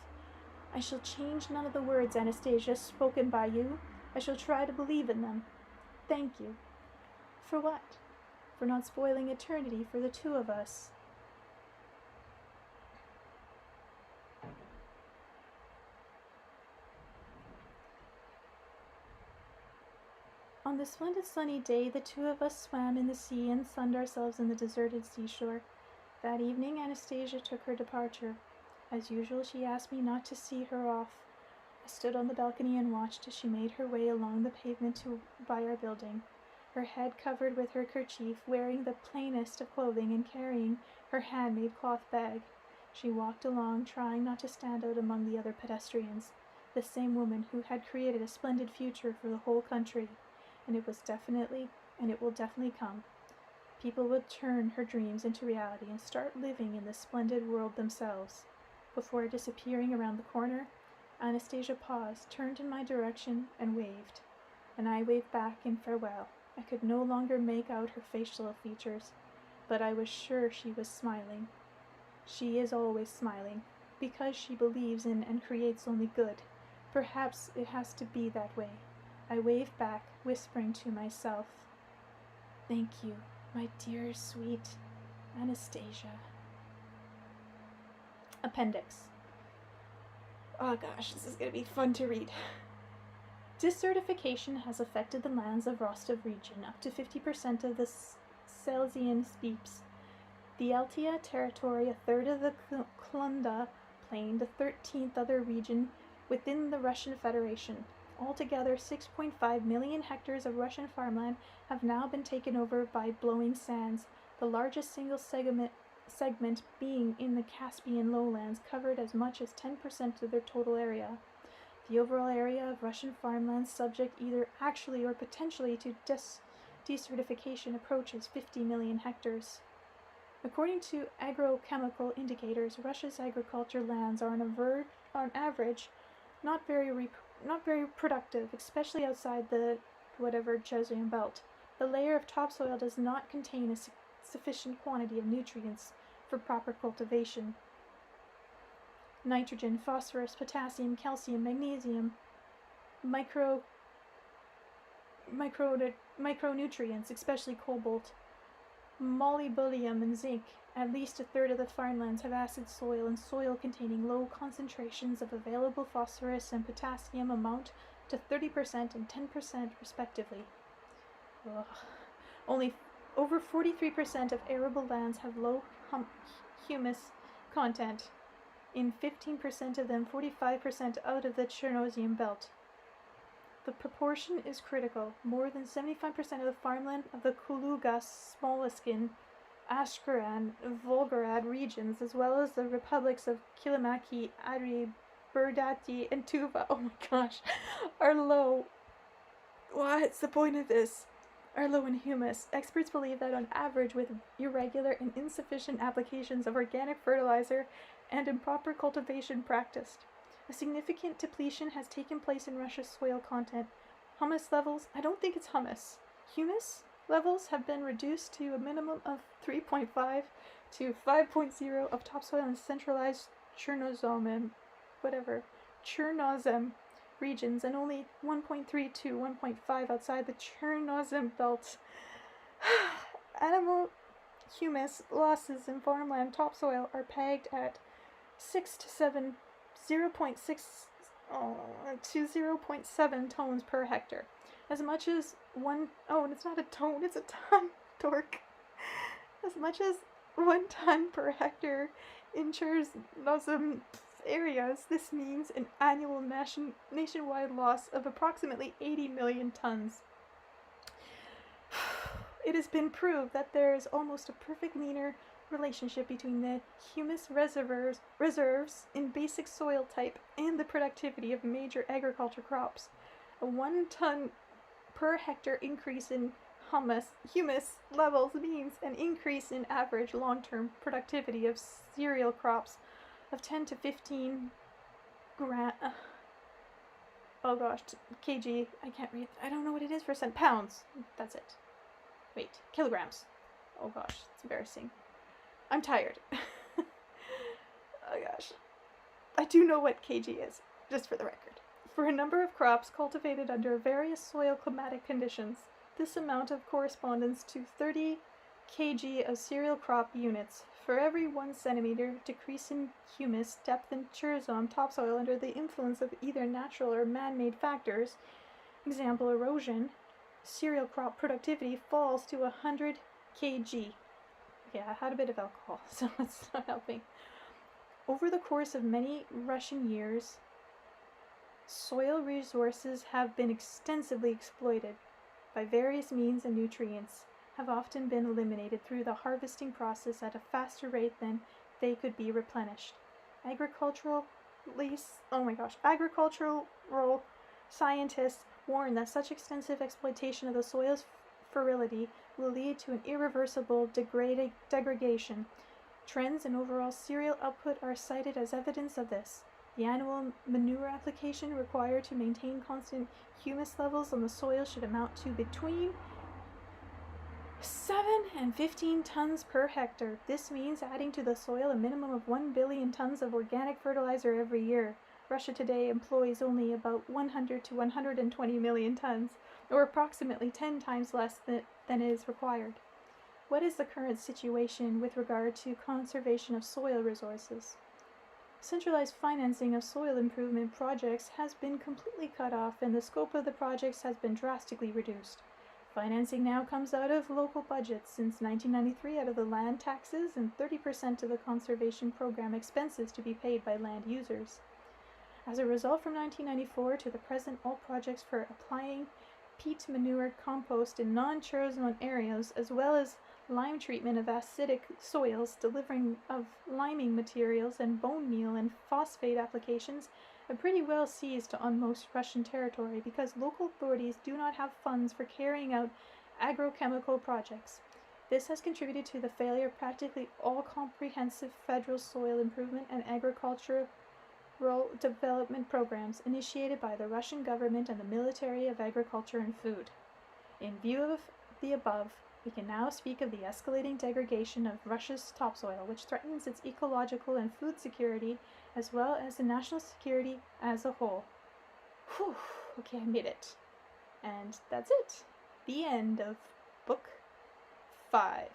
I shall change none of the words, Anastasia, spoken by you. I shall try to believe in them. Thank you. For what? For not spoiling eternity for the two of us. On the splendid sunny day, the two of us swam in the sea and sunned ourselves in the deserted seashore. That evening, Anastasia took her departure. As usual, she asked me not to see her off. I stood on the balcony and watched as she made her way along the pavement by our building, her head covered with her kerchief, wearing the plainest of clothing and carrying her handmade cloth bag. She walked along, trying not to stand out among the other pedestrians, the same woman who had created a splendid future for the whole country, and it will definitely come. People would turn her dreams into reality and start living in this splendid world themselves. Before disappearing around the corner, Anastasia paused, turned in my direction, and waved. And I waved back in farewell. I could no longer make out her facial features, but I was sure she was smiling. She is always smiling, because she believes in and creates only good. Perhaps it has to be that way. I waved back, whispering to myself, "Thank you, my dear, sweet Anastasia." Appendix. Oh gosh, this is going to be fun to read. Desertification has affected the lands of Rostov region. Up to 50% of the Silesian steppes, the Altia territory, a third of the Klunda plain, the 13th other region within the Russian Federation. Altogether, 6.5 million hectares of Russian farmland have now been taken over by blowing sands, the largest single segment being in the Caspian lowlands, covered as much as 10% of their total area. The overall area of Russian farmland subject either actually or potentially to desertification approaches 50 million hectares. According to agrochemical indicators, Russia's agriculture lands are on average not very productive, especially outside the Jezerian belt. The layer of topsoil does not contain a sufficient quantity of nutrients for proper cultivation. Nitrogen, phosphorus, potassium, calcium, magnesium, micronutrients, especially cobalt, molybdenum, and zinc. At least a third of the farmlands have acid soil, and soil containing low concentrations of available phosphorus and potassium amount to 30% and 10% respectively. Ugh. Only over 43% of arable lands have low humus content. In 15% of them, 45% out of the Chernozem belt. The proportion is critical. More than 75% of the farmland of the Kuluga, Smoleskin, Ashkeran, Volgograd regions, as well as the republics of Kilimaki, Adri, Burdati, and Tuva, oh my gosh, are low. What's the point of this? Are low in humus. Experts believe that on average, with irregular and insufficient applications of organic fertilizer and improper cultivation practiced, a significant depletion has taken place in Russia's soil content. Humus levels, I don't think it's humus. Humus levels have been reduced to a minimum of 3.5 to 5.0 of topsoil in centralized Chernozem regions, and only 1.3 to 1.5 outside the Chernozem belt. Animal humus losses in farmland topsoil are pegged at 6 to 7, 0.6 to 0.7 tons per hectare. As much as it's not a tone, it's a ton, dork. As much as 1 ton per hectare in Chernozem areas. This means an annual nationwide loss of approximately 80 million tons. It has been proved that there is almost a perfect linear relationship between the humus reserves in basic soil type and the productivity of major agriculture crops. A 1 ton per hectare increase in humus levels means an increase in average long-term productivity of cereal crops of 10 to 15 kg. I can't read. I don't know what it is for cent. Pounds. That's it. Wait, kilograms. Oh gosh, it's embarrassing. I'm tired. Oh gosh. I do know what kg is, just for the record. For a number of crops cultivated under various soil climatic conditions, this amount of corresponds to 30 kg of cereal crop units. For every 1 centimeter decrease in humus depth in Chernozem topsoil under the influence of either natural or man-made factors, example erosion, cereal crop productivity falls to 100 kg. Yeah, I had a bit of alcohol, so it's not helping. Over the course of many Russian years, soil resources have been extensively exploited by various means, and nutrients have often been eliminated through the harvesting process at a faster rate than they could be replenished. Agricultural scientists warn that such extensive exploitation of the soil's fertility will lead to an irreversible degradation. Trends in overall cereal output are cited as evidence of this. The annual manure application required to maintain constant humus levels on the soil should amount to between 7 and 15 tons per hectare. This means adding to the soil a minimum of 1 billion tons of organic fertilizer every year. Russia today employs only about 100 to 120 million tons, or approximately 10 times less than is required. What is the current situation with regard to conservation of soil resources? Centralized financing of soil improvement projects has been completely cut off, and the scope of the projects has been drastically reduced. Financing now comes out of local budgets since 1993 out of the land taxes and 30% of the conservation program expenses to be paid by land users. As a result, from 1994 to the present, all projects for applying peat manure compost in non-char-zone areas, as well as lime treatment of acidic soils, delivering of liming materials, and bone meal and phosphate applications are pretty well ceased on most Russian territory because local authorities do not have funds for carrying out agrochemical projects. This has contributed to the failure of practically all comprehensive federal soil improvement and agricultural development programs initiated by the Russian government and the Military of Agriculture and Food. In view of the above, we can now speak of the escalating degradation of Russia's topsoil, which threatens its ecological and food security, as well as the national security as a whole. Whew, okay, I made it. And that's it. The end of Book 5.